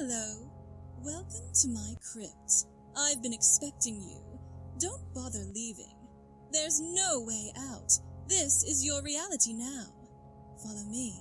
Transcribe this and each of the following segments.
Hello. Welcome to my crypt. I've been expecting you. Don't bother leaving. There's no way out. This is your reality now. Follow me.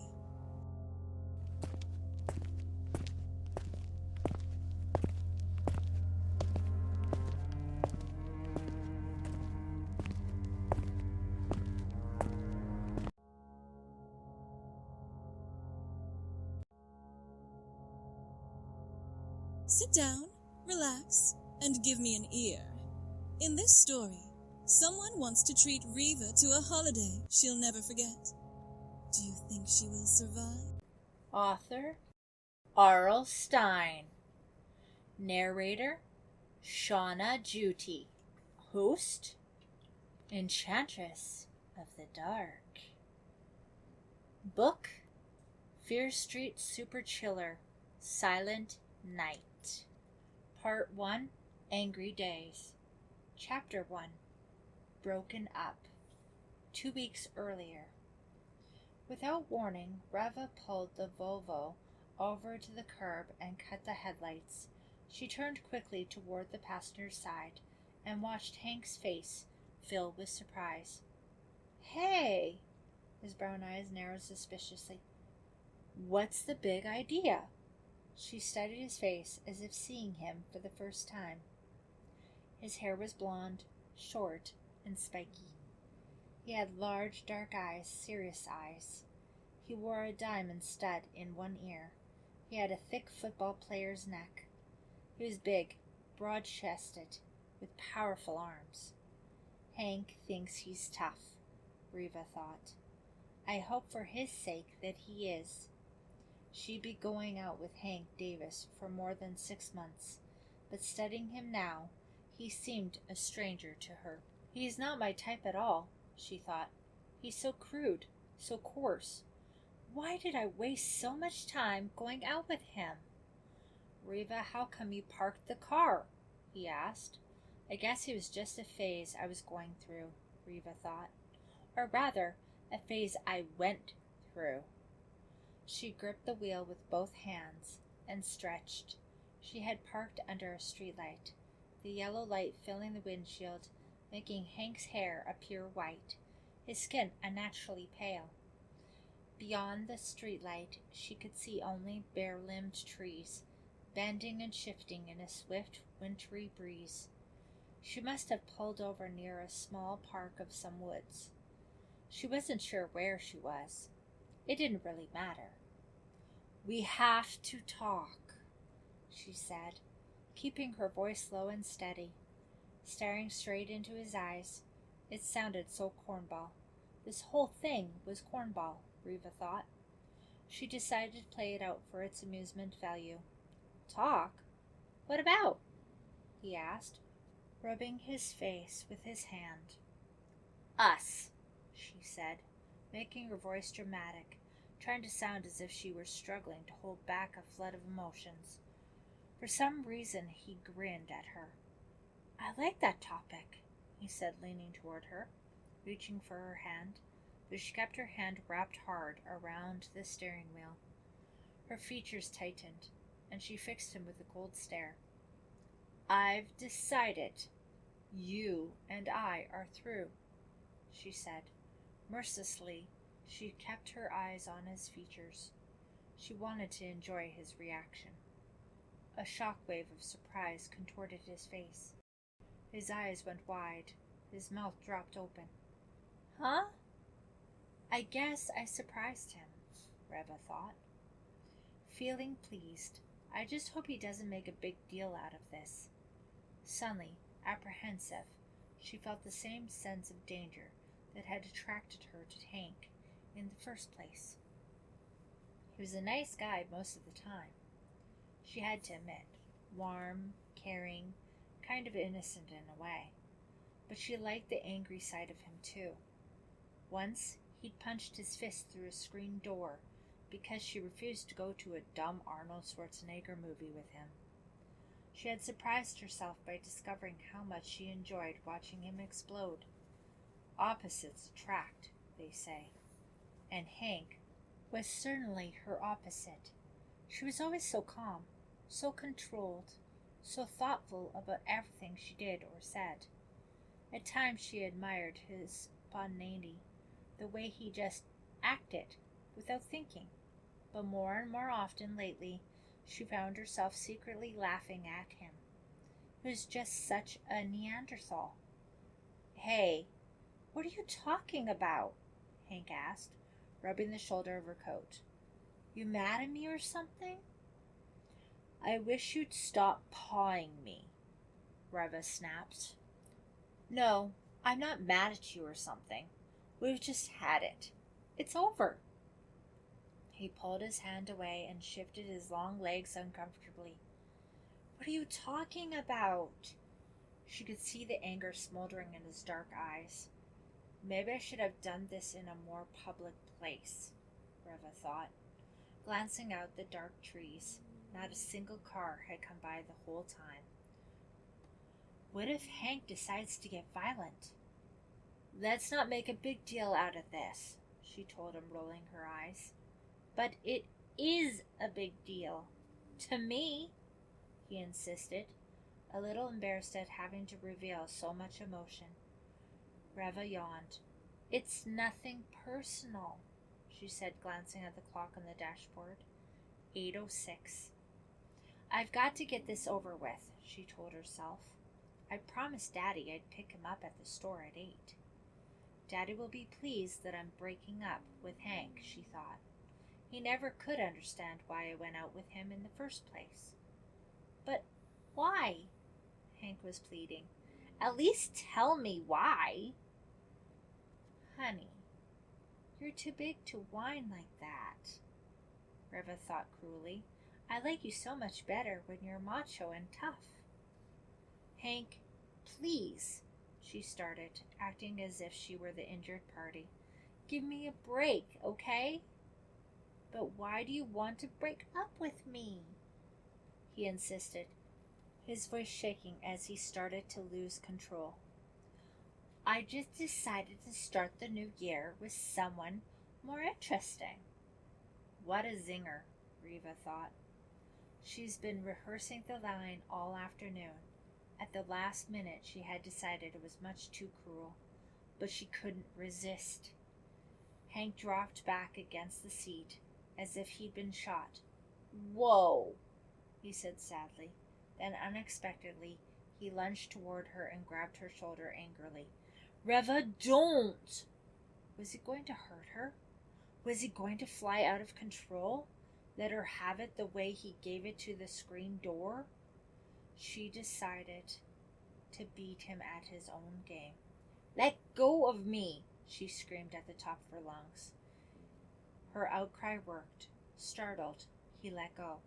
Sit down, relax, and give me an ear. In this story, someone wants to treat Reva to a holiday she'll never forget. Do you think she will survive? Author R.L.Stine. Narrator Shaunna Juuti. Host Enchantress of the Dark. Book Fear Street Super Chiller Silent Night. Part 1 Angry Days. Chapter 1 Broken Up. 2 weeks earlier. Without warning, Reva pulled the Volvo over to the curb and cut the headlights. She turned quickly toward the passenger's side and watched Hank's face fill with surprise. "Hey!" His brown eyes narrowed suspiciously. "What's the big idea?" She studied his face as if seeing him for the first time. His hair was blonde, short, and spiky. He had large, dark eyes, serious eyes. He wore a diamond stud in one ear. He had a thick football player's neck. He was big, broad-chested, with powerful arms. Hank thinks he's tough, Reva thought. I hope for his sake that he is. She'd be going out with Hank Davis for more than 6 months, but studying him now, he seemed a stranger to her. He's not my type at all, she thought. He's so crude, so coarse. Why did I waste so much time going out with him? Reva, how come you parked the car? He asked. I guess it was just a phase I was going through, Reva thought. Or rather, a phase I went through. She gripped the wheel with both hands and stretched. She had parked under a streetlight, the yellow light filling the windshield, making Hank's hair appear white, his skin unnaturally pale. Beyond the streetlight, she could see only bare-limbed trees, bending and shifting in a swift, wintry breeze. She must have pulled over near a small park of some woods. She wasn't sure where she was. It didn't really matter. We have to talk, she said, keeping her voice low and steady. Staring straight into his eyes, it sounded so cornball. This whole thing was cornball, Reva thought. She decided to play it out for its amusement value. Talk? What about? He asked, rubbing his face with his hand. Us, she said, making her voice dramatic, trying to sound as if she were struggling to hold back a flood of emotions. For some reason, he grinned at her. I like that topic, he said, leaning toward her, reaching for her hand, but she kept her hand wrapped hard around the steering wheel. Her features tightened, and she fixed him with a cold stare. I've decided. You and I are through, she said. Mercilessly, she kept her eyes on his features. She wanted to enjoy his reaction. A shock wave of surprise contorted his face. His eyes went wide. His mouth dropped open. Huh? I guess I surprised him, Reva thought. Feeling pleased, I just hope he doesn't make a big deal out of this. Suddenly, apprehensive, she felt the same sense of danger that had attracted her to Hank in the first place. He was a nice guy most of the time, she had to admit, warm, caring, kind of innocent in a way, but she liked the angry side of him too. Once, he'd punched his fist through a screen door because she refused to go to a dumb Arnold Schwarzenegger movie with him. She had surprised herself by discovering how much she enjoyed watching him explode. Opposites attract, they say, and Hank was certainly her opposite. She was always so calm, so controlled, so thoughtful about everything she did or said. At times she admired his spontaneity, the way he just acted without thinking. But more and more often lately, she found herself secretly laughing at him. He was just such a Neanderthal. "Hey, what are you talking about?" Hank asked, rubbing the shoulder of her coat. "You mad at me or something?" "I wish you'd stop pawing me," Reva snapped. "No, I'm not mad at you or something. We've just had it. It's over." He pulled his hand away and shifted his long legs uncomfortably. "What are you talking about?" She could see the anger smoldering in his dark eyes. Maybe I should have done this in a more public place, Reva thought, glancing out the dark trees. Not a single car had come by the whole time. What if Hank decides to get violent? "Let's not make a big deal out of this," she told him, rolling her eyes. "But it is a big deal. To me," he insisted, a little embarrassed at having to reveal so much emotion. Reva yawned. "It's nothing personal," she said, glancing at the clock on the dashboard. 8:06. "I've got to get this over with," she told herself. "I promised Daddy I'd pick him up at the store at 8. Daddy will be pleased that I'm breaking up with Hank," she thought. "He never could understand why I went out with him in the first place." "But why?" Hank was pleading. "At least tell me why." "Honey, you're too big to whine like that," Reva thought cruelly. "I like you so much better when you're macho and tough." "Hank, please," she started, acting as if she were the injured party. "Give me a break, okay?" "But why do you want to break up with me?" he insisted, his voice shaking as he started to lose control. "I just decided to start the new year with someone more interesting." What a zinger, Reva thought. She's been rehearsing the line all afternoon. At the last minute she had decided it was much too cruel, but she couldn't resist. Hank dropped back against the seat as if he'd been shot. "Whoa," he said sadly. Then unexpectedly he lunged toward her and grabbed her shoulder angrily. "Reva, don't!" Was he going to hurt her? Was he going to fly out of control? Let her have it the way he gave it to the screen door? She decided to beat him at his own game. "Let go of me!" she screamed at the top of her lungs. Her outcry worked. Startled, he let go.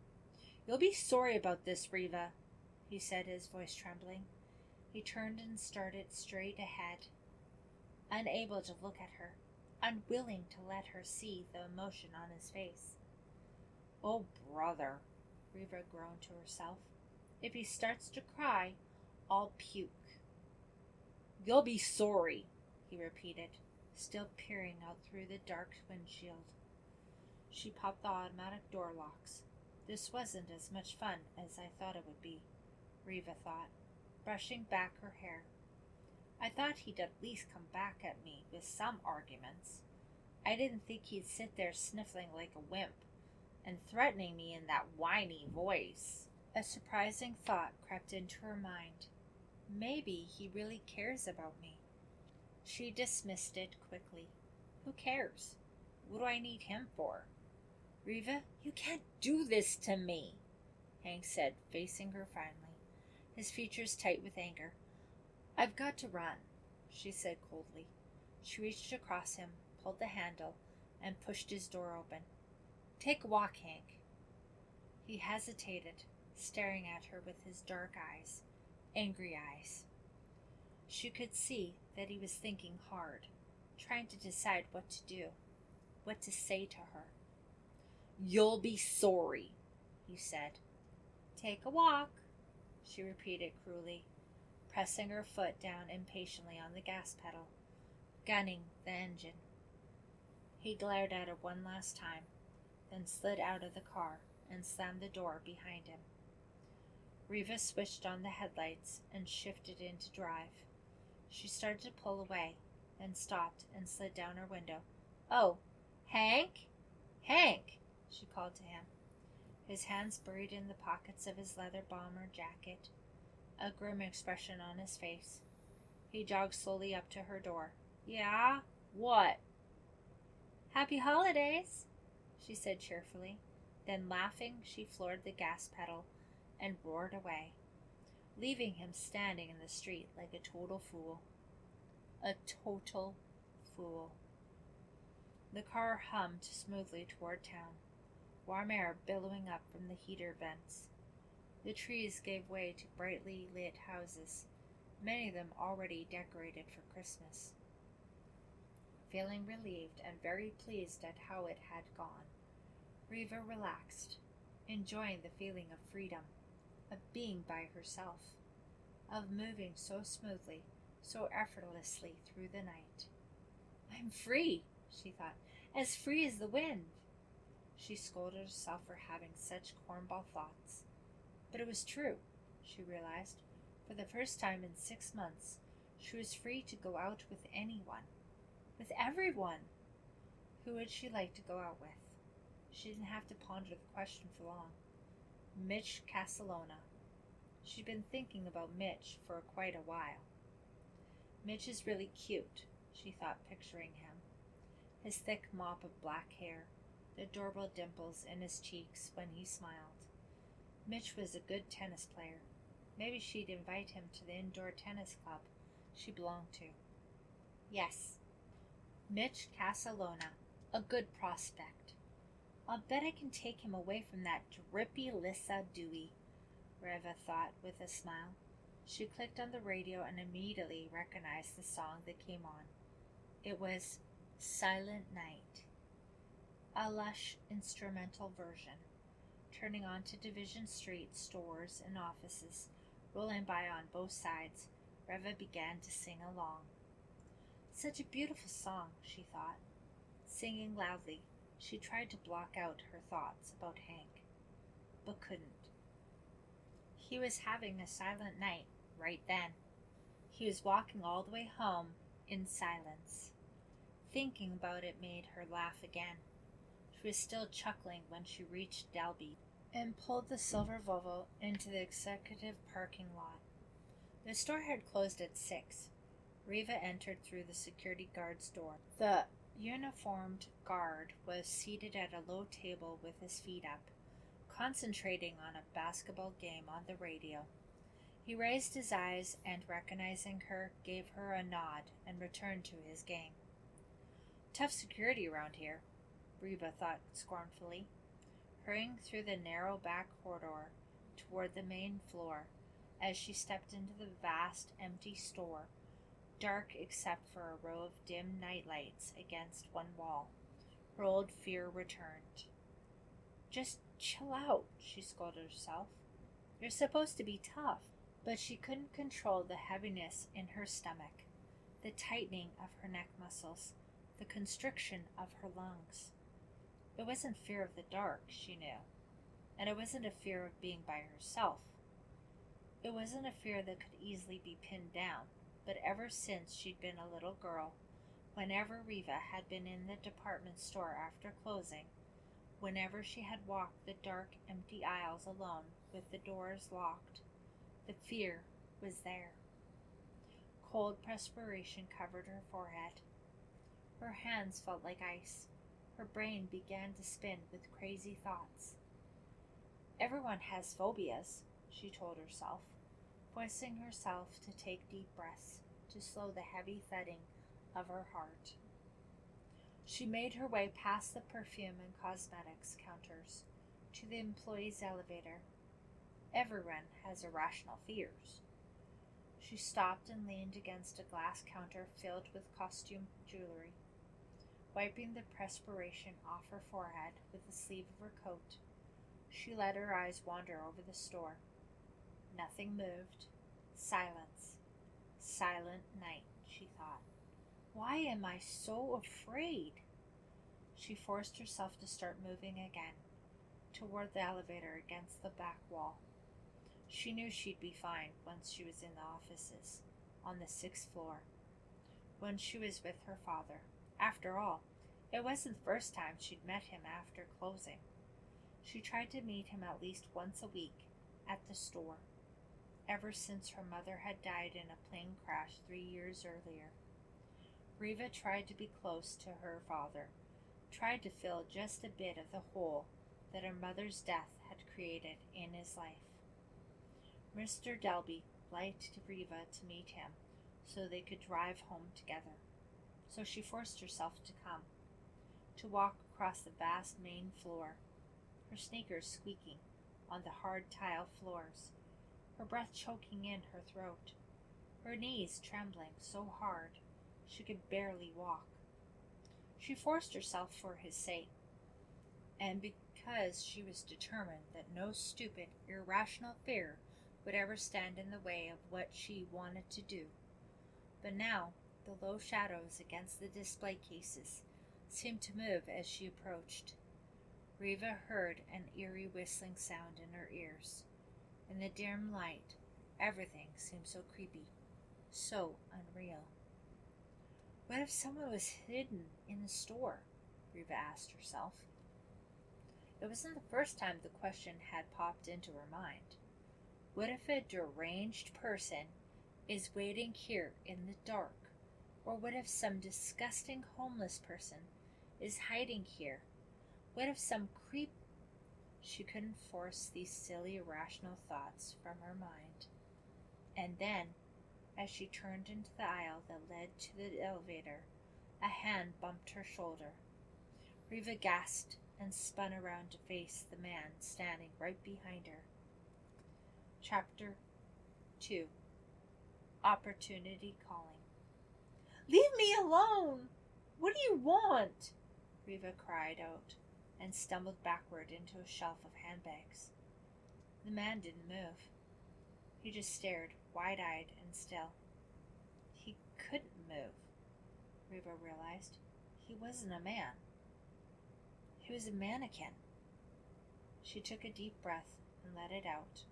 "You'll be sorry about this, Reva," he said, his voice trembling. He turned and started straight ahead, unable to look at her, unwilling to let her see the emotion on his face. "Oh, brother," Reva groaned to herself. "If he starts to cry, I'll puke." "You'll be sorry," he repeated, still peering out through the dark windshield. She popped the automatic door locks. This wasn't as much fun as I thought it would be, Reva thought, brushing back her hair. I thought he'd at least come back at me with some arguments. I didn't think he'd sit there sniffling like a wimp and threatening me in that whiny voice. A surprising thought crept into her mind. Maybe he really cares about me. She dismissed it quickly. Who cares? What do I need him for? "Reva, you can't do this to me," Hank said, facing her finally, his features tight with anger. "I've got to run," she said coldly. She reached across him, pulled the handle, and pushed his door open. "Take a walk, Hank." He hesitated, staring at her with his dark eyes, angry eyes. She could see that he was thinking hard, trying to decide what to do, what to say to her. "You'll be sorry," he said. "Take a walk," she repeated cruelly, pressing her foot down impatiently on the gas pedal, gunning the engine. He glared at her one last time, then slid out of the car and slammed the door behind him. Reva switched on the headlights and shifted into drive. She started to pull away, then stopped and slid down her window. "Oh, Hank? Hank!" she called to him, his hands buried in the pockets of his leather bomber jacket, a grim expression on his face. He jogged slowly up to her door. "Yeah? What?" "Happy holidays," she said cheerfully. Then, laughing, she floored the gas pedal and roared away, leaving him standing in the street like a total fool. A total fool. The car hummed smoothly toward town, warm air billowing up from the heater vents. The trees gave way to brightly lit houses, many of them already decorated for Christmas. Feeling relieved and very pleased at how it had gone, Reva relaxed, enjoying the feeling of freedom, of being by herself, of moving so smoothly, so effortlessly through the night. "I'm free," she thought, "as free as the wind." She scolded herself for having such cornball thoughts. But it was true, she realized. For the first time in 6 months, she was free to go out with anyone. With everyone. Who would she like to go out with? She didn't have to ponder the question for long. Mitch Casalona. She'd been thinking about Mitch for quite a while. Mitch is really cute, she thought, picturing him. His thick mop of black hair, the adorable dimples in his cheeks when he smiled. Mitch was a good tennis player. Maybe she'd invite him to the indoor tennis club she belonged to. Yes, Mitch Casalona, a good prospect. I'll bet I can take him away from that drippy Lissa Dewey, Reva thought with a smile. She clicked on the radio and immediately recognized the song that came on. It was Silent Night, a lush instrumental version, turning onto Division Street stores and offices, rolling by on both sides. Reva began to sing along. Such a beautiful song, she thought. Singing loudly, she tried to block out her thoughts about Hank, but couldn't. He was having a silent night right then. He was walking all the way home in silence. Thinking about it made her laugh again. She was still chuckling when she reached Dalby and pulled the silver Volvo into the executive parking lot. The store had closed at 6. Reva entered through the security guard's door. The uniformed guard was seated at a low table with his feet up, concentrating on a basketball game on the radio. He raised his eyes and, recognizing her, gave her a nod and returned to his game. Tough security around here, Reva thought scornfully, hurrying through the narrow back corridor toward the main floor as she stepped into the vast, empty store, dark except for a row of dim nightlights against one wall. Her old fear returned. Just chill out, she scolded herself. You're supposed to be tough. But she couldn't control the heaviness in her stomach, the tightening of her neck muscles, the constriction of her lungs. It wasn't fear of the dark, she knew, and it wasn't a fear of being by herself. It wasn't a fear that could easily be pinned down, but ever since she'd been a little girl, whenever Reva had been in the department store after closing, whenever she had walked the dark, empty aisles alone with the doors locked, the fear was there. Cold perspiration covered her forehead. Her hands felt like ice. Her brain began to spin with crazy thoughts. Everyone has phobias, she told herself, forcing herself to take deep breaths to slow the heavy thudding of her heart. She made her way past the perfume and cosmetics counters to the employees' elevator. Everyone has irrational fears. She stopped and leaned against a glass counter filled with costume jewelry. Wiping the perspiration off her forehead with the sleeve of her coat, she let her eyes wander over the store. Nothing moved. Silence. Silent night, she thought. Why am I so afraid? She forced herself to start moving again, toward the elevator against the back wall. She knew she'd be fine once she was in the offices, on the 6th floor, when she was with her father. After all, it wasn't the first time she'd met him after closing. She tried to meet him at least once a week at the store, ever since her mother had died in a plane crash 3 years earlier. Reva tried to be close to her father, tried to fill just a bit of the hole that her mother's death had created in his life. Mr. Dalby liked Reva to meet him so they could drive home together. So she forced herself to come, to walk across the vast main floor, her sneakers squeaking on the hard tile floors, her breath choking in her throat, her knees trembling so hard she could barely walk. She forced herself for his sake, and because she was determined that no stupid, irrational fear would ever stand in the way of what she wanted to do. But now, the low shadows against the display cases seemed to move as she approached. Reva heard an eerie whistling sound in her ears. In the dim light, everything seemed so creepy, so unreal. What if someone was hidden in the store? Reva asked herself. It wasn't the first time the question had popped into her mind. What if a deranged person is waiting here in the dark? Or what if some disgusting homeless person is hiding here? What if some creep... She couldn't force these silly, irrational thoughts from her mind. And then, as she turned into the aisle that led to the elevator, a hand bumped her shoulder. Reva gasped and spun around to face the man standing right behind her. Chapter 2. Opportunity Calling. "Leave me alone! What do you want?" Reva cried out and stumbled backward into a shelf of handbags. The man didn't move. He just stared, wide-eyed and still. He couldn't move, Reva realized. He wasn't a man. He was a mannequin. She took a deep breath and let it out.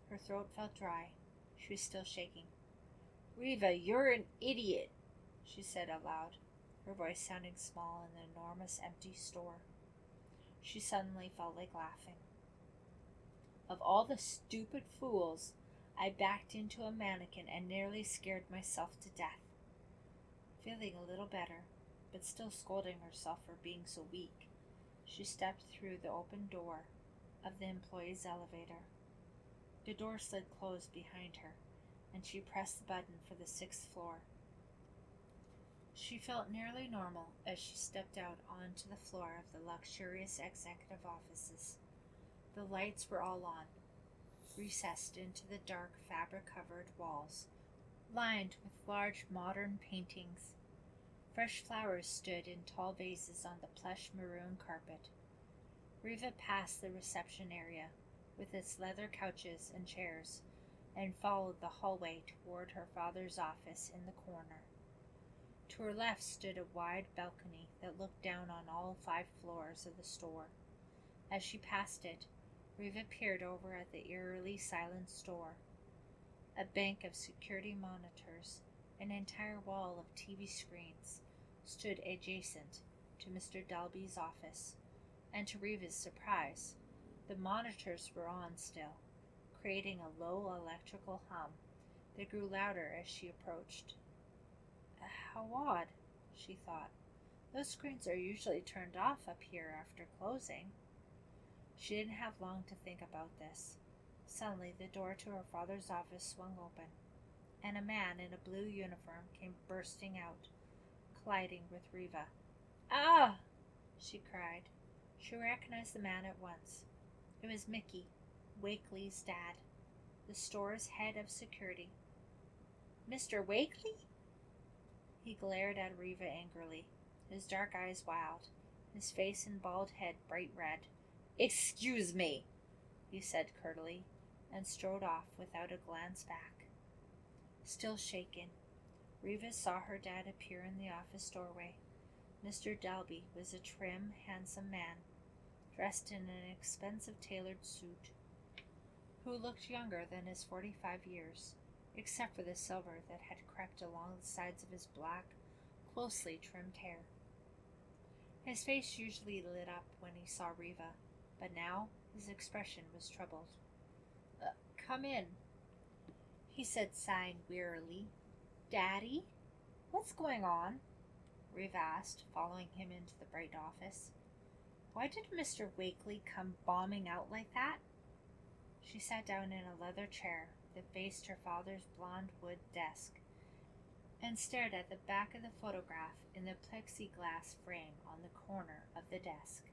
Her throat felt dry. She was still shaking. "Reva, you're an idiot," she said aloud, her voice sounding small in the enormous empty store. She suddenly felt like laughing. "Of all the stupid fools, I backed into a mannequin and nearly scared myself to death." Feeling a little better, but still scolding herself for being so weak, she stepped through the open door of the employees' elevator. The door slid closed behind her, and she pressed the button for the 6th floor. She felt nearly normal as she stepped out onto the floor of the luxurious executive offices. The lights were all on, recessed into the dark fabric-covered walls, lined with large modern paintings. Fresh flowers stood in tall vases on the plush maroon carpet. Reva passed the reception area, with its leather couches and chairs, and followed the hallway toward her father's office in the corner. To her left stood a wide balcony that looked down on all 5 floors of the store. As she passed it, Reva peered over at the eerily silent store. A bank of security monitors, an entire wall of TV screens, stood adjacent to Mr. Dalby's office, and to Reva's surprise, the monitors were on still, creating a low electrical hum that grew louder as she approached. How odd, she thought. Those screens are usually turned off up here after closing. She didn't have long to think about this. Suddenly, the door to her father's office swung open, and a man in a blue uniform came bursting out, colliding with Reva. "Ah!" she cried. She recognized the man at once. It was Mickey, Wakely's dad, the store's head of security. "Mr. Wakely?" He glared at Reva angrily, his dark eyes wild, his face and bald head bright red. "Excuse me," he said curtly, and strode off without a glance back. Still shaken, Reva saw her dad appear in the office doorway. Mr. Dalby was a trim, handsome man, dressed in an expensive tailored suit. who looked younger than his 45 years, except for the silver that had crept along the sides of his black, closely trimmed hair. His face usually lit up when he saw Reva, but now his expression was troubled. Come in, he said, sighing wearily. Daddy? What's going on? Reva asked, following him into the bright office. Why did Mr. Wakely come bombing out like that? She sat down in a leather chair that faced her father's blonde wood desk and stared at the back of the photograph in the plexiglass frame on the corner of the desk.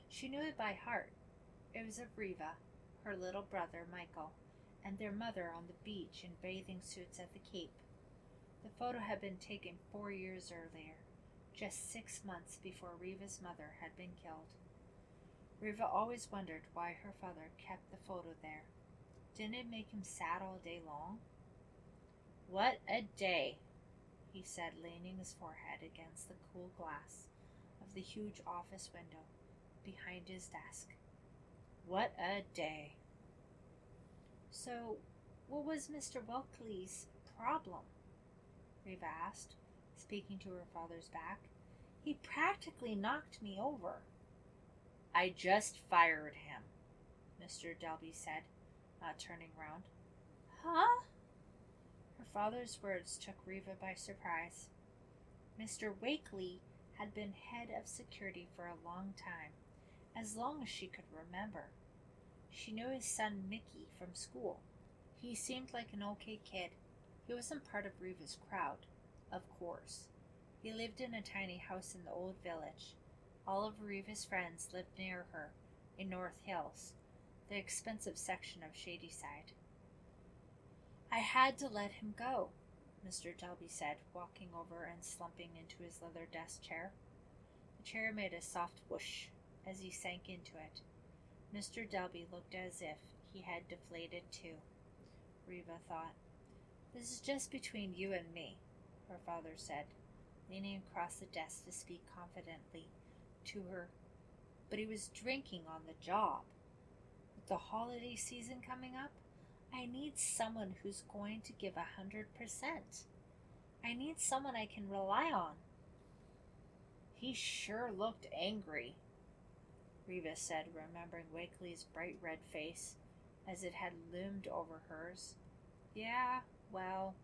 She knew it by heart. It was of Reva, her little brother Michael, and their mother on the beach in bathing suits at the Cape. The photo had been taken 4 years earlier, just 6 months before Reva's mother had been killed. Reva always wondered why her father kept the photo there. Didn't it make him sad all day long? What a day, he said, leaning his forehead against the cool glass of the huge office window behind his desk. What a day. So, what was Mr. Welkley's problem? Reva asked, speaking to her father's back. He practically knocked me over. I just fired him, Mr. Dalby said, not turning round. Huh? Her father's words took Reva by surprise. Mr. Wakely had been head of security for a long time, as long as she could remember. She knew his son Mickey from school. He seemed like an okay kid. He wasn't part of Reva's crowd, of course. He lived in a tiny house in the old village. All of Reva's friends lived near her, in North Hills, the expensive section of Shadyside. I had to let him go, Mr. Dalby said, walking over and slumping into his leather desk chair. The chair made a soft whoosh as he sank into it. Mr. Dalby looked as if he had deflated too. Reva thought. This is just between you and me, her father said, leaning across the desk to speak confidently to her. But he was drinking on the job. With the holiday season coming up, I need someone who's going to give 100%. I need someone I can rely on. He sure looked angry, Reva said, remembering Wakely's bright red face as it had loomed over hers. Yeah, well,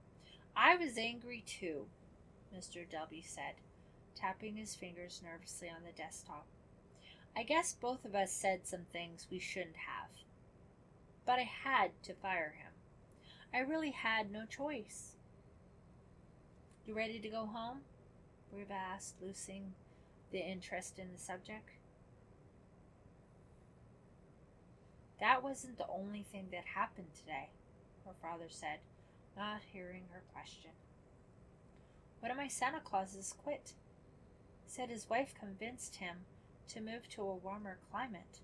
I was angry too, Mr. Dalby said, tapping his fingers nervously on the desktop. I guess both of us said some things we shouldn't have. But I had to fire him. I really had no choice. You ready to go home? Reva asked, losing the interest in the subject. That wasn't the only thing that happened today, her father said, not hearing her question. One of my Santa Clauses quit. Said his wife convinced him to move to a warmer climate,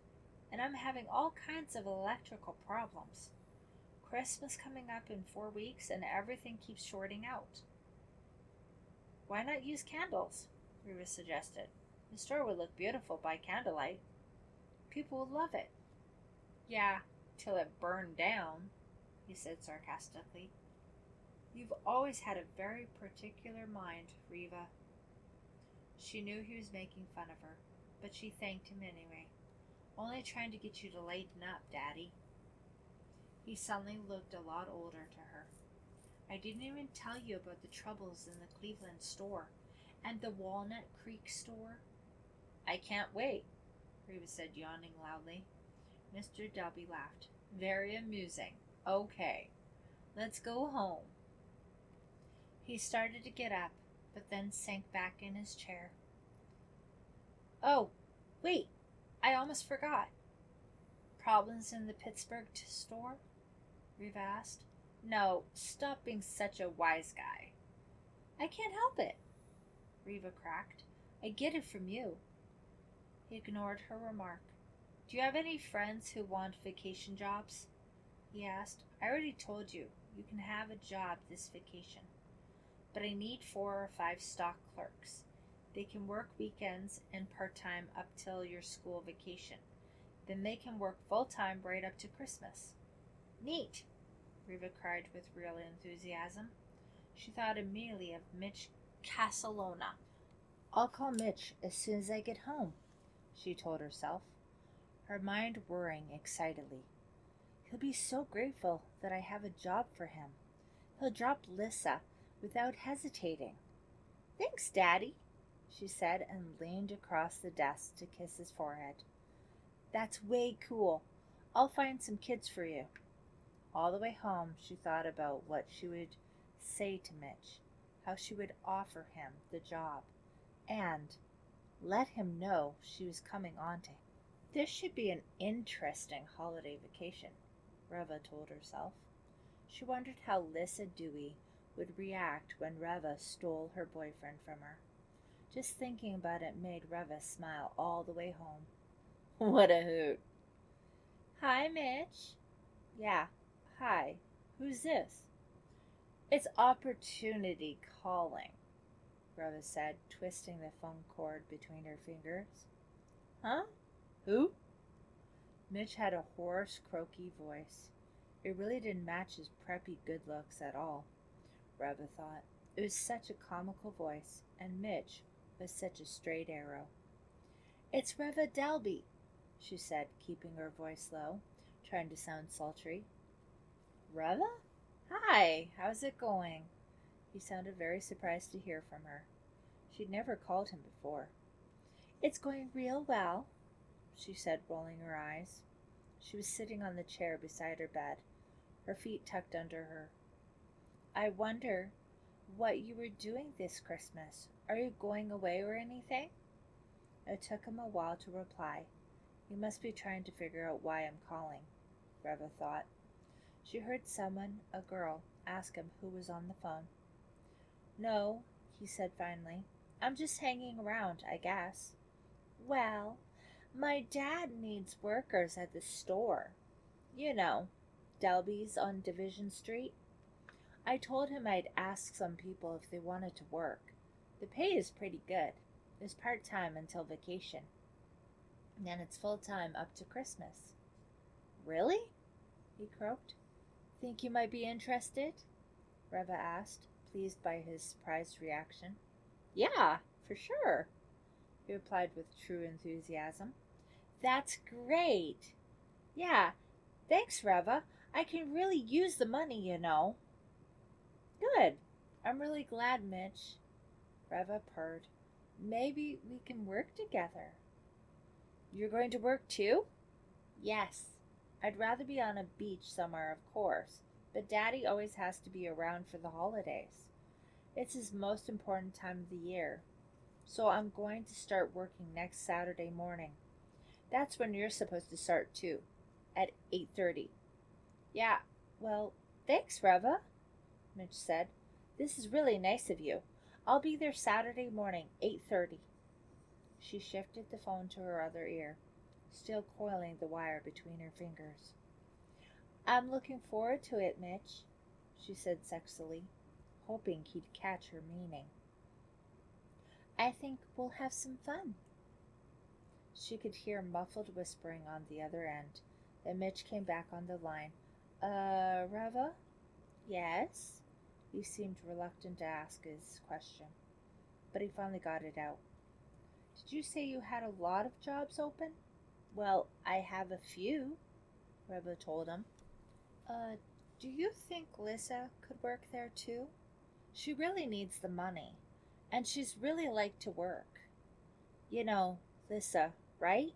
and I'm having all kinds of electrical problems. Christmas coming up in 4 weeks, and everything keeps shorting out. Why not use candles? Reva suggested. The store would look beautiful by candlelight. People would love it. Yeah, till it burned down, he said sarcastically. You've always had a very particular mind, Reva. She knew he was making fun of her, but she thanked him anyway. Only trying to get you to lighten up, Daddy. He suddenly looked a lot older to her. I didn't even tell you about the troubles in the Cleveland store and the Walnut Creek store. I can't wait, Reva said, yawning loudly. Mr. Dalby laughed. Very amusing. Okay, let's go home. He started to get up, but then sank back in his chair. Oh, wait, I almost forgot. Problems in the Pittsburgh store? Reva asked. No, stop being such a wise guy. I can't help it, Reva cracked. I get it from you. He ignored her remark. Do you have any friends who want vacation jobs? He asked. I already told you, you can have a job this vacation. But I need 4 or 5 stock clerks. They can work weekends and part-time up till your school vacation. Then they can work full-time right up to Christmas. Neat, Reva cried with real enthusiasm. She thought immediately of Mitch Casalona. I'll call Mitch as soon as I get home, she told herself, her mind whirring excitedly. He'll be so grateful that I have a job for him. He'll drop Lissa without hesitating. Thanks, Daddy, she said and leaned across the desk to kiss his forehead. That's way cool. I'll find some kids for you. All the way home, she thought about what she would say to Mitch, how she would offer him the job, and let him know she was coming on to him. This should be an interesting holiday vacation, Reva told herself. She wondered how Lissa Dewey would react when Reva stole her boyfriend from her. Just thinking about it made Reva smile all the way home. What a hoot. Hi, Mitch. Yeah, hi. Who's this? It's Opportunity calling, Reva said, twisting the phone cord between her fingers. Huh? Who? Mitch had a hoarse, croaky voice. It really didn't match his preppy good looks at all, Reva thought. It was such a comical voice, and Mitch was such a straight arrow. It's Reva Dalby, she said, keeping her voice low, trying to sound sultry. Reva? Hi, how's it going? He sounded very surprised to hear from her. She'd never called him before. It's going real well, she said, rolling her eyes. She was sitting on the chair beside her bed, her feet tucked under her. I wonder what you were doing this Christmas. Are you going away or anything? It took him a while to reply. He must be trying to figure out why I'm calling, Reva thought. She heard someone, a girl, ask him who was on the phone. No, he said finally. I'm just hanging around, I guess. Well, my dad needs workers at the store. You know, Dalby's on Division Street. I told him I'd ask some people if they wanted to work. The pay is pretty good. It's part-time until vacation. And then it's full-time up to Christmas. Really? He croaked. Think you might be interested? Reva asked, pleased by his surprised reaction. Yeah, for sure, he replied with true enthusiasm. That's great. Yeah, thanks, Reva. I can really use the money, you know. Good. I'm really glad, Mitch. Reva purred. Maybe we can work together. You're going to work too? Yes. I'd rather be on a beach somewhere, of course, but Daddy always has to be around for the holidays. It's his most important time of the year. So I'm going to start working next Saturday morning. That's when you're supposed to start too, at 8:30. Yeah, well, thanks, Reva, Mitch said. This is really nice of you. I'll be there Saturday morning, 8:30. She shifted the phone to her other ear, still coiling the wire between her fingers. I'm looking forward to it, Mitch, she said sexily, hoping he'd catch her meaning. I think we'll have some fun. She could hear muffled whispering on the other end. Then Mitch came back on the line. Reva? Yes? He seemed reluctant to ask his question, but he finally got it out. Did you say you had a lot of jobs open? Well, I have a few, Reva told him. Do you think Lissa could work there too? She really needs the money, and she's really like to work. You know, Lissa, right?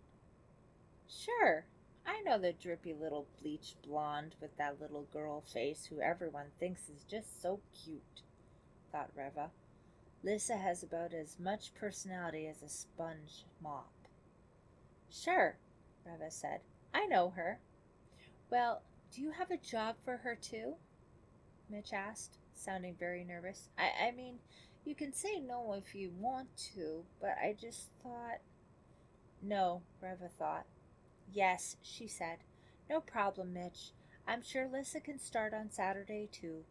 Sure. I know the drippy little bleached blonde with that little girl face who everyone thinks is just so cute, thought Reva. Lissa has about as much personality as a sponge mop. Sure, Reva said. I know her. Well, do you have a job for her too? Mitch asked, sounding very nervous. I mean, you can say no if you want to, but I just thought... No, Reva thought. Yes, she said. No problem, Mitch. I'm sure Lissa can start on Saturday too.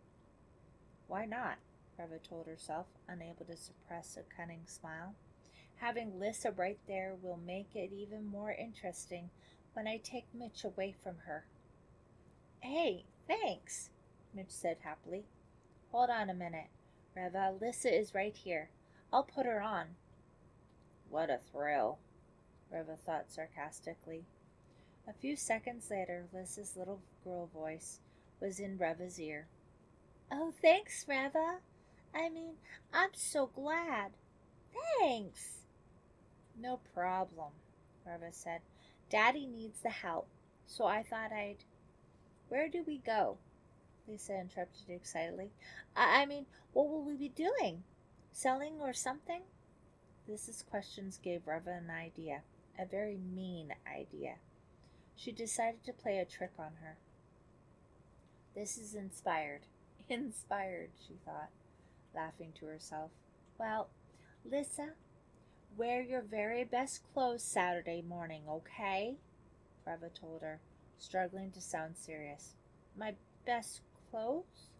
Why not? Reva told herself, unable to suppress a cunning smile. Having Lissa right there will make it even more interesting when I take Mitch away from her. Hey, thanks, Mitch said happily. Hold on a minute, Reva. Lissa is right here. I'll put her on. What a thrill, Reva thought sarcastically. A few seconds later, Lissa's little girl voice was in Reva's ear. Oh, thanks, Reva. I'm so glad. Thanks. No problem, Reva said. Daddy needs the help, so I thought I'd... Where do we go? Lisa interrupted excitedly. What will we be doing? Selling or something? Lisa's questions gave Reva an idea, a very mean idea. She decided to play a trick on her. This is inspired. Inspired, she thought, laughing to herself. Well, Lissa, wear your very best clothes Saturday morning, okay? Reva told her, struggling to sound serious. My best clothes?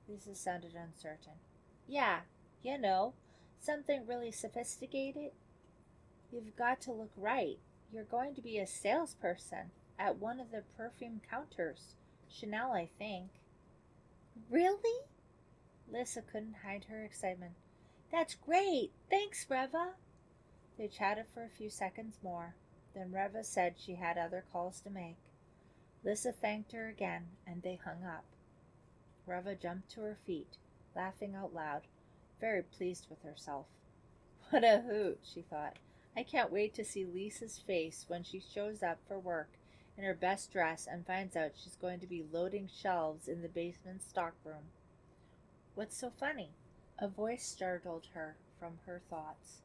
Lisa sounded uncertain. Yeah, you know, something really sophisticated. You've got to look right. You're going to be a salesperson at one of the perfume counters. Chanel, I think. Really? Lissa couldn't hide her excitement. That's great. Thanks, Reva. They chatted for a few seconds more. Then Reva said she had other calls to make. Lissa thanked her again, and they hung up. Reva jumped to her feet, laughing out loud, very pleased with herself. What a hoot, she thought. I can't wait to see Lisa's face when she shows up for work in her best dress and finds out she's going to be loading shelves in the basement stockroom. What's so funny? A voice startled her from her thoughts.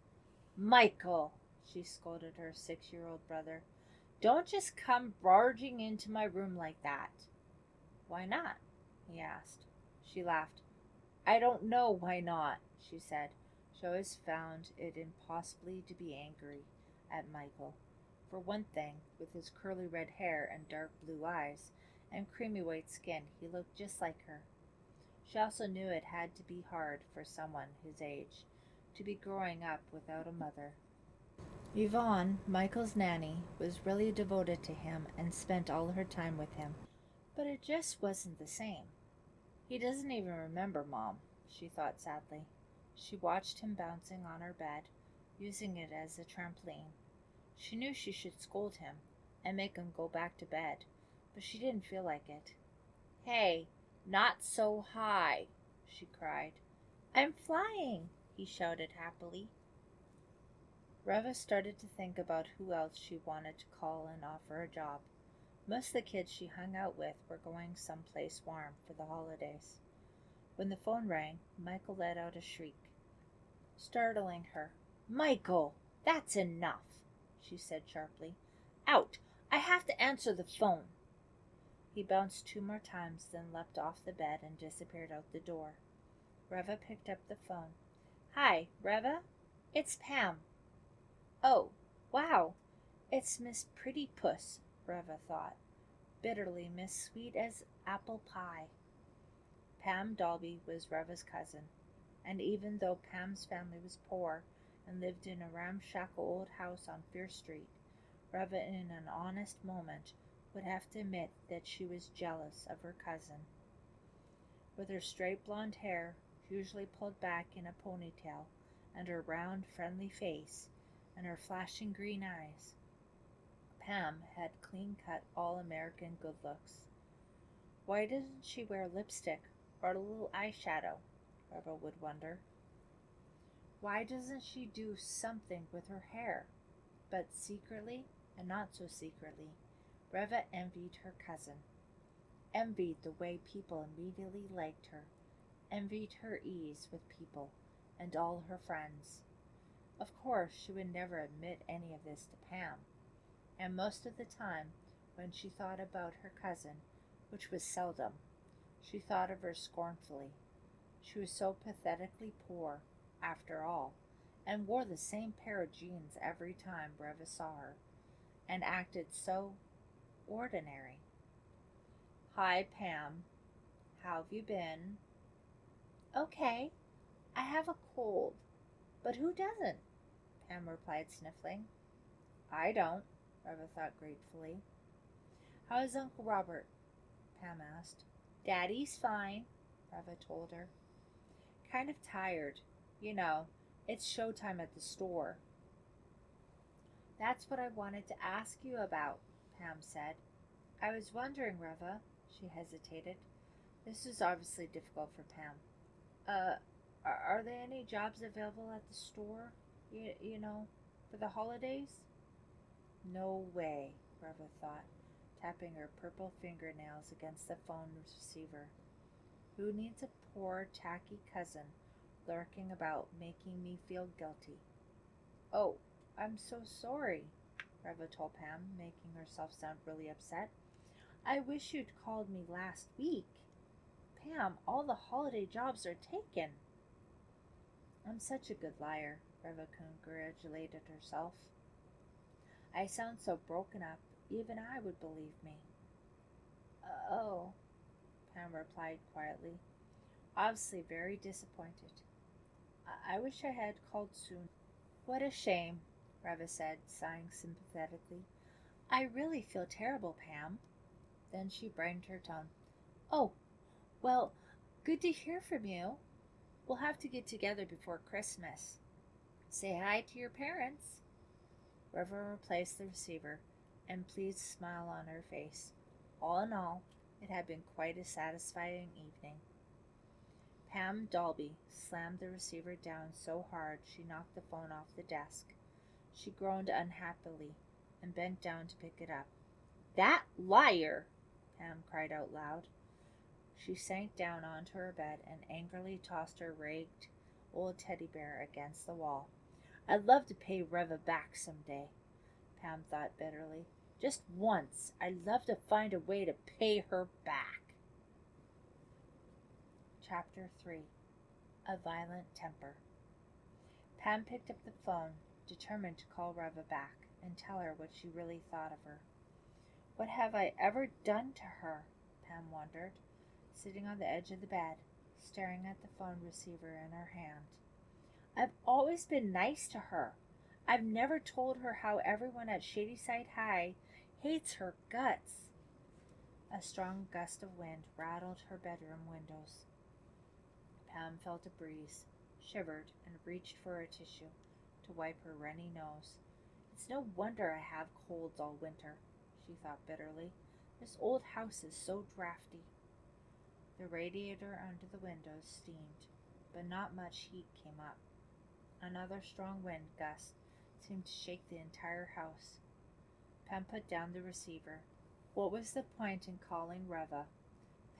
Michael, she scolded her 6-year-old brother. Don't just come barging into my room like that. Why not? He asked. She laughed. I don't know why not, she said. She always found it impossibly to be angry at Michael. For one thing, with his curly red hair and dark blue eyes and creamy white skin, he looked just like her. She also knew it had to be hard for someone his age to be growing up without a mother. Yvonne, Michael's nanny, was really devoted to him and spent all her time with him. But it just wasn't the same. He doesn't even remember Mom, she thought sadly. She watched him bouncing on her bed, using it as a trampoline. She knew she should scold him and make him go back to bed, but she didn't feel like it. Hey, not so high, she cried. I'm flying, he shouted happily. Reva started to think about who else she wanted to call and offer a job. Most of the kids she hung out with were going someplace warm for the holidays. When the phone rang, Michael let out a shriek, startling her. Michael, that's enough, she said sharply. Out! I have to answer the phone. He bounced 2 more times, then leapt off the bed and disappeared out the door. Reva picked up the phone. Hi, Reva? It's Pam. Oh, wow. It's Miss Pretty Puss, Reva thought, bitterly Miss Sweet as Apple Pie. Pam Dalby was Reva's cousin, and even though Pam's family was poor and lived in a ramshackle old house on Fear Street, Reva, in an honest moment, would have to admit that she was jealous of her cousin. With her straight blonde hair, usually pulled back in a ponytail, and her round, friendly face, and her flashing green eyes, Pam had clean-cut, all-American good looks. Why doesn't she wear lipstick or a little eyeshadow? Reva would wonder. Why doesn't she do something with her hair? But secretly, and not so secretly, Reva envied her cousin. Envied the way people immediately liked her. Envied her ease with people and all her friends. Of course, she would never admit any of this to Pam, and most of the time, when she thought about her cousin, which was seldom, she thought of her scornfully. She was so pathetically poor, after all, and wore the same pair of jeans every time Reva saw her, and acted so ordinary. Hi, Pam. How have you been? Okay. I have a cold. But who doesn't? Pam replied, sniffling. I don't, Reva thought gratefully. How is Uncle Robert? Pam asked. Daddy's fine, Reva told her. Kind of tired. You know, it's showtime at the store. That's what I wanted to ask you about, Pam said. I was wondering, Reva, she hesitated. This was obviously difficult for Pam. Are there any jobs available at the store? You know, for the holidays? No way, Reva thought, tapping her purple fingernails against the phone receiver. Who needs a poor, tacky cousin lurking about, making me feel guilty? Oh, I'm so sorry, Reva told Pam, making herself sound really upset. I wish you'd called me last week. Pam, all the holiday jobs are taken. I'm such a good liar, Reva congratulated herself. I sound so broken up, even I would believe me. Oh, Pam replied quietly, obviously very disappointed. I wish I had called soon. What a shame, Reva said, sighing sympathetically. I really feel terrible, Pam. Then she brightened her tone. Oh, well, good to hear from you. We'll have to get together before Christmas. Say hi to your parents. Reva replaced the receiver, and pleased smile on her face. All in all, it had been quite a satisfying evening. Pam Dalby slammed the receiver down so hard she knocked the phone off the desk. She groaned unhappily and bent down to pick it up. That liar! Pam cried out loud. She sank down onto her bed and angrily tossed her ragged old teddy bear against the wall. I'd love to pay Reva back some day, Pam thought bitterly. Just once, I'd love to find a way to pay her back. Chapter 3. A Violent Temper. Pam picked up the phone, determined to call Reva back and tell her what she really thought of her. What have I ever done to her? Pam wondered, sitting on the edge of the bed, staring at the phone receiver in her hand. I've always been nice to her. I've never told her how everyone at Shadyside High hates her guts. A strong gust of wind rattled her bedroom windows. Pam felt a breeze, shivered, and reached for a tissue to wipe her runny nose. It's no wonder I have colds all winter, she thought bitterly. This old house is so drafty. The radiator under the windows steamed, but not much heat came up. Another strong wind gust seemed to shake the entire house. Pam put down the receiver. What was the point in calling Reva?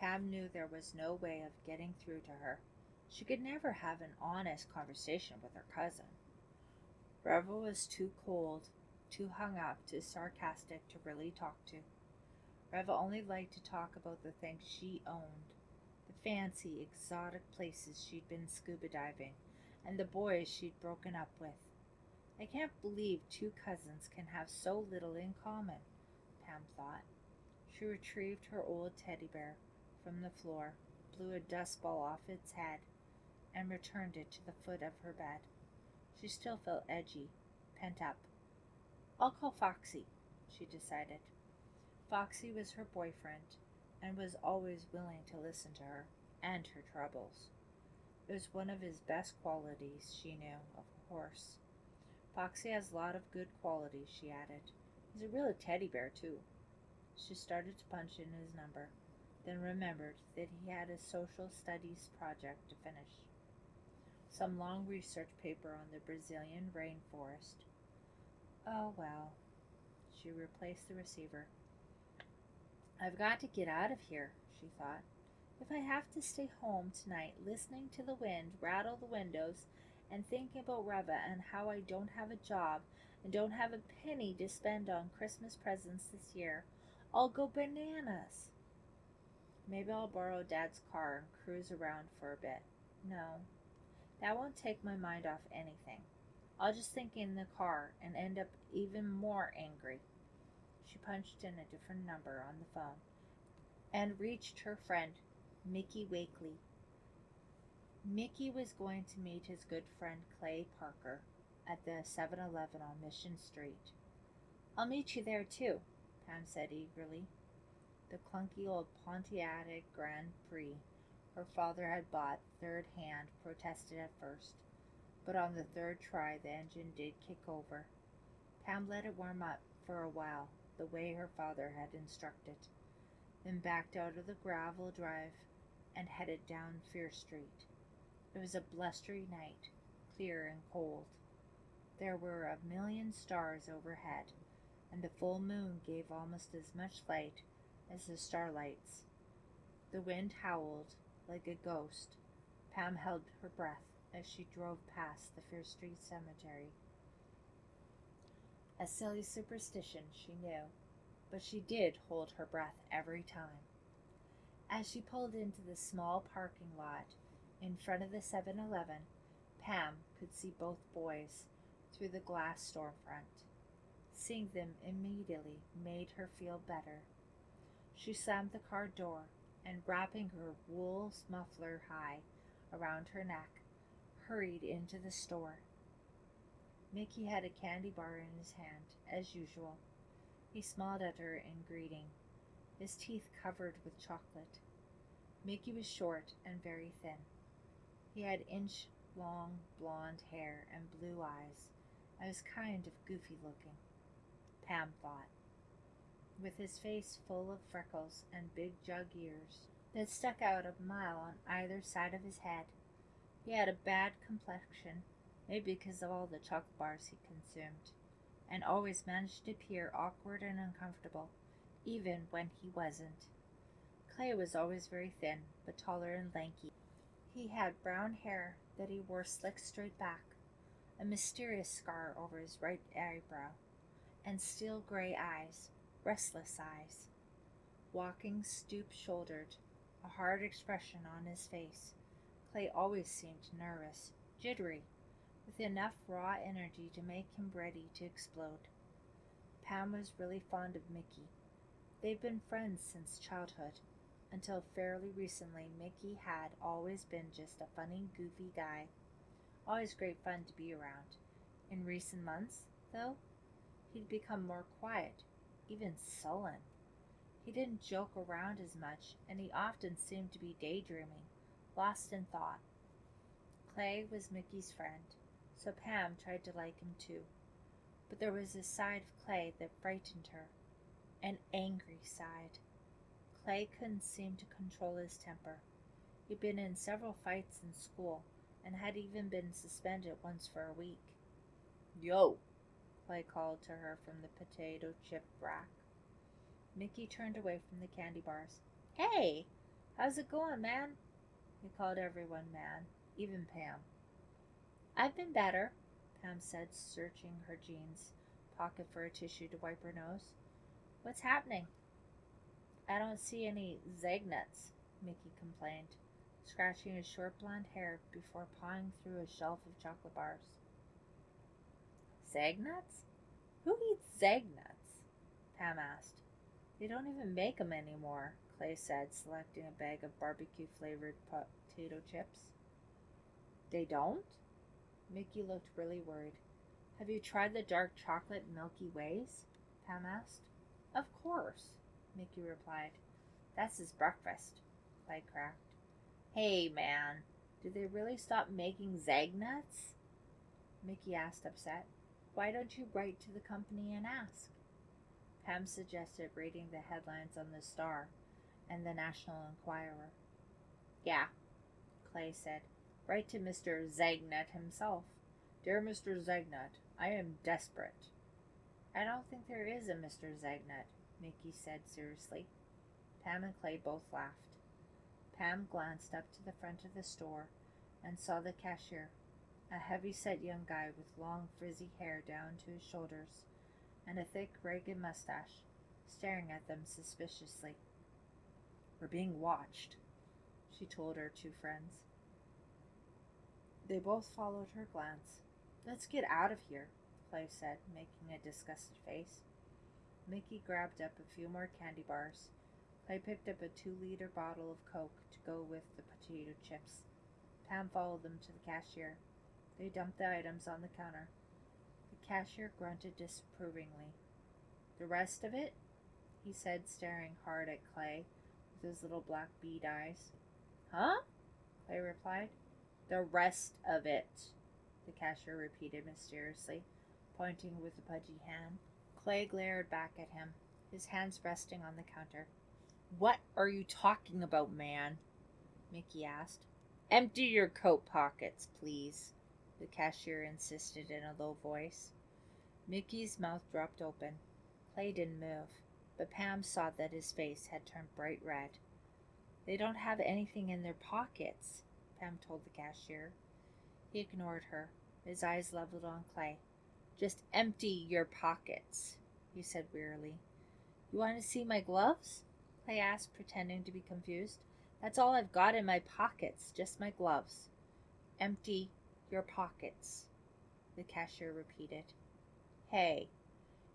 Pam knew there was no way of getting through to her. She could never have an honest conversation with her cousin. Reva was too cold, too hung up, too sarcastic to really talk to. Reva only liked to talk about the things she owned, the fancy, exotic places she'd been scuba diving, and the boys she'd broken up with. I can't believe two cousins can have so little in common, Pam thought. She retrieved her old teddy bear from the floor, blew a dust ball off its head, and returned it to the foot of her bed. She still felt edgy, pent up. I'll call Foxy, she decided. Foxy was her boyfriend, and was always willing to listen to her and her troubles. It was one of his best qualities, she knew, of course. Foxy has a lot of good qualities, she added. He's a real teddy bear, too. She started to punch in his number, then remembered that he had a social studies project to finish. Some long research paper on the Brazilian rainforest. Oh, well. She replaced the receiver. I've got to get out of here, she thought. If I have to stay home tonight listening to the wind rattle the windows and thinking about Reva and how I don't have a job and don't have a penny to spend on Christmas presents this year, I'll go bananas. Maybe I'll borrow Dad's car and cruise around for a bit. No, that won't take my mind off anything. I'll just think in the car and end up even more angry. She punched in a different number on the phone and reached her friend, Mickey Wakely. Mickey was going to meet his good friend Clay Parker at the 7-Eleven on Mission Street. I'll meet you there too, Pam said eagerly. The clunky old Pontiac Grand Prix her father had bought third hand protested at first, but on the third try the engine did kick over. Pam let it warm up for a while, the way her father had instructed, then backed out of the gravel drive and headed down Fear Street. It was a blustery night, clear and cold. There were a million stars overhead, and the full moon gave almost as much light as the starlights. The wind howled like a ghost. Pam held her breath as she drove past the Fear Street Cemetery. A silly superstition, she knew, but she did hold her breath every time. As she pulled into the small parking lot in front of the 7-Eleven, Pam could see both boys through the glass storefront. Seeing them immediately made her feel better. She slammed the car door and, wrapping her wool muffler high around her neck, hurried into the store. Mickey had a candy bar in his hand, as usual. He smiled at her in greeting, his teeth covered with chocolate. Mickey was short and very thin. He had inch-long blonde hair and blue eyes, and was kind of goofy looking, Pam thought, with his face full of freckles and big jug ears that stuck out a mile on either side of his head. He had a bad complexion, maybe because of all the chocolate bars he consumed, and always managed to appear awkward and uncomfortable, even when he wasn't. Clay was always very thin, but taller and lanky. He had brown hair that he wore slicked straight back, a mysterious scar over his right eyebrow, and steel gray eyes, restless eyes. Walking stoop-shouldered, a hard expression on his face, Clay always seemed nervous, jittery, with enough raw energy to make him ready to explode. Pam was really fond of Mickey. They'd been friends since childhood, until fairly recently Mickey had always been just a funny, goofy guy, always great fun to be around. In recent months, though, he'd become more quiet, even sullen. He didn't joke around as much, and he often seemed to be daydreaming, lost in thought. Clay was Mickey's friend, so Pam tried to like him too. But there was a side of Clay that frightened her, an angry side. Clay couldn't seem to control his temper. He'd been in several fights in school, and had even been suspended once for a week. "Yo!" Clay called to her from the potato chip rack. Mickey turned away from the candy bars. "Hey! How's it going, man?" He called everyone man, even Pam. "I've been better," Pam said, searching her jeans pocket for a tissue to wipe her nose. "What's happening?" "I don't see any Zagnuts," Mickey complained, scratching his short blonde hair before pawing through a shelf of chocolate bars. "Zagnuts? Who eats Zagnuts?" Pam asked. "They don't even make 'em anymore," Clay said, selecting a bag of barbecue-flavored potato chips. "They don't?" Mickey looked really worried. "Have you tried the dark chocolate Milky Ways?" Pam asked. "Of course," Mickey replied. "That's his breakfast," Clay cracked. "Hey, man, did they really stop making Zagnuts?" Mickey asked, upset. "Why don't you write to the company and ask?" Pam suggested reading the headlines on the Star and the National Enquirer. "Yeah," Clay said. "Write to Mr. Zagnut himself. Dear Mr. Zagnut, I am desperate." "I don't think there is a Mr. Zagnut," Mickey said seriously. Pam and Clay both laughed. Pam glanced up to the front of the store and saw the cashier, a heavy-set young guy with long frizzy hair down to his shoulders and a thick, ragged mustache, staring at them suspiciously. "We're being watched," she told her two friends. They both followed her glance. "Let's get out of here," Clay said, making a disgusted face. Mickey grabbed up a few more candy bars. Clay picked up a 2-liter bottle of Coke to go with the potato chips. Pam followed them to the cashier. They dumped the items on the counter. The cashier grunted disapprovingly. The rest of it? He said, staring hard at Clay with his little black bead eyes. Huh? Clay replied. The rest of it, the cashier repeated mysteriously, pointing with a pudgy hand. Clay glared back at him, his hands resting on the counter. What are you talking about, man? Mickey asked. Empty your coat pockets, please, the cashier insisted in a low voice. Mickey's mouth dropped open. Clay didn't move, but Pam saw that his face had turned bright red. They don't have anything in their pockets, Pam told the cashier. He ignored her, his eyes leveled on Clay. Just empty your pockets, he said wearily. You want to see my gloves? Clay asked, pretending to be confused. That's all I've got in my pockets, just my gloves. Empty your pockets, the cashier repeated. Hey,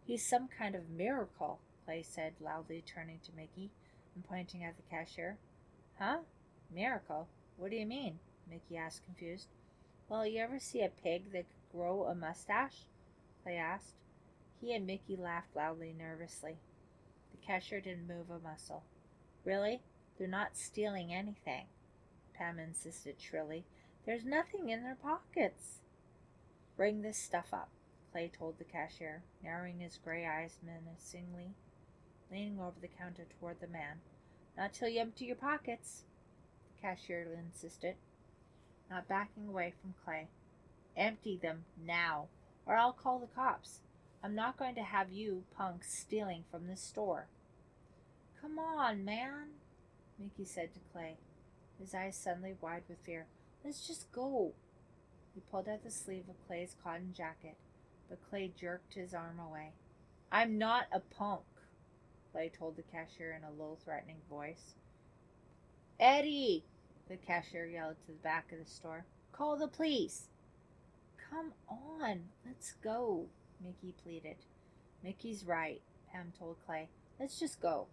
he's some kind of miracle, Clay said, loudly turning to Mickey and pointing at the cashier. Huh? Miracle? What do you mean? Mickey asked, confused. Well, you ever see a pig that could grow a mustache? Clay asked. He and Mickey laughed loudly, nervously. The cashier didn't move a muscle. Really? They're not stealing anything, Pam insisted shrilly. There's nothing in their pockets. Bring this stuff up, Clay told the cashier, narrowing his gray eyes menacingly, leaning over the counter toward the man. Not till you empty your pockets, the cashier insisted, not backing away from Clay. Empty them now, or I'll call the cops. I'm not going to have you punks stealing from this store. Come on, man, Mickey said to Clay, his eyes suddenly wide with fear. Let's just go. He pulled out the sleeve of Clay's cotton jacket, but Clay jerked his arm away. I'm not a punk, Clay told the cashier in a low, threatening voice. Eddie, the cashier yelled to the back of the store. Call the police. Come on, let's go, Mickey pleaded. Mickey's right, Pam told Clay. Let's just go.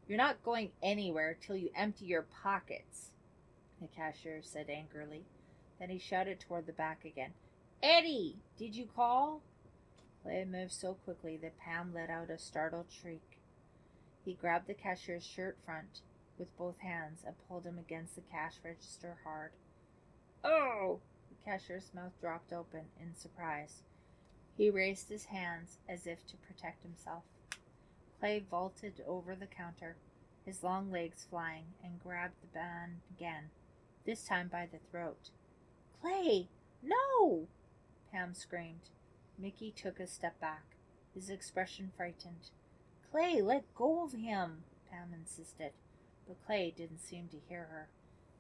You're not going anywhere till you empty your pockets, the cashier said angrily. Then he shouted toward the back again. Eddie, did you call? Clay moved so quickly that Pam let out a startled shriek. He grabbed the cashier's shirt front with both hands and pulled him against the cash register hard. Oh! The cashier's mouth dropped open in surprise. He raised his hands as if to protect himself. Clay vaulted over the counter, his long legs flying, and grabbed the man again, this time by the throat. Clay! No! Pam screamed. Mickey took a step back, his expression frightened. Clay, let go of him, Pam insisted, but Clay didn't seem to hear her.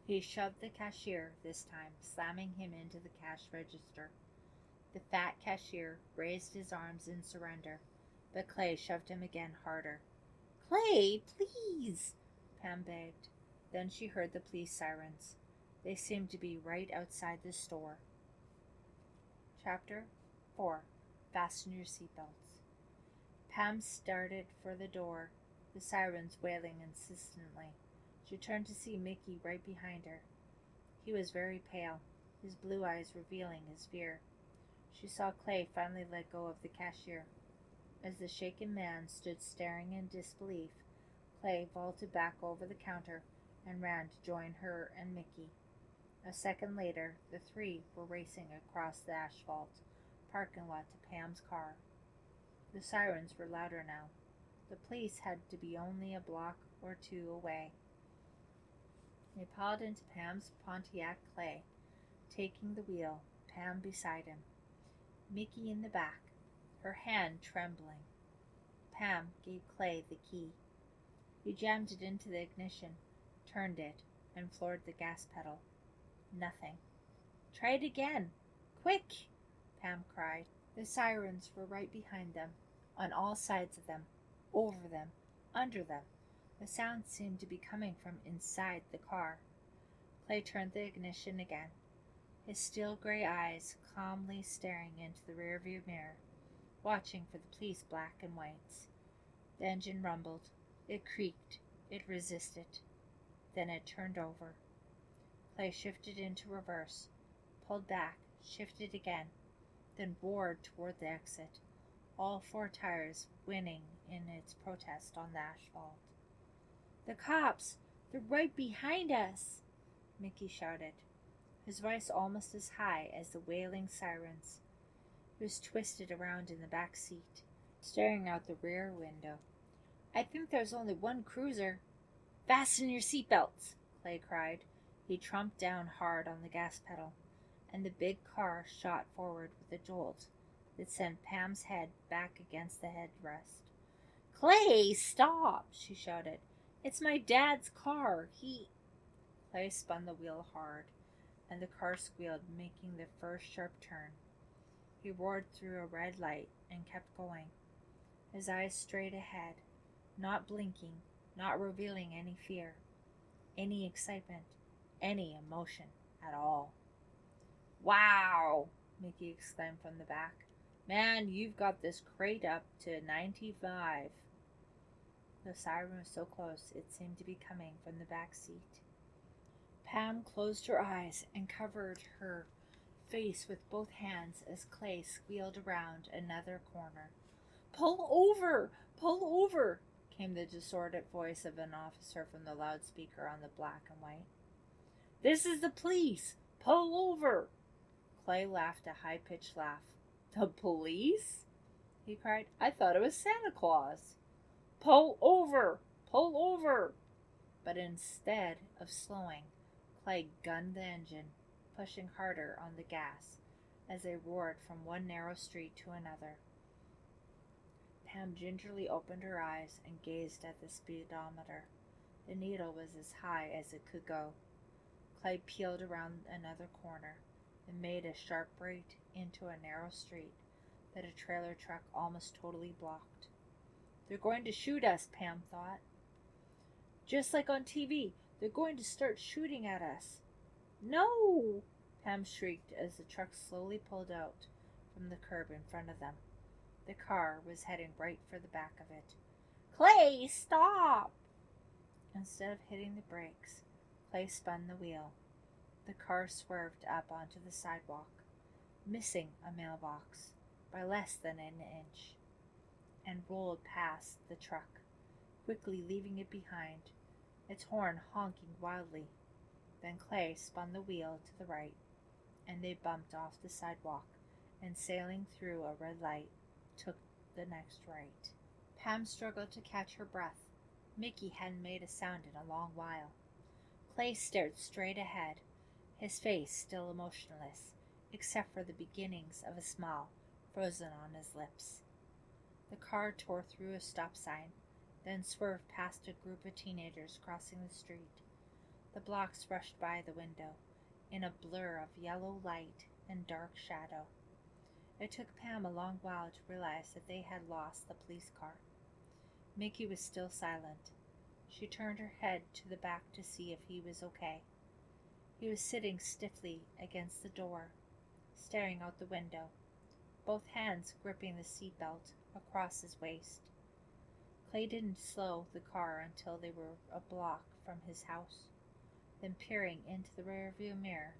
He shoved the cashier this time, slamming him into the cash register. The fat cashier raised his arms in surrender, but Clay shoved him again harder. Clay, please, Pam begged. Then she heard the police sirens. They seemed to be right outside the store. Chapter 4. Fasten your seatbelts. Pam started for the door, the sirens wailing insistently. She turned to see Mickey right behind her. He was very pale, his blue eyes revealing his fear. She saw Clay finally let go of the cashier. As the shaken man stood staring in disbelief, Clay vaulted back over the counter and ran to join her and Mickey. A second later, the three were racing across the asphalt parking lot to Pam's car. The sirens were louder now. The police had to be only a block or two away. They piled into Pam's Pontiac Clay, taking the wheel, Pam beside him, Mickey in the back, her hand trembling. Pam gave Clay the key. He jammed it into the ignition, turned it, and floored the gas pedal. Nothing. Try it again. Quick! Pam cried. The sirens were right behind them, on all sides of them, over them, under them. The sound seemed to be coming from inside the car. Clay turned the ignition again, his steel gray eyes calmly staring into the rearview mirror, watching for the police black and whites. The engine rumbled. It creaked. It resisted. Then it turned over. Clay shifted into reverse, pulled back, shifted again, then roared toward the exit, all four tires whinnying in its protest on the asphalt. "The cops! They're right behind us!" Mickey shouted, his voice almost as high as the wailing sirens. He was twisted around in the back seat, staring out the rear window. "I think there's only one cruiser." "Fasten your seatbelts!" Clay cried. He trumped down hard on the gas pedal, and the big car shot forward with a jolt that sent Pam's head back against the headrest. "Clay, stop!" she shouted. "It's my dad's car. Clay spun the wheel hard, and the car squealed, making the first sharp turn. He roared through a red light and kept going, his eyes straight ahead, not blinking, not revealing any fear, any excitement, any emotion at all. "Wow!" Mickey exclaimed from the back. "Man, you've got this crate up to 95. The siren was so close it seemed to be coming from the back seat. Pam closed her eyes and covered her face with both hands as Clay squealed around another corner. "Pull over! Pull over!" came the distorted voice of an officer from the loudspeaker on the black and white. "This is the police! Pull over!" Clay laughed a high-pitched laugh. "The police?" he cried. "I thought it was Santa Claus." "Pull over! Pull over!" But instead of slowing, Clay gunned the engine, pushing harder on the gas as they roared from one narrow street to another. Pam gingerly opened her eyes and gazed at the speedometer. The needle was as high as it could go. Clay peeled around another corner and made a sharp break into a narrow street that a trailer truck almost totally blocked. "They're going to shoot us," Pam thought. "Just like on TV, they're going to start shooting at us." "No!" Pam shrieked as the truck slowly pulled out from the curb in front of them. The car was heading right for the back of it. "Clay, stop!" Instead of hitting the brakes, Clay spun the wheel. The car swerved up onto the sidewalk, missing a mailbox by less than an inch, and rolled past the truck, quickly leaving it behind, its horn honking wildly. Then Clay spun the wheel to the right, and they bumped off the sidewalk and, sailing through a red light, took the next right. Pam struggled to catch her breath. Mickey hadn't made a sound in a long while. Clay stared straight ahead, his face still emotionless, except for the beginnings of a smile frozen on his lips. The car tore through a stop sign, then swerved past a group of teenagers crossing the street. The blocks rushed by the window, in a blur of yellow light and dark shadow. It took Pam a long while to realize that they had lost the police car. Mickey was still silent. She turned her head to the back to see if he was okay. He was sitting stiffly against the door, staring out the window, both hands gripping the seatbelt across his waist. Clay didn't slow the car until they were a block from his house. Then, peering into the rearview mirror,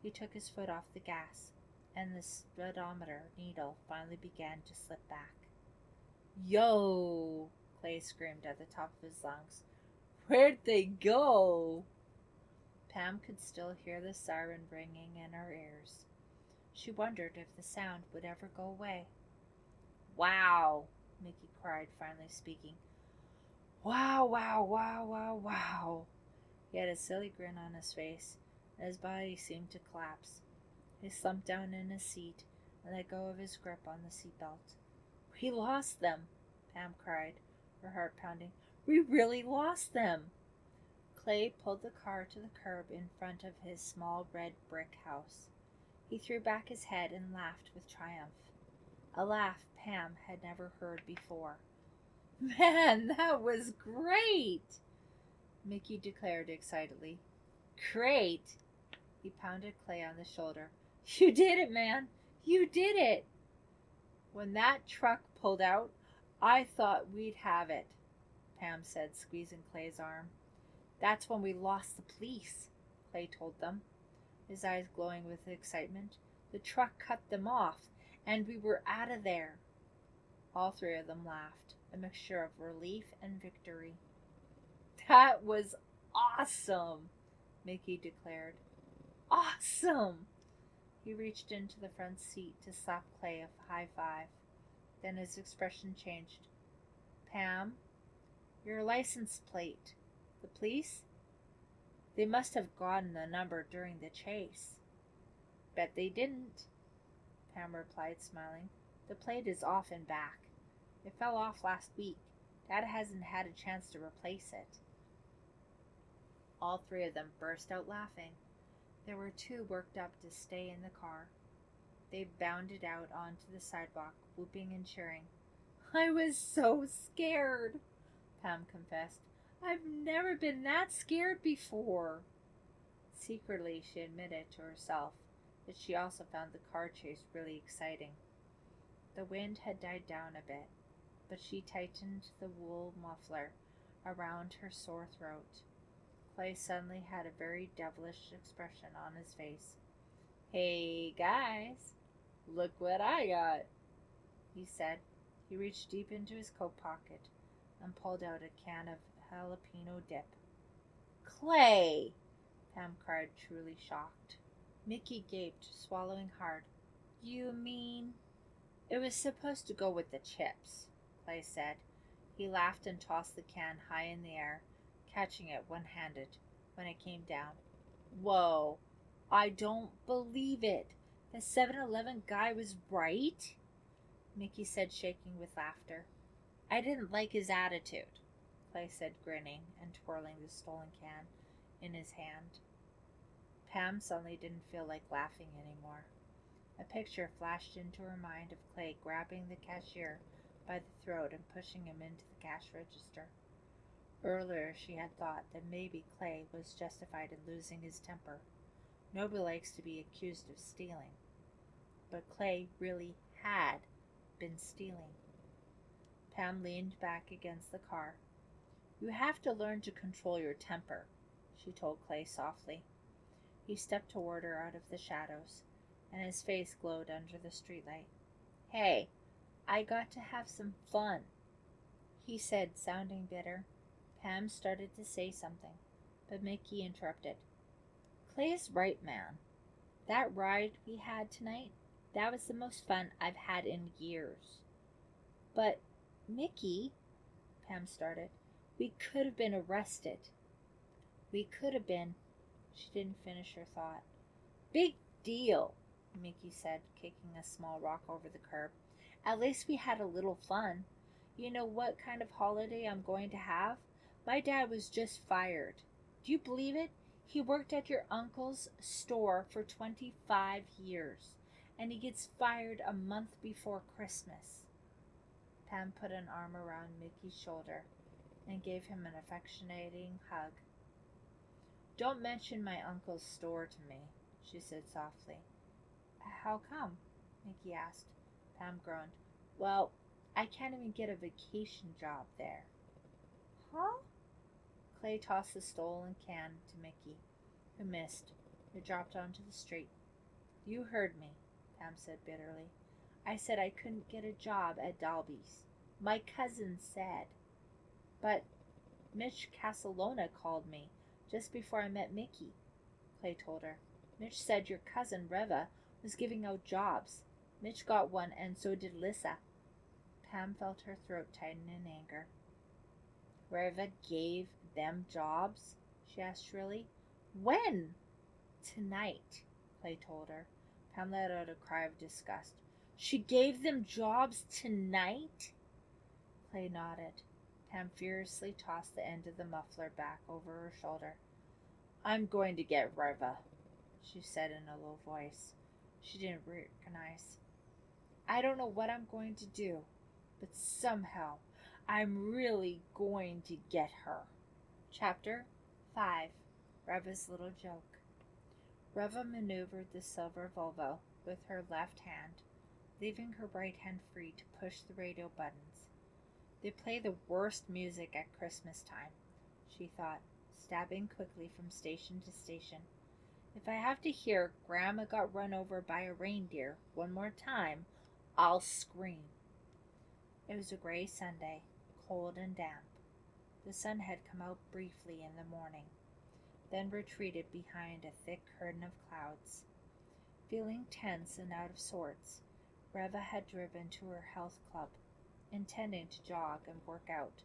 he took his foot off the gas, and the speedometer needle finally began to slip back. "Yo!" Clay screamed at the top of his lungs. "Where'd they go?" Pam could still hear the siren ringing in her ears. She wondered if the sound would ever go away. "Wow!" Mickey cried, finally speaking. "Wow, wow, wow, wow, wow!" He had a silly grin on his face, and his body seemed to collapse. He slumped down in his seat and let go of his grip on the seatbelt. "We lost them!" Pam cried, her heart pounding. "We really lost them!" Clay pulled the car to the curb in front of his small red brick house. He threw back his head and laughed with triumph, a laugh Pam had never heard before. "Man, that was great!" Mickey declared excitedly. "Great!" He pounded Clay on the shoulder. "You did it, man! You did it!" "When that truck pulled out, I thought we'd have it," Pam said, squeezing Clay's arm. "That's when we lost the police," Clay told them, his eyes glowing with excitement. "The truck cut them off, and we were out of there." All three of them laughed, a mixture of relief and victory. "That was awesome," Mickey declared. "Awesome!" He reached into the front seat to slap Clay a high five. Then his expression changed. "Pam, your license plate. The police? They must have gotten the number during the chase." "Bet they didn't," Pam replied, smiling. "The plate is off and back. It fell off last week. Dad hasn't had a chance to replace it." All three of them burst out laughing. There were two worked up to stay in the car. They bounded out onto the sidewalk, whooping and cheering. "I was so scared," Pam confessed. "I've never been that scared before." Secretly, she admitted to herself that she also found the car chase really exciting. The wind had died down a bit, but she tightened the wool muffler around her sore throat. Clay suddenly had a very devilish expression on his face. "Hey, guys, look what I got," he said. He reached deep into his coat pocket and pulled out a can of jalapeno dip. "Clay!" Pam cried, truly shocked. Mickey gaped, swallowing hard. "You mean—" "It was supposed to go with the chips," Clay said. He laughed and tossed the can high in the air, catching it one-handed when it came down. "Whoa, I don't believe it. The 7-Eleven guy was right?" Mickey said, shaking with laughter. "I didn't like his attitude," Clay said, grinning and twirling the stolen can in his hand. Pam suddenly didn't feel like laughing anymore. A picture flashed into her mind of Clay grabbing the cashier by the throat and pushing him into the cash register. Earlier she had thought that maybe Clay was justified in losing his temper. Nobody likes to be accused of stealing. But Clay really had been stealing. Pam leaned back against the car. "You have to learn to control your temper," she told Clay softly. He stepped toward her out of the shadows, and his face glowed under the streetlight. "Hey, I got to have some fun," he said, sounding bitter. Pam started to say something, but Mickey interrupted. "Clay's right, man. That ride we had tonight, that was the most fun I've had in years." "But, Mickey," Pam started, "we could have been arrested." "We could have been—" She didn't finish her thought. "Big deal," Mickey said, kicking a small rock over the curb. "At least we had a little fun. You know what kind of holiday I'm going to have? My dad was just fired. Do you believe it? He worked at your uncle's store for 25 years, and he gets fired a month before Christmas." Pam put an arm around Mickey's shoulder and gave him an affectionating hug. "Don't mention my uncle's store to me," she said softly. "How come?" Mickey asked. Pam groaned. "Well, I can't even get a vacation job there." "Huh?" Clay tossed the stolen can to Mickey, who missed. It dropped onto the street. "You heard me," Pam said bitterly. "I said I couldn't get a job at Dalby's. My cousin said." "But Mitch Casalona called me just before I met Mickey," Clay told her. "Mitch said your cousin Reva was giving out jobs. Mitch got one, and so did Lissa." Pam felt her throat tighten in anger. "Reva gave them jobs?" she asked shrilly. "When?" "Tonight," Clay told her. Pam let out a cry of disgust. "She gave them jobs tonight?" Clay nodded. Pam furiously tossed the end of the muffler back over her shoulder. "I'm going to get Reva," she said in a low voice she didn't recognize. "I don't know what I'm going to do, but somehow I'm really going to get her." Chapter 5. Reva's Little Joke. Reva maneuvered the silver Volvo with her left hand, leaving her right hand free to push the radio buttons. They play the worst music at Christmas time, she thought, stabbing quickly from station to station. If I have to hear Grandma got run over by a reindeer one more time, I'll scream. It was a gray Sunday. cold and damp. The sun had come out briefly in the morning, then retreated behind a thick curtain of clouds. Feeling tense and out of sorts, Reva had driven to her health club, intending to jog and work out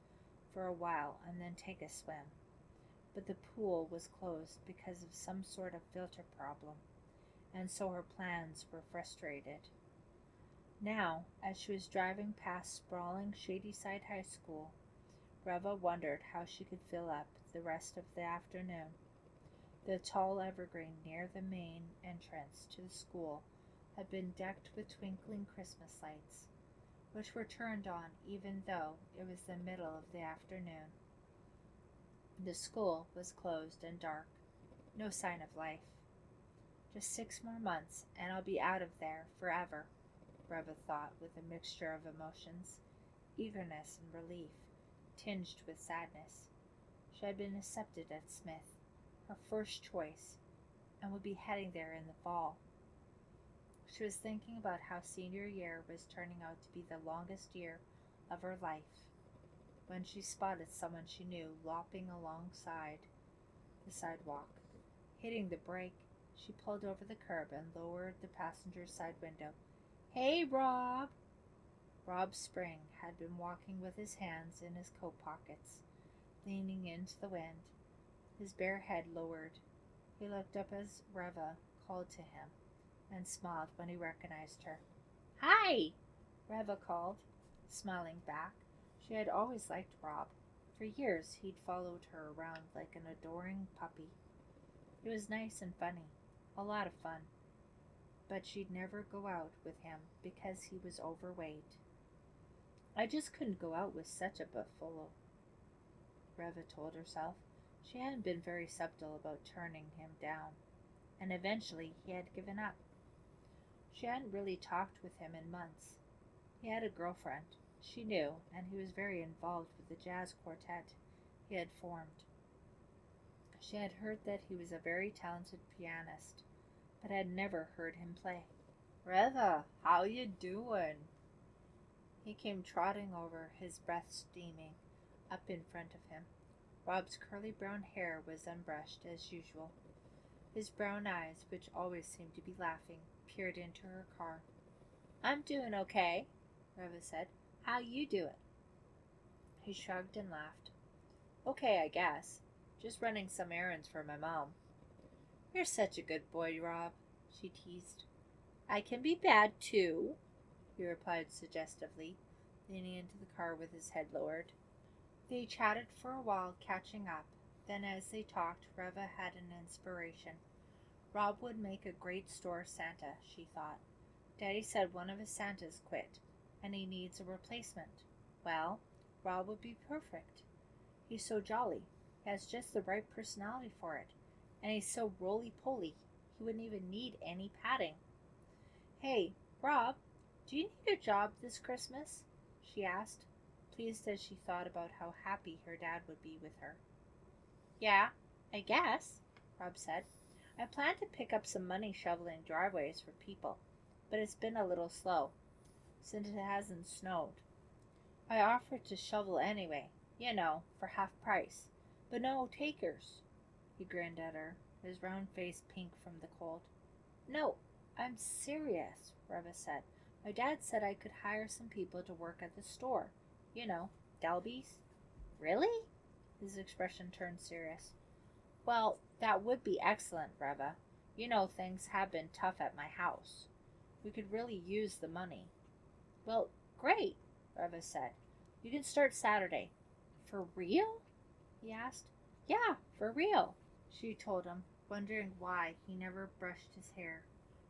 for a while and then take a swim. But the pool was closed because of some sort of filter problem, and so her plans were frustrated. Now, as she was driving past sprawling Shadyside High School, Reva wondered how she could fill up the rest of the afternoon. The tall evergreen near the main entrance to the school had been decked with twinkling Christmas lights, which were turned on even though it was the middle of the afternoon. The school was closed and dark, no sign of life. Just 6 more months and I'll be out of there forever, Reva thought with a mixture of emotions, eagerness and relief, tinged with sadness. She had been accepted at Smith, her first choice, and would be heading there in the fall. She was thinking about how senior year was turning out to be the longest year of her life, when she spotted someone she knew lopping alongside the sidewalk. Hitting the brake, she pulled over the curb and lowered the passenger's side window. "Hey, Rob!" Rob Spring had been walking with his hands in his coat pockets, leaning into the wind, his bare head lowered. He looked up as Reva called to him and smiled when he recognized her. "Hi!" Reva called, smiling back. She had always liked Rob. For years he'd followed her around like an adoring puppy. It was nice and funny, a lot of fun. But she'd never go out with him because he was overweight. "I just couldn't go out with such a buffalo," Reva told herself. She hadn't been very subtle about turning him down, and eventually he had given up. She hadn't really talked with him in months. He had a girlfriend, she knew, and he was very involved with the jazz quartet he had formed. She had heard that he was a very talented pianist, but had never heard him play. "Reva, how you doing?" He came trotting over, his breath steaming, up in front of him. Rob's curly brown hair was unbrushed as usual. His brown eyes, which always seemed to be laughing, peered into her car. "I'm doing okay," Reva said. "How you doing?" He shrugged and laughed. "Okay, I guess. Just running some errands for my mom." "You're such a good boy, Rob," she teased. "I can be bad, too," he replied suggestively, leaning into the car with his head lowered. They chatted for a while, catching up. Then as they talked, Reva had an inspiration. Rob would make a great store Santa, she thought. Daddy said one of his Santas quit, and he needs a replacement. Well, Rob would be perfect. He's so jolly. He has just the right personality for it. And he's so roly-poly, he wouldn't even need any padding. "Hey, Rob, do you need a job this Christmas?" she asked, pleased as she thought about how happy her dad would be with her. "Yeah, I guess," Rob said. "I plan to pick up some money shoveling driveways for people, but it's been a little slow, since it hasn't snowed. I offered to shovel anyway, for half price, but no takers." He grinned at her, his round face pink from the cold. "No, I'm serious," Reva said. "My dad said I could hire some people to work at the store. Dalby's." "Really?" His expression turned serious. "Well, that would be excellent, Reva. Things have been tough at my house. We could really use the money." "Well, great," Reva said. "You can start Saturday." "For real?" he asked. "Yeah, for real," she told him, wondering why he never brushed his hair.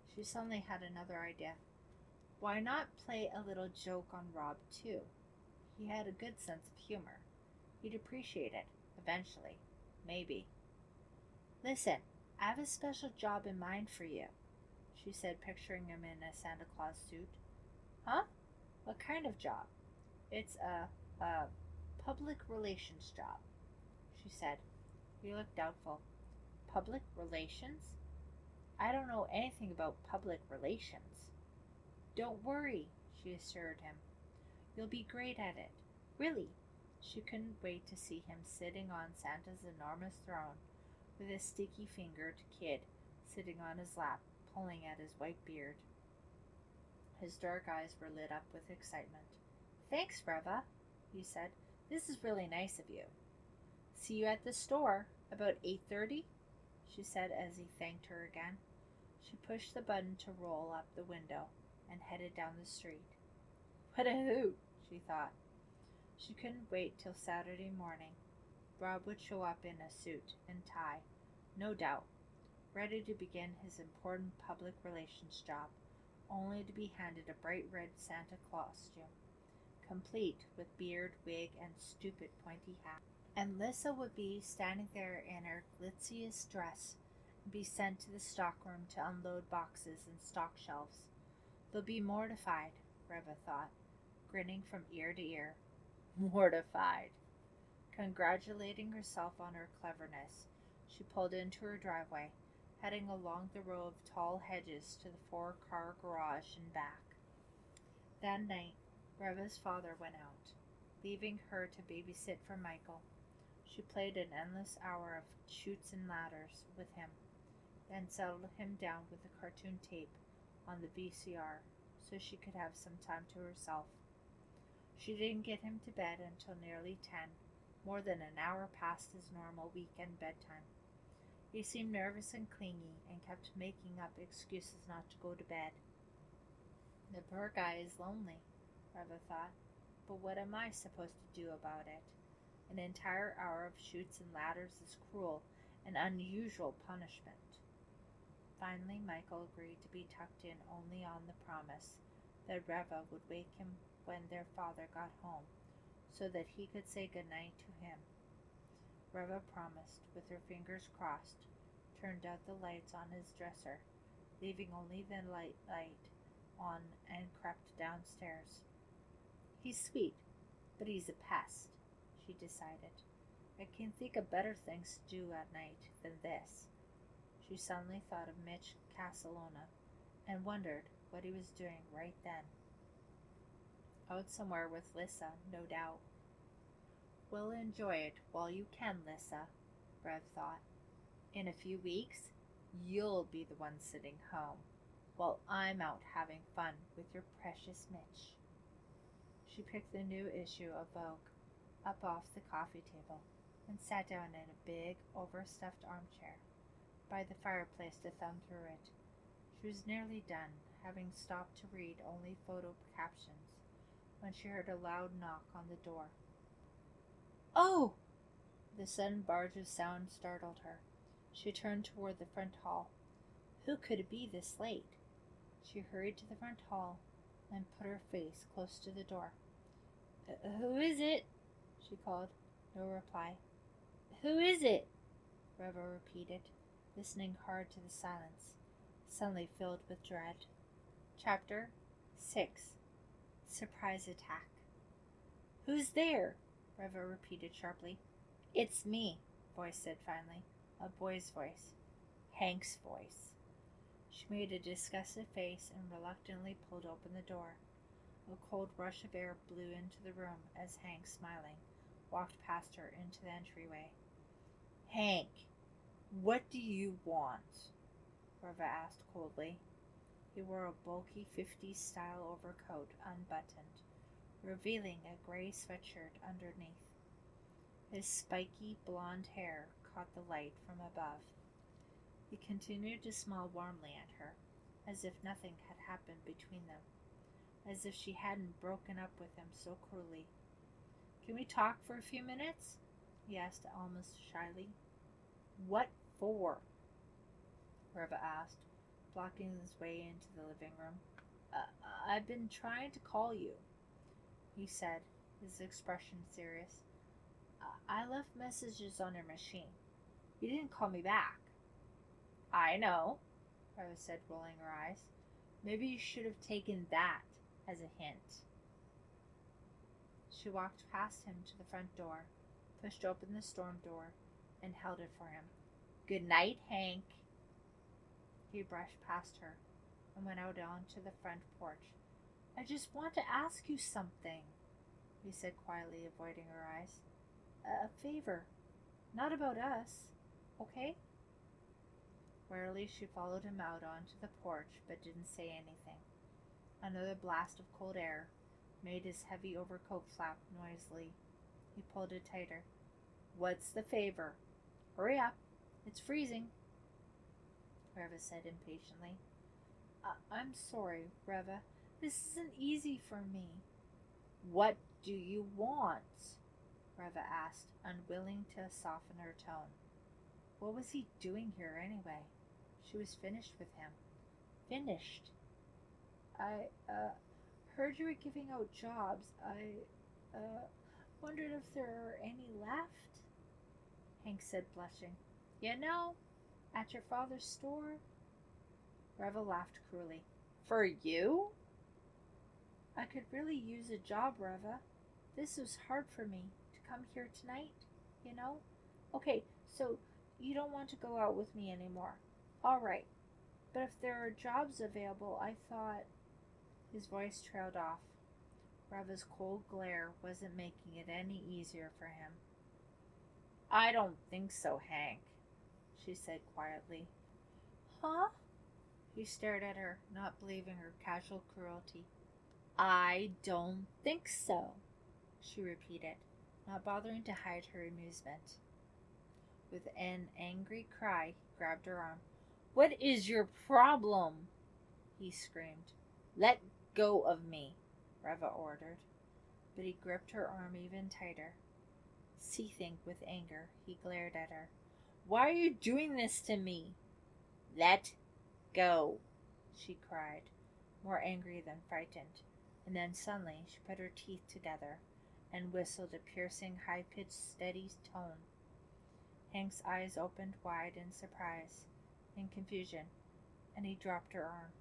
She suddenly had another idea. Why not play a little joke on Rob, too? He had a good sense of humor. He'd appreciate it, eventually. Maybe. "Listen, I have a special job in mind for you," she said, picturing him in a Santa Claus suit. "Huh? What kind of job?" "It's a public relations job," she said. He looked doubtful. "Public relations? I don't know anything about public relations." "Don't worry," she assured him. "You'll be great at it. Really, She couldn't wait to see him sitting on Santa's enormous throne, with a sticky-fingered kid sitting on his lap, pulling at his white beard. His dark eyes were lit up with excitement. "Thanks, Reva," he said. "This is really nice of you." "See you at the store, about 8:30, she said as he thanked her again. She pushed the button to roll up the window and headed down the street. What a hoot, she thought. She couldn't wait till Saturday morning. Rob would show up in a suit and tie, no doubt, ready to begin his important public relations job, only to be handed a bright red Santa costume, complete with beard, wig, and stupid pointy hat. And Lissa would be standing there in her glitziest dress and be sent to the stockroom to unload boxes and stock shelves. They'll be mortified, Reva thought, grinning from ear to ear. Mortified. Congratulating herself on her cleverness, she pulled into her driveway, heading along the row of tall hedges to the 4-car garage and back. That night, Reva's father went out, leaving her to babysit for Michael. She played an endless hour of chutes and ladders with him, then settled him down with the cartoon tape on the VCR so she could have some time to herself. She didn't get him to bed until nearly 10, more than an hour past his normal weekend bedtime. He seemed nervous and clingy and kept making up excuses not to go to bed. The poor guy is lonely, Reva thought, but what am I supposed to do about it? An entire hour of chutes and ladders is cruel and unusual punishment. Finally, Michael agreed to be tucked in only on the promise that Reva would wake him when their father got home, so that he could say goodnight to him. Reva promised, with her fingers crossed, turned out the lights on his dresser, leaving only the light on, and crept downstairs. He's sweet, but he's a pest, she decided. I can think of better things to do at night than this. She suddenly thought of Mitch Casalona and wondered what he was doing right then. Out somewhere with Lissa, no doubt. Well, enjoy it while you can, Lissa, Rev thought. In a few weeks, you'll be the one sitting home, while I'm out having fun with your precious Mitch. She picked the new issue of Vogue up off the coffee table and sat down in a big, overstuffed armchair by the fireplace to thumb through it. She was nearly done, having stopped to read only photo captions, when she heard a loud knock on the door. Oh! The sudden barge of sound startled her. She turned toward the front hall. Who could it be this late? She hurried to the front hall and put her face close to the door. Who is it? She called. No reply. Who is it? Reva repeated, listening hard to the silence, suddenly filled with dread. Chapter 6. Surprise Attack. Who's there? Reva repeated sharply. It's me, voice said finally, a boy's voice. Hank's voice. She made a disgusted face and reluctantly pulled open the door. A cold rush of air blew into the room as Hank, smiling, walked past her into the entryway. Hank, what do you want? Reva asked coldly. He wore a bulky 50s-style overcoat, unbuttoned, revealing a gray sweatshirt underneath. His spiky blonde hair caught the light from above. He continued to smile warmly at her, as if nothing had happened between them, as if she hadn't broken up with him so cruelly. Can we talk for a few minutes? He asked almost shyly. What for? Reva asked, blocking his way into the living room. I've been trying to call you, he said, his expression serious. I left messages on your machine. You didn't call me back. I know, Reva said, rolling her eyes. Maybe you should have taken that as a hint. She walked past him to the front door, pushed open the storm door, and held it for him. Good night, Hank. He brushed past her and went out onto the front porch. I just want to ask you something. he said quietly, avoiding her eyes. A favor. Not about us, okay? Warily she followed him out onto the porch, but didn't say anything. Another blast of cold air made his heavy overcoat flap noisily. He pulled it tighter. What's the favor? Hurry up. It's freezing, Reva said impatiently. I'm sorry, Reva. This isn't easy for me. What do you want? Reva asked, unwilling to soften her tone. What was he doing here anyway? She was finished with him. Finished. I heard you were giving out jobs. I wondered if there are any left? Hank said, blushing. You know, at your father's store? Reva laughed cruelly. For you? I could really use a job, Reva. This was hard for me to come here tonight, you know? Okay, so you don't want to go out with me anymore. All right. But if there are jobs available, I thought... His voice trailed off. Reva's cold glare wasn't making it any easier for him. I don't think so, Hank, she said quietly. Huh? He stared at her, not believing her casual cruelty. I don't think so, she repeated, not bothering to hide her amusement. With an angry cry, he grabbed her arm. What is your problem? He screamed. Let go of me, Reva ordered, but he gripped her arm even tighter. Seething with anger, he glared at her. Why are you doing this to me? Let go, she cried, more angry than frightened, and then suddenly she put her teeth together and whistled a piercing, high-pitched, steady tone. Hank's eyes opened wide in surprise and confusion, and he dropped her arm.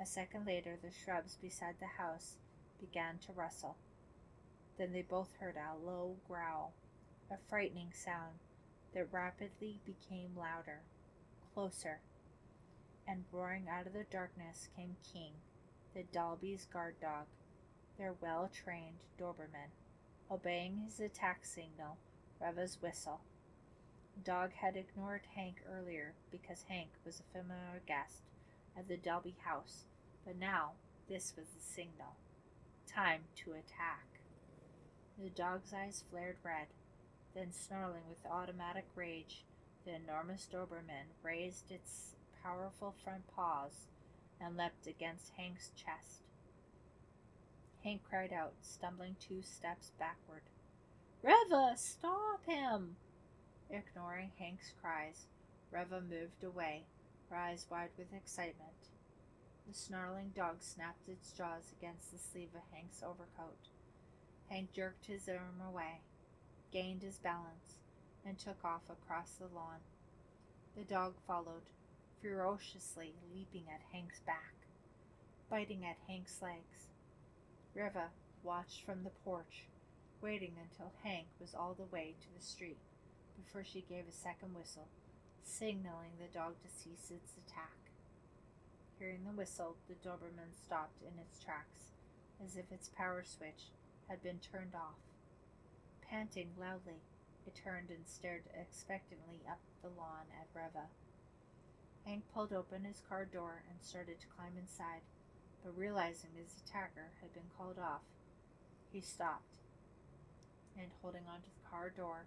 A second later, the shrubs beside the house began to rustle. Then they both heard a low growl, a frightening sound that rapidly became louder, closer, and roaring out of the darkness came King, the Dalby's guard dog, their well-trained Doberman, obeying his attack signal, Reva's whistle. The dog had ignored Hank earlier because Hank was a familiar guest at the Dalby house, but now this was the signal. Time to attack. The dog's eyes flared red. Then, snarling with automatic rage, the enormous Doberman raised its powerful front paws and leapt against Hank's chest. Hank cried out, stumbling 2 steps backward. Reva, stop him! Ignoring Hank's cries, Reva moved away, her eyes wide with excitement. The snarling dog snapped its jaws against the sleeve of Hank's overcoat. Hank jerked his arm away, gained his balance, and took off across the lawn. The dog followed, ferociously leaping at Hank's back, biting at Hank's legs. Reva watched from the porch, waiting until Hank was all the way to the street before she gave a second whistle, signaling the dog to cease its attack. Hearing the whistle, the Doberman stopped in its tracks, as if its power switch had been turned off. Panting loudly, it turned and stared expectantly up the lawn at Reva. Hank pulled open his car door and started to climb inside, but realizing his attacker had been called off, he stopped, and holding onto the car door,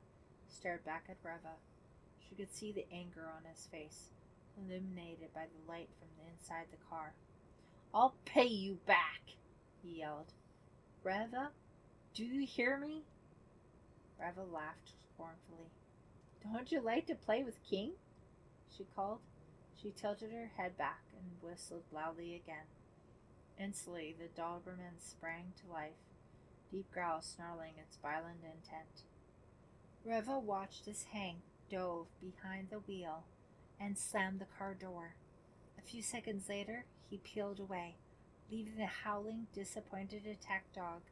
stared back at Reva. She could see the anger on his face, illuminated by the light from the inside the car. I'll pay you back, he yelled. Reva, do you hear me? Reva laughed scornfully. Don't you like to play with King? She called. She tilted her head back and whistled loudly again. Instantly, the Doberman sprang to life, deep growl snarling its violent intent. Reva watched as Hank dove behind the wheel and slammed the car door. A few seconds later, he peeled away, leaving the howling, disappointed attack dog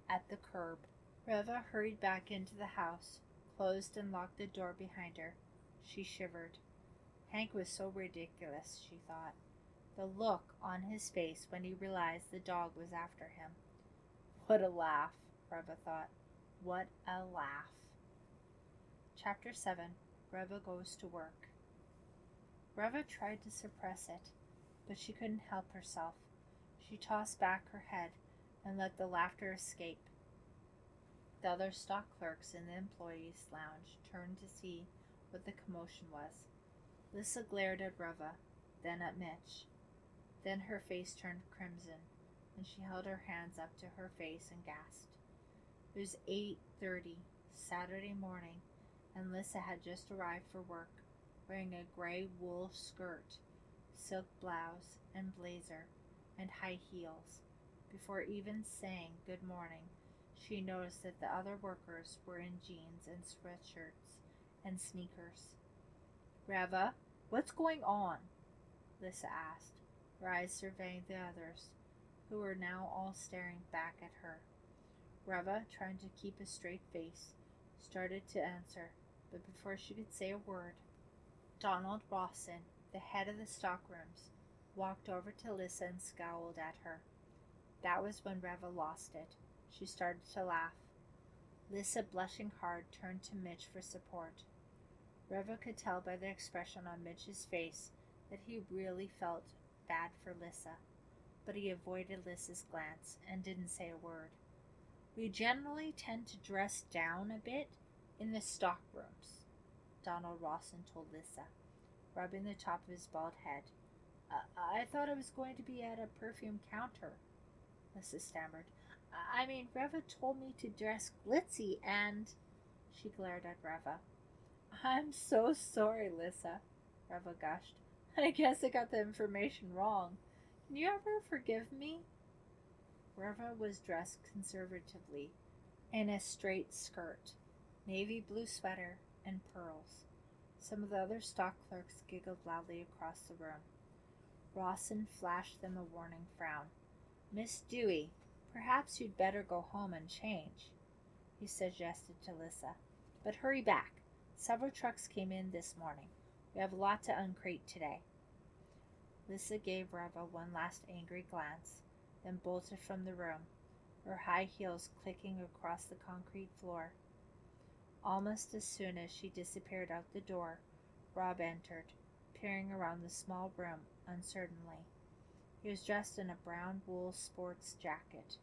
at the curb. Reva hurried back into the house, closed and locked the door behind her. She shivered. Hank was so ridiculous, she thought. The look on his face when he realized the dog was after him. What a laugh, Reva thought. What a laugh. Chapter 7. Reva Goes to Work. Reva tried to suppress it, but she couldn't help herself. She tossed back her head and let the laughter escape. The other stock clerks in the employees' lounge turned to see what the commotion was. Lissa glared at Reva, then at Mitch. Then her face turned crimson, and she held her hands up to her face and gasped. It was 8:30 Saturday morning, and Lissa had just arrived for work, wearing a gray wool skirt, silk blouse and blazer, and high heels. Before even saying good morning, she noticed that the other workers were in jeans and sweatshirts and sneakers. Reva, what's going on? Lissa asked, her eyes surveying the others, who were now all staring back at her. Reva, trying to keep a straight face, started to answer, but before she could say a word, Donald Rawson, the head of the stockrooms, walked over to Lissa and scowled at her. That was when Reva lost it. She started to laugh. Lissa, blushing hard, turned to Mitch for support. Reva could tell by the expression on Mitch's face that he really felt bad for Lissa, but he avoided Lissa's glance and didn't say a word. We generally tend to dress down a bit in the stockrooms, Donald Rawson told Lissa, rubbing the top of his bald head. I thought I was going to be at a perfume counter, Lissa stammered. I mean, Reva told me to dress glitzy and... She glared at Reva. I'm so sorry, Lissa, Reva gushed. I guess I got the information wrong. Can you ever forgive me? Reva was dressed conservatively in a straight skirt, navy blue sweater, and pearls. Some of the other stock clerks giggled loudly across the room. Rawson flashed them a warning frown. Miss Dewey, perhaps you'd better go home and change, he suggested to Lissa. But hurry back. Several trucks came in this morning. We have a lot to uncrate today. Lissa gave Reva one last angry glance, then bolted from the room, her high heels clicking across the concrete floor. Almost as soon as she disappeared out the door, Rob entered, peering around the small room uncertainly. He was dressed in a brown wool sports jacket,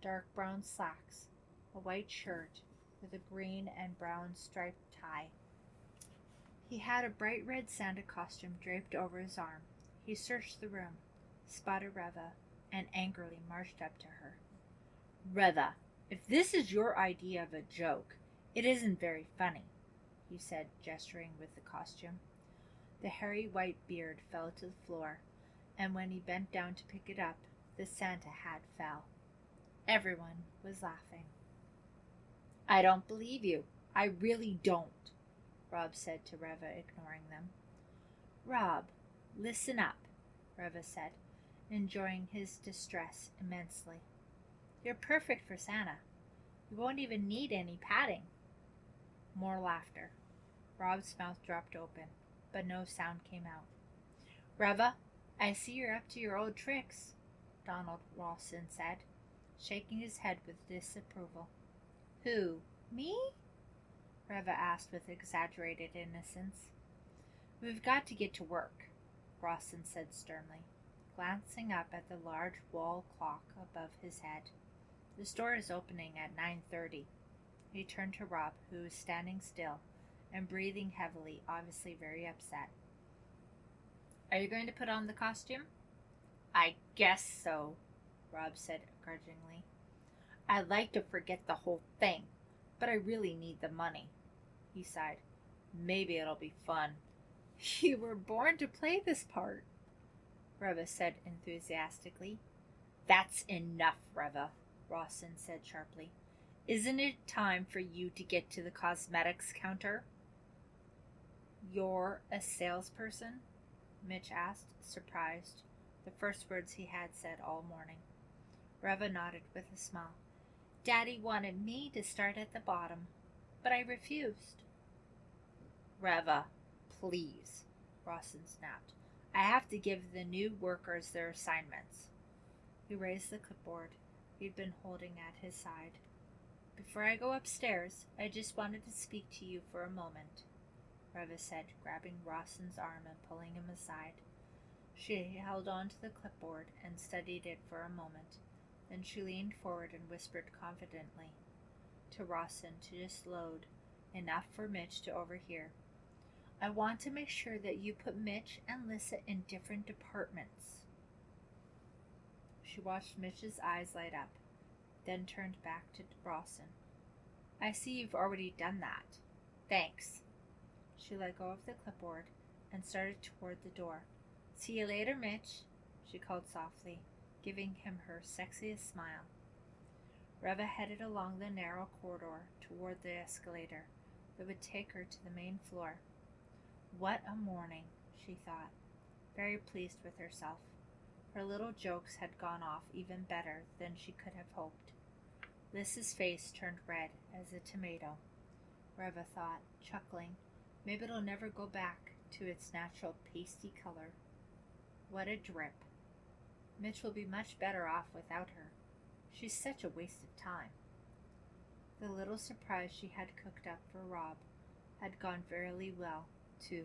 dark brown slacks, a white shirt with a green and brown striped tie. He had a bright red Santa costume draped over his arm. He searched the room, spotted Reva, and angrily marched up to her. Reva, if this is your idea of a joke, it isn't very funny, he said, gesturing with the costume. The hairy white beard fell to the floor, and when he bent down to pick it up, the Santa hat fell. Everyone was laughing. I don't believe you. I really don't, Rob said to Reva, ignoring them. Rob, listen up, Reva said, enjoying his distress immensely. You're perfect for Santa. You won't even need any padding. More laughter. Rob's mouth dropped open, but no sound came out. Reva, I see you're up to your old tricks, Donald Rawson said, shaking his head with disapproval. Who, me? Reva asked with exaggerated innocence. We've got to get to work, Rawson said sternly, glancing up at the large wall clock above his head. The store is opening at 9:30. He turned to Rob, who was standing still and breathing heavily, obviously very upset. Are you going to put on the costume? I guess so, Rob said grudgingly. I'd like to forget the whole thing, but I really need the money, he sighed. Maybe it'll be fun. You were born to play this part, Reva said enthusiastically. That's enough, Reva, Rawson said sharply. Isn't it time for you to get to the cosmetics counter? You're a salesperson? Mitch asked, surprised, the first words he had said all morning. Reva nodded with a smile. Daddy wanted me to start at the bottom, but I refused. Reva, please, Rawson snapped. I have to give the new workers their assignments. He raised the clipboard he'd been holding at his side. Before I go upstairs, I just wanted to speak to you for a moment, Reva said, grabbing Rawson's arm and pulling him aside. She held on to the clipboard and studied it for a moment. Then she leaned forward and whispered confidently to Rawson to just load, enough for Mitch to overhear. I want to make sure that you put Mitch and Lissa in different departments. She watched Mitch's eyes light up, then turned back to Rawson. I see you've already done that. Thanks. She let go of the clipboard and started toward the door. See you later, Mitch, she called softly, giving him her sexiest smile. Reva headed along the narrow corridor toward the escalator that would take her to the main floor. What a morning, she thought, very pleased with herself. Her little jokes had gone off even better than she could have hoped. Lissa's face turned red as a tomato. Reva thought, chuckling, maybe it'll never go back to its natural pasty color. What a drip. Mitch will be much better off without her. She's such a waste of time. The little surprise she had cooked up for Rob had gone very well, too.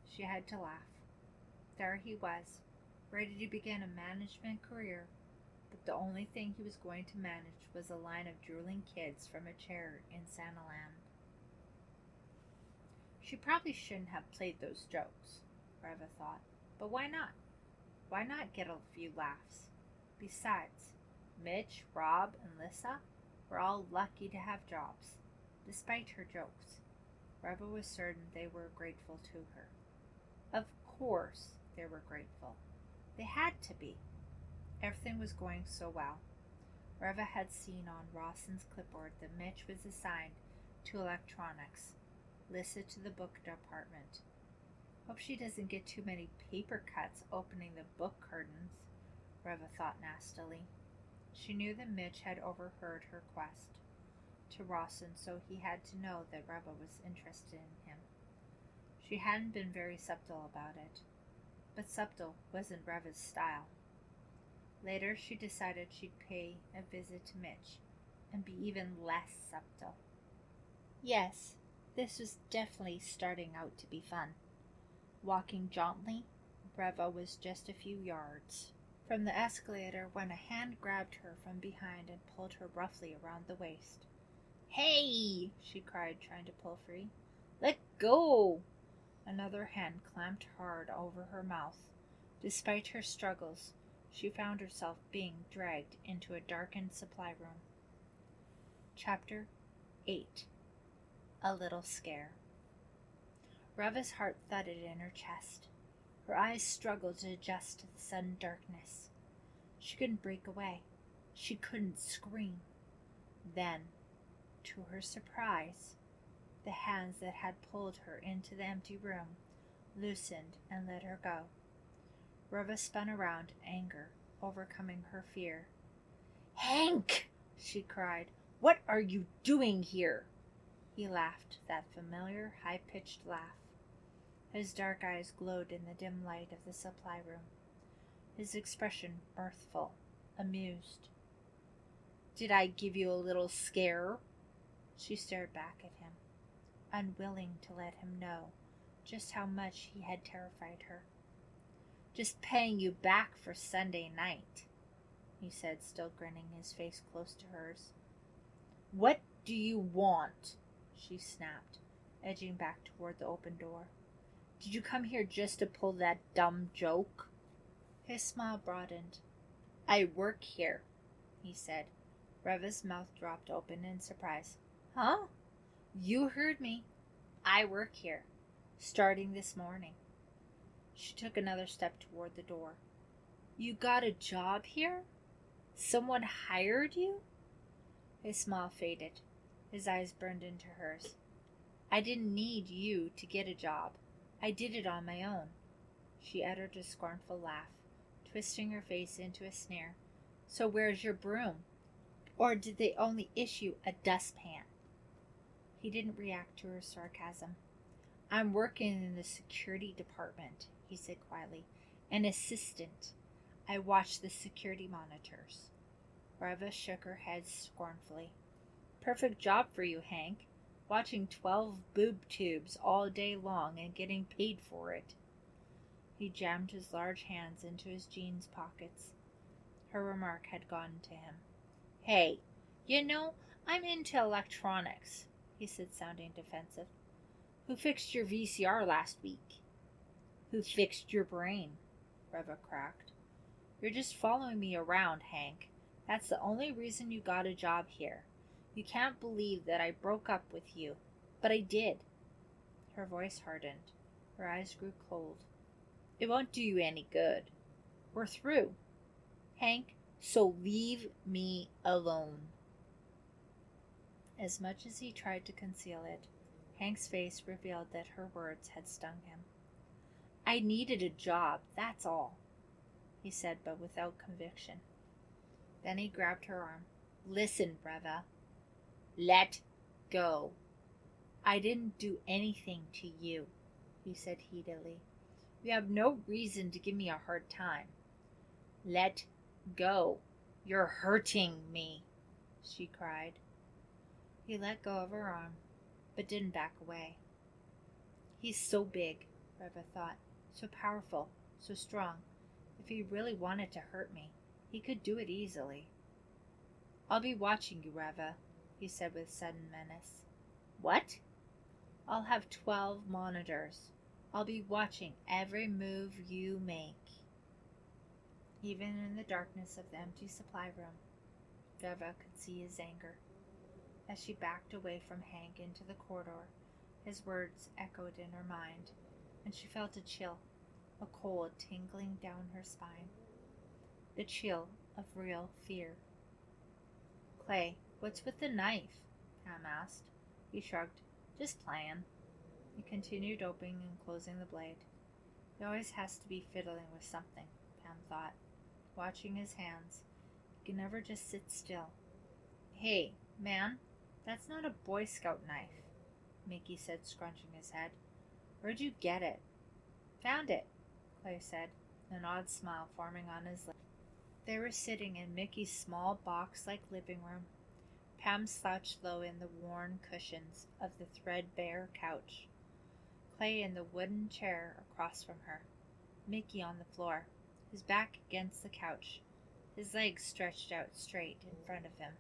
She had to laugh. There he was, ready to begin a management career, but the only thing he was going to manage was a line of drooling kids from a chair in Santaland. She probably shouldn't have played those jokes, Reva thought, but why not? Why not get a few laughs? Besides, Mitch, Rob, and Lissa were all lucky to have jobs, despite her jokes. Reva was certain they were grateful to her. Of course they were grateful. They had to be. Everything was going so well. Reva had seen on Rawson's clipboard that Mitch was assigned to electronics, Lissa to the book department. Hope she doesn't get too many paper cuts opening the book curtains, Reva thought nastily. She knew that Mitch had overheard her quest to Rawson, so he had to know that Reva was interested in him. She hadn't been very subtle about it, but subtle wasn't Reva's style. Later, she decided she'd pay a visit to Mitch and be even less subtle. Yes, this was definitely starting out to be fun. Walking jauntily, Reva was just a few yards from the escalator when a hand grabbed her from behind and pulled her roughly around the waist. Hey! She cried, trying to pull free. Let go! Another hand clamped hard over her mouth. Despite her struggles, she found herself being dragged into a darkened supply room. Chapter 8. A Little Scare. Reva's heart thudded in her chest. Her eyes struggled to adjust to the sudden darkness. She couldn't break away. She couldn't scream. Then, to her surprise, the hands that had pulled her into the empty room loosened and let her go. Reva spun around, anger overcoming her fear. Hank! She cried. What are you doing here? He laughed, that familiar, high-pitched laugh. His dark eyes glowed in the dim light of the supply room, his expression mirthful, amused. Did I give you a little scare? She stared back at him, unwilling to let him know just how much he had terrified her. Just paying you back for Sunday night, he said, still grinning, his face close to hers. What do you want? She snapped, edging back toward the open door. Did you come here just to pull that dumb joke? His smile broadened. I work here, he said. Reva's mouth dropped open in surprise. Huh? You heard me. I work here, starting this morning. She took another step toward the door. You got a job here? Someone hired you? His smile faded. His eyes burned into hers. I didn't need you to get a job. I did it on my own. She uttered a scornful laugh, twisting her face into a sneer. So where's your broom? Or did they only issue a dustpan? He didn't react to her sarcasm. I'm working in the security department, he said quietly. An assistant. I watch the security monitors. Reva shook her head scornfully. Perfect job for you, Hank. Watching 12 boob tubes all day long and getting paid for it. He jammed his large hands into his jeans pockets. Her remark had gotten to him. Hey, I'm into electronics, he said, sounding defensive. Who fixed your VCR last week? Who fixed your brain? Reva cracked. You're just following me around, Hank. That's the only reason you got a job here. You can't believe that I broke up with you, but I did. Her voice hardened. Her eyes grew cold. It won't do you any good. We're through, Hank, so leave me alone. As much as he tried to conceal it, Hank's face revealed that her words had stung him. I needed a job, that's all, he said, but without conviction. Then he grabbed her arm. Listen, Reva. Let go. I didn't do anything to you, he said heatedly. You have no reason to give me a hard time. Let go. You're hurting me, she cried. He let go of her arm, but didn't back away. He's so big, Reva thought, so powerful, so strong. If he really wanted to hurt me, he could do it easily. I'll be watching you, Reva, he said with sudden menace. What? I'll have 12 monitors. I'll be watching every move you make. Even in the darkness of the empty supply room, Reva could see his anger. As she backed away from Hank into the corridor, his words echoed in her mind, and she felt a chill, a cold tingling down her spine. The chill of real fear. Clay, what's with the knife? Pam asked. He shrugged. Just playing. He continued opening and closing the blade. He always has to be fiddling with something, Pam thought, watching his hands. He can never just sit still. Hey, man, that's not a Boy Scout knife, Mickey said, scrunching his head. Where'd you get it? Found it, Clay said, an odd smile forming on his lips. They were sitting in Mickey's small box-like living room. Pam slouched low in the worn cushions of the threadbare couch. Clay in the wooden chair across from her. Mickey on the floor, his back against the couch, his legs stretched out straight in front of him.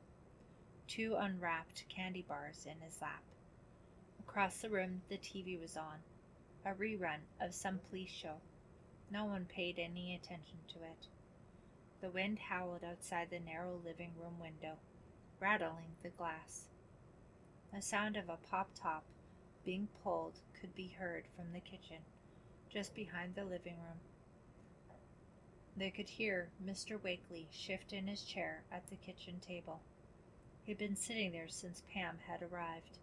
2 unwrapped candy bars in his lap. Across the room, the TV was on, a rerun of some police show. No one paid any attention to it. The wind howled outside the narrow living room window, rattling the glass. The sound of a pop-top being pulled could be heard from the kitchen, just behind the living room. They could hear Mr. Wakely shift in his chair at the kitchen table. He'd been sitting there since Pam had arrived,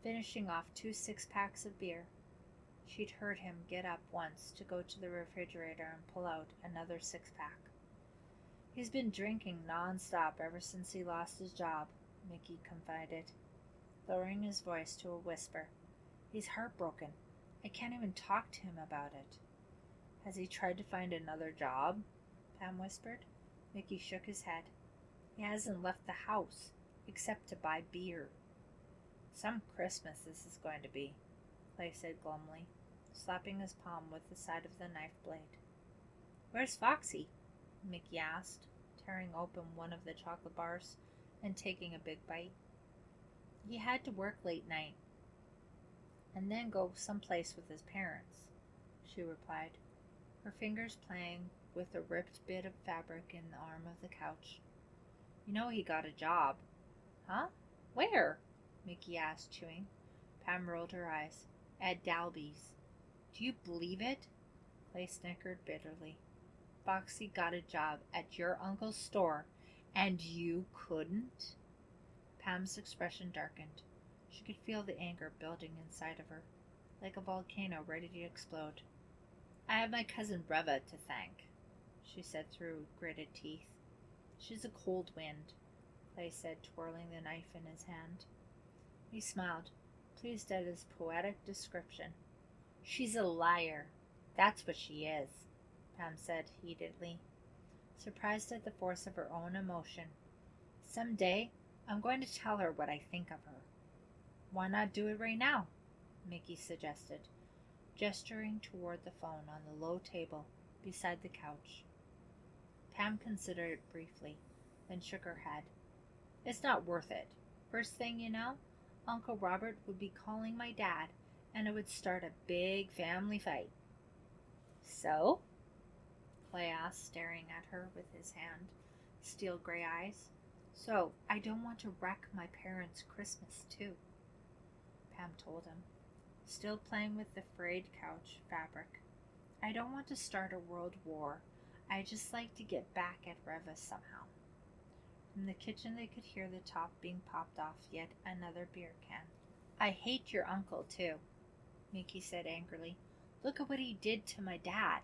finishing off 2 6-packs of beer. She'd heard him get up once to go to the refrigerator and pull out another 6-pack. He's been drinking non-stop ever since he lost his job, Mickey confided, lowering his voice to a whisper. He's heartbroken. I can't even talk to him about it. Has he tried to find another job? Pam whispered. Mickey shook his head. He hasn't left the house, except to buy beer. Some Christmas this is going to be, Clay said glumly, slapping his palm with the side of the knife blade. Where's Foxy? Mickey asked, tearing open one of the chocolate bars and taking a big bite. He had to work late night, and then go someplace with his parents, she replied, her fingers playing with a ripped bit of fabric in the arm of the couch. You know he got a job. Huh? Where? Mickey asked, chewing. Pam rolled her eyes. At Dalby's. Do you believe it? Clay snickered bitterly. Foxy got a job at your uncle's store, and you couldn't? Pam's expression darkened. She could feel the anger building inside of her, like a volcano ready to explode. I have my cousin Reva to thank, she said through gritted teeth. She's a cold wind, Clay said, twirling the knife in his hand. He smiled, pleased at his poetic description. She's a liar. That's what she is, Pam said heatedly, surprised at the force of her own emotion. Some day I'm going to tell her what I think of her. Why not do it right now? Mickey suggested, gesturing toward the phone on the low table beside the couch. Pam considered it briefly, then shook her head. It's not worth it. First thing you know, Uncle Robert would be calling my dad, and it would start a big family fight. So? Clay asked, staring at her with his steel gray eyes. So, I don't want to wreck my parents' Christmas, too, Pam told him, still playing with the frayed couch fabric. I don't want to start a world war. I just like to get back at Reva somehow. From the kitchen they could hear the top being popped off yet another beer can. I hate your uncle, too, Mickey said angrily. Look at what he did to my dad.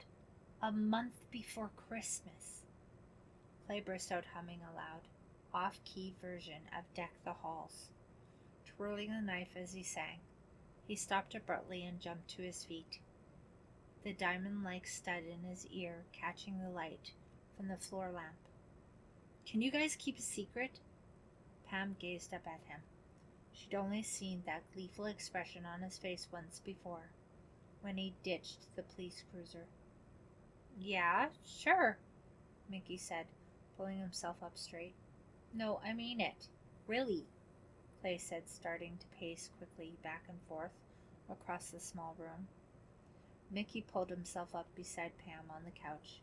A month before Christmas. Clay burst out humming a loud, off-key version of Deck the Halls, twirling the knife as he sang. He stopped abruptly and jumped to his feet, the diamond-like stud in his ear catching the light from the floor lamp. Can you guys keep a secret? Pam gazed up at him. She'd only seen that gleeful expression on his face once before, when he ditched the police cruiser. Yeah, sure, Mickey said, pulling himself up straight. No, I mean it. Really, Clay said, starting to pace quickly back and forth across the small room. Mickey pulled himself up beside Pam on the couch.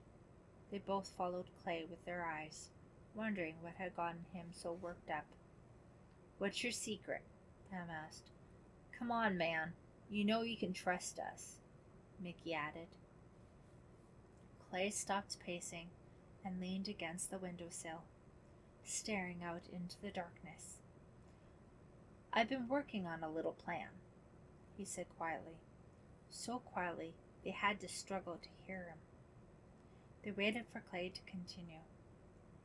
They both followed Clay with their eyes, wondering what had gotten him so worked up. What's your secret? Pam asked. Come on, man. You know you can trust us, Mickey added. Clay stopped pacing and leaned against the windowsill, staring out into the darkness. I've been working on a little plan, he said quietly. So quietly they had to struggle to hear him. They waited for Clay to continue,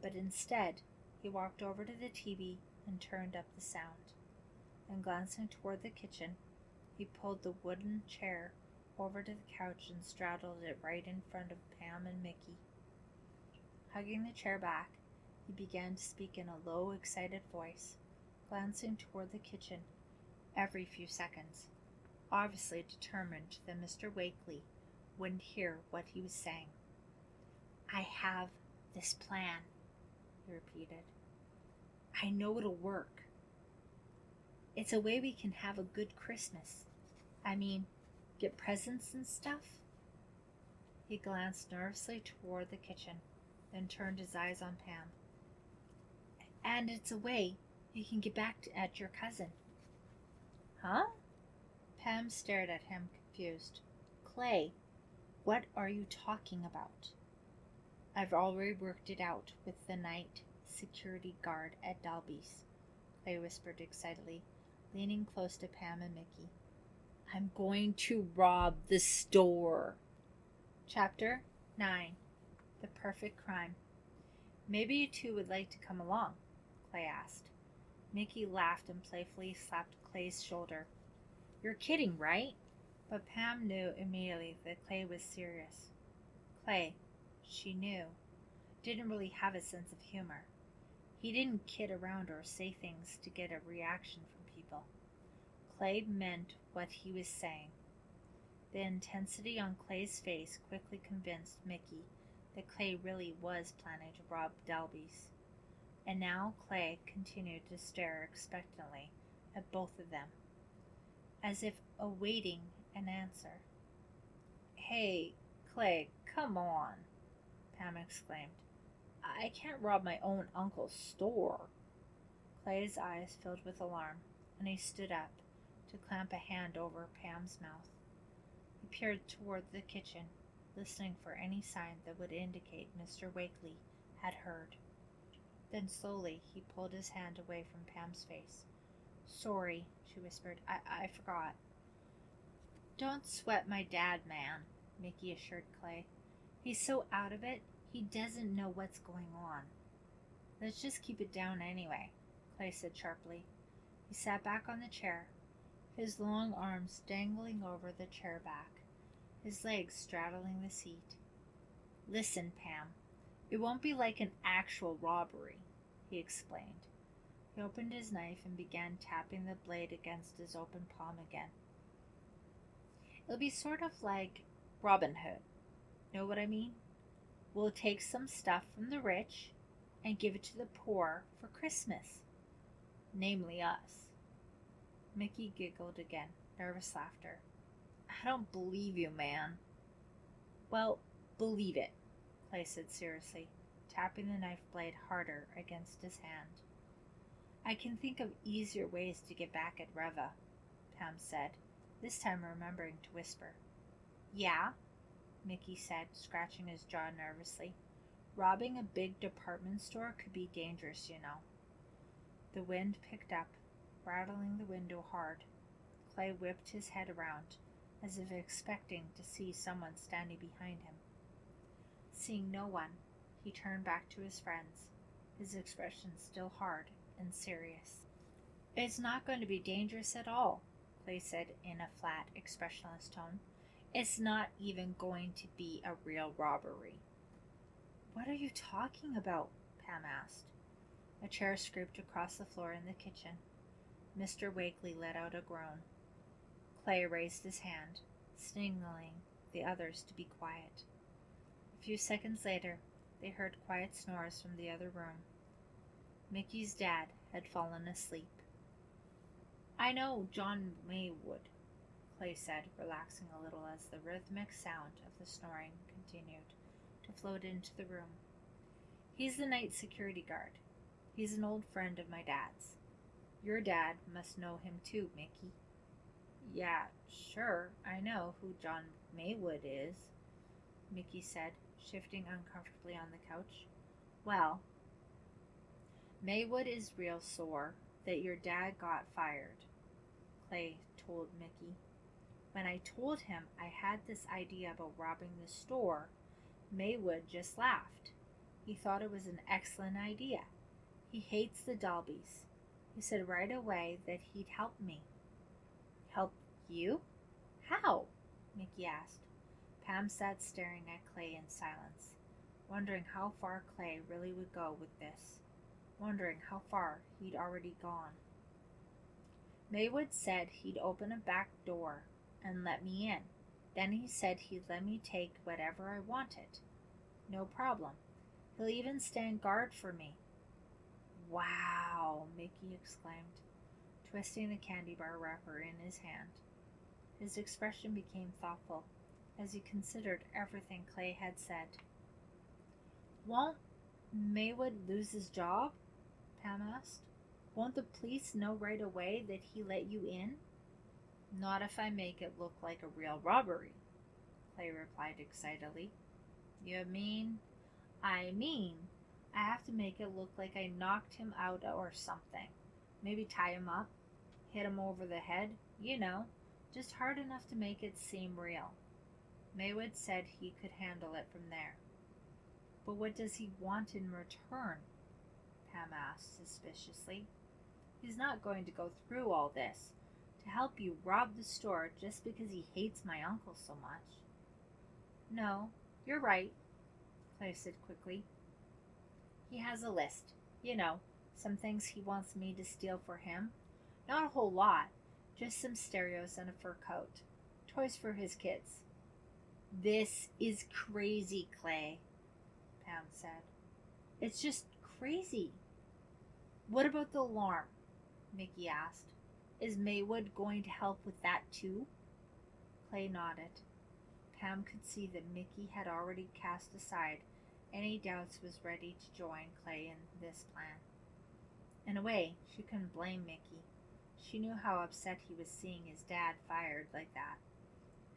but instead he walked over to the TV and turned up the sound. And glancing toward the kitchen, he pulled the wooden chair over to the couch and straddled it right in front of Pam and Mickey. Hugging the chair back, he began to speak in a low, excited voice, glancing toward the kitchen every few seconds, obviously determined that Mr. Wakely wouldn't hear what he was saying. I have this plan, he repeated. I know it'll work. It's a way we can have a good Christmas. I mean, get presents and stuff. He glanced nervously toward the kitchen, then turned his eyes on Pam. And it's a way you can get back at your cousin. Huh? Pam stared at him, confused. Clay, what are you talking about? I've already worked it out with the night security guard at Dalby's, Clay whispered excitedly, leaning close to Pam and Mickey. I'm going to rob the store. Chapter 9. The Perfect Crime. Maybe you two would like to come along, Clay asked. Mickey laughed and playfully slapped Clay's shoulder. You're kidding, right? But Pam knew immediately that Clay was serious. Clay, she knew, didn't really have a sense of humor. He didn't kid around or say things to get a reaction from people. Clay meant what he was saying. The intensity on Clay's face quickly convinced Mickey that Clay really was planning to rob Dalby's. And now Clay continued to stare expectantly at both of them, as if awaiting an answer. Hey, Clay, come on, Pam exclaimed. I can't rob my own uncle's store. Clay's eyes filled with alarm, and he stood up to clamp a hand over Pam's mouth. He peered toward the kitchen, listening for any sign that would indicate Mr. Wakely had heard. Then slowly he pulled his hand away from Pam's face. Sorry, she whispered. I forgot. Don't sweat my dad, man, Mickey assured Clay. He's so out of it, he doesn't know what's going on. Let's just keep it down anyway, Clay said sharply. He sat back on the chair, his long arms dangling over the chair back, his legs straddling the seat. Listen, Pam, it won't be like an actual robbery, he explained. He opened his knife and began tapping the blade against his open palm again. It'll be sort of like Robin Hood. Know what I mean? We'll take some stuff from the rich and give it to the poor for Christmas. Namely us. Mickey giggled again, nervous laughter. I don't believe you, man. Well, believe it, Clay said seriously, tapping the knife blade harder against his hand. I can think of easier ways to get back at Reva, Pam said, this time remembering to whisper. Yeah, Mickey said, scratching his jaw nervously. Robbing a big department store could be dangerous, you know. The wind picked up, rattling the window hard. Clay whipped his head around, as if expecting to see someone standing behind him. Seeing no one, he turned back to his friends, his expression still hard and serious. It's not going to be dangerous at all, Clay said in a flat, expressionless tone. It's not even going to be a real robbery. What are you talking about? Pam asked. A chair scraped across the floor in the kitchen. Mr. Wakely let out a groan. Clay raised his hand, signaling the others to be quiet. A few seconds later, they heard quiet snores from the other room. Mickey's dad had fallen asleep. I know John Maywood, Clay said, relaxing a little as the rhythmic sound of the snoring continued to float into the room. He's the night security guard. He's an old friend of my dad's. Your dad must know him too, Mickey. Yeah, sure, I know who John Maywood is, Mickey said, shifting uncomfortably on the couch. Well, Maywood is real sore that your dad got fired, Clay told Mickey. When I told him I had this idea about robbing the store, Maywood just laughed. He thought it was an excellent idea. He hates the Dalbys. He said right away that he'd help me. Help you? How? Mickey asked. Pam sat staring at Clay in silence, wondering how far Clay really would go with this, wondering how far he'd already gone. Maywood said he'd open a back door and let me in. Then he said he'd let me take whatever I wanted. No problem. He'll even stand guard for me. Wow, Mickey exclaimed, twisting the candy bar wrapper in his hand. His expression became thoughtful as he considered everything Clay had said. Won't Maywood lose his job? Pam asked. Won't the police know right away that he let you in? Not if I make it look like a real robbery, Clay replied excitedly. You mean? I mean, I have to make it look like I knocked him out or something. Maybe tie him up, hit him over the head, you know, just hard enough to make it seem real. Maywood said he could handle it from there. But what does he want in return? Pam asked suspiciously. He's not going to go through all this to help you rob the store just because he hates my uncle so much. No, you're right, Clay said quickly. He has a list. You know, some things he wants me to steal for him. Not a whole lot, just some stereos and a fur coat. Toys for his kids. This is crazy, Clay, Pam said. It's just crazy. What about the alarm? Mickey asked. Is Maywood going to help with that too? Clay nodded. Pam could see that Mickey had already cast aside any doubts, was ready to join Clay in this plan. In a way, she couldn't blame Mickey. She knew how upset he was seeing his dad fired like that,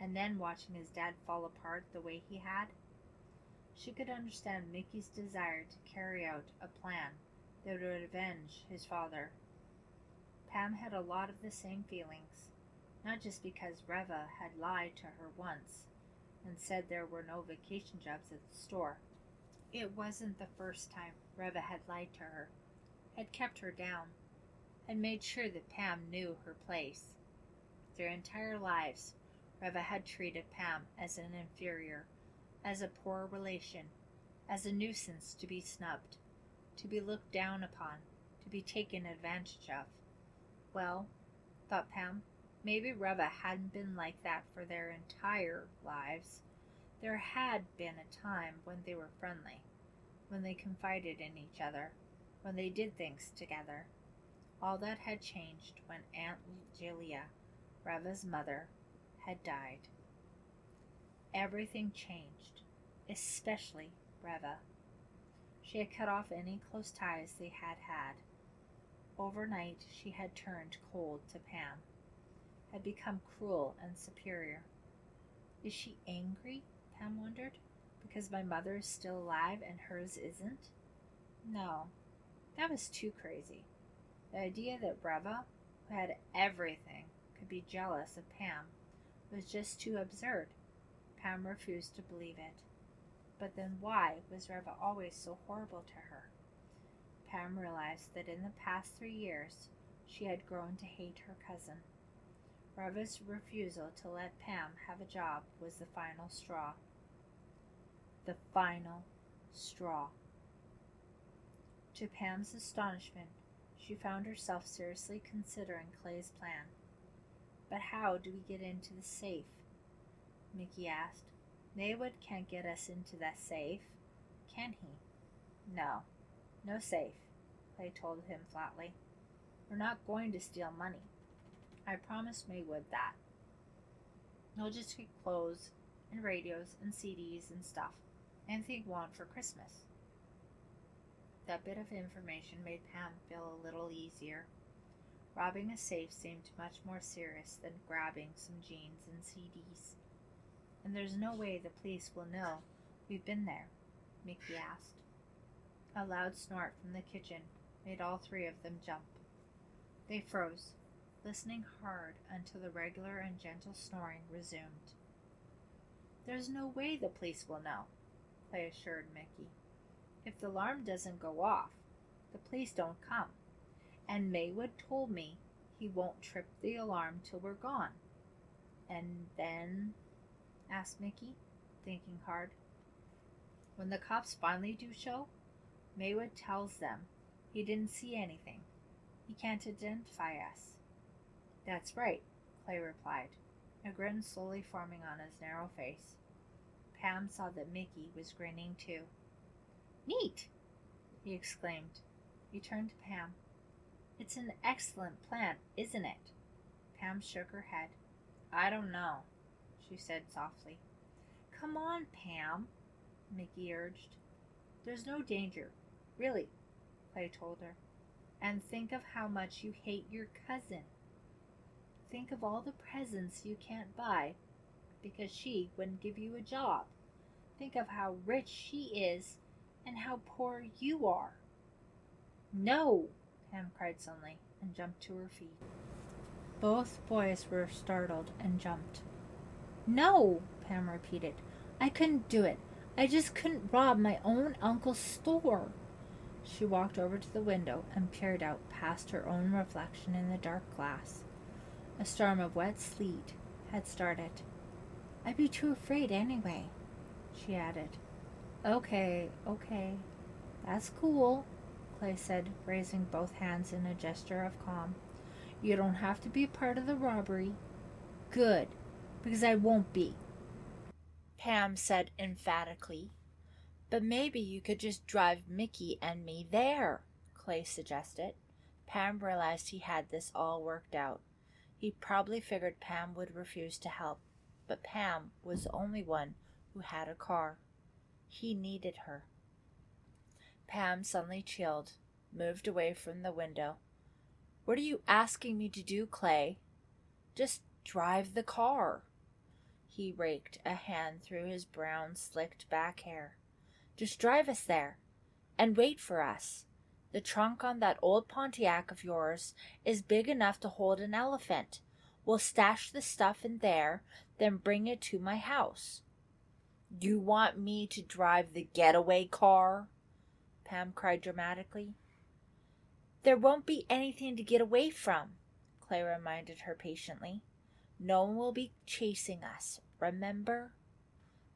and then watching his dad fall apart the way he had. She could understand Mickey's desire to carry out a plan that would avenge his father. Pam had a lot of the same feelings, not just because Reva had lied to her once and said there were no vacation jobs at the store. It wasn't the first time Reva had lied to her, had kept her down, had made sure that Pam knew her place. Their entire lives, Reva had treated Pam as an inferior, as a poor relation, as a nuisance to be snubbed, to be looked down upon. to be taken advantage of. Well, thought Pam, maybe Reva hadn't been like that for their entire lives. There had been a time when they were friendly, when they confided in each other, when they did things together. All that had changed when Aunt Julia, Reva's mother, had died. Everything changed, especially Reva. She had cut off any close ties they had had. Overnight, she had turned cold to Pam, had become cruel and superior. Is she angry? Pam wondered. Because my mother is still alive and hers isn't? No, that was too crazy. The idea that Reva, who had everything, could be jealous of Pam was just too absurd. Pam refused to believe it. But then why was Reva always so horrible to her? Pam realized that in the past 3 years she had grown to hate her cousin. Reva's refusal to let Pam have a job was the final straw. The final straw. To Pam's astonishment, she found herself seriously considering Clay's plan. But how do we get into the safe? Mickey asked. Maywood can't get us into that safe, can he? No, no safe, Clay told him flatly. We're not going to steal money. I promised Maywood that. He'll just take clothes and radios and CDs and stuff. Anything you want for Christmas. That bit of information made Pam feel a little easier. Robbing a safe seemed much more serious than grabbing some jeans and CDs. And there's no way the police will know we've been there, Mickey asked. A loud snort from the kitchen made all 3 of them jump. They froze, listening hard until the regular and gentle snoring resumed. There's no way the police will know, Clay assured Mickey. If the alarm doesn't go off, the police don't come. And Maywood told me he won't trip the alarm till we're gone. And then, asked Mickey, thinking hard. When the cops finally do show, Maywood tells them he didn't see anything. He can't identify us. That's right, Clay replied, a grin slowly forming on his narrow face. Pam saw that Mickey was grinning too. Neat, he exclaimed. He turned to Pam. It's an excellent plan, isn't it? Pam shook her head. I don't know, she said softly. Come on, Pam, Mickey urged. There's no danger, really, Clay told her. And think of how much you hate your cousin. Think of all the presents you can't buy because she wouldn't give you a job. Think of how rich she is and how poor you are. No, Pam cried suddenly and jumped to her feet. Both boys were startled and jumped. No, Pam repeated. I couldn't do it. I just couldn't rob my own uncle's store. She walked over to the window and peered out past her own reflection in the dark glass. A storm of wet sleet had started. I'd be too afraid anyway, she added. Okay, that's cool, Clay said, raising both hands in a gesture of calm. You don't have to be part of the robbery. Good, because I won't be, Pam said emphatically. But maybe you could just drive Mickey and me there, Clay suggested. Pam realized he had this all worked out. He probably figured Pam would refuse to help, but Pam was the only one who had a car. He needed her. Pam suddenly chilled, moved away from the window. What are you asking me to do, Clay? Just drive the car. He raked a hand through his brown, slicked back hair. Just drive us there, and wait for us. The trunk on that old Pontiac of yours is big enough to hold an elephant. We'll stash the stuff in there, then bring it to my house. You want me to drive the getaway car? Pam cried dramatically. There won't be anything to get away from, Clay reminded her patiently. No one will be chasing us, remember?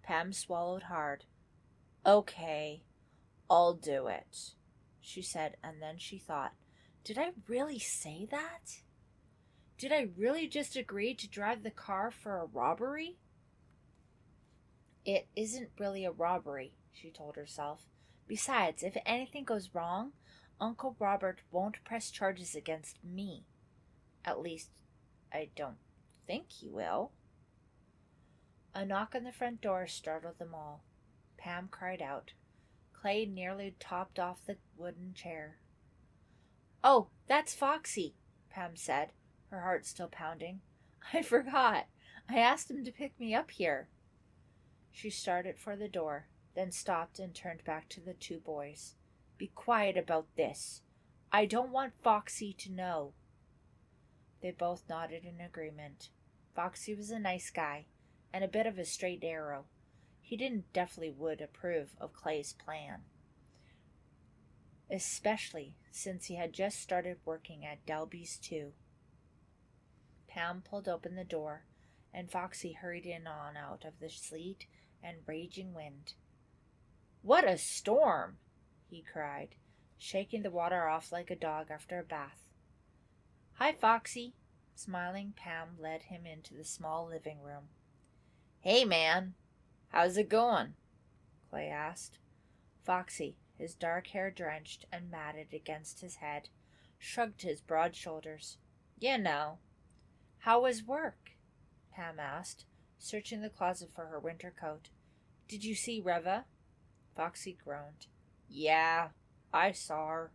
Pam swallowed hard. Okay, I'll do it, she said, and then she thought, Did I really say that? Did I really just agree to drive the car for a robbery? It isn't really a robbery, she told herself. Besides, if anything goes wrong, Uncle Robert won't press charges against me. At least, I don't think he will. A knock on the front door startled them all. Pam cried out. Clay nearly topped off the wooden chair. "Oh, that's Foxy," Pam said, her heart still pounding. "I forgot. I asked him to pick me up here." She started for the door, then stopped and turned back to the two boys. "Be quiet about this. I don't want Foxy to know." They both nodded in agreement. Foxy was a nice guy, and a bit of a straight arrow. He definitely would approve of Clay's plan, especially since he had just started working at Dalby's too. Pam pulled open the door, and Foxy hurried in on out of the sleet and raging wind. "What a storm!" he cried, shaking the water off like a dog after a bath. "Hi, Foxy." Smiling, Pam led him into the small living room. "Hey, man. How's it going?" Clay asked. Foxy, his dark hair drenched and matted against his head, shrugged his broad shoulders. "You know." "How was work?" Pam asked, searching the closet for her winter coat. "Did you see Reva?" Foxy groaned. "Yeah, I saw her.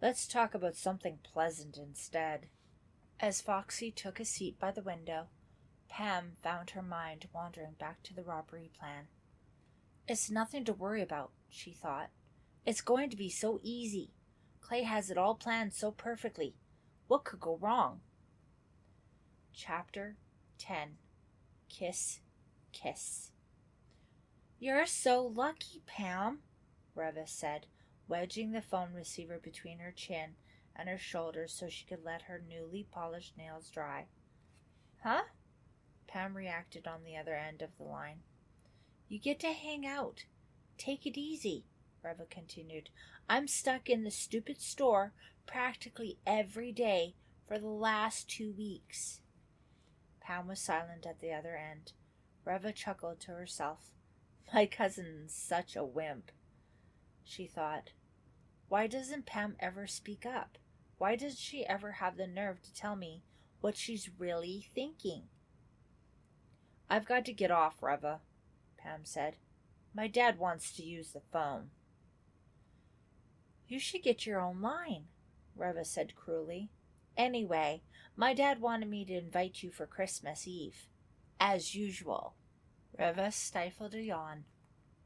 Let's talk about something pleasant instead." As Foxy took a seat by the window, Pam found her mind wandering back to the robbery plan. It's nothing to worry about, she thought. It's going to be so easy. Clay has it all planned so perfectly. What could go wrong? Chapter 10. Kiss, Kiss. "You're so lucky, Pam," Reva said, wedging the phone receiver between her chin and her shoulders so she could let her newly polished nails dry. "Huh?" Pam reacted on the other end of the line. "You get to hang out. Take it easy," Reva continued. "I'm stuck in the stupid store practically every day for the last 2 weeks. Pam was silent at the other end. Reva chuckled to herself. "My cousin's such a wimp," she thought. Why doesn't Pam ever speak up? Why does she ever have the nerve to tell me what she's really thinking? "I've got to get off, Reva," Pam said. "My dad wants to use the phone." "You should get your own line," Reva said cruelly. "Anyway, my dad wanted me to invite you for Christmas Eve. As usual." Reva stifled a yawn.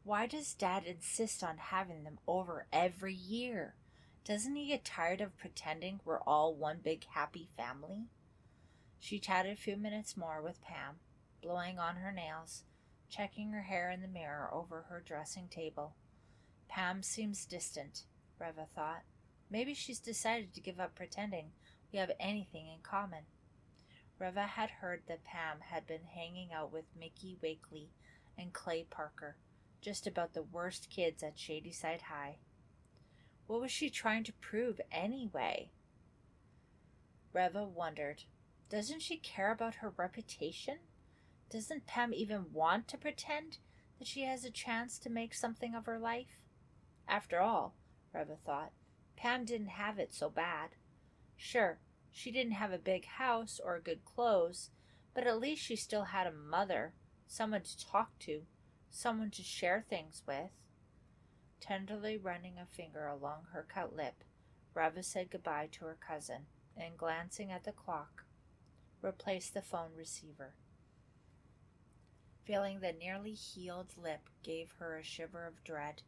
Why does Dad insist on having them over every year? Doesn't he get tired of pretending we're all one big happy family? She chatted a few minutes more with Pam, blowing on her nails, checking her hair in the mirror over her dressing table. Pam seems distant, Reva thought. Maybe she's decided to give up pretending we have anything in common. Reva had heard that Pam had been hanging out with Mickey Wakely and Clay Parker, just about the worst kids at Shadyside High. What was she trying to prove anyway? Reva wondered. Doesn't she care about her reputation? Doesn't Pam even want to pretend that she has a chance to make something of her life? After all, Reva thought, Pam didn't have it so bad. Sure, she didn't have a big house or good clothes, but at least she still had a mother, someone to talk to, someone to share things with. Tenderly running a finger along her cut lip, Reva said goodbye to her cousin, and glancing at the clock, replaced the phone receiver. Feeling the nearly healed lip gave her a shiver of dread,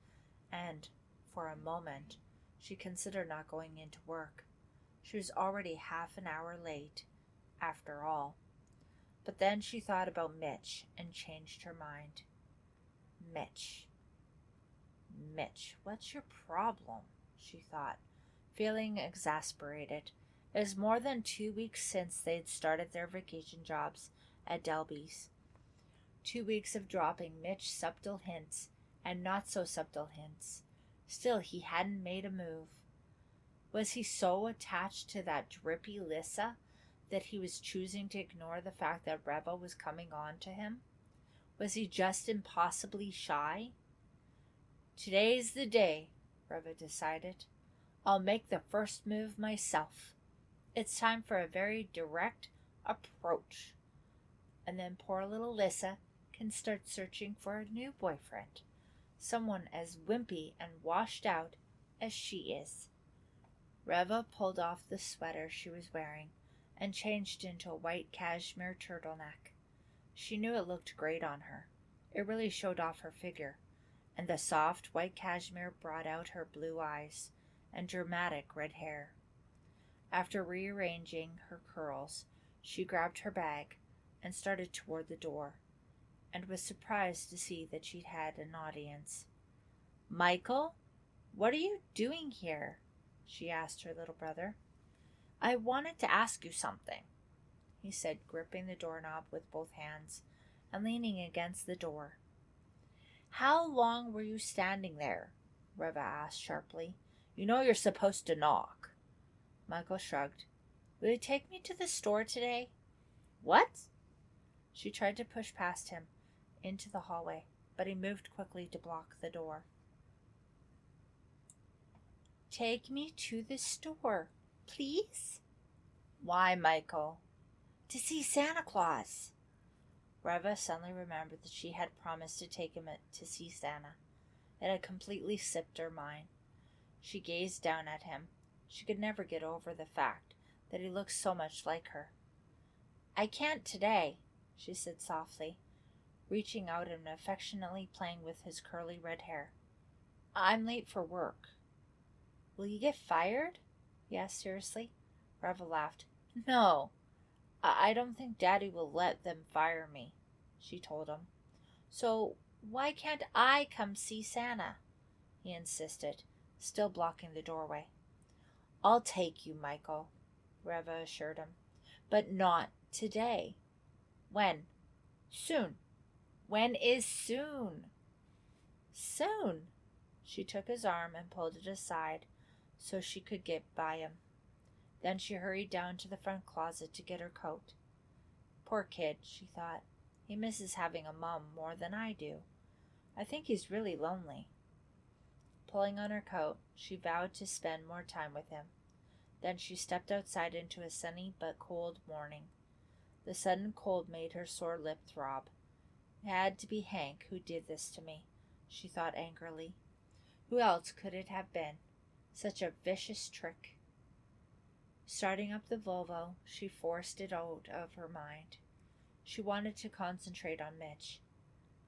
and, for a moment, she considered not going into work. She was already half an hour late, after all. But then she thought about Mitch and changed her mind. Mitch, what's your problem? She thought, feeling exasperated. It was more than 2 weeks since they'd started their vacation jobs at Dalby's. 2 weeks of dropping Mitch subtle hints and not so subtle hints. Still, he hadn't made a move. Was he so attached to that drippy Lissa that he was choosing to ignore the fact that Reva was coming on to him? Was he just impossibly shy? Today's the day, Reva decided. I'll make the first move myself. It's time for a very direct approach. And then poor little Lissa can start searching for a new boyfriend, someone as wimpy and washed out as she is. Reva pulled off the sweater she was wearing and changed into a white cashmere turtleneck. She knew it looked great on her. It really showed off her figure, and the soft white cashmere brought out her blue eyes and dramatic red hair. After rearranging her curls, she grabbed her bag and started toward the door, and was surprised to see that she'd had an audience. "Michael, what are you doing here?" she asked her little brother. "I wanted to ask you something," he said, gripping the doorknob with both hands and leaning against the door. "How long were you standing there?" Reva asked sharply. "You know you're supposed to knock." Michael shrugged. "Will you take me to the store today?" "What?" She tried to push past him into the hallway, but he moved quickly to block the door. "Take me to the store, please." "Why, Michael?" "To see Santa Claus." Reva suddenly remembered that she had promised to take him to see Santa. It had completely slipped her mind. She gazed down at him. She could never get over the fact that he looked so much like her. "I can't today," she said softly, reaching out and affectionately playing with his curly red hair. "I'm late for work." "Will you get fired?" he asked seriously. Reva laughed. "No, I don't think Daddy will let them fire me," she told him. "So why can't I come see Santa?" he insisted, still blocking the doorway. "I'll take you, Michael," Reva assured him, "but not today." "When?" "Soon." "When is soon?" "Soon." She took his arm and pulled it aside so she could get by him. Then she hurried down to the front closet to get her coat. Poor kid, she thought. He misses having a mom more than I do. I think he's really lonely. Pulling on her coat, she vowed to spend more time with him. Then she stepped outside into a sunny but cold morning. The sudden cold made her sore lip throb. It had to be Hank who did this to me, she thought angrily. Who else could it have been? Such a vicious trick. Starting up the Volvo, she forced it out of her mind. She wanted to concentrate on Mitch.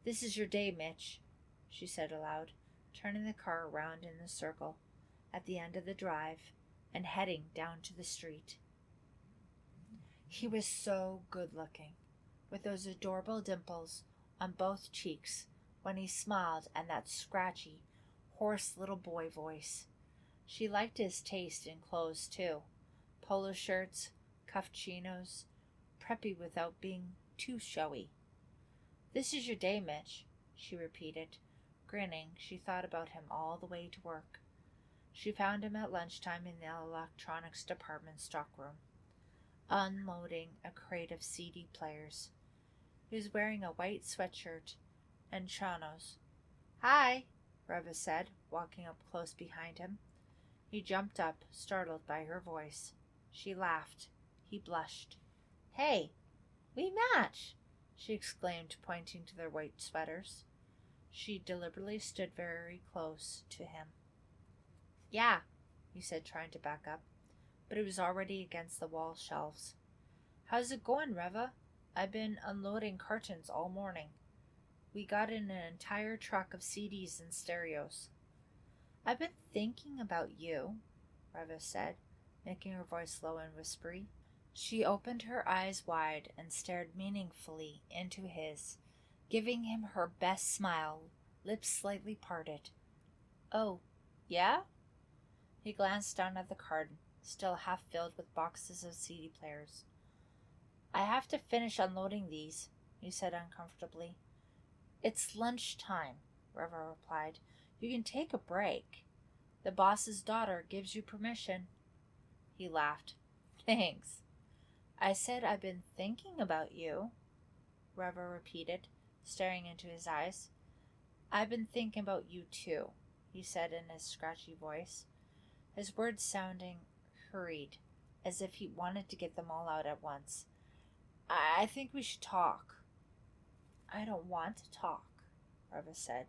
"This is your day, Mitch," she said aloud, turning the car around in a circle at the end of the drive and heading down to the street. He was so good-looking, with those adorable dimples on both cheeks when he smiled and that scratchy, hoarse little boy voice. She liked his taste in clothes, too. Polo shirts, cuffed chinos, preppy without being too showy. "This is your day, Mitch," she repeated. Grinning, she thought about him all the way to work. She found him at lunchtime in the electronics department stockroom, unloading a crate of CD players. He was wearing a white sweatshirt and chinos. "Hi," Reva said, walking up close behind him. He jumped up, startled by her voice. She laughed. He blushed. "Hey, we match!" she exclaimed, pointing to their white sweaters. She deliberately stood very close to him. "Yeah," he said, trying to back up, but he was already against the wall shelves. "How's it going, Reva? I've been unloading cartons all morning. We got in an entire truck of CDs and stereos." "I've been thinking about you," Reva said, making her voice low and whispery. She opened her eyes wide and stared meaningfully into his, giving him her best smile, lips slightly parted. "Oh, yeah?" He glanced down at the carton, still half filled with boxes of CD players. "I have to finish unloading these," he said uncomfortably. "It's lunchtime," Reva replied. "You can take a break. The boss's daughter gives you permission." He laughed. Thanks. I said I've been thinking about you, Reva repeated, staring into his eyes. I've been thinking about you too, he said in his scratchy voice, his words sounding hurried, as if he wanted to get them all out at once. I think we should talk. I don't want to talk, Reva said,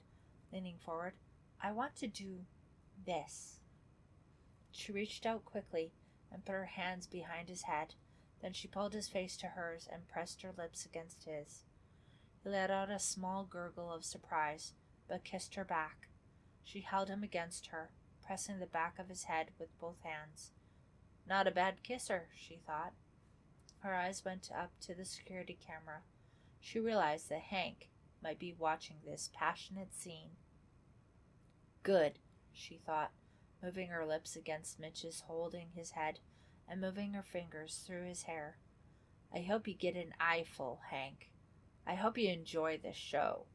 leaning forward. I want to do this. She reached out quickly and put her hands behind his head. Then she pulled his face to hers and pressed her lips against his. He let out a small gurgle of surprise, but kissed her back. She held him against her, pressing the back of his head with both hands. Not a bad kisser, she thought. Her eyes went up to the security camera. She realized that Hank might be watching this passionate scene. Good, she thought, moving her lips against Mitch's, holding his head, and moving her fingers through his hair. I hope you get an eyeful, Hank. I hope you enjoy this show.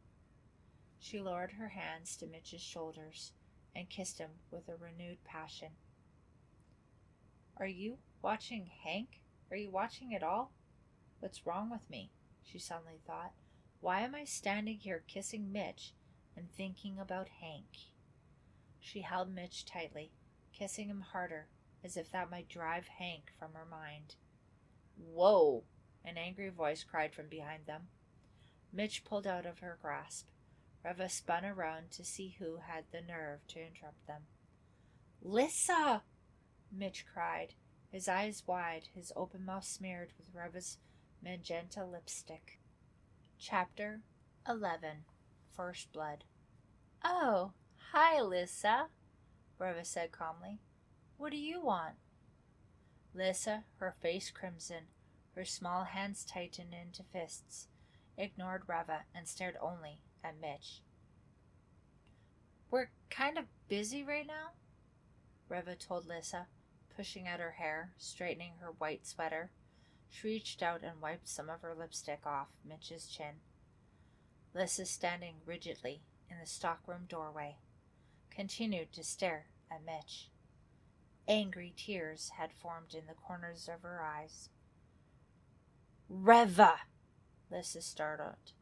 She lowered her hands to Mitch's shoulders and kissed him with a renewed passion. Are you watching Hank? Are you watching it all? What's wrong with me? She suddenly thought. Why am I standing here kissing Mitch and thinking about Hank? She held Mitch tightly, kissing him harder, as if that might drive Hank from her mind. Whoa! An angry voice cried from behind them. Mitch pulled out of her grasp. Reva spun around to see who had the nerve to interrupt them. Lissa! Mitch cried, his eyes wide, his open mouth smeared with Reva's magenta lipstick. Chapter 11. First Blood. Oh, hi, Lissa, Reva said calmly. What do you want? Lissa, her face crimson, her small hands tightened into fists, ignored Reva and stared only at Mitch. We're kind of busy right now, Reva told Lissa, pushing at her hair, straightening her white sweater. She reached out and wiped some of her lipstick off Mitch's chin. Lissa, standing rigidly in the stockroom doorway, continued to stare at Mitch. Angry tears had formed in the corners of her eyes. Reva! Lissa startled,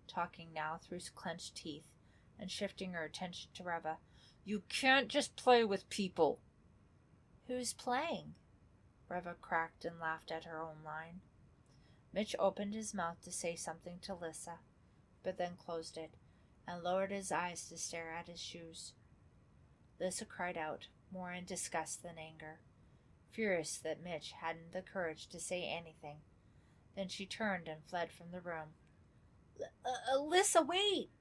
talking now through clenched teeth and shifting her attention to Reva. You can't just play with people. Who's playing? Reva cracked and laughed at her own line. Mitch opened his mouth to say something to Lissa, but then closed it and lowered his eyes to stare at his shoes. Lissa cried out, more in disgust than anger, furious that Mitch hadn't the courage to say anything. Then she turned and fled from the room. Lissa, wait!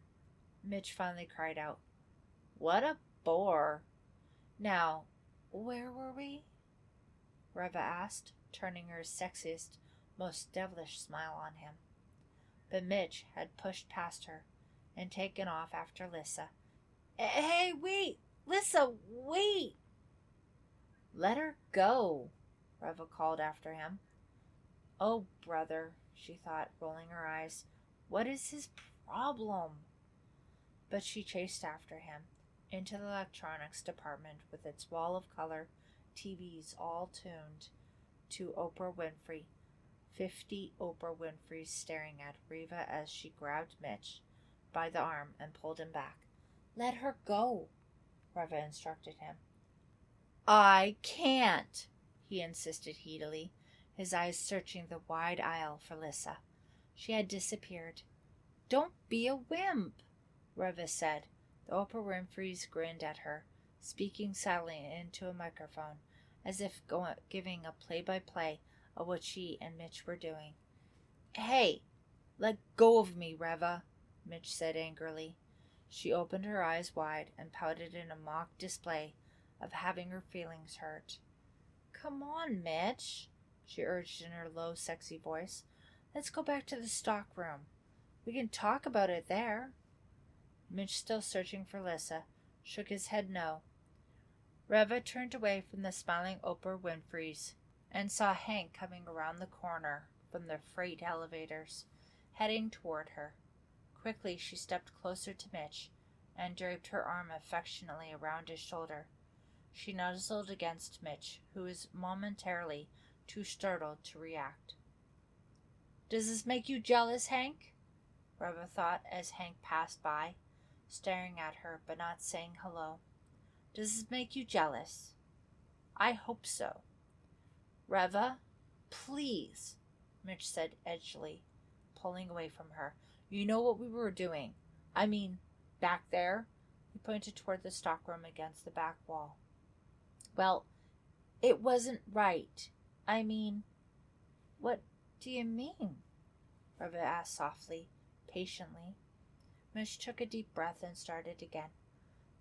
Mitch finally cried out. What a bore. Now, where were we? Reva asked, turning her sexiest, most devilish smile on him. But Mitch had pushed past her and taken off after Lissa. Hey, wait! Lissa, wait! Let her go, Reva called after him. Oh, brother, she thought, rolling her eyes. What is his problem? But she chased after him into the electronics department with its wall of color TVs all tuned to Oprah Winfrey. 50 Oprah Winfreys staring at Reva as she grabbed Mitch by the arm and pulled him back. Let her go, Reva instructed him. I can't, he insisted heatedly, his eyes searching the wide aisle for Lissa. She had disappeared. Don't be a wimp, Reva said. The Oprah Winfreys grinned at her, speaking sadly into a microphone, as if giving a play-by-play of what she and Mitch were doing. Hey, let go of me, Reva, Mitch said angrily. She opened her eyes wide and pouted in a mock display of having her feelings hurt. Come on, Mitch, she urged in her low, sexy voice. Let's go back to the stock room. We can talk about it there. Mitch, still searching for Lissa, shook his head no. Reva turned away from the smiling Oprah Winfreys and saw Hank coming around the corner from the freight elevators, heading toward her. Quickly she stepped closer to Mitch and draped her arm affectionately around his shoulder. She nuzzled against Mitch, who was momentarily too startled to react. "Does this make you jealous, Hank?" Reva thought as Hank passed by, staring at her but not saying hello. "Does this make you jealous?" "I hope so." "Reva, please," Mitch said edgily, pulling away from her. "You know what we were doing. I mean, back there." He pointed toward the stockroom against the back wall. "Well, it wasn't right. I mean..." "What do you mean?" Reva asked softly, patiently. Mitch took a deep breath and started again.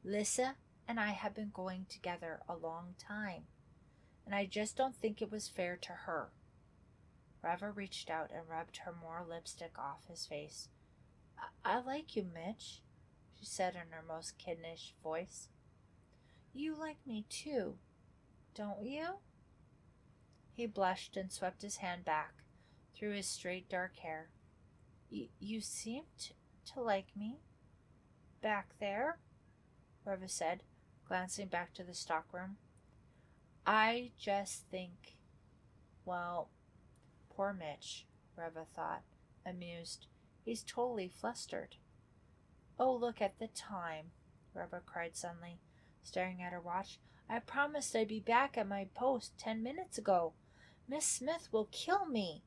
"Lissa and I have been going together a long time, and I just don't think it was fair to her." Reva reached out and rubbed her more lipstick off his face. I like you, Mitch," she said in her most kittenish voice. "You like me too, don't you?" He blushed and swept his hand back through his straight dark hair. You seemed to like me back there," Reva said, glancing back to the stockroom. "I just think, well..." Poor Mitch, Reva thought, amused. He's totally flustered. "Oh, look at the time," Reva cried suddenly, staring at her watch. "I promised I'd be back at my post 10 minutes ago. Miss Smith will kill me.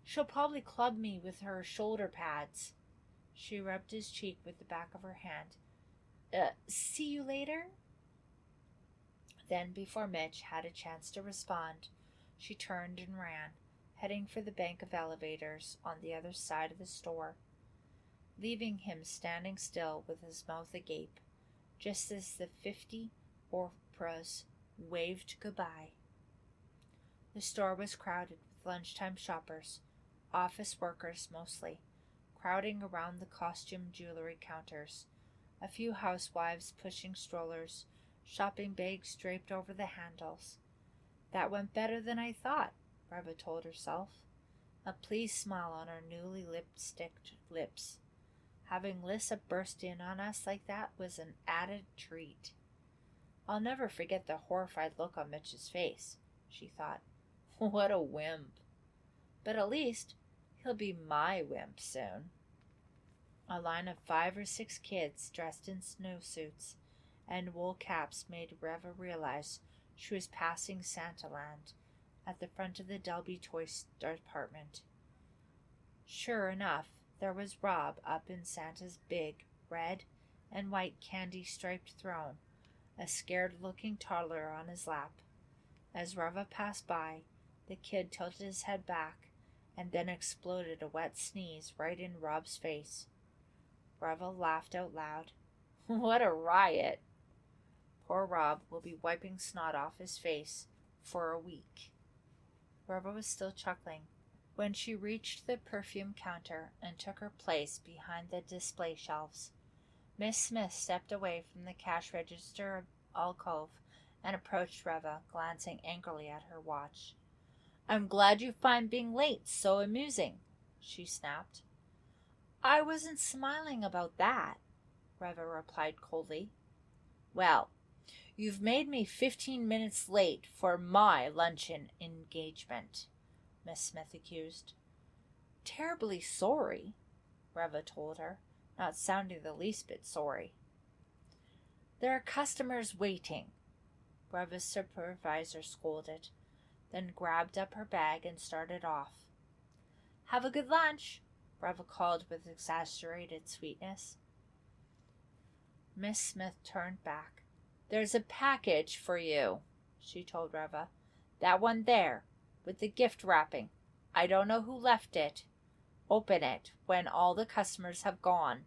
She'll probably club me with her shoulder pads." She rubbed his cheek with the back of her hand. See you later?" Then, before Mitch had a chance to respond, she turned and ran, heading for the bank of elevators on the other side of the store, leaving him standing still with his mouth agape, just as the 50 orpras waved goodbye. The store was crowded with lunchtime shoppers, office workers mostly, crowding around the costume jewelry counters, a few housewives pushing strollers, shopping bags draped over the handles. That went better than I thought, Reva told herself, a pleased smile on her newly lipsticked lips. Having Lissa burst in on us like that was an added treat. I'll never forget the horrified look on Mitch's face, she thought. What a wimp. But at least he'll be my wimp soon. A line of 5 or 6 kids dressed in snowsuits and wool caps made Reva realize she was passing Santaland at the front of the Dalby Department. Sure enough, there was Rob up in Santa's big red and white candy-striped throne, a scared-looking toddler on his lap. As Reva passed by, the kid tilted his head back and then exploded a wet sneeze right in Rob's face. Reva laughed out loud. What a riot! Poor Rob will be wiping snot off his face for a week. Reva was still chuckling when she reached the perfume counter and took her place behind the display shelves. Miss Smith stepped away from the cash register alcove and approached Reva, glancing angrily at her watch. "I'm glad you find being late so amusing," she snapped. "I wasn't smiling about that," Reva replied coldly. "Well, you've made me 15 minutes late for my luncheon engagement," Miss Smith accused. "Terribly sorry," Reva told her, not sounding the least bit sorry. "There are customers waiting," Reva's supervisor scolded, then grabbed up her bag and started off. "Have a good lunch," Reva called with exaggerated sweetness. Miss Smith turned back. "There's a package for you," she told Reva. "That one there, with the gift wrapping. I don't know who left it. Open it when all the customers have gone."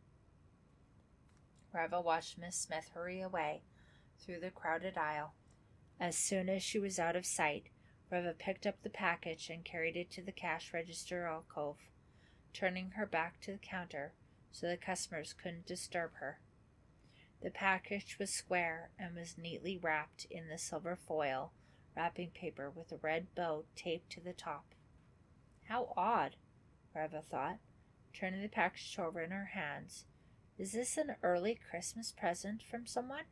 Reva watched Miss Smith hurry away through the crowded aisle. As soon as she was out of sight, Reva picked up the package and carried it to the cash register alcove, turning her back to the counter so the customers couldn't disturb her. The package was square and was neatly wrapped in the silver foil wrapping paper with a red bow taped to the top. How odd, Reva thought, turning the package over in her hands. Is this an early Christmas present from someone?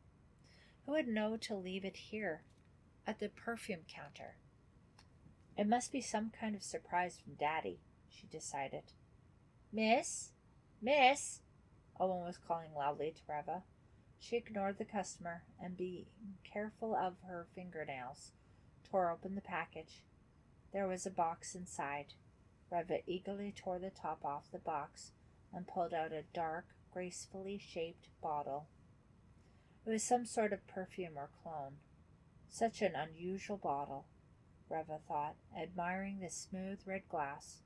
I would know to leave it here, at the perfume counter. It must be some kind of surprise from Daddy, she decided. Miss? Miss? Owen was calling loudly to Reva. She ignored the customer and, being careful of her fingernails, tore open the package. There was a box inside. Reva eagerly tore the top off the box and pulled out a dark, gracefully shaped bottle. It was some sort of perfume or cologne. Such an unusual bottle, Reva thought, admiring the smooth red glass,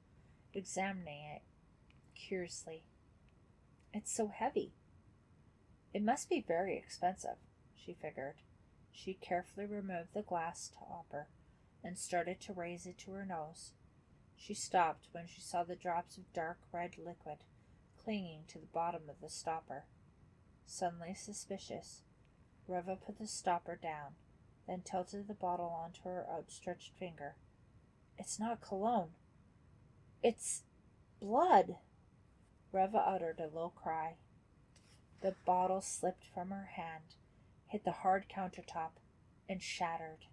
examining it curiously. It's so heavy. It must be very expensive, she figured. She carefully removed the glass topper and started to raise it to her nose. She stopped when she saw the drops of dark red liquid clinging to the bottom of the stopper. Suddenly suspicious, Reva put the stopper down, then tilted the bottle onto her outstretched finger. It's not cologne. It's blood. Reva uttered a low cry. The bottle slipped from her hand, hit the hard countertop, and shattered.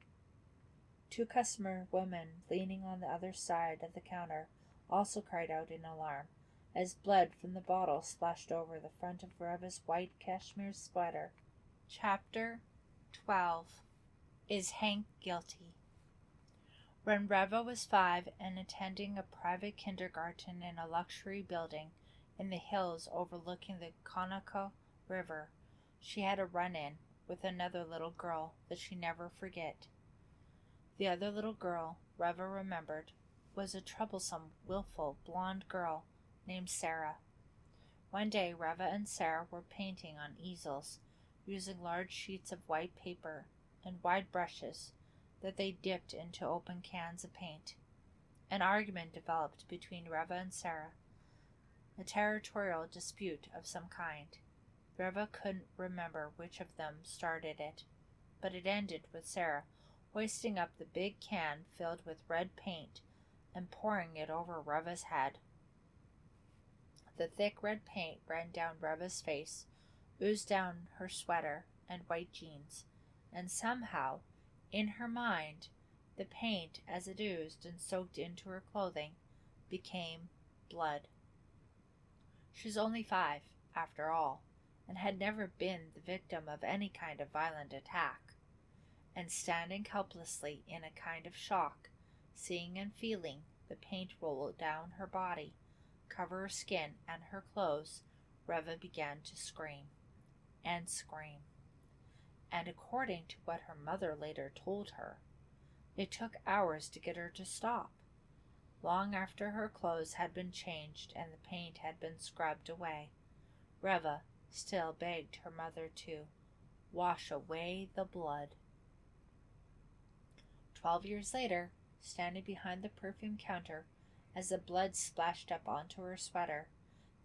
Two customer women leaning on the other side of the counter also cried out in alarm as blood from the bottle splashed over the front of Reva's white cashmere sweater. Chapter 12. Is Hank Guilty? When Reva was 5 and attending a private kindergarten in a luxury building in the hills overlooking the Conoco River, she had a run-in with another little girl that she never forget. The other little girl, Reva remembered, was a troublesome, willful, blonde girl named Sarah. One day Reva and Sarah were painting on easels, using large sheets of white paper and wide brushes that they dipped into open cans of paint. An argument developed between Reva and Sarah, a territorial dispute of some kind. Reva couldn't remember which of them started it, but it ended with Sarah hoisting up the big can filled with red paint and pouring it over Reva's head. The thick red paint ran down Reva's face, oozed down her sweater and white jeans, and somehow, in her mind, the paint, as it oozed and soaked into her clothing, became blood. She was only 5, after all, and had never been the victim of any kind of violent attack. And standing helplessly in a kind of shock, seeing and feeling the paint roll down her body, cover her skin and her clothes, Reva began to scream and scream. And according to what her mother later told her, it took hours to get her to stop. Long after her clothes had been changed and the paint had been scrubbed away, Reva still begged her mother to wash away the blood. 12 years later, standing behind the perfume counter as the blood splashed up onto her sweater,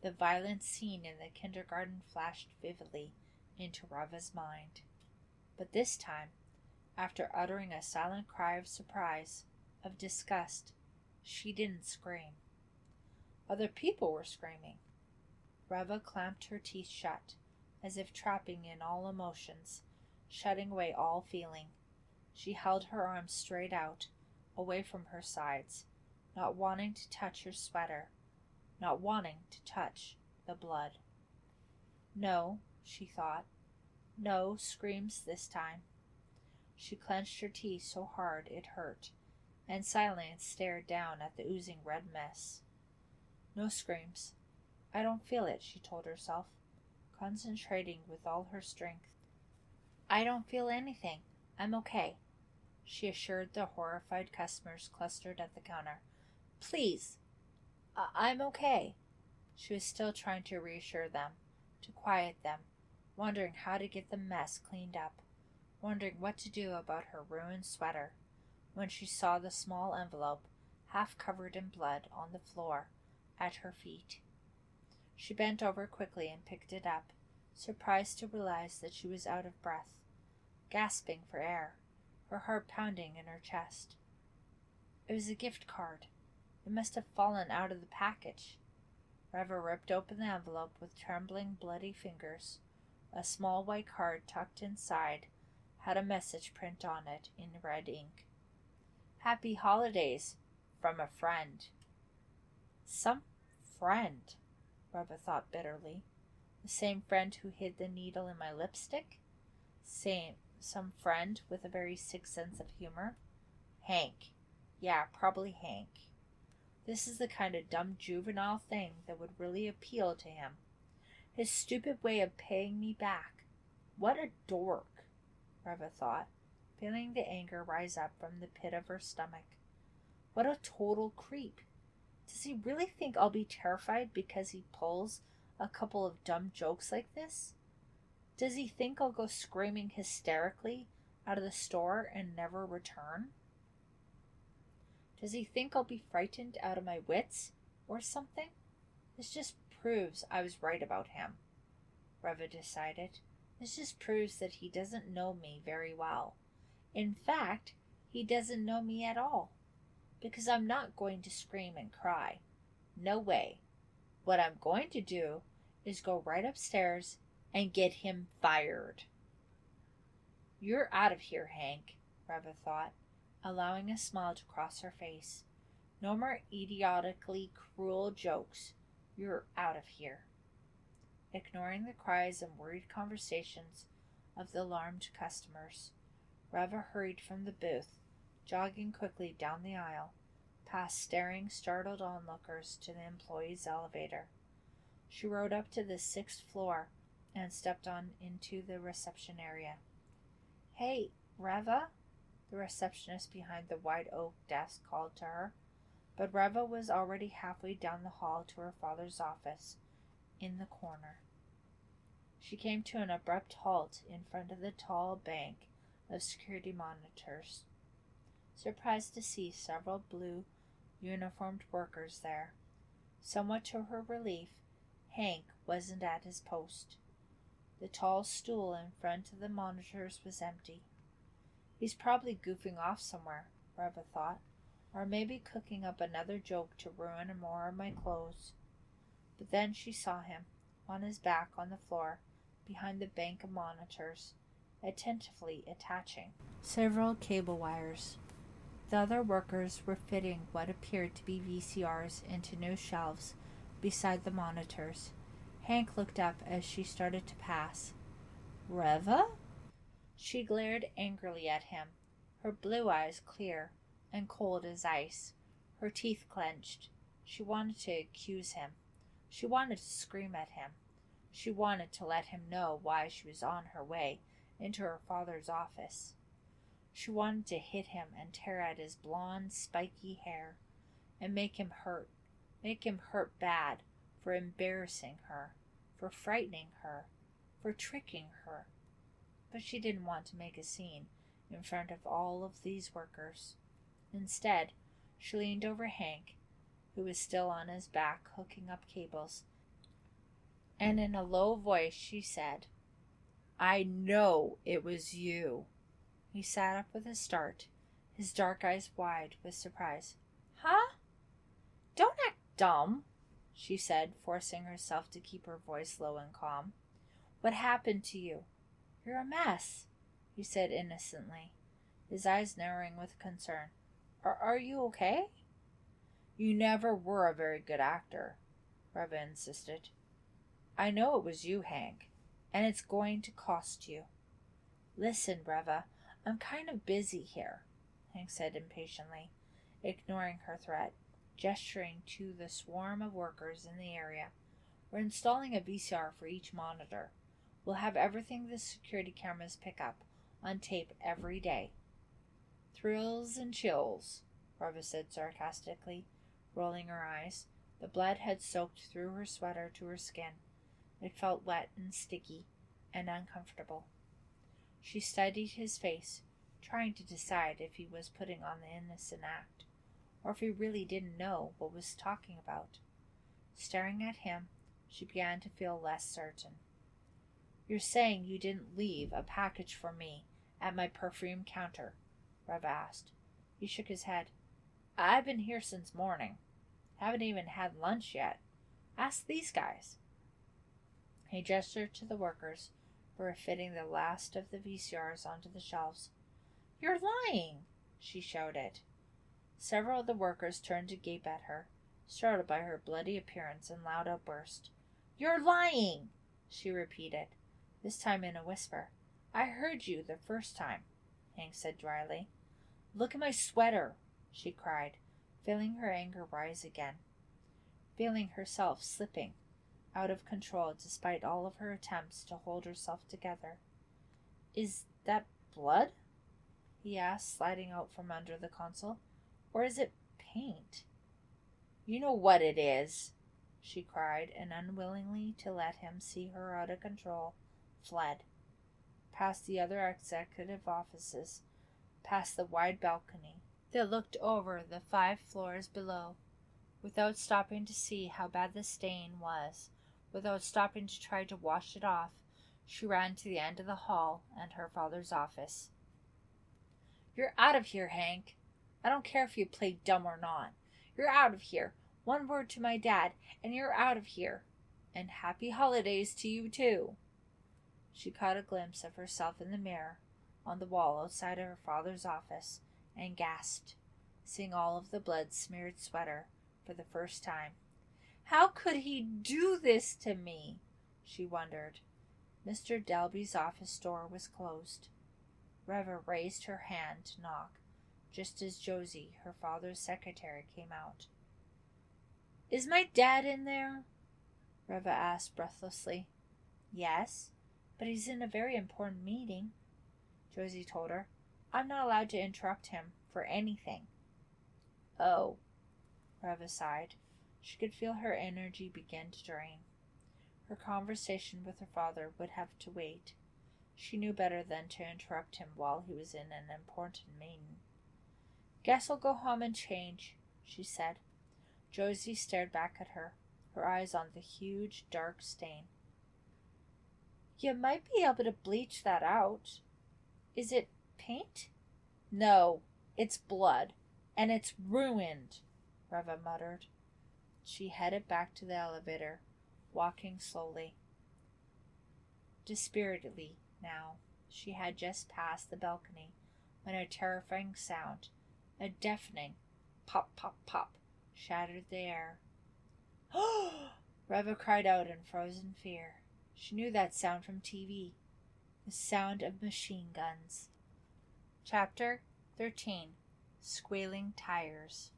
the violent scene in the kindergarten flashed vividly into Reva's mind. But this time, after uttering a silent cry of surprise, of disgust, she didn't scream. Other people were screaming. Reva clamped her teeth shut, as if trapping in all emotions, shutting away all feeling. She held her arms straight out, away from her sides, not wanting to touch her sweater, not wanting to touch the blood. No, she thought. No screams this time. She clenched her teeth so hard it hurt, and silently stared down at the oozing red mess. No screams. I don't feel it, she told herself, concentrating with all her strength. I don't feel anything. I'm okay, she assured the horrified customers clustered at the counter. Please, I'm okay. She was still trying to reassure them, to quiet them, wondering how to get the mess cleaned up, wondering what to do about her ruined sweater, when she saw the small envelope, half covered in blood, on the floor at her feet. She bent over quickly and picked it up, surprised to realize that she was out of breath, gasping for air, her heart pounding in her chest. It was a gift card. It must have fallen out of the package. Reva ripped open the envelope with trembling, bloody fingers. A small white card tucked inside had a message print on it in red ink. Happy holidays from a friend. Some friend, Reva thought bitterly. The same friend who hid the needle in my lipstick? Some friend with a very sick sense of humor? Hank. Yeah, probably Hank. This is the kind of dumb juvenile thing that would really appeal to him. His stupid way of paying me back. What a dork, Reva thought, feeling the anger rise up from the pit of her stomach. What a total creep. Does he really think I'll be terrified because he pulls a couple of dumb jokes like this? Does he think I'll go screaming hysterically out of the store and never return? Does he think I'll be frightened out of my wits or something? This just proves I was right about him, Reva decided. This just proves that he doesn't know me very well. In fact, he doesn't know me at all, because I'm not going to scream and cry. No way. What I'm going to do is go right upstairs and get him fired. You're out of here, Hank, Reva thought, allowing a smile to cross her face. No more idiotically cruel jokes. You're out of here. Ignoring the cries and worried conversations of the alarmed customers, Reva hurried from the booth, jogging quickly down the aisle, past staring, startled onlookers to the employees' elevator. She rode up to the 6th floor and stepped on into the reception area. Hey, Reva? The receptionist behind the wide oak desk called to her, but Reva was already halfway down the hall to her father's office, in the corner. She came to an abrupt halt in front of the tall bank of security monitors, surprised to see several blue uniformed workers there. Somewhat to her relief, Hank wasn't at his post. The tall stool in front of the monitors was empty. He's probably goofing off somewhere, Reva thought, or maybe cooking up another joke to ruin more of my clothes. But then she saw him, on his back on the floor, behind the bank of monitors, attentively attaching several cable wires. The other workers were fitting what appeared to be VCRs into new shelves beside the monitors. Hank looked up as she started to pass. Reva? She glared angrily at him, her blue eyes clear and cold as ice, her teeth clenched. She wanted to accuse him. She wanted to scream at him. She wanted to let him know why she was on her way into her father's office. She wanted to hit him and tear at his blonde, spiky hair and make him hurt bad for embarrassing her, for frightening her, for tricking her. But she didn't want to make a scene in front of all of these workers. Instead, she leaned over Hank, who was still on his back hooking up cables, and in a low voice she said, I know it was you. He sat up with a start, his dark eyes wide with surprise. Huh? Don't act dumb, she said, forcing herself to keep her voice low and calm. What happened to you? You're a mess, he said innocently, his eyes narrowing with concern. Are you okay? You never were a very good actor, Reva insisted. I know it was you, Hank, and it's going to cost you. Listen, Reva, I'm kind of busy here, Hank said impatiently, ignoring her threat, gesturing to the swarm of workers in the area. We're installing a VCR for each monitor. We'll have everything the security cameras pick up on tape every day. Thrills and chills, Reva said sarcastically, rolling her eyes. The blood had soaked through her sweater to her skin. It felt wet and sticky and uncomfortable. She studied his face, trying to decide if he was putting on the innocent act, or if he really didn't know what he was talking about. Staring at him, she began to feel less certain. You're saying you didn't leave a package for me at my perfume counter? Reva asked. He shook his head. I've been here since morning. Haven't even had lunch yet. Ask these guys. He gestured to the workers, were fitting the last of the VCRs onto the shelves. "You're lying!" she shouted. Several of the workers turned to gape at her, startled by her bloody appearance and loud outburst. "You're lying!" she repeated, this time in a whisper. "I heard you the first time," Hank said dryly. "Look at my sweater," she cried, feeling her anger rise again, feeling herself slipping out of control despite all of her attempts to hold herself together. "Is that blood?" he asked, sliding out from under the console. "Or is it paint?" "You know what it is," she cried, and unwillingly to let him see her out of control, fled. Past the other executive offices, past the wide balcony that looked over the 5 floors below, without stopping to see how bad the stain was, without stopping to try to wash it off, she ran to the end of the hall and her father's office. "You're out of here, Hank. I don't care if you play dumb or not. You're out of here. One word to my dad, and you're out of here. And happy holidays to you, too." She caught a glimpse of herself in the mirror on the wall outside of her father's office and gasped, seeing all of the blood-smeared sweater for the first time. How could he do this to me? She wondered. Mr. Dalby's office door was closed. Reva raised her hand to knock, just as Josie, her father's secretary, came out. "Is my dad in there?" Reva asked breathlessly. "Yes, but he's in a very important meeting," Josie told her. "I'm not allowed to interrupt him for anything." "Oh," Reva sighed. She could feel her energy begin to drain. Her conversation with her father would have to wait. She knew better than to interrupt him while he was in an important meeting. "Guess I'll go home and change," she said. Josie stared back at her, her eyes on the huge, dark stain. "You might be able to bleach that out. Is it paint?" "No, it's blood, and it's ruined," Reva muttered. She headed back to the elevator, walking slowly. Dispiritedly now, she had just passed the balcony when a terrifying sound, a deafening pop, pop, pop, shattered the air. Reva cried out in frozen fear. She knew that sound from TV, the sound of machine guns. Chapter 13. Squealing Tires.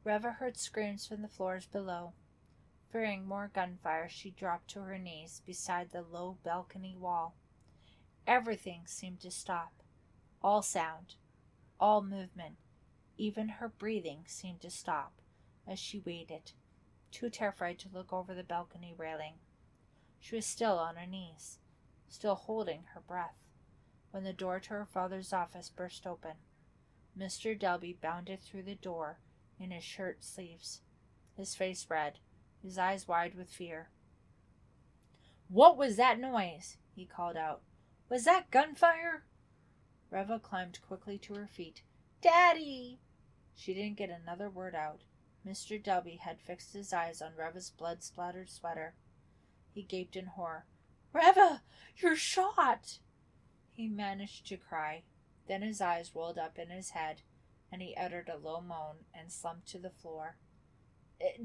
Reva heard screams from the floors below. Fearing more gunfire, she dropped to her knees beside the low balcony wall. Everything seemed to stop. All sound, all movement, even her breathing seemed to stop as she waited, too terrified to look over the balcony railing. She was still on her knees, still holding her breath, when the door to her father's office burst open. Mr. Dalby bounded through the door in his shirt sleeves, his face red, his eyes wide with fear. "What was that noise?" he called out. "Was that gunfire?" Reva climbed quickly to her feet. "Daddy!" She didn't get another word out. Mr. Dalby had fixed his eyes on Reva's blood-splattered sweater. He gaped in horror. "Reva, you're shot!" He managed to cry. Then his eyes rolled up in his head, and he uttered a low moan and slumped to the floor.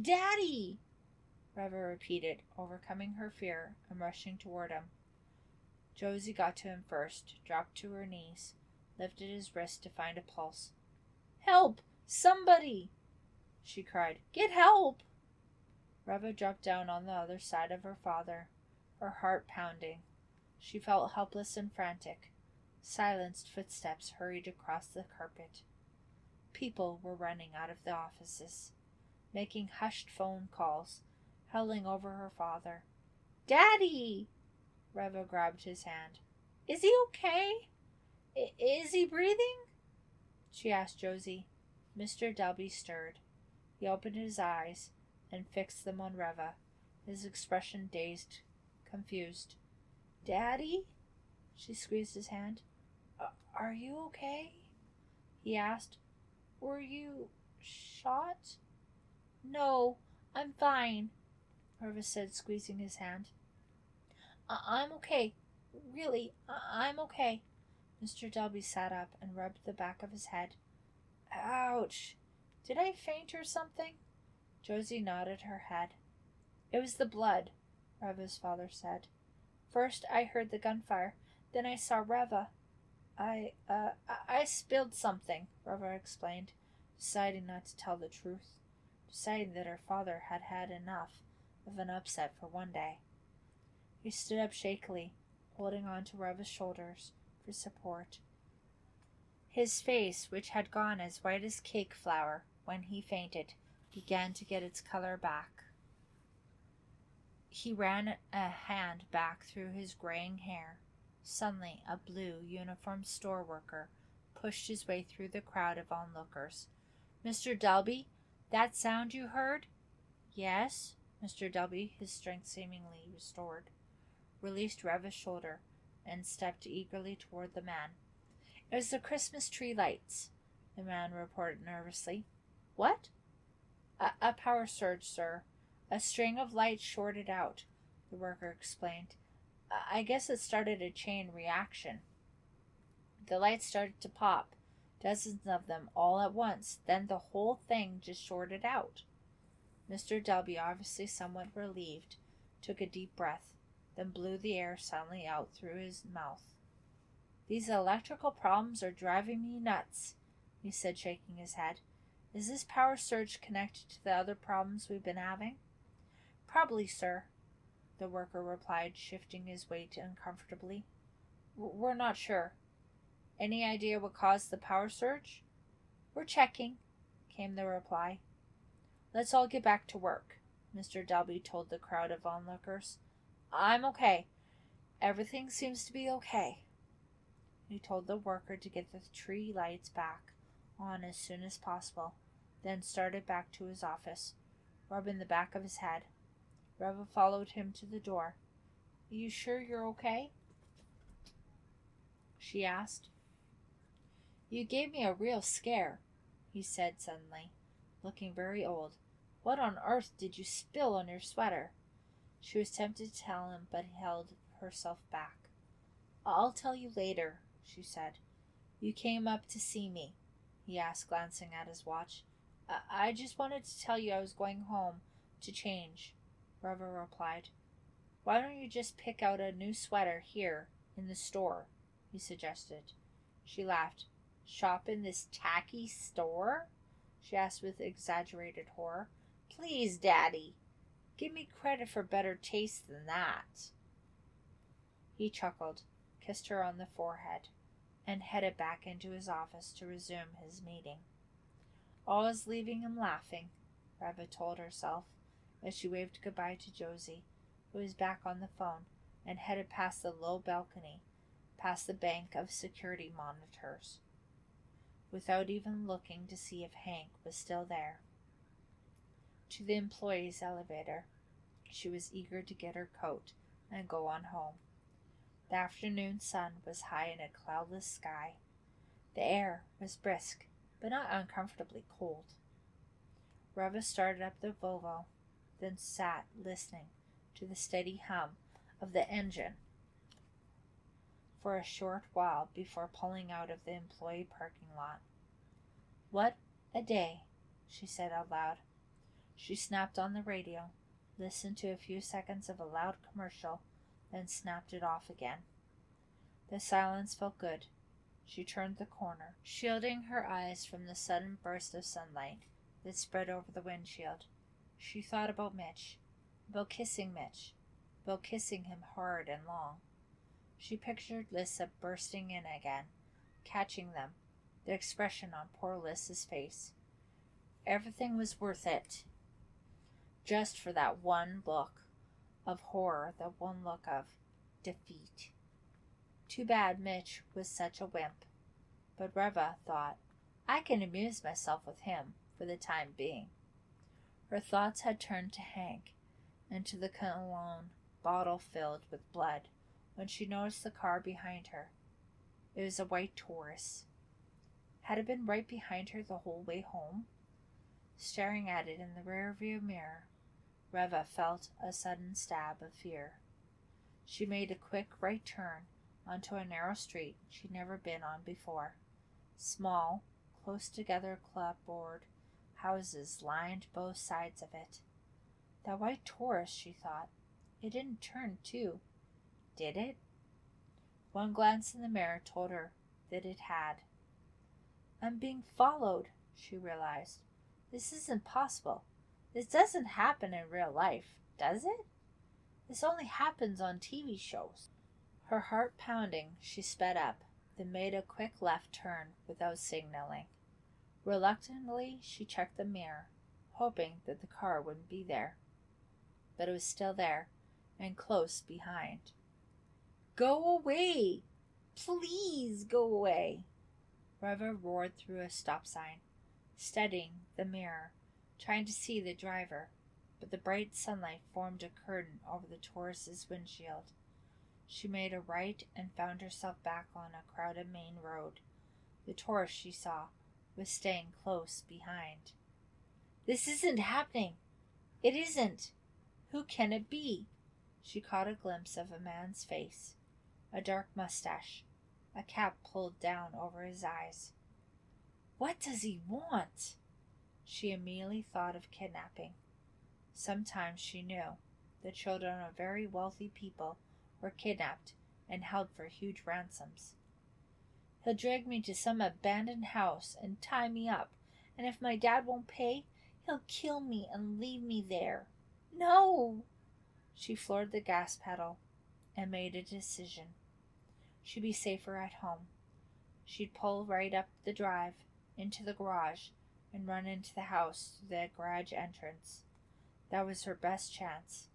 "Daddy!" Reva repeated, overcoming her fear and rushing toward him. Josie got to him first, dropped to her knees, lifted his wrist to find a pulse. "Help! Somebody!" she cried. "Get help!" Reva dropped down on the other side of her father, her heart pounding. She felt helpless and frantic. Silenced footsteps hurried across the carpet. People were running out of the offices, making hushed phone calls, howling over her father. "Daddy!" Reva grabbed his hand. "Is he okay? Is he breathing?" she asked Josie. Mr. Dalby stirred. He opened his eyes and fixed them on Reva, his expression dazed, confused. "Daddy?" She squeezed his hand. "Are you okay?" he asked. "Were you shot?" "No, I'm fine," Reva said, squeezing his hand. "I'm okay. Really, I'm okay. Mr. Dalby sat up and rubbed the back of his head. Ouch! Did I faint or something? Josie nodded her head. It was the blood, Reva's father said. First I heard the gunfire, then I saw Reva. I spilled something, Reva explained, deciding not to tell the truth, deciding that her father had had enough of an upset for one day. He stood up shakily, holding on to Reva's shoulders for support. His face, which had gone as white as cake flour when he fainted, began to get its color back. He ran a hand back through his graying hair. Suddenly, a blue uniformed store worker pushed his way through the crowd of onlookers. Mr. Dalby, that sound you heard? Yes, Mr. Dalby, his strength seemingly restored, released Reva's shoulder and stepped eagerly toward the man. It was the Christmas tree lights, the man reported nervously. What? A power surge, sir. A string of lights shorted out, the worker explained. I guess it started a chain reaction. The lights started to pop, dozens of them all at once. Then the whole thing just shorted out. Mr. Dalby, obviously somewhat relieved, took a deep breath, then blew the air suddenly out through his mouth. These electrical problems are driving me nuts, he said, shaking his head. Is this power surge connected to the other problems we've been having? Probably, sir, the worker replied, shifting his weight uncomfortably. We're not sure. Any idea what caused the power surge? We're checking, came the reply. Let's all get back to work, Mr. Dalby told the crowd of onlookers. I'm okay. Everything seems to be okay. He told the worker to get the tree lights back on as soon as possible, then started back to his office, rubbing the back of his head. Reva followed him to the door. You sure you're okay? She asked. You gave me a real scare, he said suddenly, looking very old. What on earth did you spill on your sweater? She was tempted to tell him, but held herself back. I'll tell you later, she said. You came up to see me, he asked, glancing at his watch. I just wanted to tell you I was going home to change, Reva replied. Why don't you just pick out a new sweater here in the store, he suggested. She laughed. Shop in this tacky store? She asked with exaggerated horror. Please, Daddy, give me credit for better taste than that. He chuckled, kissed her on the forehead, and headed back into his office to resume his meeting. Always leaving him laughing, Reva told herself, as she waved goodbye to Josie, who was back on the phone, and headed past the low balcony, past the bank of security monitors, without even looking to see if Hank was still there. To the employees' elevator. She was eager to get her coat and go on home. The afternoon sun was high in a cloudless sky. The air was brisk, but not uncomfortably cold. Reva started up the Volvo, then sat listening to the steady hum of the engine for a short while before pulling out of the employee parking lot. What a day, she said out loud. She snapped on the radio, listened to a few seconds of a loud commercial, then snapped it off again. The silence felt good. She turned the corner, shielding her eyes from the sudden burst of sunlight that spread over the windshield. She thought about Mitch, about kissing Mitch, about kissing him hard and long. She pictured Lissa bursting in again, catching them, the expression on poor Lissa's face. Everything was worth it, just for that one look of horror, that one look of defeat. Too bad Mitch was such a wimp, but Reva thought, I can amuse myself with him for the time being. Her thoughts had turned to Hank and to the cologne bottle filled with blood when she noticed the car behind her. It was a white Taurus. Had it been right behind her the whole way home? Staring at it in the rearview mirror, Reva felt a sudden stab of fear. She made a quick right turn onto a narrow street she'd never been on before. Small, close-together clapboard houses lined both sides of it. That white Taurus, she thought. It didn't turn, too, did it? One glance in the mirror told her that it had. I'm being followed, she realized. This isn't possible. This doesn't happen in real life, does it? This only happens on TV shows. Her heart pounding, she sped up, then made a quick left turn without signaling. Reluctantly, she checked the mirror, hoping that the car wouldn't be there. But it was still there, and close behind. Go away! Please go away! Reva roared through a stop sign, steadying the mirror, trying to see the driver, but the bright sunlight formed a curtain over the Taurus's windshield. She made a right and found herself back on a crowded main road. The Taurus she saw was staying close behind. This isn't happening. It isn't. Who can it be? She caught a glimpse of a man's face, a dark mustache, a cap pulled down over his eyes. What does he want? She immediately thought of kidnapping. Sometimes she knew the children of very wealthy people were kidnapped and held for huge ransoms. He'll drag me to some abandoned house and tie me up, and if my dad won't pay, he'll kill me and leave me there. No! She floored the gas pedal and made a decision. She'd be safer at home. She'd pull right up the drive into the garage and run into the house through the garage entrance. That was her best chance.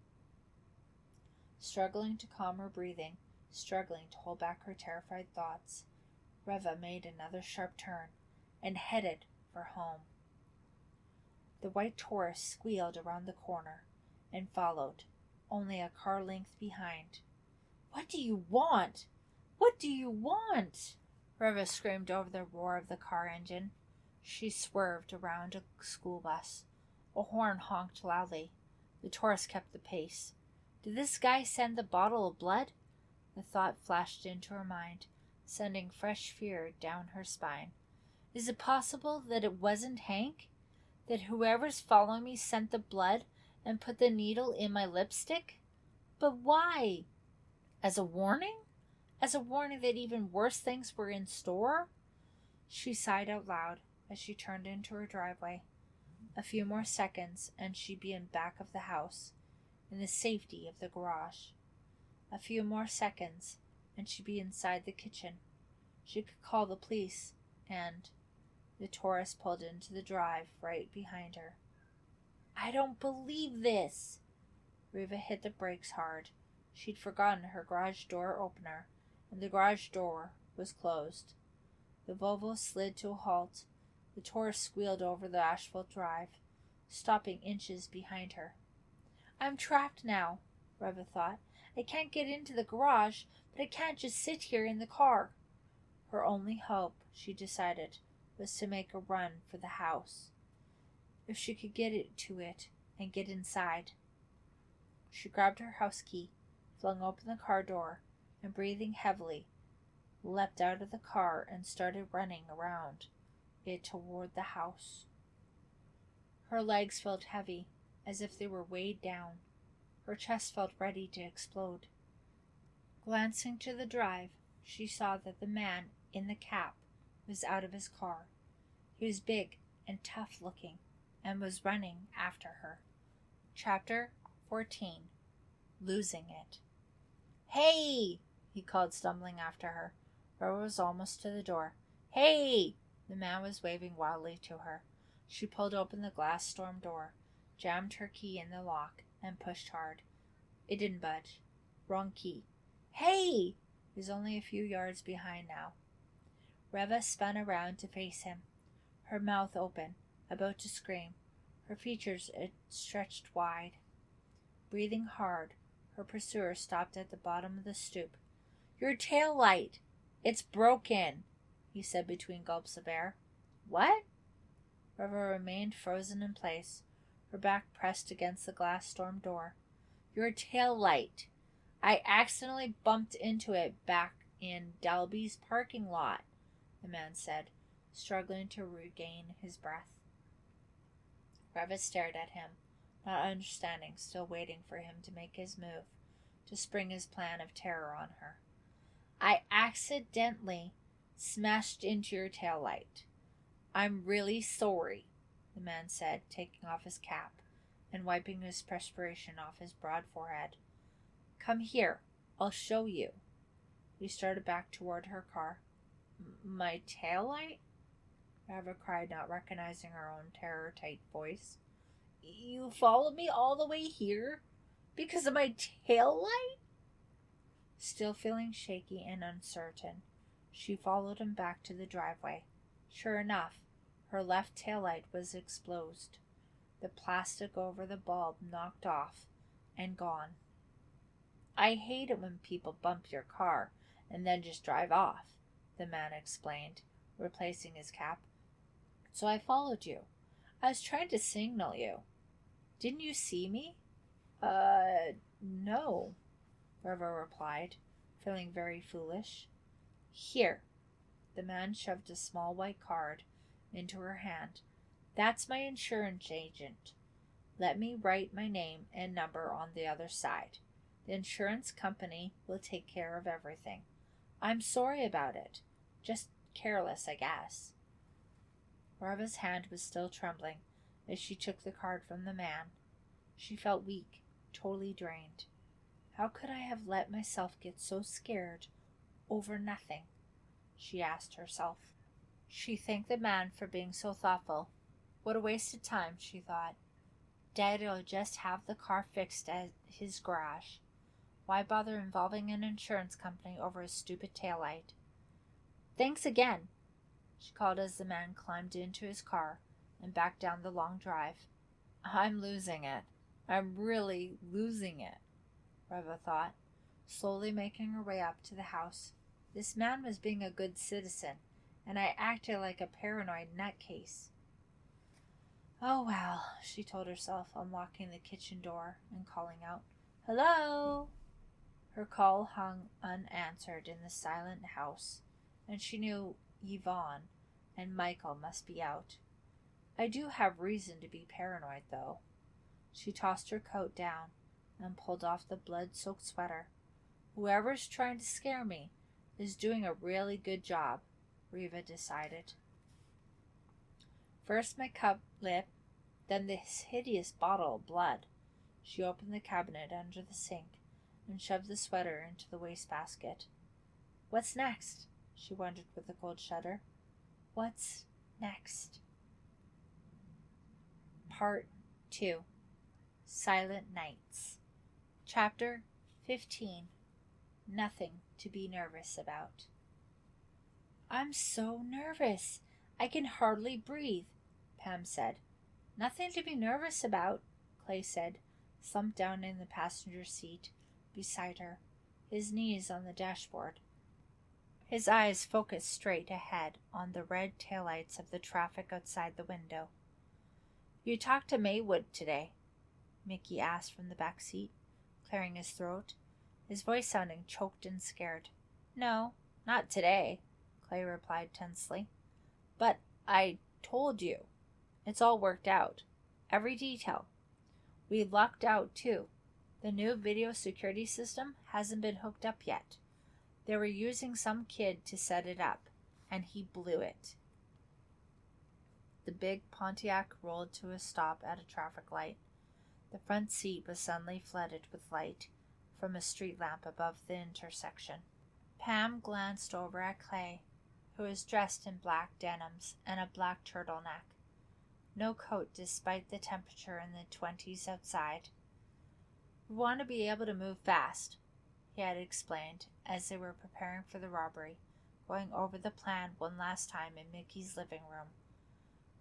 Struggling to calm her breathing, struggling to hold back her terrified thoughts, Reva made another sharp turn and headed for home. The white Taurus squealed around the corner and followed, only a car length behind. What do you want? What do you want? Reva screamed over the roar of the car engine. She swerved around a school bus. A horn honked loudly. The Taurus kept the pace. Did this guy send the bottle of blood? The thought flashed into her mind, sending fresh fear down her spine. Is it possible that it wasn't Hank? That whoever's following me sent the blood and put the needle in my lipstick? But why? As a warning? As a warning that even worse things were in store? She sighed out loud as she turned into her driveway. A few more seconds and she'd be in back of the house, in the safety of the garage. A few more seconds and she'd be inside the kitchen. She could call the police, and the Taurus pulled into the drive right behind her. I don't believe this! Reva hit the brakes hard. She'd forgotten her garage door opener, and the garage door was closed. The Volvo slid to a halt. The Taurus squealed over the asphalt drive, stopping inches behind her. I'm trapped now, Reva thought. I can't get into the garage, but I can't just sit here in the car. Her only hope, she decided, was to make a run for the house. If she could get to it and get inside. She grabbed her house key, flung open the car door, and breathing heavily, leapt out of the car and started running around it toward the house. Her legs felt heavy, as if they were weighed down. Her chest felt ready to explode. Glancing to the drive, she saw that the man in the cap was out of his car. He was big and tough-looking, and was running after her. Chapter 14. Losing It. Hey! He called, stumbling after her. Reva was almost to the door. Hey! The man was waving wildly to her. She pulled open the glass storm door, jammed her key in the lock, and pushed hard. It didn't budge. Wrong key. Hey! He was only a few yards behind now. Reva spun around to face him, her mouth open, about to scream, her features stretched wide. Breathing hard, her pursuer stopped at the bottom of the stoop. Your tail light! It's broken, he said between gulps of air. What? Reva remained frozen in place, her back pressed against the glass storm door. Your tail light! I accidentally bumped into it back in Dalby's parking lot, the man said, struggling to regain his breath. Reva stared at him, not understanding, still waiting for him to make his move, to spring his plan of terror on her. I accidentally smashed into your taillight. I'm really sorry, the man said, taking off his cap and wiping his perspiration off his broad forehead. Come here, I'll show you. He started back toward her car. My taillight? Reva cried, not recognizing her own terror-tight voice. You followed me all the way here? Because of my taillight? Still feeling shaky and uncertain, she followed him back to the driveway. Sure enough, her left taillight was exposed, the plastic over the bulb knocked off and gone. I hate it when people bump your car and then just drive off, the man explained, replacing his cap. So I followed you. I was trying to signal you. Didn't you see me? No, Reva replied, feeling very foolish. Here. The man shoved a small white card into her hand. That's my insurance agent. Let me write my name and number on the other side. The insurance company will take care of everything. I'm sorry about it. Just careless, I guess. Reva's hand was still trembling as she took the card from the man. She felt weak, totally drained. How could I have let myself get so scared over nothing? She asked herself. She thanked the man for being so thoughtful. What a waste of time, she thought. Daddy'll just have the car fixed at his garage. Why bother involving an insurance company over a stupid taillight? Thanks again, she called as the man climbed into his car and backed down the long drive. I'm losing it. I'm really losing it, Reva thought, slowly making her way up to the house. This man was being a good citizen, and I acted like a paranoid nutcase. Oh well, she told herself, unlocking the kitchen door and calling out, Hello! Her call hung unanswered in the silent house, and she knew Yvonne and Michael must be out. I do have reason to be paranoid, though. She tossed her coat down and pulled off the blood-soaked sweater. Whoever's trying to scare me is doing a really good job, Reva decided. First my cup lip, then this hideous bottle of blood. She opened the cabinet under the sink and shoved the sweater into the wastebasket. What's next? She wondered with a cold shudder. What's next? Part 2. Silent Nights. Chapter 15. Nothing to be nervous about. I'm so nervous. I can hardly breathe, Pam said. Nothing to be nervous about, Clay said, slumped down in the passenger seat beside her, his knees on the dashboard. His eyes focused straight ahead on the red taillights of the traffic outside the window. You talked to Maywood today? Mickey asked from the back seat, clearing his throat, his voice sounding choked and scared. No, not today, Clay replied tensely. But I told you. It's all worked out. Every detail. We lucked out, too. The new video security system hasn't been hooked up yet. They were using some kid to set it up, and he blew it. The big Pontiac rolled to a stop at a traffic light. The front seat was suddenly flooded with light from a street lamp above the intersection. Pam glanced over at Clay, who was dressed in black denims and a black turtleneck. No coat despite the temperature in the 20s outside. We want to be able to move fast, he had explained as they were preparing for the robbery, going over the plan one last time in Mickey's living room.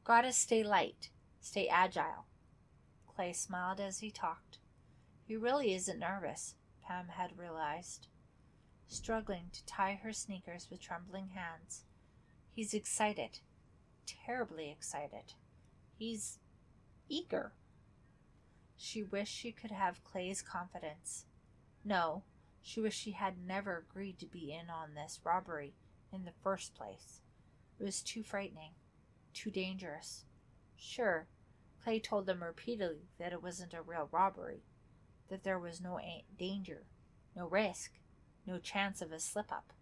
Gotta stay light, stay agile. Clay smiled as he talked. He really isn't nervous, Pam had realized, struggling to tie her sneakers with trembling hands. He's excited, terribly excited. He's eager. She wished she could have Clay's confidence. No, She wished she had never agreed to be in on this robbery in the first place. It was too frightening, too dangerous. Sure, Clay told them repeatedly that it wasn't a real robbery, that there was no danger, no risk, no chance of a slip-up.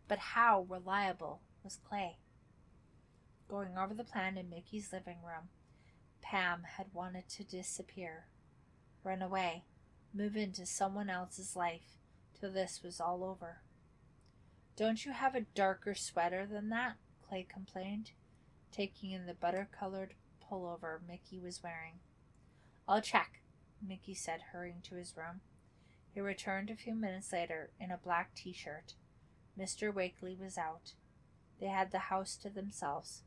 But how reliable was Clay? Going over the plan in Mickey's living room, Pam had wanted to disappear, run away, move into someone else's life till this was all over. "Don't you have a darker sweater than that?" Clay complained, taking in the butter-colored pullover Mickey was wearing. "I'll check," Mickey said, hurrying to his room. He returned a few minutes later in a black t-shirt. Mr. Wakely was out. They had the house to themselves.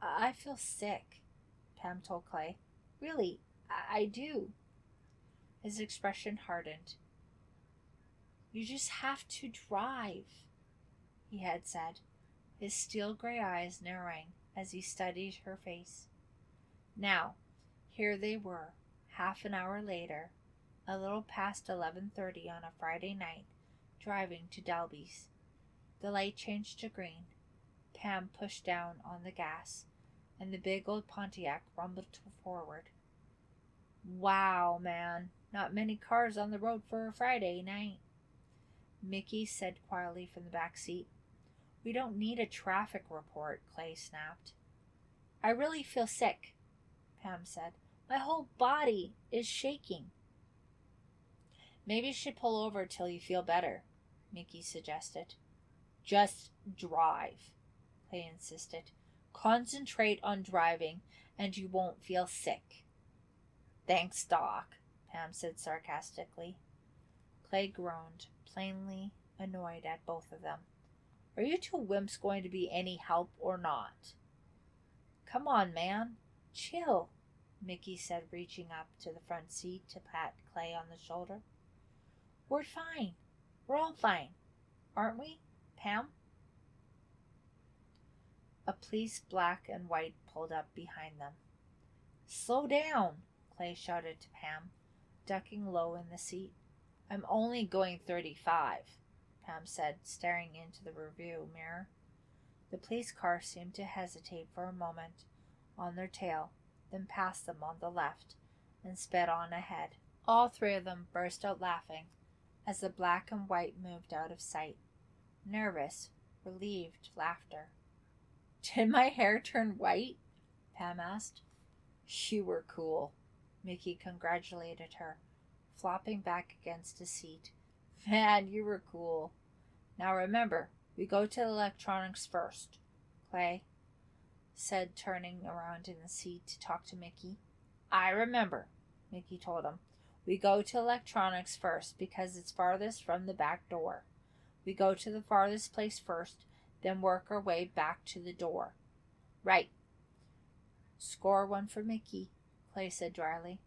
"I feel sick," Pam told Clay. "Really, I do." His expression hardened. "You just have to drive," he had said, his steel-gray eyes narrowing as he studied her face. Now, here they were, half an hour later, a little past 11:30 on a Friday night, driving to Dalby's. The light changed to green. Pam pushed down on the gas, and the big old Pontiac rumbled forward. "Wow, man, not many cars on the road for a Friday night," Mickey said quietly from the back seat. "We don't need a traffic report," Clay snapped. "I really feel sick," Pam said. "My whole body is shaking." "Maybe you should pull over till you feel better," Mickey suggested. "Just drive," Clay insisted. "Concentrate on driving and you won't feel sick." "Thanks, Doc," Pam said sarcastically. Clay groaned, plainly annoyed at both of them. "Are you two wimps going to be any help or not?" "Come on, man. Chill," Mickey said, reaching up to the front seat to pat Clay on the shoulder. "We're fine. We're all fine. Aren't we, Pam?" A police black and white pulled up behind them. "Slow down," Clay shouted to Pam, ducking low in the seat. "I'm only going 35, Pam said, staring into the rearview mirror. The police car seemed to hesitate for a moment on their tail, then passed them on the left and sped on ahead. All three of them burst out laughing as the black and white moved out of sight. Nervous, relieved laughter. "Did my hair turn white?" Pam asked. "You were cool," Mickey congratulated her, flopping back against his seat. "Man, you were cool. Now remember, we go to the electronics first," Clay said, turning around in the seat to talk to Mickey. "I remember," Mickey told him. "We go to electronics first because it's farthest from the back door. We go to the farthest place first, then work our way back to the door." "Right." "Score one for Mickey," Clay said dryly.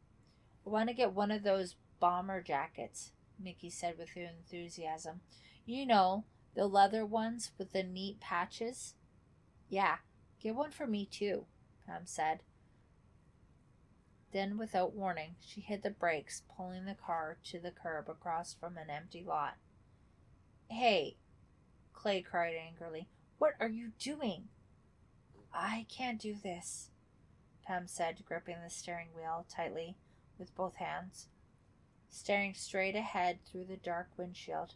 "I want to get one of those bomber jackets," Mickey said with enthusiasm. "You know, the leather ones with the neat patches." "Yeah, get one for me too," Pam said. Then, without warning, she hit the brakes, pulling the car to the curb across from an empty lot. "Hey," Clay cried angrily, "what are you doing?" "I can't do this," Pam said, gripping the steering wheel tightly with both hands, staring straight ahead through the dark windshield.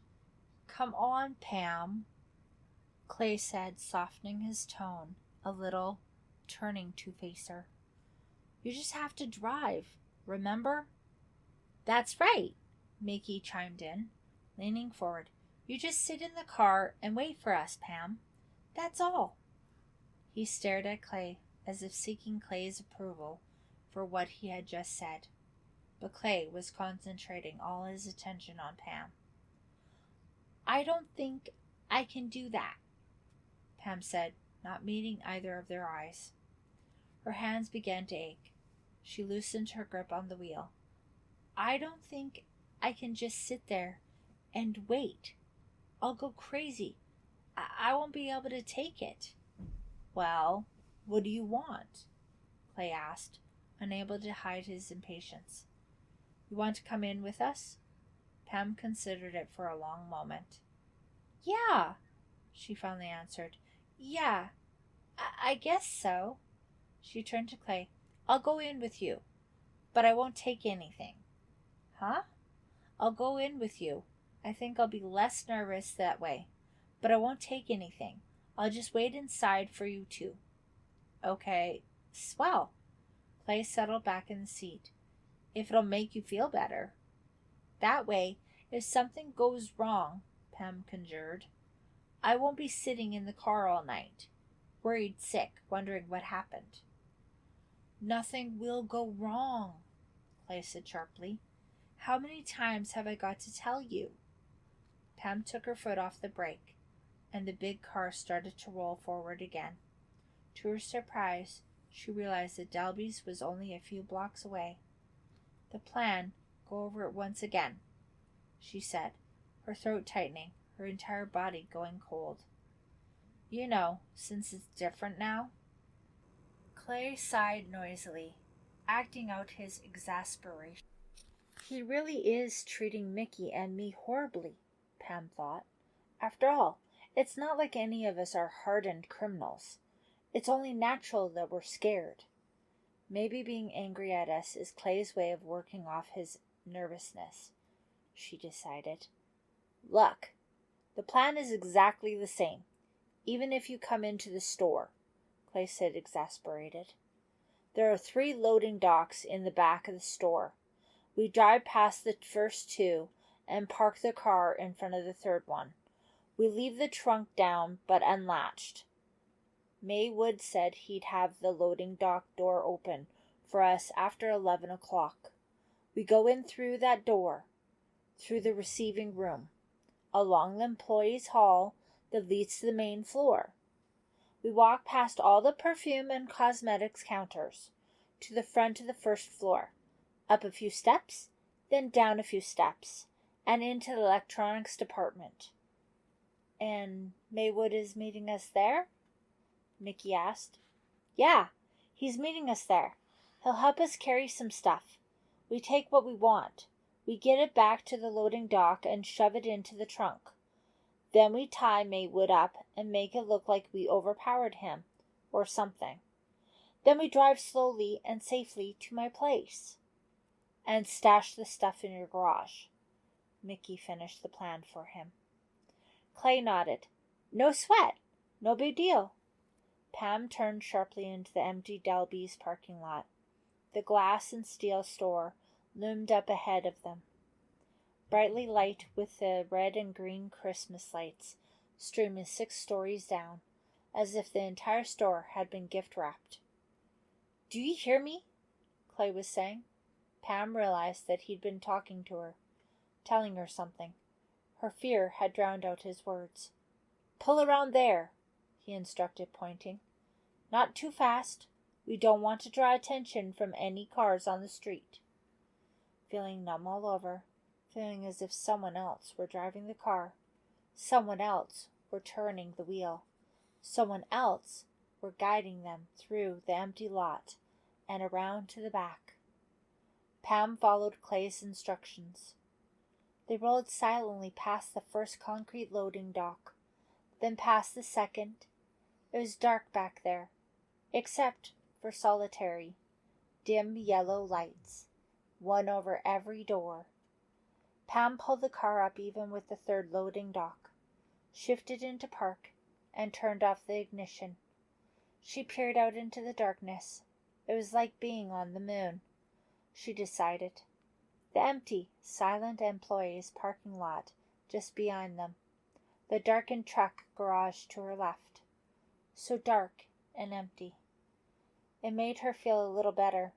"Come on, Pam," Clay said, softening his tone a little, turning to face her. "You just have to drive, remember?" "That's right," Mickey chimed in, leaning forward. "You just sit in the car and wait for us, Pam. That's all." He stared at Clay as if seeking Clay's approval for what he had just said, but Clay was concentrating all his attention on Pam. "I don't think I can do that," Pam said, not meeting either of their eyes. Her hands began to ache. She loosened her grip on the wheel. "I don't think I can just sit there and wait. I'll go crazy. I won't be able to take it." "Well, what do you want?" Clay asked, unable to hide his impatience. "You want to come in with us?" Pam considered it for a long moment. Yeah, she finally answered. Yeah, I guess so. She turned to Clay. I'll go in with you, but I won't take anything. Huh? I'll go in with you. I think I'll be less nervous that way, but I won't take anything. I'll just wait inside for you two. Okay, swell. Clay settled back in the seat. If it'll make you feel better. That way, if something goes wrong, Pam conjured, I won't be sitting in the car all night, worried sick, wondering what happened. Nothing will go wrong, Clay said sharply. How many times have I got to tell you? Pam took her foot off the brake, and the big car started to roll forward again. To her surprise, she realized that Dalby's was only a few blocks away. The plan, go over it once again, she said, her throat tightening, her entire body going cold. You know, since it's different now. Clay sighed noisily, acting out his exasperation. He really is treating Mickey and me horribly, Pam thought. After all, it's not like any of us are hardened criminals. It's only natural that we're scared. Maybe being angry at us is Clay's way of working off his nervousness, she decided. Look, the plan is exactly the same, even if you come into the store, Clay said, exasperated. There are 3 loading docks in the back of the store. We drive past the first 2 and park the car in front of the 3rd one. We leave the trunk down but unlatched. Maywood said he'd have the loading dock door open for us after 11 o'clock. We go in through that door, through the receiving room, along the employees' hall that leads to the main floor. We walk past all the perfume and cosmetics counters to the front of the 1st floor, up a few steps, then down a few steps, and into the electronics department. And Maywood is meeting us there? Mickey asked. Yeah, he's meeting us there. He'll help us carry some stuff. We take what we want. We get it back to the loading dock and shove it into the trunk. Then we tie Maywood up and make it look like we overpowered him, or something. Then we drive slowly and safely to my place. And stash the stuff in your garage. Mickey finished the plan for him. Clay nodded. No sweat. No big deal. Pam turned sharply into the empty Dalby's parking lot. The glass and steel store loomed up ahead of them, brightly light with the red and green Christmas lights streaming 6 stories down, as if the entire store had been gift-wrapped. Do you hear me? Clay was saying. Pam realized that he'd been talking to her, telling her something. Her fear had drowned out his words. Pull around there, he instructed, pointing. Not too fast. We don't want to draw attention from any cars on the street. Feeling numb all over, feeling as if someone else were driving the car, someone else were turning the wheel, someone else were guiding them through the empty lot and around to the back. Pam followed Clay's instructions. They rolled silently past the first concrete loading dock, then past the second. It was dark back there, except for solitary, dim yellow lights, one over every door. Pam pulled the car up even with the 3rd loading dock, shifted into park, and turned off the ignition. She peered out into the darkness. It was like being on the moon, she decided. The empty, silent employees' parking lot just behind them. The darkened truck garage to her left. So dark and empty. It made her feel a little better.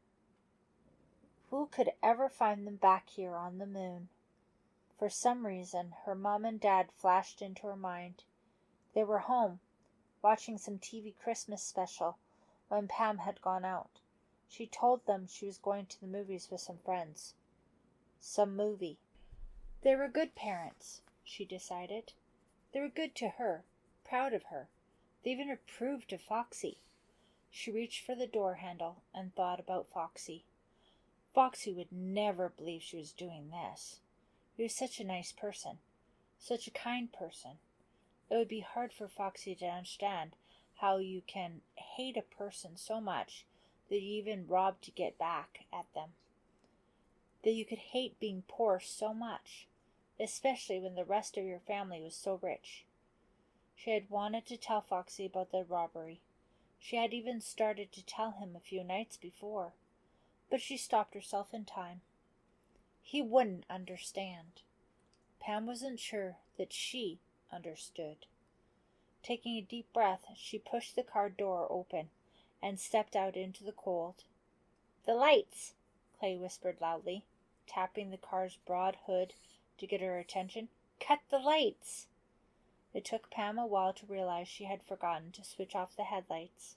Who could ever find them back here on the moon? For some reason, her mom and dad flashed into her mind. They were home, watching some TV Christmas special when Pam had gone out. She told them she was going to the movies with some friends. Some movie. They were good parents, she decided. They were good to her, proud of her. They even approved of Foxy. She reached for the door handle and thought about Foxy. Foxy would never believe she was doing this. He was such a nice person, such a kind person. It would be hard for Foxy to understand how you can hate a person so much that you even rob to get back at them. That you could hate being poor so much, especially when the rest of your family was so rich. She had wanted to tell Foxy about the robbery. She had even started to tell him a few nights before, but she stopped herself in time. He wouldn't understand. Pam wasn't sure that she understood. Taking a deep breath, she pushed the car door open and stepped out into the cold. "The lights!" Clay whispered loudly, tapping the car's broad hood to get her attention. "Cut the lights!" It took Pam a while to realize she had forgotten to switch off the headlights.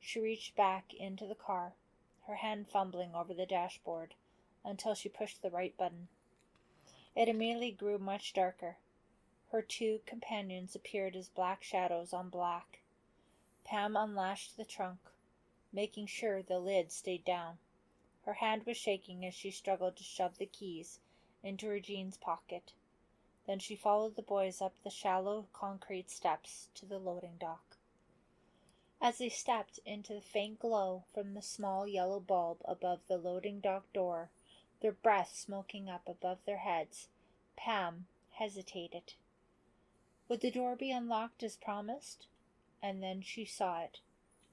She reached back into the car, her hand fumbling over the dashboard, until she pushed the right button. It immediately grew much darker. Her two companions appeared as black shadows on black. Pam unlatched the trunk, making sure the lid stayed down. Her hand was shaking as she struggled to shove the keys into her jeans pocket. Then she followed the boys up the shallow concrete steps to the loading dock. As they stepped into the faint glow from the small yellow bulb above the loading dock door, their breath smoking up above their heads, Pam hesitated. Would the door be unlocked as promised? And then she saw it.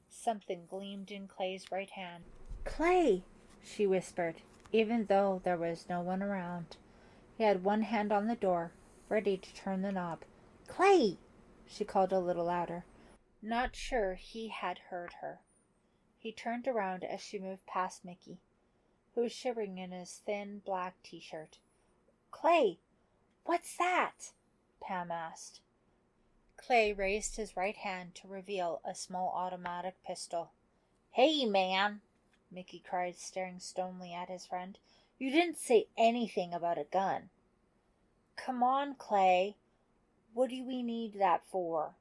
Something gleamed in Clay's right hand. "Clay!" she whispered, even though there was no one around. He had one hand on the door, ready to turn the knob. "Clay!" she called a little louder, not sure he had heard her. He turned around as she moved past Mickey, who was shivering in his thin black t-shirt. "Clay, what's that?" Pam asked. Clay raised his right hand to reveal a small automatic pistol. "Hey, man!" Mickey cried, staring stonily at his friend. "You didn't say anything about a gun." "Come on, Clay. What do we need that for?"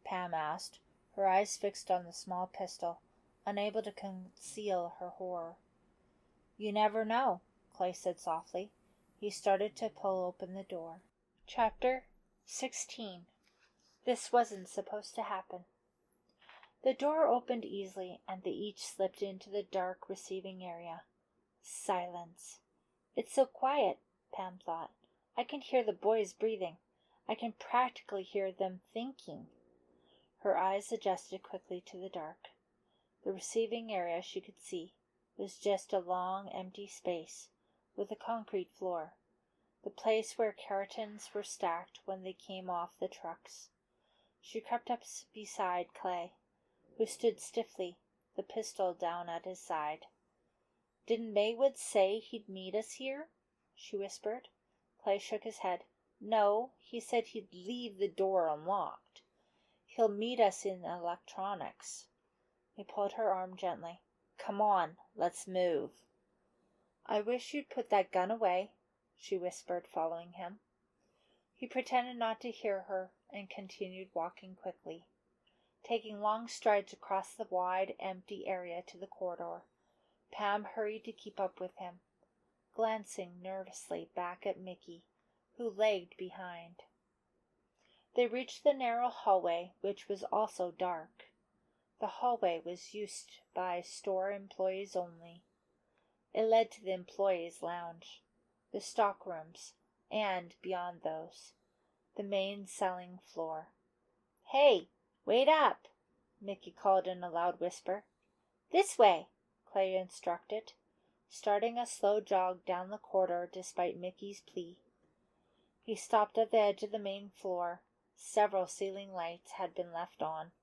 Pam asked, her eyes fixed on the small pistol, unable to conceal her horror. "You never know," Clay said softly. He started to pull open the door. Chapter 16. This wasn't supposed to happen. The door opened easily, and they each slipped into the dark receiving area. Silence. "It's so quiet," Pam thought. "I can hear the boys breathing. I can practically hear them thinking." Her eyes adjusted quickly to the dark. The receiving area, she could see, was just a long, empty space, with a concrete floor, the place where cartons were stacked when they came off the trucks. She crept up beside Clay, who stood stiffly, the pistol down at his side. "Didn't Maywood say he'd meet us here?" she whispered. Clay shook his head. "No, he said he'd leave the door unlocked. He'll meet us in electronics." He pulled her arm gently. "Come on, let's move." "I wish you'd put that gun away," she whispered, following him. He pretended not to hear her and continued walking quickly, taking long strides across the wide, empty area to the corridor. Pam hurried to keep up with him, glancing nervously back at Mickey, who lagged behind. They reached the narrow hallway, which was also dark. The hallway was used by store employees only. It led to the employees' lounge, the stock rooms, and, beyond those, the main selling floor. "Hey, wait up!" Mickey called in a loud whisper. "This way," Clay instructed, starting a slow jog down the corridor despite Mickey's plea. He stopped at the edge of the main floor. Several ceiling lights had been left on.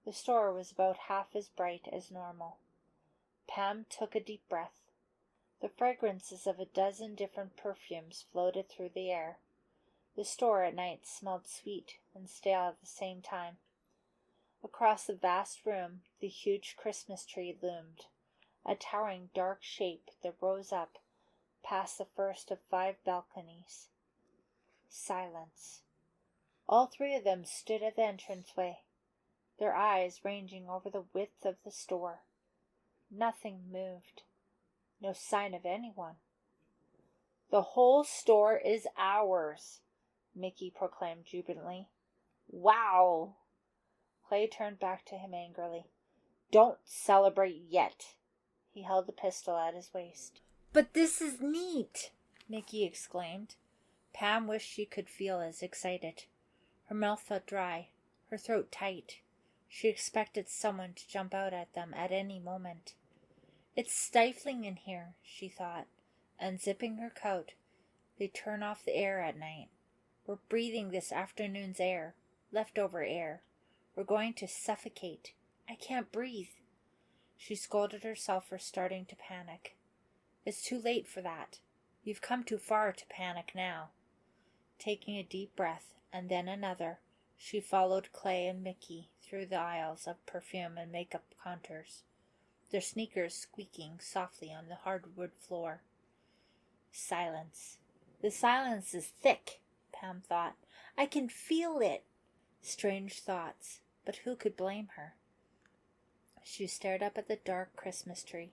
The store was about half as bright as normal. Pam took a deep breath. The fragrances of a dozen different perfumes floated through the air. The store at night smelled sweet and stale at the same time. Across the vast room, the huge Christmas tree loomed, a towering dark shape that rose up past the first of 5 balconies. Silence. All 3 of them stood at the entranceway, their eyes ranging over the width of the store. Nothing moved. No sign of anyone. "The whole store is ours," Mickey proclaimed jubilantly. "Wow!" Clay turned back to him angrily. "Don't celebrate yet." He held the pistol at his waist. "But this is neat!" Mickey exclaimed. Pam wished she could feel as excited. Her mouth felt dry, her throat tight. She expected someone to jump out at them at any moment. "It's stifling in here," she thought, unzipping her coat. "They turn off the air at night. We're breathing this afternoon's air, leftover air. We're going to suffocate. I can't breathe." She scolded herself for starting to panic. "It's too late for that. You've come too far to panic now." Taking a deep breath, and then another, she followed Clay and Mickey through the aisles of perfume and makeup counters, their sneakers squeaking softly on the hardwood floor. Silence. The silence is thick, Pam thought. I can feel it. Strange thoughts, but who could blame her? She stared up at the dark Christmas tree,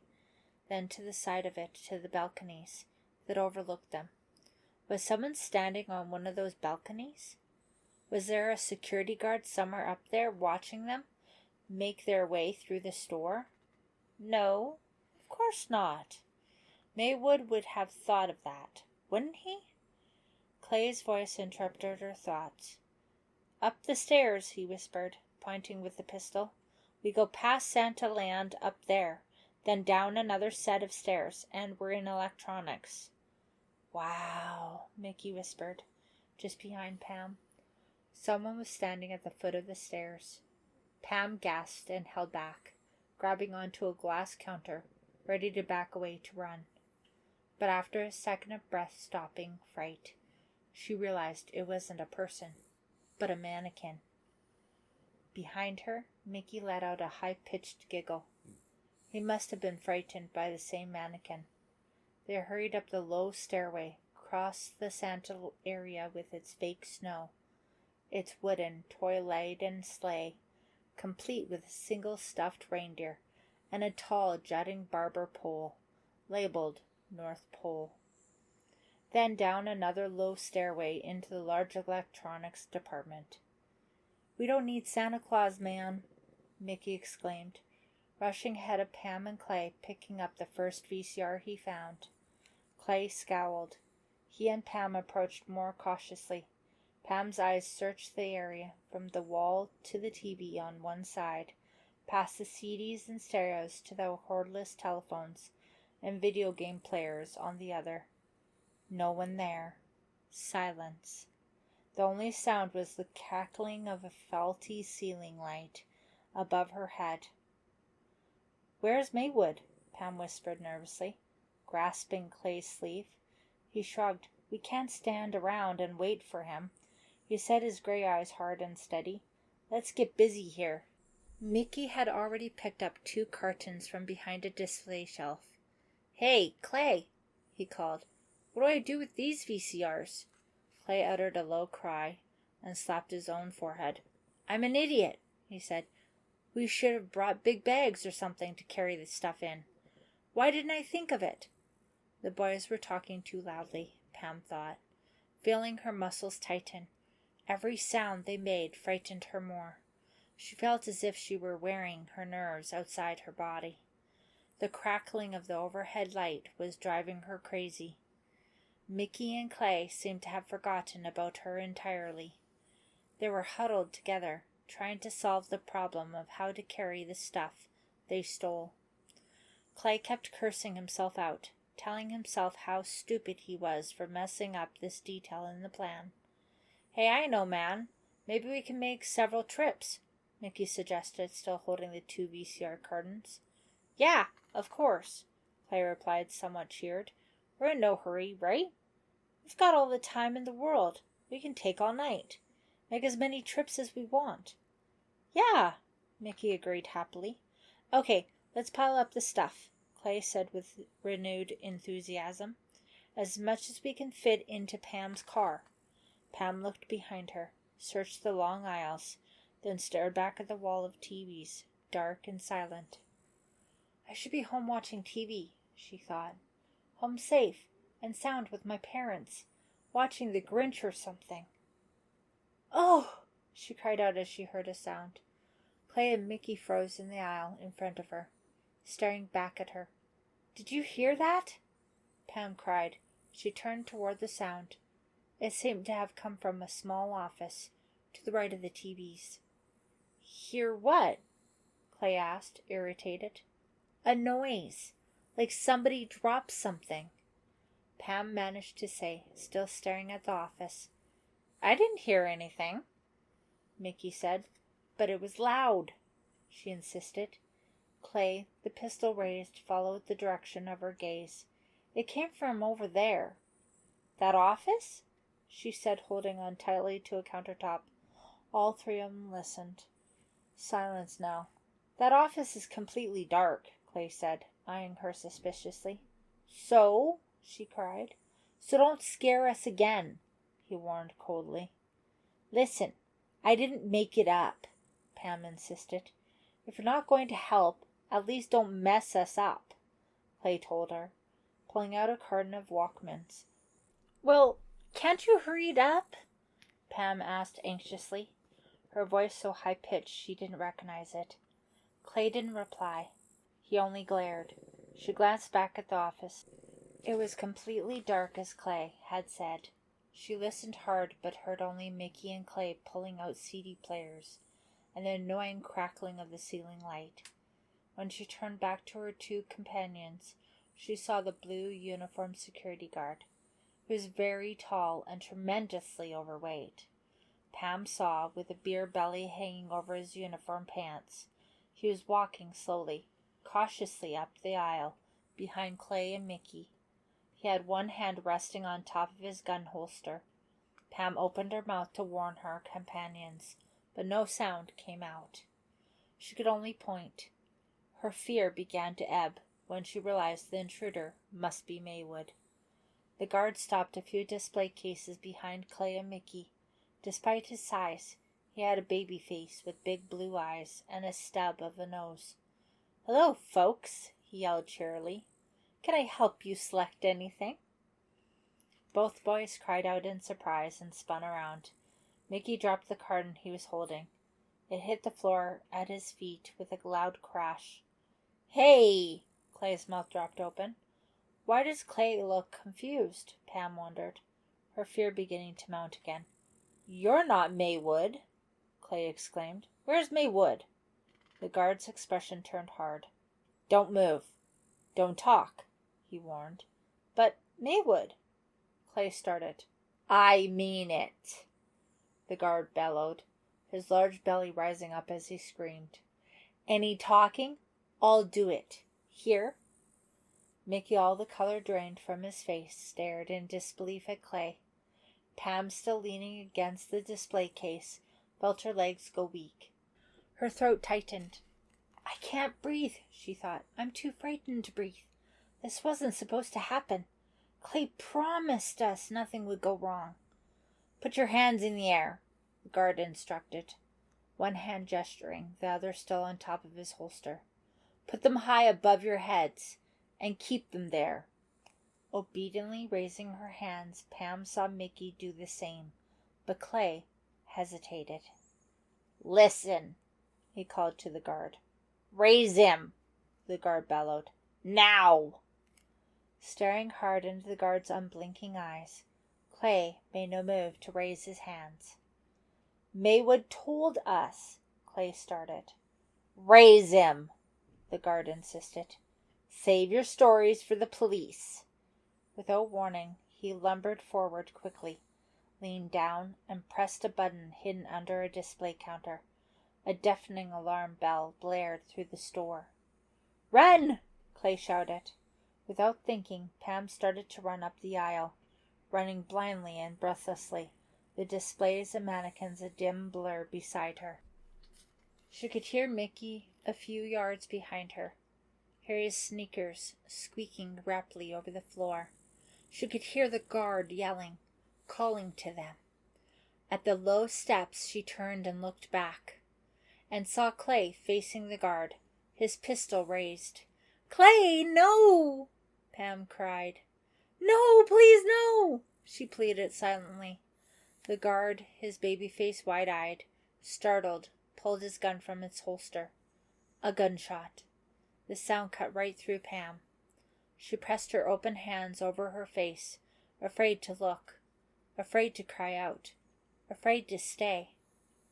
then to the side of it, to the balconies that overlooked them. Was someone standing on one of those balconies? Was there a security guard somewhere up there watching them make their way through the store? No, of course not. Maywood would have thought of that, wouldn't he? Clay's voice interrupted her thoughts. "Up the stairs," he whispered, pointing with the pistol. "We go past Santa Land up there, then down another set of stairs, and we're in electronics." "Wow," Mickey whispered, just behind Pam. Someone was standing at the foot of the stairs. Pam gasped and held back, grabbing onto a glass counter, ready to back away to run. But after a second of breath-stopping fright, she realized it wasn't a person, but a mannequin. Behind her, Mickey let out a high-pitched giggle. He must have been frightened by the same mannequin. They hurried up the low stairway, crossed the Santa area with its fake snow, its wooden, toy-laden sleigh, complete with a single stuffed reindeer and a tall, jutting barber pole, labeled North Pole. Then down another low stairway into the large electronics department. "We don't need Santa Claus, man," Mickey exclaimed, rushing ahead of Pam and Clay, picking up the first VCR he found. Clay scowled. He and Pam approached more cautiously. Pam's eyes searched the area, from the wall to the TV on one side, past the CDs and stereos to the cordless telephones and video game players on the other. No one there. Silence. The only sound was the crackling of a faulty ceiling light above her head. "Where's Maywood?" Pam whispered nervously, grasping Clay's sleeve. He shrugged. "We can't stand around and wait for him." He set his gray eyes hard and steady. "Let's get busy here." Mickey had already picked up 2 cartons from behind a display shelf. "Hey, Clay!" he called. "What do I do with these VCRs?" Clay uttered a low cry and slapped his own forehead. "I'm an idiot," he said. "We should have brought big bags or something to carry this stuff in. Why didn't I think of it?" The boys were talking too loudly, Pam thought, feeling her muscles tighten. Every sound they made frightened her more. She felt as if she were wearing her nerves outside her body. The crackling of the overhead light was driving her crazy. Mickey and Clay seemed to have forgotten about her entirely. They were huddled together, trying to solve the problem of how to carry the stuff they stole. Clay kept cursing himself out, telling himself how stupid he was for messing up this detail in the plan. "Hey, I know, man. Maybe we can make several trips," Mickey suggested, still holding the 2 VCR cartons. "Yeah, of course," Clay replied, somewhat cheered. "We're in no hurry, right? We've got all the time in the world. We can take all night. Make as many trips as we want." "Yeah," Mickey agreed happily. "Okay, let's pile up the stuff," Clay said with renewed enthusiasm. "As much as we can fit into Pam's car." Pam looked behind her, searched the long aisles, then stared back at the wall of TVs, dark and silent. "I should be home watching TV," she thought. "Home safe, and sound with my parents, watching the Grinch or something." "Oh!" she cried out as she heard a sound. Clay and Mickey froze in the aisle in front of her, staring back at her. "Did you hear that?" Pam cried. She turned toward the sound. It seemed to have come from a small office to the right of the TVs. "Hear what?" Clay asked, irritated. "A noise, like somebody dropped something," Pam managed to say, still staring at the office. "I didn't hear anything," Mickey said. "But it was loud," she insisted. Clay, the pistol raised, followed the direction of her gaze. "It came from over there." "That office?" she said, holding on tightly to a countertop. All three of them listened. Silence now. "That office is completely dark," Clay said, eyeing her suspiciously. "So?" she cried. "So don't scare us again," he warned coldly. "Listen, I didn't make it up," Pam insisted. "If you're not going to help, at least don't mess us up," Clay told her, pulling out a carton of Walkmans. "Well, can't you hurry it up?" Pam asked anxiously, her voice so high-pitched she didn't recognize it. Clay didn't reply. He only glared. She glanced back at the office. It was completely dark, as Clay had said. She listened hard, but heard only Mickey and Clay pulling out CD players and the annoying crackling of the ceiling light. When she turned back to her two companions, she saw the blue uniformed security guard. He was very tall and tremendously overweight. Pam saw, with a beer belly hanging over his uniform pants. He was walking slowly, cautiously up the aisle, behind Clay and Mickey. He had one hand resting on top of his gun holster. Pam opened her mouth to warn her companions, but no sound came out. She could only point. Her fear began to ebb when she realized the intruder must be Maywood. The guard stopped a few display cases behind Clay and Mickey. Despite his size, he had a baby face with big blue eyes and a stub of a nose. "Hello, folks," he yelled cheerily. "Can I help you select anything?" Both boys cried out in surprise and spun around. Mickey dropped the carton he was holding. It hit the floor at his feet with a loud crash. "Hey!" Clay's mouth dropped open. Why does Clay look confused? Pam wondered, her fear beginning to mount again. "You're not Maywood!" Clay exclaimed. "Where's Maywood?" The guard's expression turned hard. "Don't move. Don't talk," he warned. "But Maywood—" Clay started. "I mean it," the guard bellowed, his large belly rising up as he screamed. "Any talking? I'll do it. Here?" Mickey, all the color drained from his face, stared in disbelief at Clay. Pam, still leaning against the display case, felt her legs go weak. Her throat tightened. "I can't breathe," she thought. "I'm too frightened to breathe. This wasn't supposed to happen. Clay promised us nothing would go wrong." "Put your hands in the air," the guard instructed, one hand gesturing, the other still on top of his holster. "Put them high above your heads, and keep them there." Obediently raising her hands, Pam saw Mickey do the same, but Clay hesitated. "Listen," he called to the guard. "Raise him," the guard bellowed. "Now!" Staring hard into the guard's unblinking eyes, Clay made no move to raise his hands. "Maywood told us," Clay started. "Raise him," the guard insisted. "Save your stories for the police." Without warning, he lumbered forward quickly, leaned down, and pressed a button hidden under a display counter. A deafening alarm bell blared through the store. "Run!" Clay shouted. Without thinking, Pam started to run up the aisle, running blindly and breathlessly, the displays and mannequins a dim blur beside her. She could hear Mickey a few yards behind her, hear his sneakers squeaking rapidly over the floor. She could hear the guard yelling, calling to them. At the low steps she turned and looked back, and saw Clay facing the guard, his pistol raised. "Clay, no!" Pam cried. No, please, no, she pleaded silently. The guard, his baby face wide-eyed, startled, pulled his gun from its holster. A gunshot. The sound cut right through Pam. She pressed her open hands over her face, afraid to look, afraid to cry out, afraid to stay,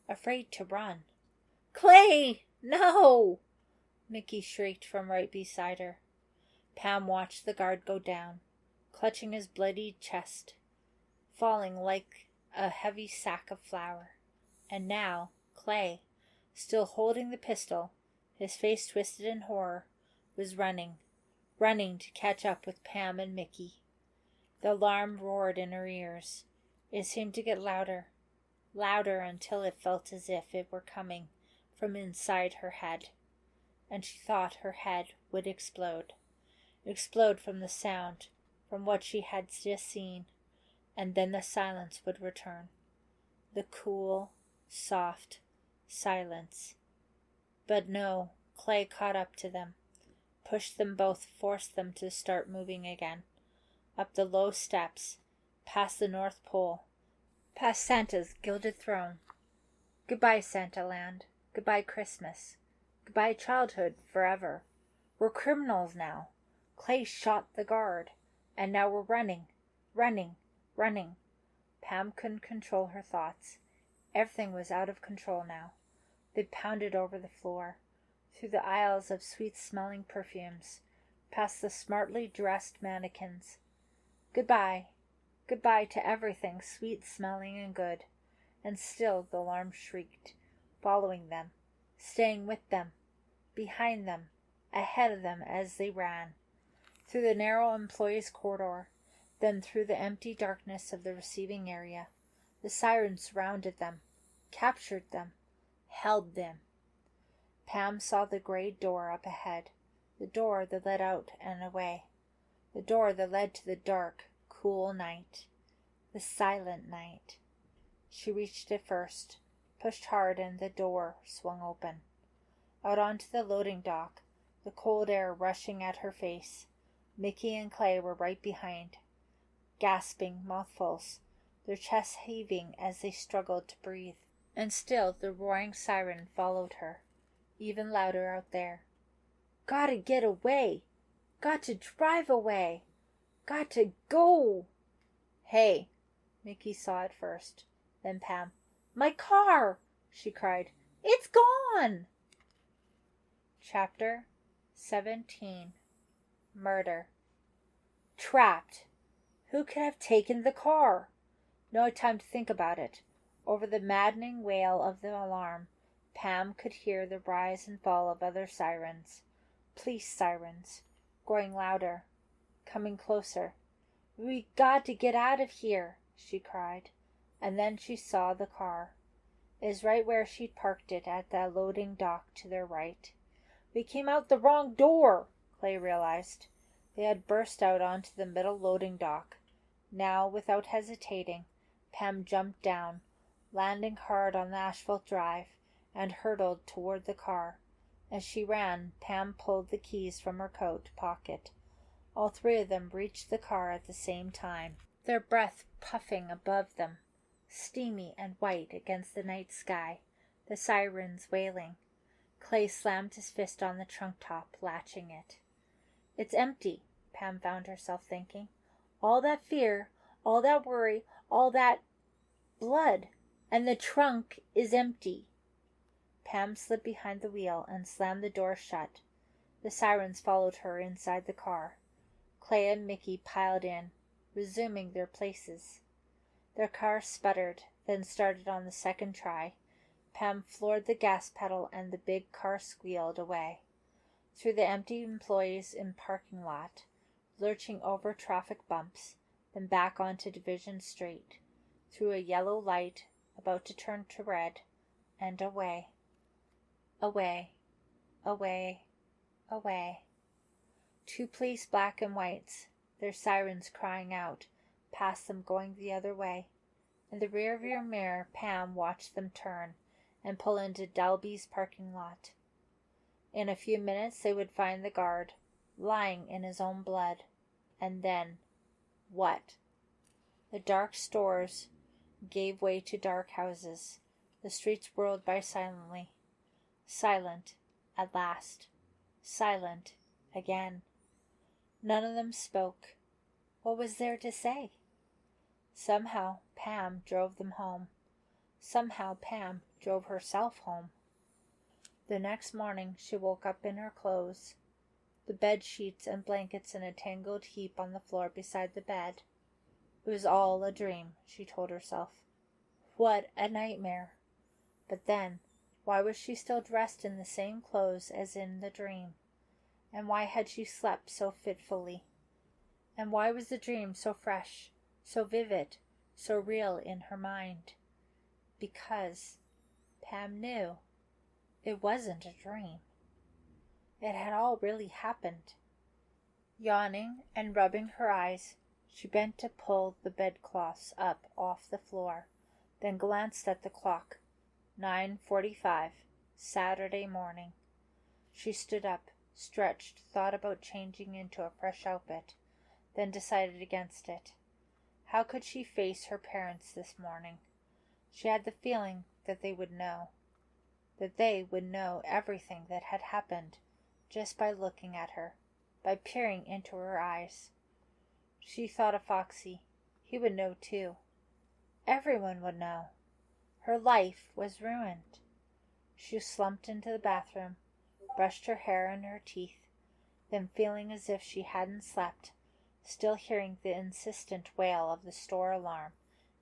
afraid to run. "Clay! No!" Mickey shrieked from right beside her. Pam watched the guard go down, clutching his bloodied chest, falling like a heavy sack of flour. And now, Clay, still holding the pistol, his face twisted in horror, was running to catch up with Pam and Mickey. The alarm roared in her ears. It seemed to get louder, louder until it felt as if it were coming from inside her head. And she thought her head would explode from the sound, from what she had just seen, and then the silence would return. The cool, soft silence. But no, Clay caught up to them, pushed them both, forced them to start moving again. Up the low steps, past the North Pole, past Santa's gilded throne. Goodbye, Santa Land. Goodbye, Christmas. Goodbye, childhood, forever. We're criminals now. Clay shot the guard, and now we're running. Pam couldn't control her thoughts. Everything was out of control now. They pounded over the floor, through the aisles of sweet-smelling perfumes, past the smartly dressed mannequins. Goodbye to everything sweet-smelling and good. And still the alarm shrieked, following them, staying with them, behind them, ahead of them as they ran. Through the narrow employees' corridor, then through the empty darkness of the receiving area. The sirens surrounded them, captured them, held them. Pam saw the gray door up ahead, the door that led out and away, the door that led to the dark, cool night, the silent night. She reached it first, pushed hard, and the door swung open. Out onto the loading dock, the cold air rushing at her face. Mickey and Clay were right behind, gasping mouthfuls, their chests heaving as they struggled to breathe. And still the roaring siren followed her, even louder out there. Gotta get away! Got to drive away! Got to go! Hey! Mickey saw it first, then Pam. My car! She cried. It's gone! Chapter 17. Murder. Trapped! Who could have taken the car? No time to think about it. Over the maddening wail of the alarm, Pam could hear the rise and fall of other sirens. Police sirens, growing louder, coming closer. We got to get out of here, she cried. And then she saw the car. It was right where she'd parked it at the loading dock to their right. We came out the wrong door, Clay realized. They had burst out onto the middle loading dock. Now, without hesitating, Pam jumped down, landing hard on the asphalt drive, and hurtled toward the car. As she ran, Pam pulled the keys from her coat pocket. All three of them reached the car at the same time, their breath puffing above them, steamy and white against the night sky, the sirens wailing. Clay slammed his fist on the trunk top, latching it. It's empty, Pam found herself thinking. All that fear, all that worry, all that blood, and the trunk is empty. Pam slid behind the wheel and slammed the door shut. The sirens followed her inside the car. Clay and Mickey piled in, resuming their places. Their car sputtered, then started on the second try. Pam floored the gas pedal and the big car squealed away. Through the empty employees in parking lot, lurching over traffic bumps, then back onto Division Street, through a yellow light about to turn to red, and away. Away. Away. Away. Two police black and whites, their sirens crying out, passed them going the other way. In the rearview mirror, Pam watched them turn and pull into Dalby's parking lot. In a few minutes they would find the guard, lying in his own blood, and then What? The dark stores gave way to dark houses. The streets whirled by silently. Silent, at last. Silent, again. None of them spoke. What was there to say? Somehow Pam drove them home. Somehow Pam drove herself home. The next morning she woke up in her clothes, the bed sheets and blankets in a tangled heap on the floor beside the bed. It was all a dream, she told herself. What a nightmare! But then, why was she still dressed in the same clothes as in the dream? And why had she slept so fitfully? And why was the dream so fresh, so vivid, so real in her mind? Because Pam knew it wasn't a dream. It had all really happened. Yawning and rubbing her eyes, she bent to pull the bedclothes up off the floor, then glanced at the clock. 9:45, Saturday morning. She stood up, stretched, thought about changing into a fresh outfit, then decided against it. How could she face her parents this morning? She had the feeling that they would know. That they would know everything that had happened just by looking at her, by peering into her eyes. She thought of Foxy. He would know too. Everyone would know. Her life was ruined. She slumped into the bathroom, brushed her hair and her teeth, then feeling as if she hadn't slept, still hearing the insistent wail of the store alarm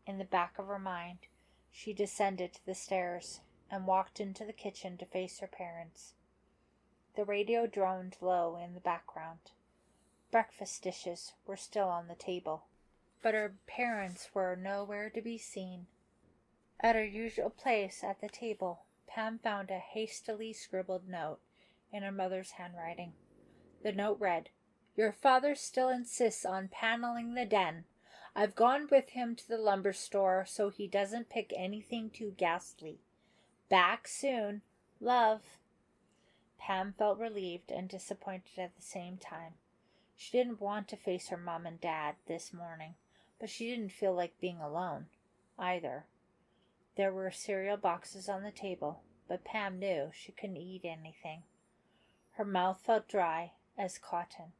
in the back of her mind, she descended to the stairs and walked into the kitchen to face her parents. The radio droned low in the background. Breakfast dishes were still on the table, but her parents were nowhere to be seen. At her usual place at the table, Pam found a hastily scribbled note in her mother's handwriting. The note read, "Your father still insists on paneling the den. I've gone with him to the lumber store so he doesn't pick anything too ghastly. Back soon. Love." Pam felt relieved and disappointed at the same time. She didn't want to face her mom and dad this morning, but she didn't feel like being alone, either. There were cereal boxes on the table, but Pam knew she couldn't eat anything. Her mouth felt dry as cotton.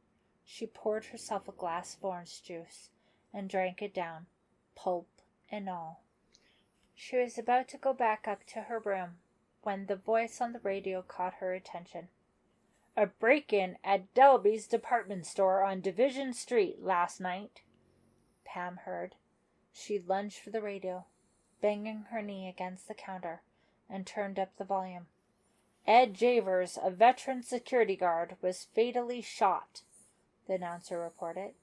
She poured herself a glass of orange juice and drank it down, pulp and all. She was about to go back up to her room when the voice on the radio caught her attention. "A break-in at Dalby's Department Store on Division Street last night," Pam heard. She lunged for the radio, banging her knee against the counter, and turned up the volume. "Ed Javers, a veteran security guard, was fatally shot," the announcer reported.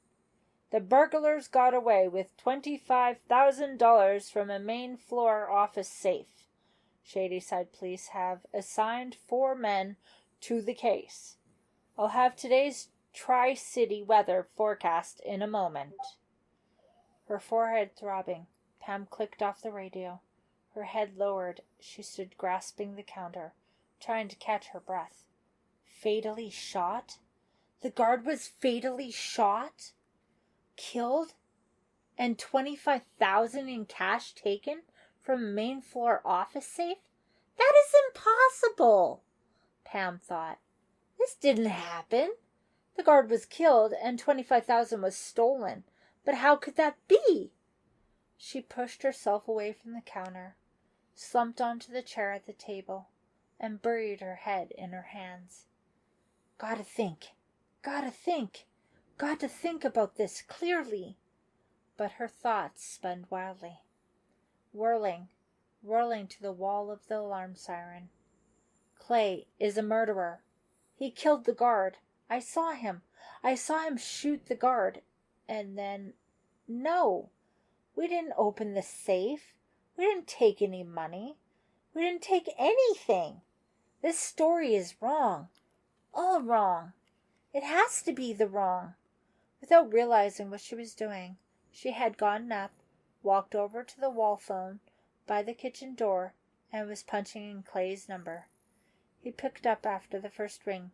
"The burglars got away with $25,000 from a main floor office safe. Shadyside Police have assigned 4 men to the case. I'll have today's Tri-City weather forecast in a moment." Her forehead throbbing, Pam clicked off the radio. Her head lowered, she stood grasping the counter, trying to catch her breath. Fatally shot? The guard was fatally shot? Killed? And $25,000 in cash taken from a main floor office safe? That is impossible, Pam thought. This didn't happen. The guard was killed and $25,000 was stolen. But how could that be? She pushed herself away from the counter, slumped onto the chair at the table, and buried her head in her hands. Gotta think about this clearly. But her thoughts spun wildly, whirling to the wall of the alarm siren. Clay is a murderer. He killed the guard. I saw him shoot the guard. And then, no, we didn't open the safe. We didn't take any money. We didn't take anything. This story is wrong. All wrong. It has to be the wrong. Without realizing what she was doing, she had gotten up, walked over to the wall phone by the kitchen door, and was punching in Clay's number. He picked up after the first ring.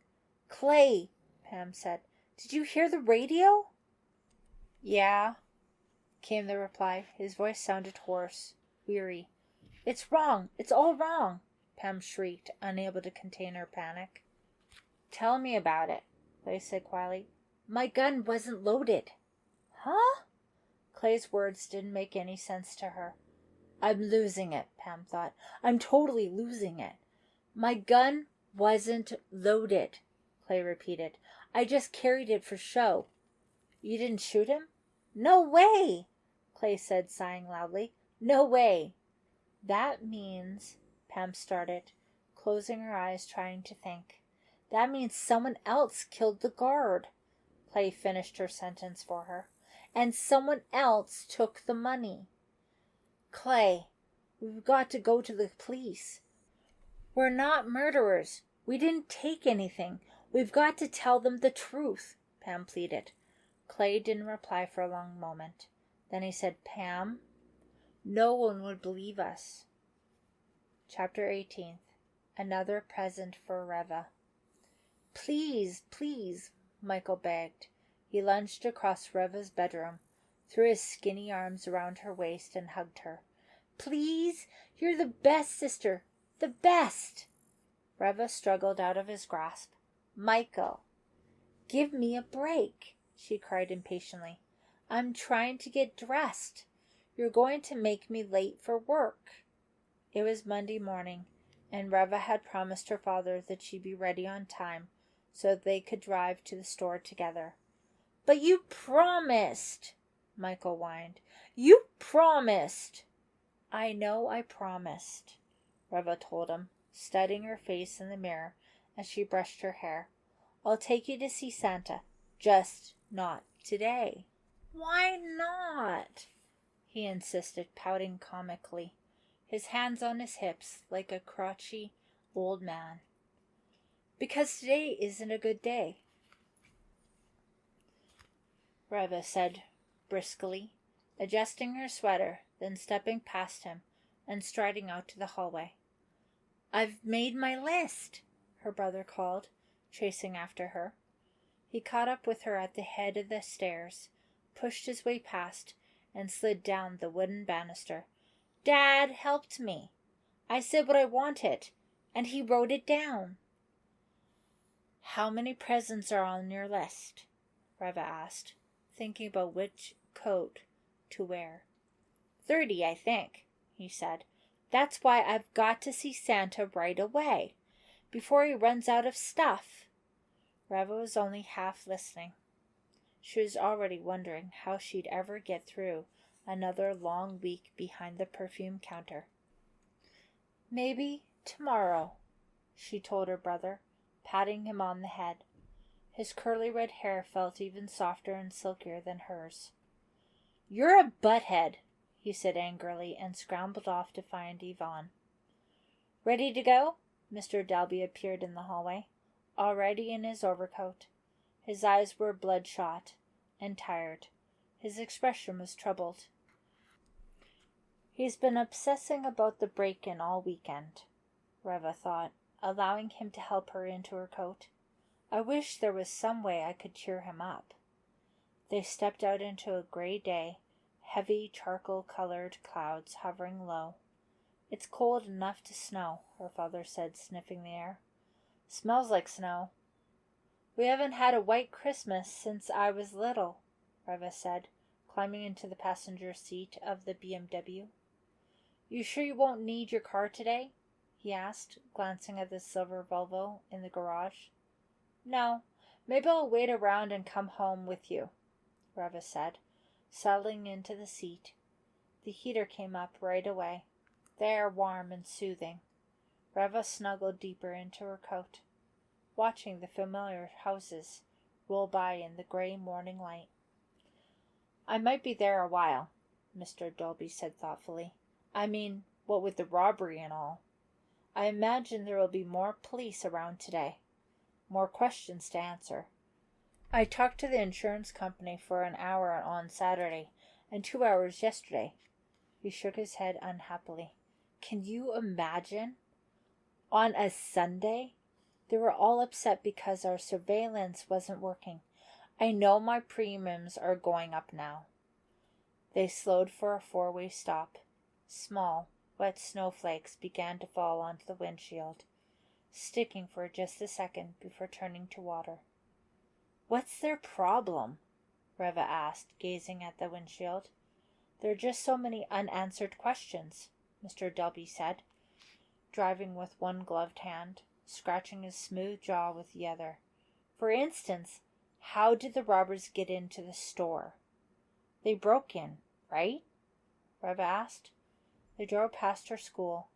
"Clay," Pam said, "did you hear the radio?" Yeah, came the reply. His voice sounded hoarse, weary. It's wrong! It's all wrong! Pam shrieked, unable to contain her panic. Tell me about it, Clay said quietly. My gun wasn't loaded. Huh? Clay's words didn't make any sense to her. I'm losing it, Pam thought. I'm totally losing it. My gun wasn't loaded, Clay repeated. I just carried it for show. You didn't shoot him? No way, Clay said, sighing loudly. No way. That means, Pam started, closing her eyes, trying to think. That means someone else killed the guard. Clay finished her sentence for her. And someone else took the money. Clay, we've got to go to the police. We're not murderers. We didn't take anything. We've got to tell them the truth, Pam pleaded. Clay didn't reply for a long moment. Then he said, Pam, no one would believe us. Chapter 18. Another present for Reva. Please, please, Michael begged. He lunged across Reva's bedroom, threw his skinny arms around her waist, and hugged her. Please, you're the best sister, the best. Reva struggled out of his grasp. Michael, give me a break, she cried impatiently. I'm trying to get dressed. You're going to make me late for work. It was Monday morning, and Reva had promised her father that she'd be ready on time so they could drive to the store together. But you promised, Michael whined. You promised. I know I promised, Reva told him, studying her face in the mirror as she brushed her hair. I'll take you to see Santa, just not today. Why not? He insisted, pouting comically, his hands on his hips like a crotchety old man. Because today isn't a good day, Reva said briskly, adjusting her sweater, then stepping past him and striding out to the hallway. I've made my list, her brother called, chasing after her. He caught up with her at the head of the stairs, pushed his way past, and slid down the wooden banister. Dad helped me. I said what I wanted, and he wrote it down. How many presents are on your list? Reva asked, thinking about which coat to wear. 30, I think, he said. That's why I've got to see Santa right away, before he runs out of stuff. Reva was only half listening. She was already wondering how she'd ever get through another long week behind the perfume counter. Maybe tomorrow, she told her brother, patting him on the head. His curly red hair felt even softer and silkier than hers. You're a butthead, he said angrily, and scrambled off to find Yvonne. Ready to go? Mr. Dalby appeared in the hallway, already in his overcoat. His eyes were bloodshot and tired. His expression was troubled. He's been obsessing about the break-in all weekend, Reva thought, allowing him to help her into her coat. I wish there was some way I could cheer him up. They stepped out into a gray day, heavy charcoal-colored clouds hovering low. It's cold enough to snow, her father said, sniffing the air. Smells like snow. We haven't had a white Christmas since I was little, Reva said, climbing into the passenger seat of the BMW. You sure you won't need your car today? He asked, glancing at the silver Volvo in the garage. No, maybe I'll wait around and come home with you, Reva said, settling into the seat. The heater came up right away, the air warm and soothing. Reva snuggled deeper into her coat, watching the familiar houses roll by in the gray morning light. I might be there a while, Mr. Dalby said thoughtfully. I mean, what with the robbery and all. I imagine there will be more police around today. More questions to answer. I talked to the insurance company for an hour on Saturday and 2 hours yesterday. He shook his head unhappily. Can you imagine? On a Sunday? They were all upset because our surveillance wasn't working. I know my premiums are going up now." They slowed for a four-way stop. Small, wet snowflakes began to fall onto the windshield, sticking for just a second before turning to water. "What's their problem?" Reva asked, gazing at the windshield. "There are just so many unanswered questions," Mr. Dalby said, driving with one gloved hand, scratching his smooth jaw with the other. "For instance, how did the robbers get into the store?" "They broke in, right?" Reva asked. They drove past her school,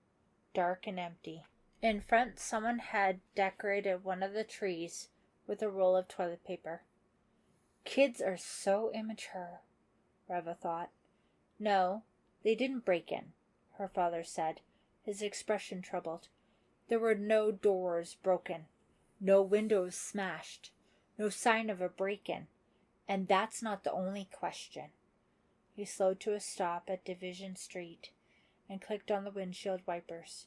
dark and empty. In front, someone had decorated one of the trees with a roll of toilet paper. "Kids are so immature," Reva thought. "No, they didn't break in," her father said, his expression troubled. "There were no doors broken, no windows smashed, no sign of a break-in. And that's not the only question." He slowed to a stop at Division Street and clicked on the windshield wipers.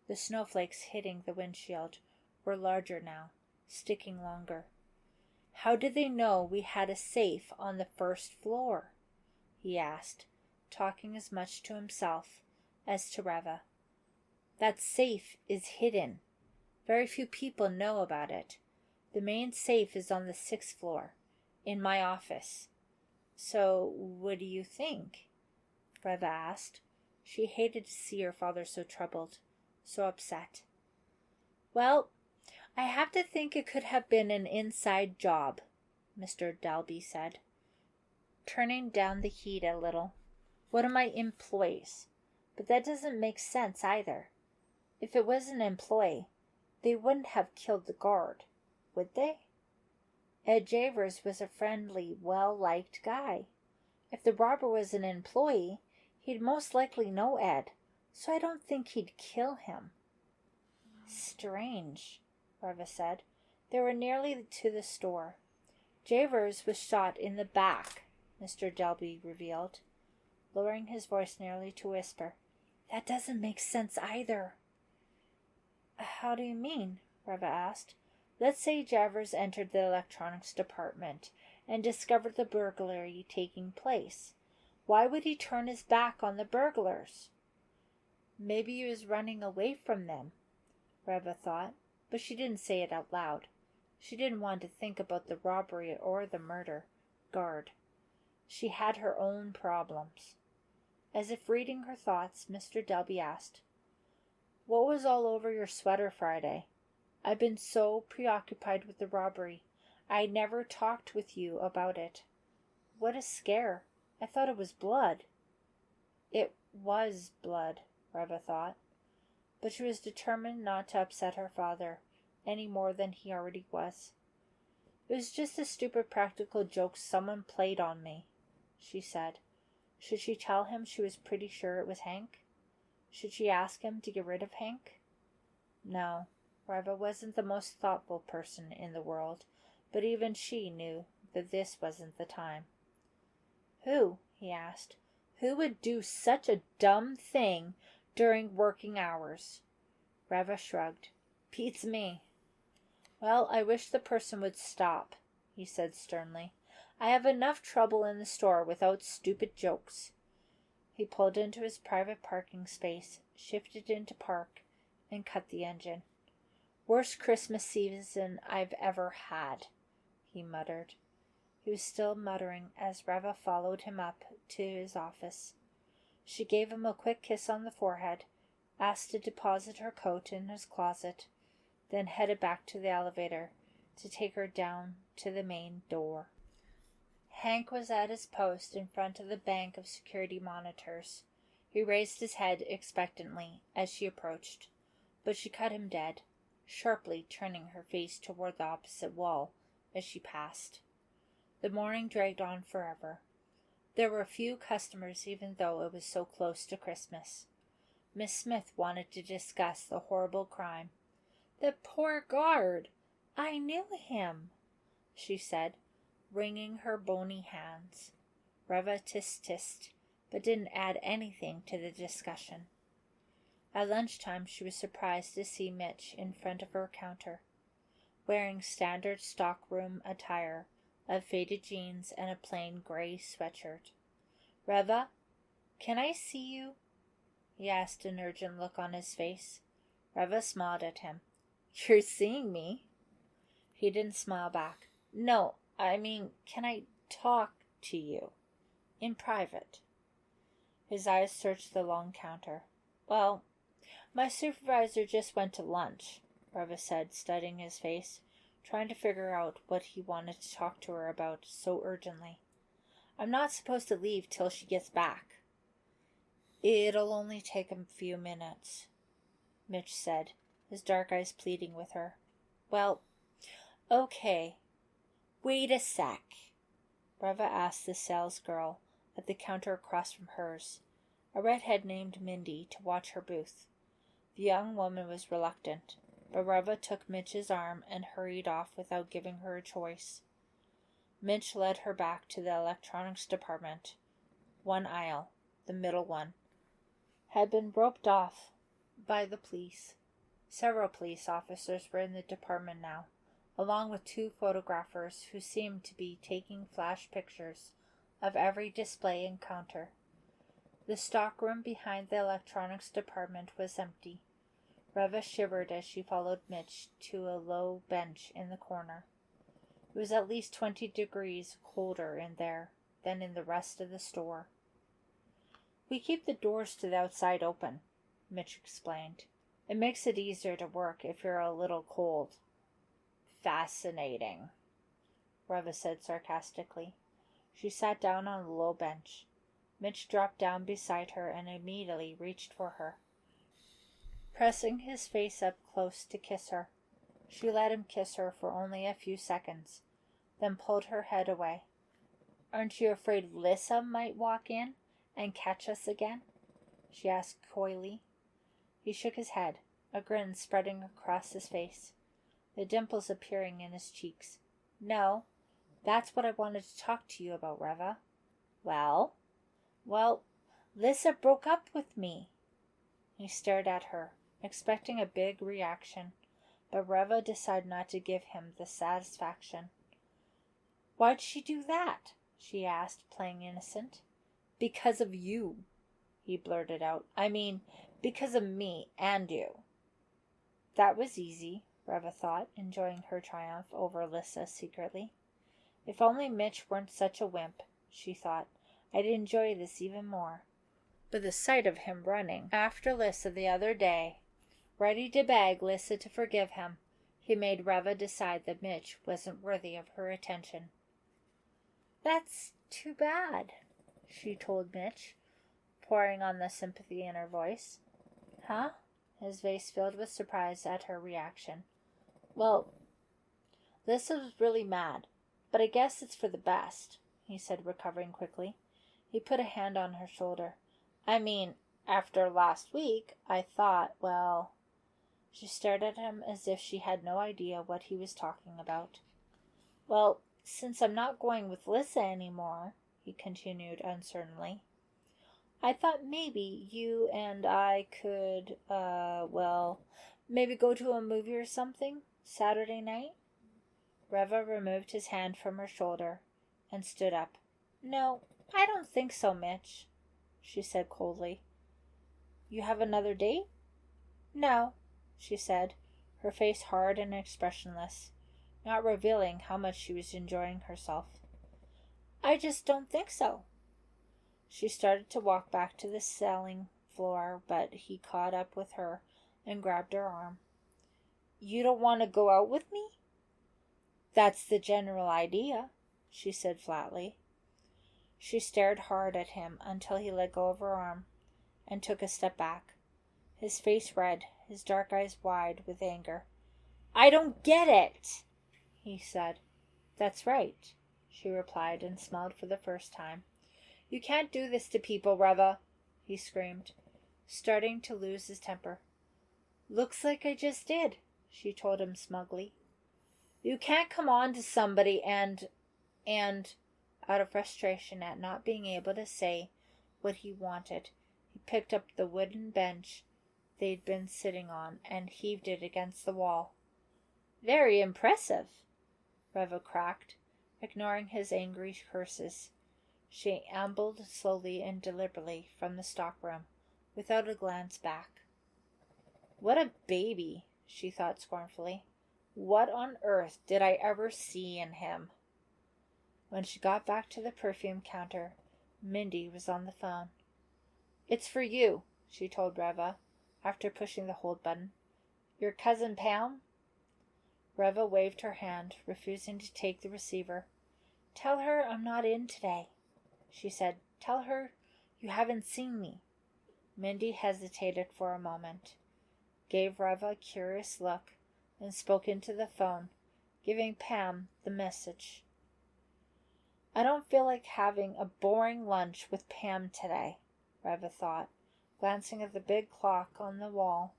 The snowflakes hitting the windshield were larger now, sticking longer. "How did they know we had a safe on the first floor?" he asked, talking as much to himself as to Reva. "That safe is hidden. Very few people know about it. The main safe is on the 6th floor, in my office." "So, what do you think?" Reva asked. She hated to see her father so troubled, so upset. "Well, I have to think it could have been an inside job," Mr. Dalby said, turning down the heat a little. "One of my employees. But that doesn't make sense either. If it was an employee, they wouldn't have killed the guard, would they? Ed Javers was a friendly, well-liked guy. If the robber was an employee, he'd most likely know Ed, so I don't think he'd kill him." "Strange," Reva said. They were nearly to the store. "Javers was shot in the back," Mr. Dalby revealed, lowering his voice nearly to a whisper. "That doesn't make sense either." "How do you mean?" Reva asked. "Let's say Javers entered the electronics department and discovered the burglary taking place. Why would he turn his back on the burglars?" "Maybe he was running away from them," Reva thought, but she didn't say it out loud. She didn't want to think about the robbery or the murder. Guard. She had her own problems. As if reading her thoughts, Mr. Dalby asked, "What was all over your sweater Friday? I've been so preoccupied with the robbery, I never talked with you about it. What a scare. I thought it was blood." It was blood, Reva thought, but she was determined not to upset her father any more than he already was. "It was just a stupid practical joke someone played on me," she said. Should she tell him she was pretty sure it was Hank? Should she ask him to get rid of Hank? No, Reva wasn't the most thoughtful person in the world, but even she knew that this wasn't the time. "Who?" he asked. "Who would do such a dumb thing during working hours?" Reva shrugged. "Beats me." "Well, I wish the person would stop," he said sternly. "I have enough trouble in the store without stupid jokes." He pulled into his private parking space, shifted into park, and cut the engine. "Worst Christmas season I've ever had," he muttered. He was still muttering as Reva followed him up to his office. She gave him a quick kiss on the forehead, asked to deposit her coat in his closet, then headed back to the elevator to take her down to the main door. Hank was at his post in front of the bank of security monitors. He raised his head expectantly as she approached, but she cut him dead, sharply turning her face toward the opposite wall as she passed. The morning dragged on forever. There were few customers even though it was so close to Christmas. Miss Smith wanted to discuss the horrible crime. "The poor guard! I knew him," she said, wringing her bony hands. Reva tisk-tisked, but didn't add anything to the discussion. At lunchtime she was surprised to see Mitch in front of her counter, wearing standard stockroom attire, of faded jeans and a plain gray sweatshirt. "Reva, can I see you?" he asked, an urgent look on his face. Reva smiled at him. "You're seeing me?" He didn't smile back. "No, I mean, can I talk to you? In private?" His eyes searched the long counter. "Well, my supervisor just went to lunch," Reva said, studying his face, trying to figure out what he wanted to talk to her about so urgently. "I'm not supposed to leave till she gets back." "It'll only take a few minutes," Mitch said, his dark eyes pleading with her. "Well, okay. Wait a sec." Reva asked the sales girl at the counter across from hers, a redhead named Mindy, to watch her booth. The young woman was reluctant, but Reva took Mitch's arm and hurried off without giving her a choice. Mitch led her back to the electronics department. One aisle, the middle one, had been roped off by the police. Several police officers were in the department now, along with 2 photographers who seemed to be taking flash pictures of every display and counter. The stockroom behind the electronics department was empty. Reva shivered as she followed Mitch to a low bench in the corner. It was at least 20 degrees colder in there than in the rest of the store. "We keep the doors to the outside open," Mitch explained. "It makes it easier to work if you're a little cold." "Fascinating," Reva said sarcastically. She sat down on a low bench. Mitch dropped down beside her and immediately reached for her, pressing his face up close to kiss her. She let him kiss her for only a few seconds, then pulled her head away. "Aren't you afraid Lissa might walk in and catch us again?" she asked coyly. He shook his head, a grin spreading across his face, the dimples appearing in his cheeks. "No, that's what I wanted to talk to you about, Reva." "Well?" "Well, Lissa broke up with me." He stared at her, expecting a big reaction, but Reva decided not to give him the satisfaction. "Why'd she do that?" she asked, playing innocent. "Because of you," he blurted out. "I mean, because of me and you." That was easy, Reva thought, enjoying her triumph over Lissa secretly. If only Mitch weren't such a wimp, she thought, I'd enjoy this even more. But the sight of him running after Lissa the other day, ready to beg Lissa to forgive him, he made Reva decide that Mitch wasn't worthy of her attention. "That's too bad," she told Mitch, pouring on the sympathy in her voice. "Huh?" His face filled with surprise at her reaction. "Well, Lissa was really mad, but I guess it's for the best," he said, recovering quickly. He put a hand on her shoulder. "I mean, after last week, I thought, well..." She stared at him as if she had no idea what he was talking about. "Well, since I'm not going with Lissa anymore," he continued uncertainly, "I thought maybe you and I could, maybe go to a movie or something Saturday night?" Reva removed his hand from her shoulder and stood up. "No, I don't think so, Mitch," she said coldly. "You have another date?" "No," she said, her face hard and expressionless, not revealing how much she was enjoying herself. "I just don't think so." She started to walk back to the selling floor, but he caught up with her and grabbed her arm. "You don't want to go out with me?" "That's the general idea," she said flatly. She stared hard at him until he let go of her arm and took a step back, his face red, his dark eyes wide with anger. "I don't get it," he said. "That's right," she replied and smiled for the first time. "You can't do this to people, Reva," he screamed, starting to lose his temper. "Looks like I just did," she told him smugly. "You can't come on to somebody and... Out of frustration at not being able to say what he wanted, he picked up the wooden bench they'd been sitting on and heaved it against the wall. "Very impressive," Reva cracked, Ignoring his angry curses, she ambled slowly and deliberately from the stockroom, without a glance back. What a baby, she thought scornfully. What on earth did I ever see in him? When she got back to the perfume counter, Mindy was on the phone. It's for you, she told Reva, after pushing the hold button. Your cousin Pam? Reva waved her hand, refusing to take the receiver. Tell her I'm not in today, she said. Tell her you haven't seen me. Mindy hesitated for a moment, gave Reva a curious look, and spoke into the phone, giving Pam the message. I don't feel like having a boring lunch with Pam today, Reva thought, glancing at the big clock on the wall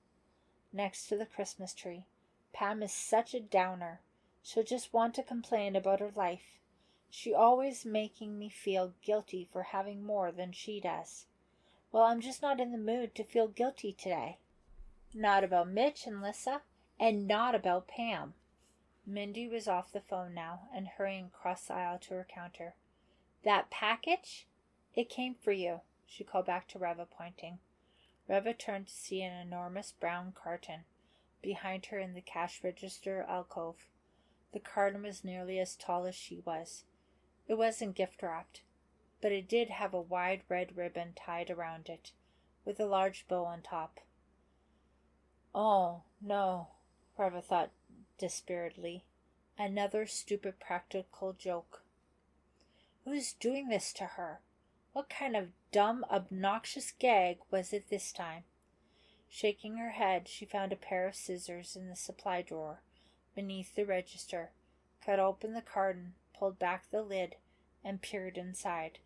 next to the Christmas tree. Pam is such a downer. She'll just want to complain about her life. She always making me feel guilty for having more than she does. Well, I'm just not in the mood to feel guilty today. Not about Mitch and Lissa, and not about Pam. Mindy was off the phone now and hurrying across the aisle to her counter. That package? It came for you, she called back to Reva, pointing. Reva turned to see an enormous brown carton behind her in the cash register alcove. The carton was nearly as tall as she was. It wasn't gift-wrapped, but it did have a wide red ribbon tied around it, with a large bow on top. Oh, no, Reva thought dispiritedly. Another stupid practical joke. Who's doing this to her? What kind of dumb, obnoxious gag was it this time? Shaking her head, she found a pair of scissors in the supply drawer beneath the register, cut open the carton, pulled back the lid, and peered inside.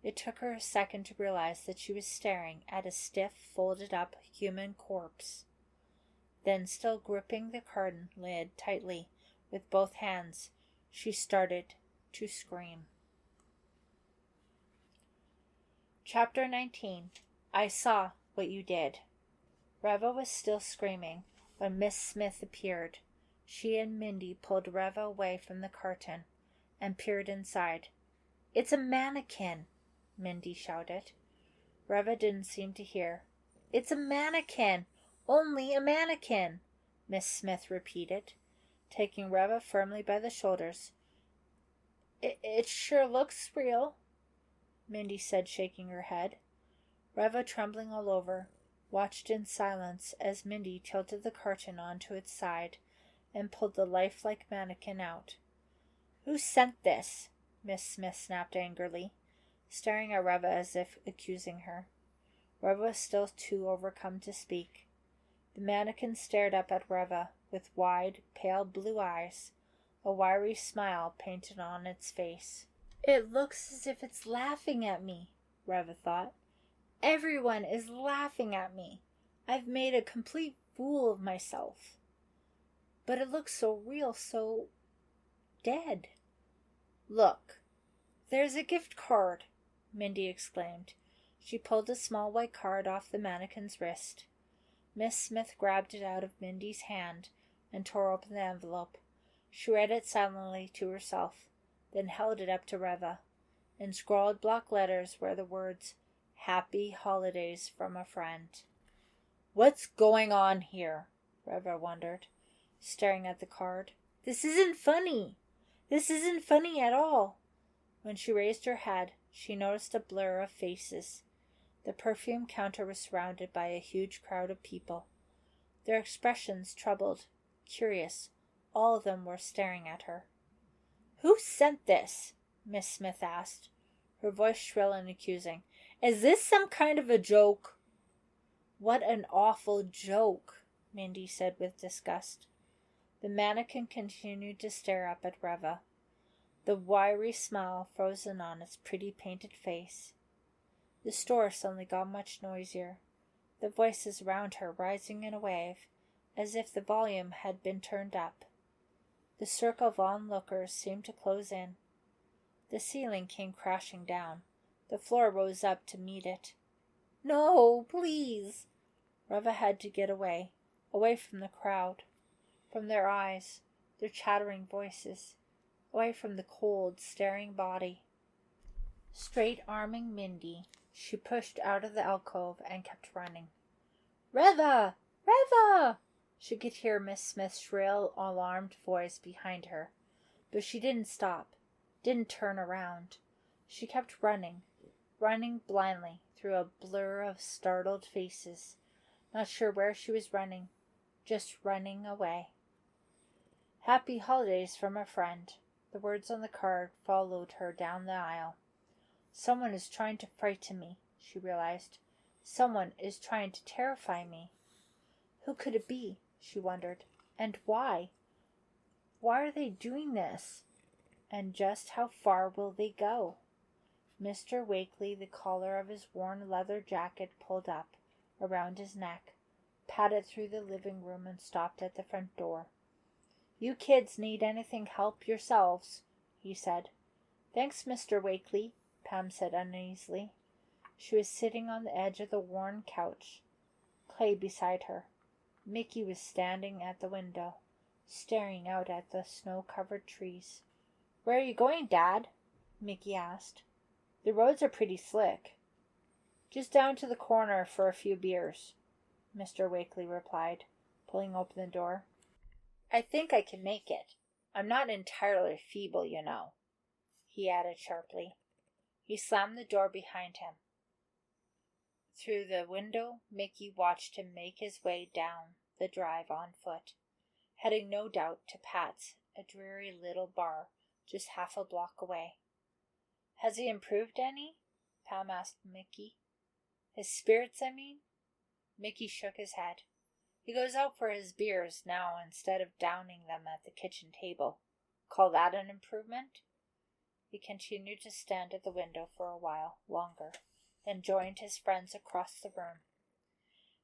It took her a second to realize that she was staring at a stiff, folded-up human corpse. Then, still gripping the carton lid tightly with both hands, she started to scream. Chapter 19. I Saw What You Did. Reva was still screaming when Miss Smith appeared. She and Mindy pulled Reva away from the carton and peered inside. It's a mannequin, Mindy shouted. Reva didn't seem to hear. It's a mannequin! Only a mannequin, Miss Smith repeated, taking Reva firmly by the shoulders. It sure looks real, Mindy said, shaking her head. Reva, trembling all over, watched in silence as Mindy tilted the carton onto its side and pulled the lifelike mannequin out. Who sent this? Miss Smith snapped angrily, staring at Reva as if accusing her. Reva was still too overcome to speak. The mannequin stared up at Reva with wide, pale blue eyes, a wiry smile painted on its face. It looks as if it's laughing at me, Reva thought. Everyone is laughing at me. I've made a complete fool of myself. But it looks so real, so dead. Look, there's a gift card, Mindy exclaimed. She pulled a small white card off the mannequin's wrist. Miss Smith grabbed it out of Mindy's hand and tore open the envelope. She read it silently to herself, then held it up to Reva. In scrawled block letters were the words, Happy Holidays from a Friend. What's going on here? Reva wondered, staring at the card. This isn't funny. This isn't funny at all. When she raised her head, she noticed a blur of faces. The perfume counter was surrounded by a huge crowd of people. Their expressions troubled, curious. All of them were staring at her. Who sent this? Miss Smith asked, her voice shrill and accusing. Is this some kind of a joke? What an awful joke, Mindy said with disgust. The mannequin continued to stare up at Reva, the wiry smile frozen on its pretty painted face. The store suddenly got much noisier, the voices around her rising in a wave, as if the volume had been turned up. The circle of onlookers seemed to close in. The ceiling came crashing down. The floor rose up to meet it. No, please! Reva had to get away from the crowd, from their eyes, their chattering voices. away from the cold, staring body. Straight-arming Mindy, she pushed out of the alcove and kept running. "Reva! Reva!" She could hear Miss Smith's shrill, alarmed voice behind her, but she didn't stop, didn't turn around. She kept running blindly through a blur of startled faces, not sure where she was running, just running away. "Happy holidays from a friend." The words on the card followed her down the aisle. Someone is trying to frighten me, she realized. Someone is trying to terrify me. Who could it be, she wondered, and why? Why are they doing this? And just how far will they go? Mr. Wakely, the collar of his worn leather jacket pulled up around his neck, padded through the living room and stopped at the front door. "You kids need anything help yourselves," he said. "Thanks, Mr. Wakely," Pam said uneasily. She was sitting on the edge of the worn couch, Clay beside her. Mickey was standing at the window, staring out at the snow-covered trees. "Where are you going, Dad?" Mickey asked. "The roads are pretty slick." "Just down to the corner for a few beers," Mr. Wakely replied, pulling open the door. "I think I can make it. I'm not entirely feeble, you know," he added sharply. He slammed the door behind him. Through the window, Mickey watched him make his way down the drive on foot, heading no doubt to Pat's, a dreary little bar just half a block away. "Has he improved any?" Pam asked Mickey. "His spirits, I mean?" Mickey shook his head. "He goes out for his beers now instead of downing them at the kitchen table. Call that an improvement?" He continued to stand at the window for a while longer, then joined his friends across the room.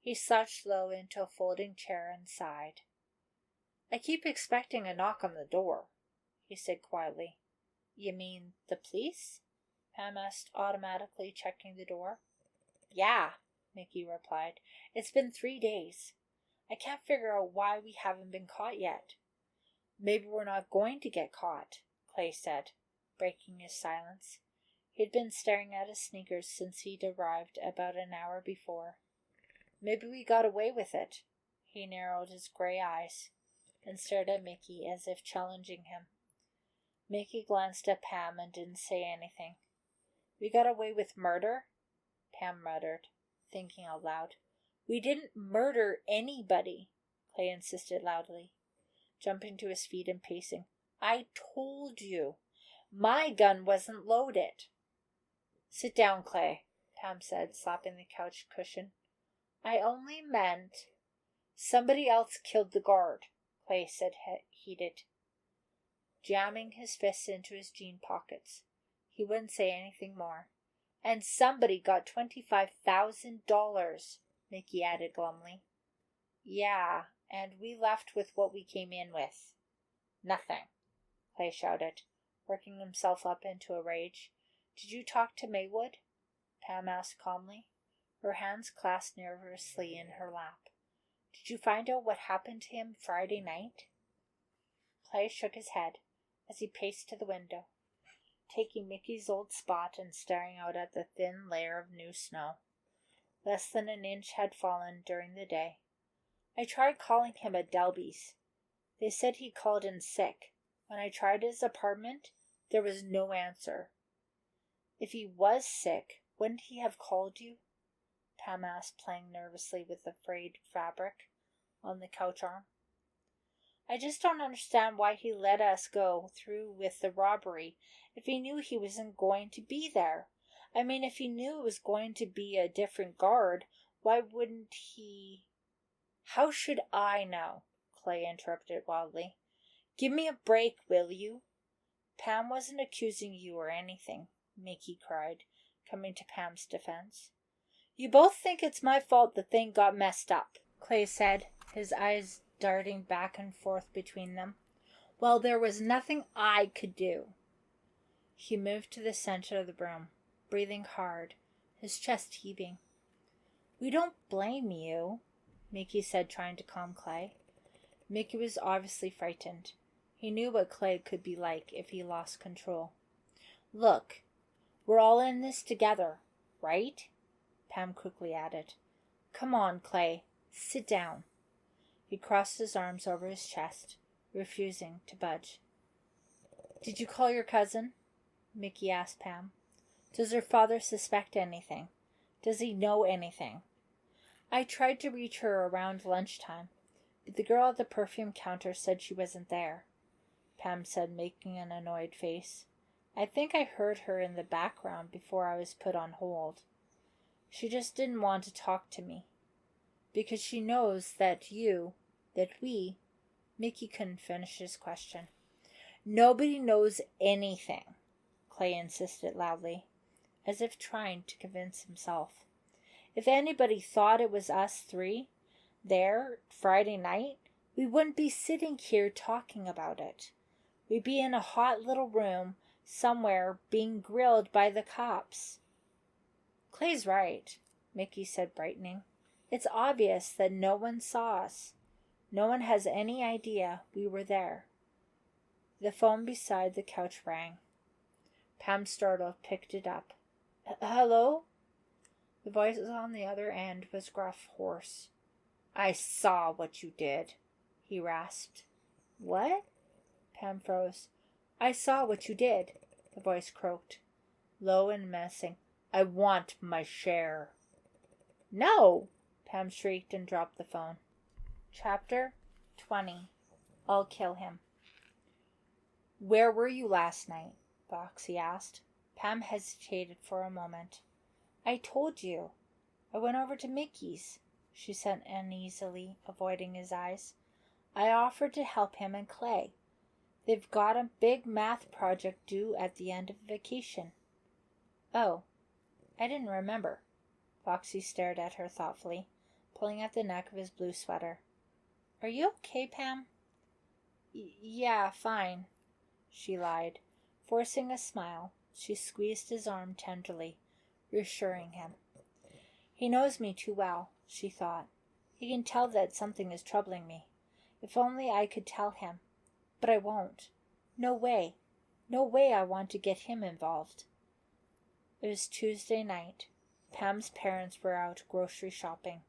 He slouched low into a folding chair and sighed. "I keep expecting a knock on the door," he said quietly. "You mean the police?" Pam asked, automatically checking the door. "Yeah," Mickey replied. "It's been 3 days. I can't figure out why we haven't been caught yet." "Maybe we're not going to get caught," Clay said, breaking his silence. He'd been staring at his sneakers since he'd arrived about an hour before. "Maybe we got away with it." He narrowed his gray eyes and stared at Mickey as if challenging him. Mickey glanced at Pam and didn't say anything. "We got away with murder?" Pam muttered, thinking out loud. "We didn't murder anybody," Clay insisted loudly, jumping to his feet and pacing. "I told you, my gun wasn't loaded." "Sit down, Clay," Pam said, slapping the couch cushion. "I only meant—" "Somebody else killed the guard," Clay said, heated, jamming his fists into his jean pockets. He wouldn't say anything more. "And somebody got $25,000, Mickey added glumly. "Yeah, and we left with what we came in with." "Nothing," Clay shouted, working himself up into a rage. "Did you talk to Maywood?" Pam asked calmly, her hands clasped nervously in her lap. "Did you find out what happened to him Friday night?" Clay shook his head as he paced to the window, taking Mickey's old spot and staring out at the thin layer of new snow. Less than an inch had fallen during the day. "I tried calling him at Dalby's. They said he called in sick. When I tried his apartment, there was no answer." "If he was sick, wouldn't he have called you?" Pam asked, playing nervously with the frayed fabric on the couch arm. "I just don't understand why he let us go through with the robbery if he knew he wasn't going to be there. I mean, if he knew it was going to be a different guard, why wouldn't he—" "How should I know?" Clay interrupted wildly. "Give me a break, will you?" "Pam wasn't accusing you or anything," Mickey cried, coming to Pam's defense. "You both think it's my fault the thing got messed up," Clay said, his eyes darting back and forth between them. "Well, there was nothing I could do." He moved to the center of the room, breathing hard, his chest heaving. "We don't blame you," Mickey said, trying to calm Clay. Mickey was obviously frightened. He knew what Clay could be like if he lost control. "Look, we're all in this together, right?" Pam quickly added. "Come on, Clay, sit down." He crossed his arms over his chest, refusing to budge. "Did you call your cousin?" Mickey asked Pam. "Does her father suspect anything? Does he know anything?" "I tried to reach her around lunchtime, but the girl at the perfume counter said she wasn't there," Pam said, making an annoyed face. "I think I heard her in the background before I was put on hold. She just didn't want to talk to me. Because she knows that we... Mickey couldn't finish his question. "Nobody knows anything," Clay insisted loudly, as if trying to convince himself. "If anybody thought it was us three there Friday night, we wouldn't be sitting here talking about it. We'd be in a hot little room somewhere being grilled by the cops." "Clay's right," Mickey said, brightening. "It's obvious that no one saw us. No one has any idea we were there." The phone beside the couch rang. Pam, startled, picked it up. "Hello?" The voice on the other end was gruff, hoarse. "I saw what you did," he rasped. "What?" Pam froze. "I saw what you did," the voice croaked, low and menacing. "I want my share." "No!" Pam shrieked and dropped the phone. Chapter 20. I'll Kill Him. "Where were you last night?" Foxy asked. Pam hesitated for a moment. "I told you. I went over to Mickey's," she said uneasily, avoiding his eyes. "I offered to help him and Clay. They've got a big math project due at the end of vacation." "Oh, I didn't remember." Foxy stared at her thoughtfully, pulling at the neck of his blue sweater. "Are you okay, Pam?" Yeah, fine," she lied. Forcing a smile, she squeezed his arm tenderly, reassuring him. "He knows me too well," she thought. "He can tell that something is troubling me. If only I could tell him. But I won't. No way. No way I want to get him involved." It was Tuesday night. Pam's parents were out grocery shopping,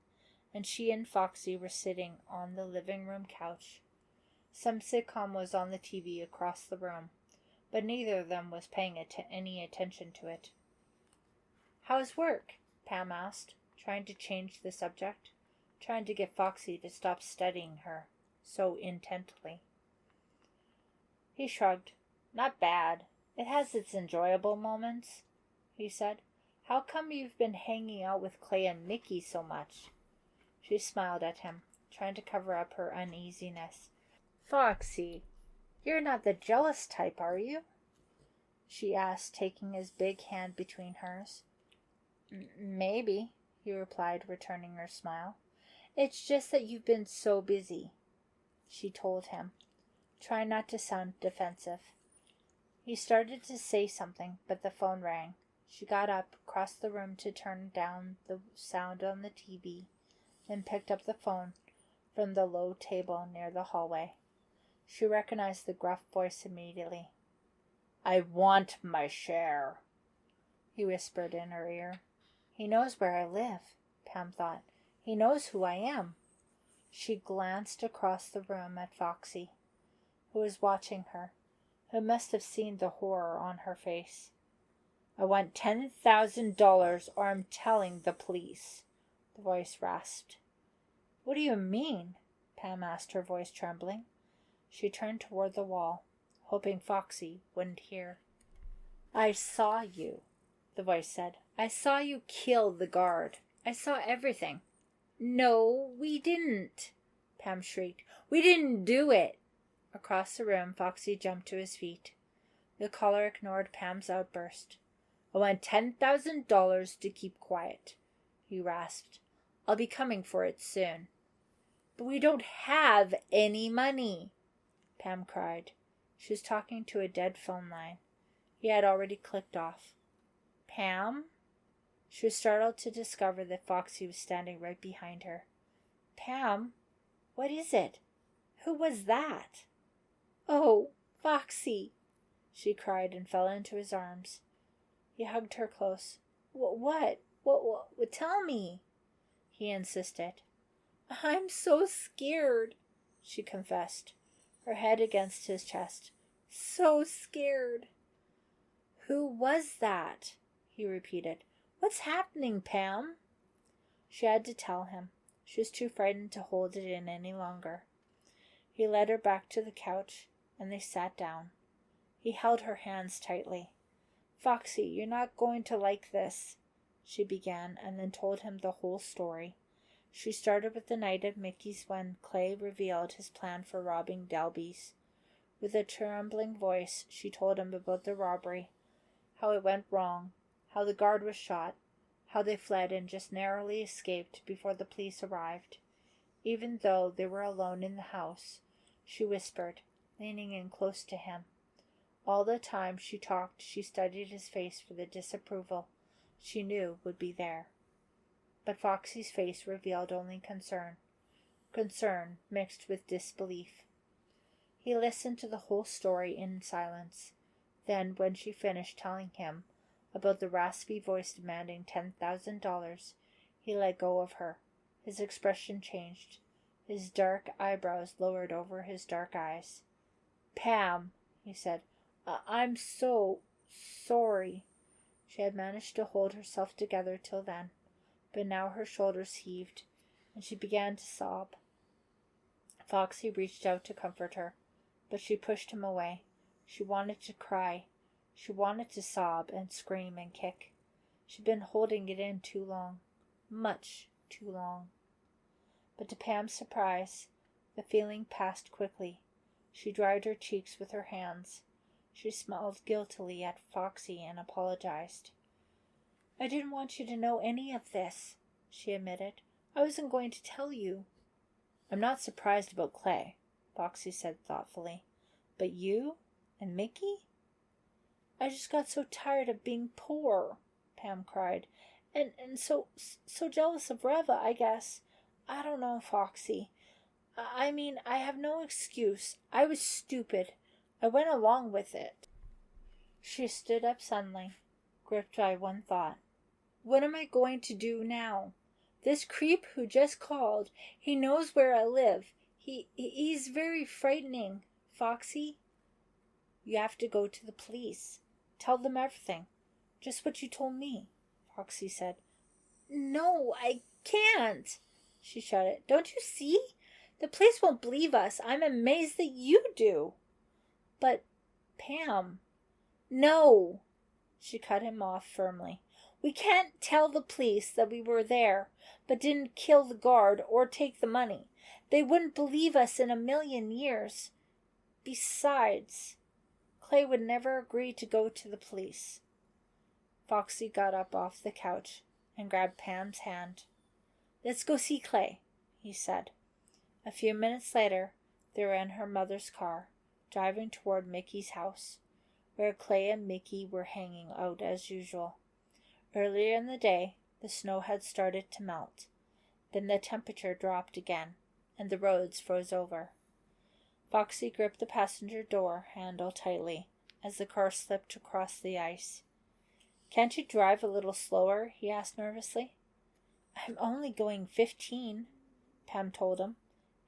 and she and Foxy were sitting on the living room couch. Some sitcom was on the TV across the room, but neither of them was paying any attention to it. "How's work?" Pam asked, trying to change the subject, trying to get Foxy to stop studying her so intently. He shrugged. "Not bad. It has its enjoyable moments," he said. "How come you've been hanging out with Clay and Mickey so much?" She smiled at him, trying to cover up her uneasiness. "Foxy, you're not the jealous type, are you?" she asked, taking his big hand between hers. "Maybe," he replied, returning her smile. "It's just that you've been so busy," she told him, trying not to sound defensive. He started to say something, but the phone rang. She got up, crossed the room to turn down the sound on the TV, then picked up the phone from the low table near the hallway. She recognized the gruff voice immediately. "I want my share," he whispered in her ear. He knows where I live, Pam thought. He knows who I am. She glanced across the room at Foxy, who was watching her, who must have seen the horror on her face. "I want $10,000 or I'm telling the police," the voice rasped. "What do you mean?" Pam asked, her voice trembling. She turned toward the wall, hoping Foxy wouldn't hear. "I saw you," the voice said. "I saw you kill the guard. I saw everything." "No, we didn't," Pam shrieked. "We didn't do it." Across the room, Foxy jumped to his feet. The caller ignored Pam's outburst. "I want $10,000 to keep quiet," he rasped. "I'll be coming for it soon." "But we don't have any money," Pam cried. She was talking to a dead phone line. He had already clicked off. "Pam?" She was startled to discover that Foxy was standing right behind her. "Pam, what is it? Who was that?" "Oh, Foxy!" she cried and fell into his arms. He hugged her close. What? What? Tell me," he insisted. "I'm so scared," she confessed, her head against his chest. "So scared." "Who was that?" he repeated. "What's happening, Pam?" She had to tell him. She was too frightened to hold it in any longer. He led her back to the couch, and they sat down. He held her hands tightly. "Foxy, you're not going to like this," she began, and then told him the whole story. She started with the night at Mickey's when Clay revealed his plan for robbing Dalby's. With a trembling voice, she told him about the robbery, how it went wrong, how the guard was shot, how they fled and just narrowly escaped before the police arrived. Even though they were alone in the house, she whispered, leaning in close to him. All the time she talked, she studied his face for the disapproval she knew would be there. But Foxy's face revealed only concern mixed with disbelief. He listened to the whole story in silence. Then, when she finished telling him about the raspy voice demanding $10,000, he let go of her. His expression changed. His dark eyebrows lowered over his dark eyes. "Pam," he said, "I'm so sorry." She had managed to hold herself together till then, but now her shoulders heaved, and she began to sob. Foxy reached out to comfort her, but she pushed him away. She wanted to cry. She wanted to sob and scream and kick. She'd been holding it in too long. Much too long. But to Pam's surprise, the feeling passed quickly. She dried her cheeks with her hands. She smiled guiltily at Foxy and apologized. "I didn't want you to know any of this," she admitted. "I wasn't going to tell you." "I'm not surprised about Clay," Foxy said thoughtfully. "But you and Mickey?" "I just got so tired of being poor," Pam cried. And so jealous of Reva, I guess. I don't know, Foxy. I mean, I have no excuse. I was stupid. I went along with it." She stood up suddenly, gripped by one thought. "What am I going to do now? This creep who just called, he knows where I live. He's very frightening, Foxy." "You have to go to the police. Tell them everything. Just what you told me," Foxy said. "No, I can't," she shouted. "Don't you see? The police won't believe us. I'm amazed that you do." "But, Pam—" "No," she cut him off firmly. "We can't tell the police that we were there, but didn't kill the guard or take the money. They wouldn't believe us in a million years. Besides, Clay would never agree to go to the police." Foxy got up off the couch and grabbed Pam's hand. "Let's go see Clay," he said. A few minutes later, they were in her mother's car, driving toward Mickey's house, where Clay and Mickey were hanging out as usual. Earlier in the day, the snow had started to melt. Then the temperature dropped again, and the roads froze over. Foxy gripped the passenger door handle tightly as the car slipped across the ice. "Can't you drive a little slower?" he asked nervously. "I'm only going 15, Pam told him.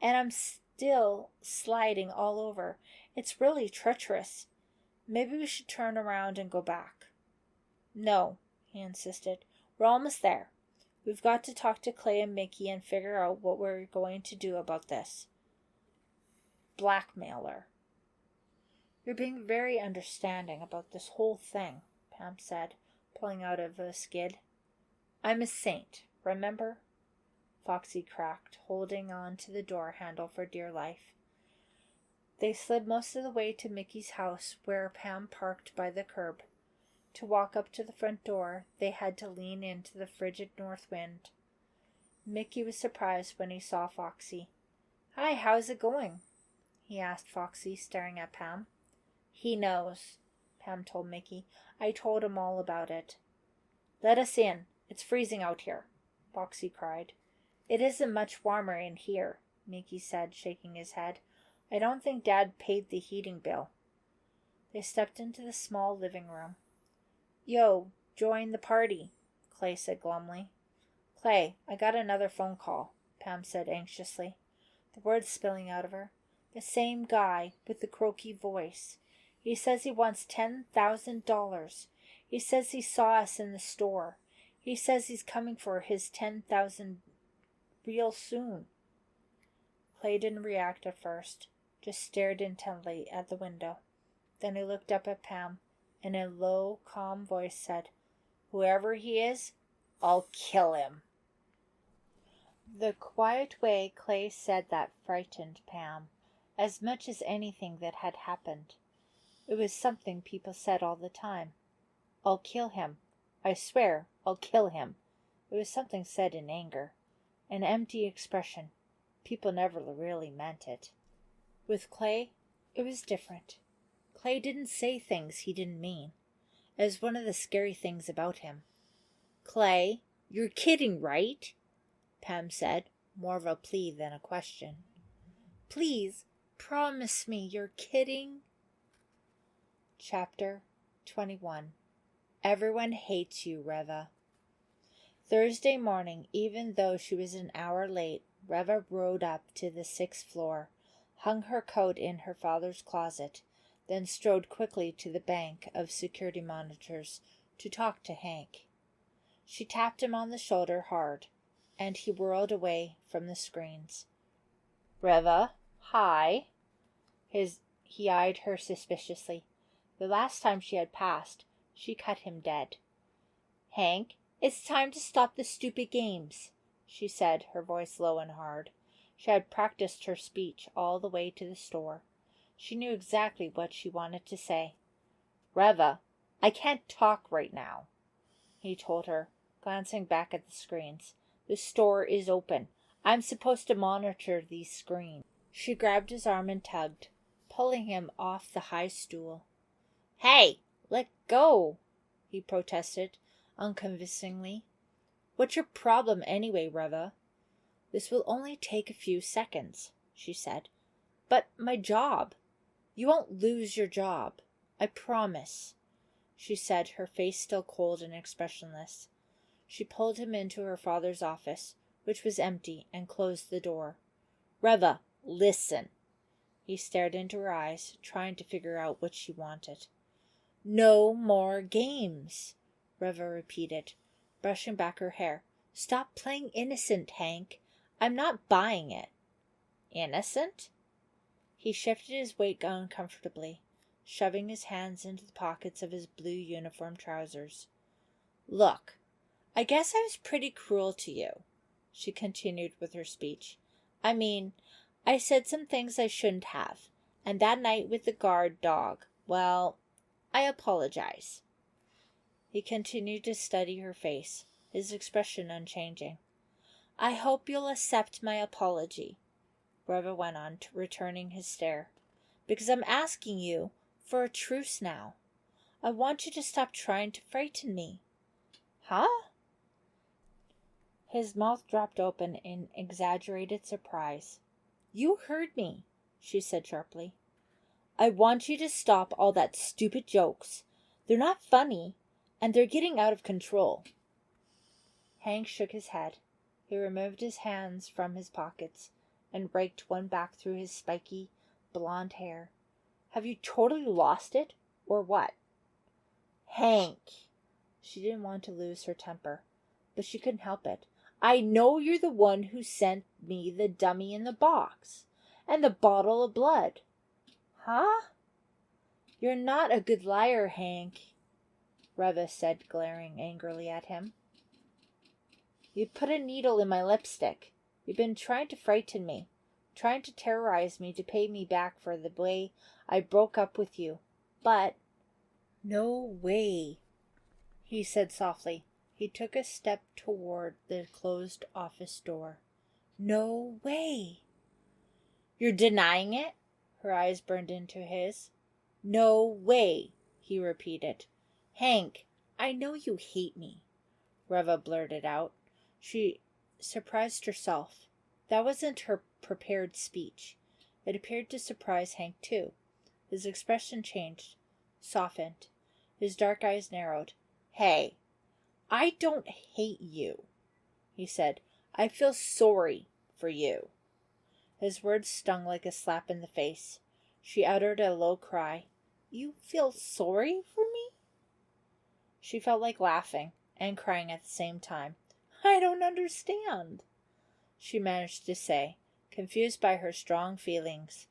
"And I'm still sliding all over. It's really treacherous. Maybe we should turn around and go back." "No," he insisted. "We're almost there. We've got to talk to Clay and Mickey and figure out what we're going to do about this. Blackmailer." "You're being very understanding about this whole thing," Pam said, pulling out of a skid. "I'm a saint, remember?" Foxy cracked, holding on to the door handle for dear life. They slid most of the way to Mickey's house, where Pam parked by the curb. To walk up to the front door, they had to lean into the frigid north wind. Mickey was surprised when he saw Foxy. "Hi, how's it going?" he asked Foxy, staring at Pam. "He knows," Pam told Mickey. "I told him all about it." "Let us in. It's freezing out here," Foxy cried. "It isn't much warmer in here," Mickey said, shaking his head. I don't think Dad paid the heating bill. They stepped into the small living room. Yo, join the party, Clay said glumly. Clay, I got another phone call, Pam said anxiously, the words spilling out of her. The same guy with the croaky voice. He says he wants $10,000. He says he saw us in the store. He says he's coming for his $10,000 real soon. Clay didn't react at first, just stared intently at the window. Then he looked up at Pam, and in a low, calm voice said, Whoever he is, I'll kill him. The quiet way Clay said that frightened Pam, as much as anything that had happened. It was something people said all the time. I'll kill him. I swear, I'll kill him. It was something said in anger. An empty expression. People never really meant it. With Clay, it was different. Clay didn't say things he didn't mean. It was one of the scary things about him. Clay, you're kidding, right? Pam said, more of a plea than a question. Please, promise me you're kidding. Chapter 21. Everyone hates you, Reva. Thursday morning, even though she was an hour late, Reva rode up to the 6th floor, hung her coat in her father's closet, then strode quickly to the bank of security monitors to talk to Hank. She tapped him on the shoulder hard, and he whirled away from the screens. Reva, hi. He eyed her suspiciously. The last time she had passed, she cut him dead. Hank, it's time to stop the stupid games, she said, her voice low and hard. She had practiced her speech all the way to the store. She knew exactly what she wanted to say. Reva, I can't talk right now, he told her, glancing back at the screens. The store is open. I'm supposed to monitor these screens. She grabbed his arm and tugged, pulling him off the high stool. Hey, let go, he protested, unconvincingly. What's your problem anyway, Reva? This will only take a few seconds, she said. But my job. You won't lose your job. I promise, she said, her face still cold and expressionless. She pulled him into her father's office, which was empty, and closed the door. Reva, listen. He stared into her eyes, trying to figure out what she wanted. No more games, Reva repeated, brushing back her hair. Stop playing innocent, Hank. I'm not buying it. Innocent? He shifted his weight uncomfortably, shoving his hands into the pockets of his blue uniform trousers. Look, I guess I was pretty cruel to you, she continued with her speech. I mean, I said some things I shouldn't have, and that night with the guard dog, well, I apologize. He continued to study her face, his expression unchanging. I hope you'll accept my apology, Reva went on, returning his stare, because I'm asking you for a truce now. I want you to stop trying to frighten me. Huh? His mouth dropped open in exaggerated surprise. You heard me, she said sharply. I want you to stop all that stupid jokes. They're not funny, and they're getting out of control. Hank shook his head. He removed his hands from his pockets and raked one back through his spiky, blonde hair. Have you totally lost it, or what? Hank! She didn't want to lose her temper, but she couldn't help it. I know you're the one who sent me the dummy in the box, and the bottle of blood. Huh? You're not a good liar, Hank, Reva said, glaring angrily at him. You put a needle in my lipstick. You've been trying to frighten me, trying to terrorize me to pay me back for the way I broke up with you. But no way, he said softly. He took a step toward the closed office door. No way. You're denying it? Her eyes burned into his. No way, he repeated. Hank, I know you hate me, Reva blurted out. She surprised herself. That wasn't her prepared speech. It appeared to surprise Hank, too. His expression changed, softened. His dark eyes narrowed. "Hey, I don't hate you," he said. "I feel sorry for you." His words stung like a slap in the face. She uttered a low cry. "You feel sorry for me?" She felt like laughing and crying at the same time. "I don't understand," she managed to say, confused by her strong feelings.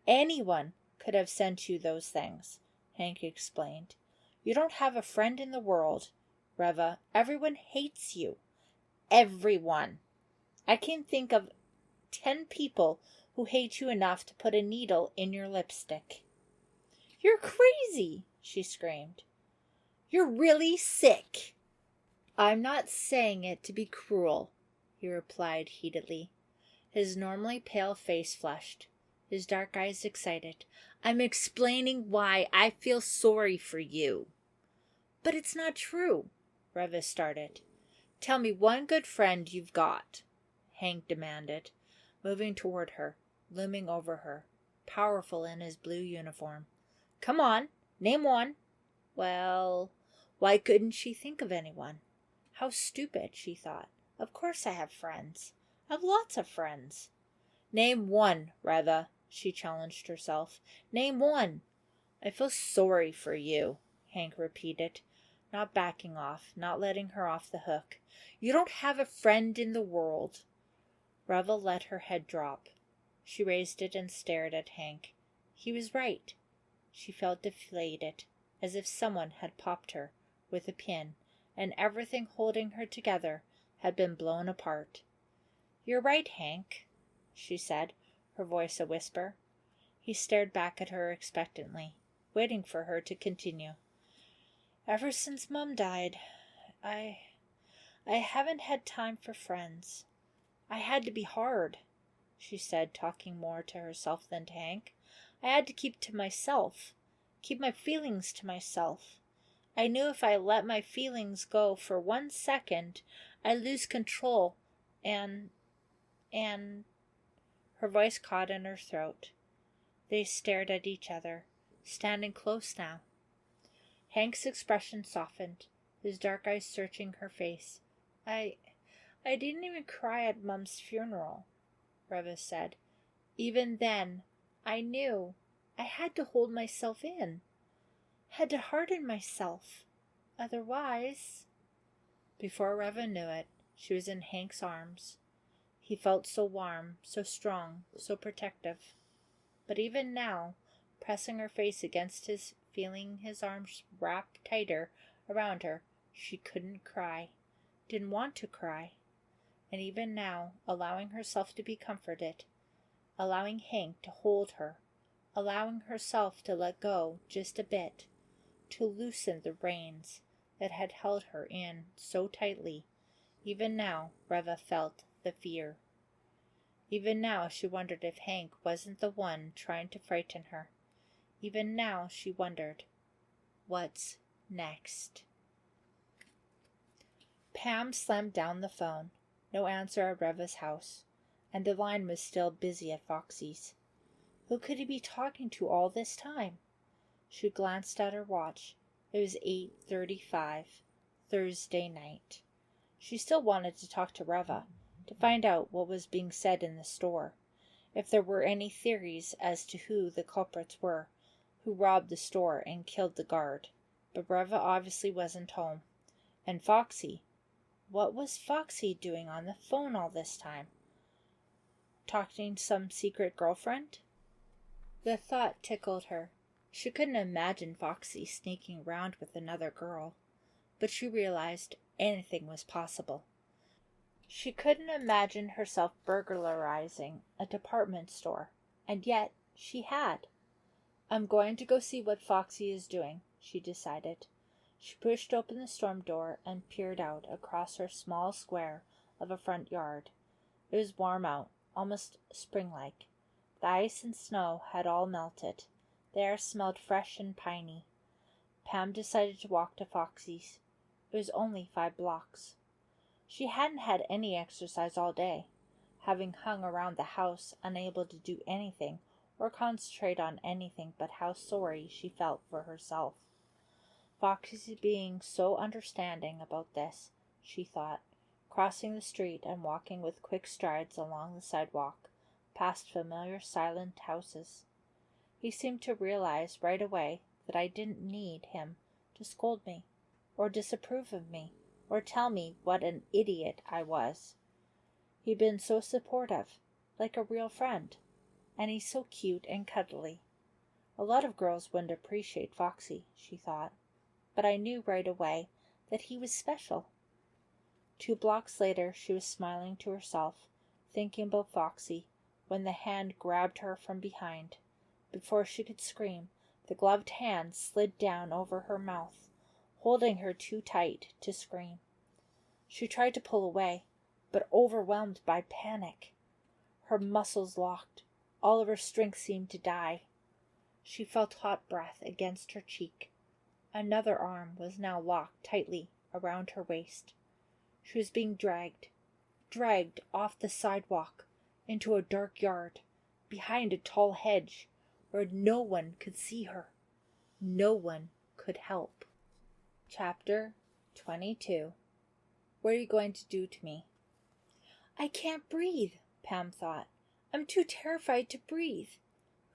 "Anyone could have sent you those things," Hank explained. "You don't have a friend in the world, Reva. Everyone hates you. Everyone. I can think of 10 people who hate you enough to put a needle in your lipstick." "You're crazy," she screamed. "You're really sick." "I'm not saying it to be cruel," he replied heatedly. His normally pale face flushed, his dark eyes excited. "I'm explaining why I feel sorry for you." "But it's not true," Reva started. "Tell me one good friend you've got," Hank demanded, moving toward her, looming over her, powerful in his blue uniform. "Come on, name one." Well, why couldn't she think of anyone? How stupid, she thought. Of course I have friends. I have lots of friends. "Name one, Reva," she challenged herself. "Name one." "I feel sorry for you," Hank repeated, not backing off, not letting her off the hook. "You don't have a friend in the world." Reva let her head drop. She raised it and stared at Hank. He was right. She felt deflated, as if someone had popped her with a pin, and everything holding her together had been blown apart. "You're right, Hank," she said, her voice a whisper. He stared back at her expectantly, waiting for her to continue. "Ever since Mom died, I haven't had time for friends. I had to be hard," she said, talking more to herself than to Hank. "I had to keep to myself, keep my feelings to myself. I knew if I let my feelings go for 1 second, I'd lose control and... Her voice caught in her throat. They stared at each other, standing close now. Hank's expression softened, his dark eyes searching her face. I didn't even cry at Mom's funeral," Reva said. "Even then, I knew I had to hold myself in. Had to harden myself. Otherwise..." Before Reva knew it, she was in Hank's arms. He felt so warm, so strong, so protective. But even now, pressing her face against his, feeling his arms wrap tighter around her, she couldn't cry, didn't want to cry. And even now, allowing herself to be comforted, allowing Hank to hold her, allowing herself to let go just a bit, to loosen the reins that had held her in so tightly, even now Reva felt the fear. Even now she wondered if Hank wasn't the one trying to frighten her. Even now she wondered, what's next? Pam slammed down the phone. No answer at Reva's house, and the line was still busy at Foxy's. Who could he be talking to all this time? She glanced at her watch. It was 8:35, Thursday night. She still wanted to talk to Reva, to find out what was being said in the store, if there were any theories as to who the culprits were, who robbed the store and killed the guard. But Reva obviously wasn't home. And Foxy, what was Foxy doing on the phone all this time? Talking to some secret girlfriend? The thought tickled her. She couldn't imagine Foxy sneaking around with another girl, but she realized anything was possible. She couldn't imagine herself burglarizing a department store, and yet she had. "I'm going to go see what Foxy is doing," she decided. She pushed open the storm door and peered out across her small square of a front yard. It was warm out, almost spring-like. The ice and snow had all melted. The air smelled fresh and piney. Pam decided to walk to Foxy's. It was only 5 blocks. She hadn't had any exercise all day. having hung around the house unable to do anything or concentrate on anything but how sorry she felt for herself. Foxy being so understanding about this, she thought, crossing the street and walking with quick strides along the sidewalk, past familiar silent houses. He seemed to realize right away that I didn't need him to scold me, or disapprove of me, or tell me what an idiot I was. He'd been so supportive, like a real friend, and he's so cute and cuddly. A lot of girls wouldn't appreciate Foxy, she thought, but I knew right away that he was special. 2 blocks later, she was smiling to herself, thinking about Foxy, when the hand grabbed her from behind. Before she could scream, the gloved hand slid down over her mouth, holding her too tight to scream. She tried to pull away, but overwhelmed by panic. Her muscles locked. All of her strength seemed to die. She felt hot breath against her cheek. Another arm was now locked tightly around her waist. She was being dragged off the sidewalk into a dark yard, behind a tall hedge, where no one could see her. No one could help. Chapter 22. What are you going to do to me? I can't breathe, Pam thought. I'm too terrified to breathe.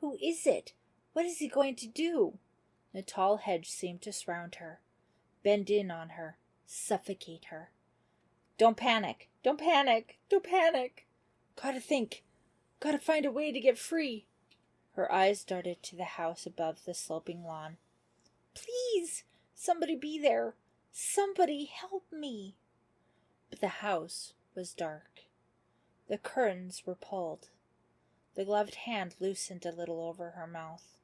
Who is it? What is he going to do? The tall hedge seemed to surround her, bend in on her, suffocate her. Don't panic! Don't panic! Don't panic! Gotta think. Gotta find a way to get free. Her eyes darted to the house above the sloping lawn. Please! Somebody be there! Somebody help me! But the house was dark. The curtains were pulled. The gloved hand loosened a little over her mouth.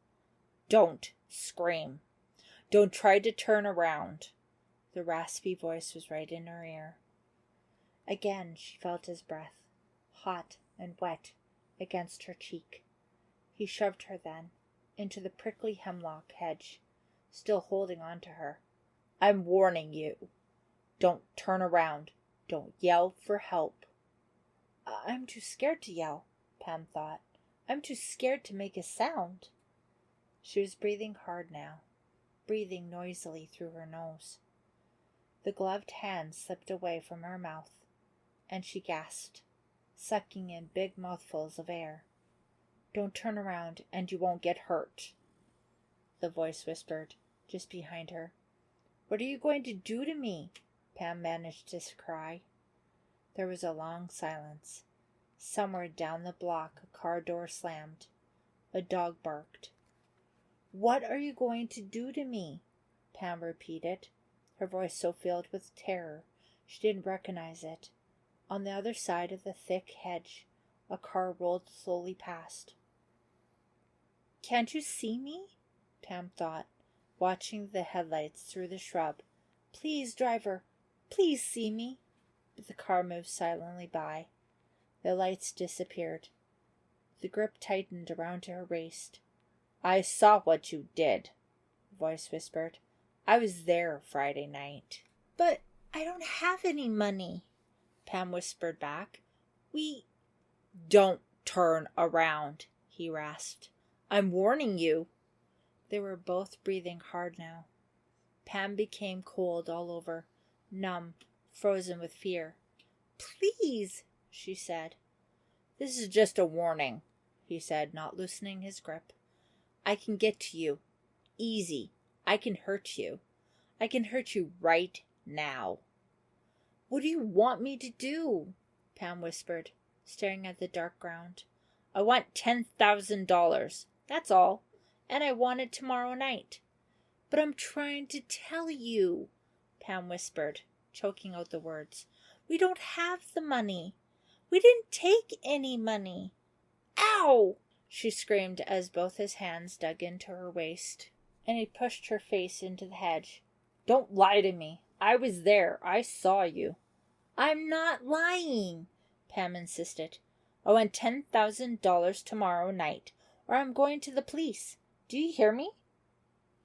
Don't scream. Don't try to turn around. The raspy voice was right in her ear. Again she felt his breath, hot and wet, against her cheek. He shoved her then into the prickly hemlock hedge, still holding on to her. I'm warning you. Don't turn around. Don't yell for help. I'm too scared to yell, Pam thought. I'm too scared to make a sound. She was breathing hard now, breathing noisily through her nose. The gloved hand slipped away from her mouth, and she gasped, sucking in big mouthfuls of air. Don't turn around and you won't get hurt, the voice whispered, just behind her. What are you going to do to me? Pam managed to cry. There was a long silence. Somewhere down the block a car door slammed. A dog barked. What are you going to do to me? Pam repeated, her voice so filled with terror she didn't recognize it. On the other side of the thick hedge, a car rolled slowly past. Can't you see me? Pam thought, watching the headlights through the shrub. Please, driver, please see me. But the car moved silently by. The lights disappeared. The grip tightened around her waist. I saw what you did, the voice whispered. I was there Friday night. But I don't have any money, Pam whispered back. Don't turn around, he rasped. I'm warning you. They were both breathing hard now. Pam became cold all over, numb, frozen with fear. Please, she said. This is just a warning, he said, not loosening his grip. I can get to you. Easy. I can hurt you. I can hurt you right now. What do you want me to do? Pam whispered, staring at the dark ground. I want $10,000. That's all. And I want it tomorrow night. But I'm trying to tell you, Pam whispered, choking out the words. We don't have the money. We didn't take any money. Ow! She screamed as both his hands dug into her waist, and he pushed her face into the hedge. Don't lie to me. I was there. I saw you. I'm not lying, Pam insisted. I want $10,000 tomorrow night, or I'm going to the police. Do you hear me?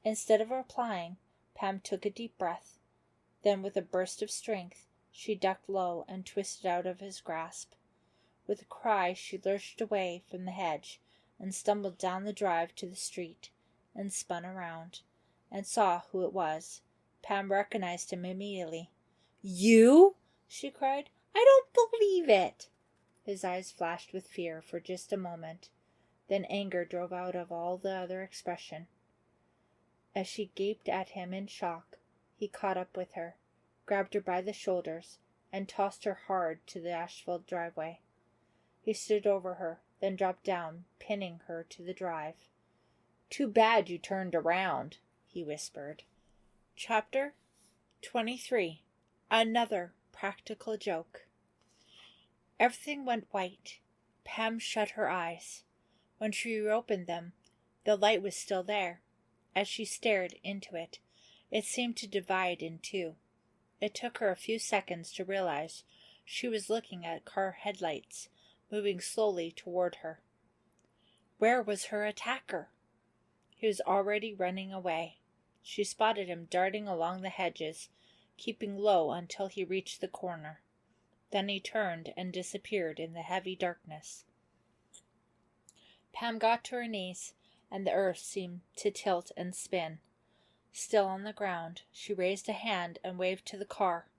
Instead of replying, Pam took a deep breath. Then, with a burst of strength, she ducked low and twisted out of his grasp. With a cry, she lurched away from the hedge and stumbled down the drive to the street and spun around and saw who it was. Pam recognized him immediately. "You?" she cried. "I don't believe it." His eyes flashed with fear for just a moment. Then anger drove out of all the other expression. As she gaped at him in shock, he caught up with her, grabbed her by the shoulders, and tossed her hard to the asphalt driveway. He stood over her, then dropped down, pinning her to the drive. "Too bad you turned around," he whispered. Chapter 23. Another practical joke. Everything went white. Pam shut her eyes. When she reopened them, the light was still there. As she stared into it, it seemed to divide in two. It took her a few seconds to realize she was looking at car headlights moving slowly toward her. Where was her attacker? He was already running away. She spotted him darting along the hedges, keeping low until he reached the corner. Then he turned and disappeared in the heavy darkness. Pam got to her knees, and the earth seemed to tilt and spin. Still on the ground, she raised a hand and waved to the car.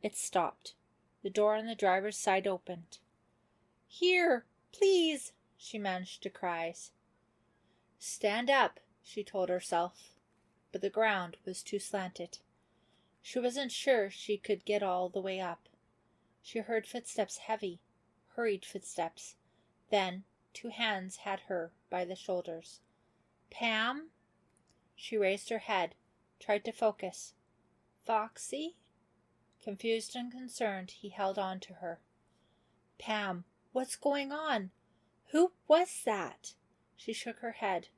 It stopped. The door on the driver's side opened. "Here, please," she managed to cry. "Stand up," she told herself, but the ground was too slanted. She wasn't sure she could get all the way up. She heard footsteps, heavy, hurried footsteps. Then 2 hands had her by the shoulders. "Pam?" She raised her head, tried to focus. "Foxy?" Confused and concerned, he held on to her. "Pam, what's going on? Who was that?" She shook her head.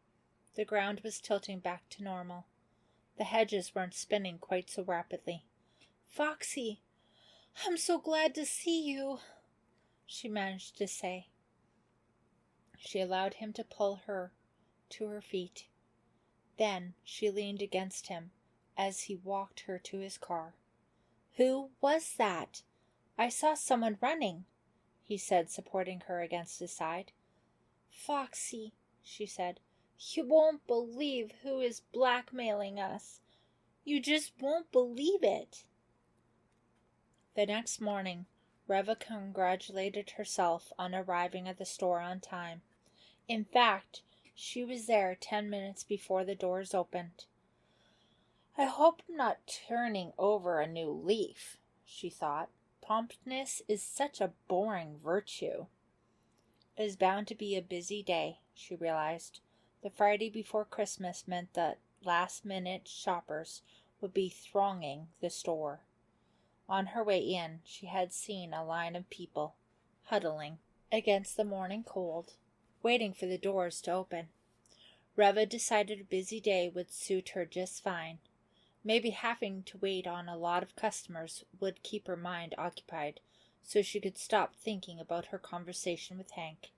The ground was tilting back to normal. The hedges weren't spinning quite so rapidly. "Foxy, I'm so glad to see you," she managed to say. She allowed him to pull her to her feet. Then she leaned against him as he walked her to his car. "Who was that? I saw someone running," he said, supporting her against his side. "Foxy," she said, "you won't believe who is blackmailing us. You just won't believe it." The next morning, Reva congratulated herself on arriving at the store on time. In fact, she was there 10 minutes before the doors opened. "I hope I'm not turning over a new leaf," she thought. "Promptness is such a boring virtue." It was bound to be a busy day, she realized. The Friday before Christmas meant that last-minute shoppers would be thronging the store. On her way in, she had seen a line of people, huddling against the morning cold, waiting for the doors to open. Reva decided a busy day would suit her just fine. Maybe having to wait on a lot of customers would keep her mind occupied, so she could stop thinking about her conversation with Hank.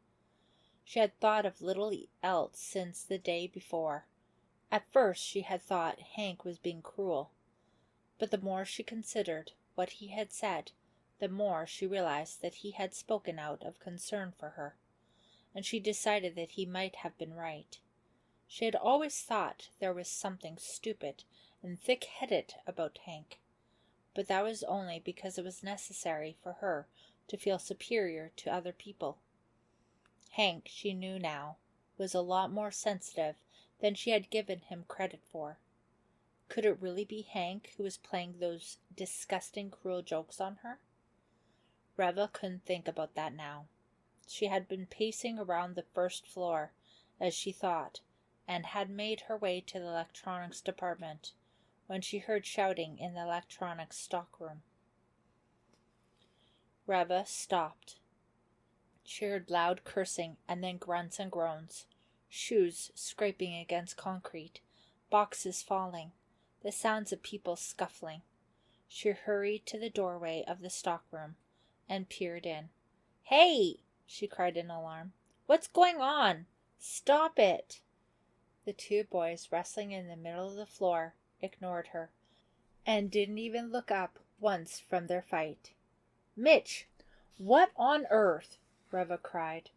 She had thought of little else since the day before. At first she had thought Hank was being cruel, but the more she considered what he had said, the more she realized that he had spoken out of concern for her, and she decided that he might have been right. She had always thought there was something stupid and thick-headed about Hank, but that was only because it was necessary for her to feel superior to other people. Hank, she knew now, was a lot more sensitive than she had given him credit for. Could it really be Hank who was playing those disgusting, cruel jokes on her? Reva couldn't think about that now. She had been pacing around the first floor, as she thought, and had made her way to the electronics department, when she heard shouting in the electronics stockroom. Reva stopped. She heard loud cursing and then grunts and groans, shoes scraping against concrete, boxes falling, the sounds of people scuffling. She hurried to the doorway of the stockroom and peered in. "Hey!" she cried in alarm. "What's going on? Stop it!" The 2 boys wrestling in the middle of the floor ignored her and didn't even look up once from their fight. "Mitch, what on earth?" Reva cried.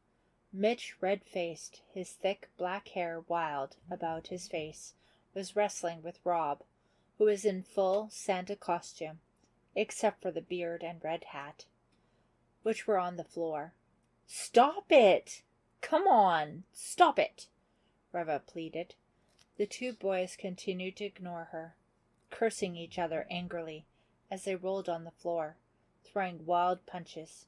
Mitch, red-faced, his thick black hair wild about his face, was wrestling with Rob, who was in full Santa costume, except for the beard and red hat, which were on the floor. "Stop it! Come on, stop it!" Reva pleaded. The two boys continued to ignore her, cursing each other angrily as they rolled on the floor, throwing wild punches.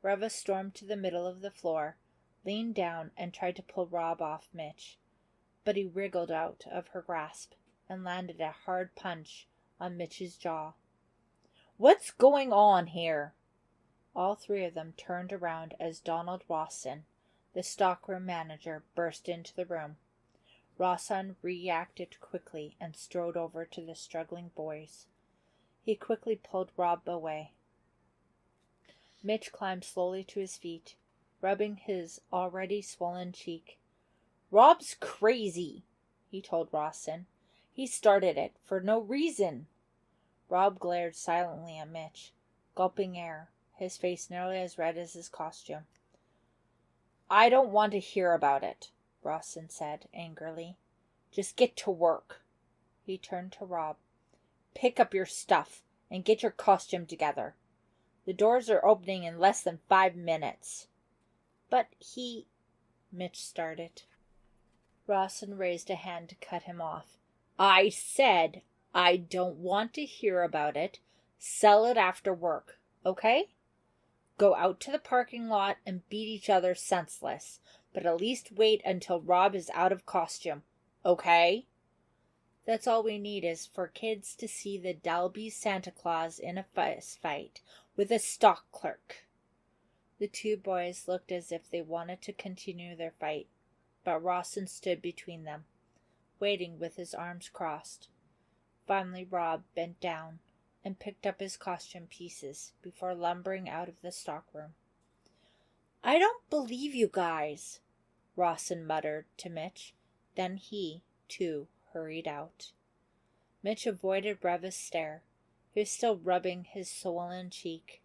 Reva stormed to the middle of the floor, leaned down, and tried to pull Rob off Mitch, but he wriggled out of her grasp and landed a hard punch on Mitch's jaw. "What's going on here?" All three of them turned around as Donald R.L.Stine, the stockroom manager, burst into the room. R.L.Stine reacted quickly and strode over to the struggling boys. He quickly pulled Rob away. Mitch climbed slowly to his feet, rubbing his already swollen cheek. "Rob's crazy," he told R.L.Stine. "He started it for no reason." Rob glared silently at Mitch, gulping air, his face nearly as red as his costume. "I don't want to hear about it," R.L.Stine said angrily. "Just get to work." He turned to Rob. "Pick up your stuff and get your costume together. The doors are opening in less than 5 minutes. "But he—" Mitch started. R.L.Stine raised a hand to cut him off. "I said I don't want to hear about it. Sell it after work, okay? Go out to the parking lot and beat each other senseless, but at least wait until Rob is out of costume, okay? That's all we need is for kids to see the Dalby Santa Claus in a fist fight with a stock clerk." The two boys looked as if they wanted to continue their fight, but R.L.Stine stood between them, waiting with his arms crossed. Finally Rob bent down and picked up his costume pieces before lumbering out of the stockroom. "I don't believe you guys," R.L.Stine muttered to Mitch. Then he, too, hurried out. Mitch avoided Reva's stare. He was still rubbing his swollen cheek.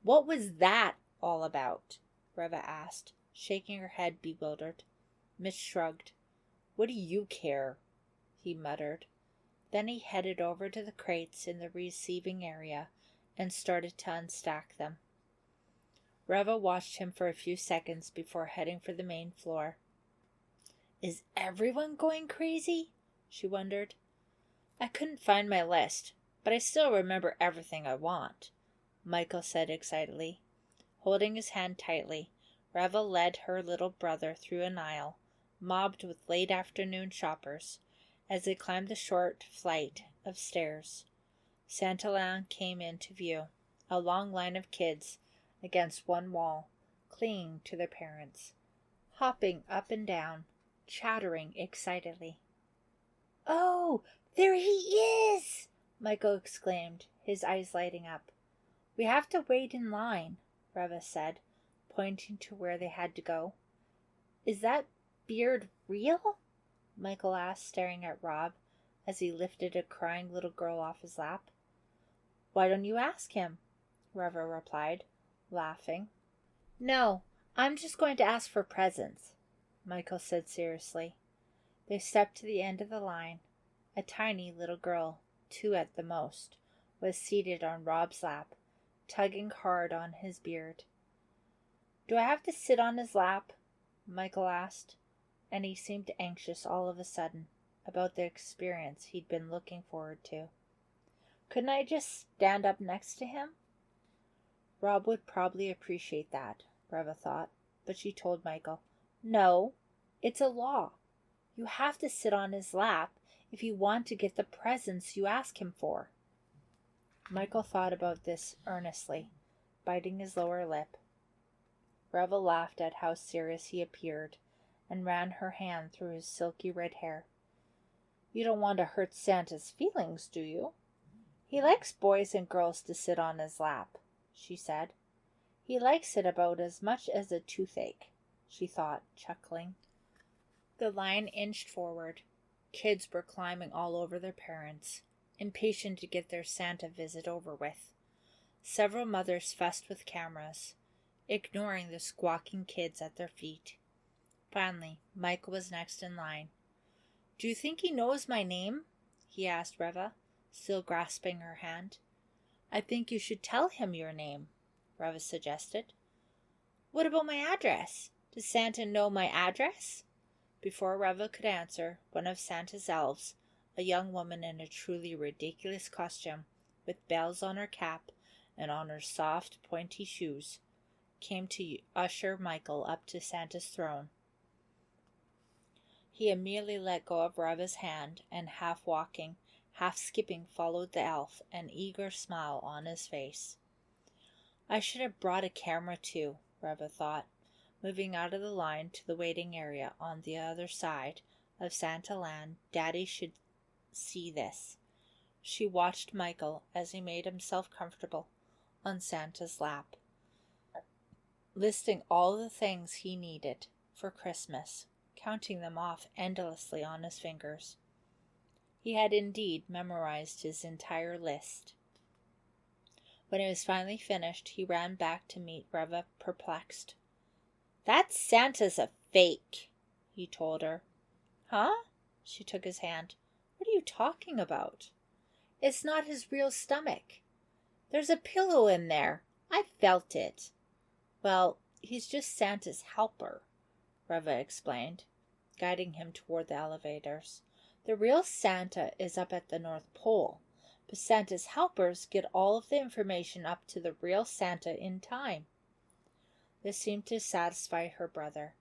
"What was that all about?" Reva asked, shaking her head bewildered. Mitch shrugged. "What do you care?" he muttered. Then he headed over to the crates in the receiving area and started to unstack them. Reva watched him for a few seconds before heading for the main floor. "Is everyone going crazy?" she wondered. "I couldn't find my list, but I still remember everything I want," Michael said excitedly. Holding his hand tightly, Reva led her little brother through an aisle, mobbed with late afternoon shoppers. As they climbed the short flight of stairs, Santaland came into view, a long line of kids against one wall, clinging to their parents, hopping up and down, chattering excitedly. "Oh, there he is!" Michael exclaimed, his eyes lighting up. "We have to wait in line," Reva said, pointing to where they had to go. "Is that beard real?" Michael asked, staring at Rob as he lifted a crying little girl off his lap. "Why don't you ask him?" Reva replied, laughing. "No, I'm just going to ask for presents," Michael said seriously. They stepped to the end of the line. A tiny little girl, 2 at the most, was seated on Rob's lap, tugging hard on his beard. "Do I have to sit on his lap?" Michael asked, and he seemed anxious all of a sudden about the experience he'd been looking forward to. "Couldn't I just stand up next to him?" Rob would probably appreciate that, Reva thought, but she told Michael, "No, it's a law. You have to sit on his lap if you want to get the presents you ask him for." Michael thought about this earnestly, biting his lower lip. Reva laughed at how serious he appeared and ran her hand through his silky red hair. "You don't want to hurt Santa's feelings, do you? He likes boys and girls to sit on his lap," she said. "He likes it about as much as a toothache," she thought, chuckling. The line inched forward. Kids were climbing all over their parents, impatient to get their Santa visit over with. Several mothers fussed with cameras. ignoring the squawking kids at their feet. Finally, Michael was next in line. "Do you think he knows my name?" he asked Reva, still grasping her hand. "I think you should tell him your name," Reva suggested. "What about my address? Does Santa know my address?" Before Reva could answer, one of Santa's elves, a young woman in a truly ridiculous costume, with bells on her cap and on her soft, pointy shoes, came to usher Michael up to Santa's throne. He immediately let go of Reva's hand and, half walking, half skipping, followed the elf, an eager smile on his face. "I should have brought a camera too," Reva thought, moving out of the line to the waiting area on the other side of Santa Land. Daddy should see this. She watched Michael as he made himself comfortable on Santa's lap, listing all the things he needed for Christmas, counting them off endlessly on his fingers. He had indeed memorized his entire list. When it was finally finished, he ran back to meet Reva, perplexed. "That Santa's a fake," he told her. "Huh?" She took his hand. "What are you talking about? It's not his real stomach. There's a pillow in there. I felt it." "Well, he's just Santa's helper," Reva explained, guiding him toward the elevators. "The real Santa is up at the North Pole, but Santa's helpers get all of the information up to the real Santa in time." This seemed to satisfy her brother.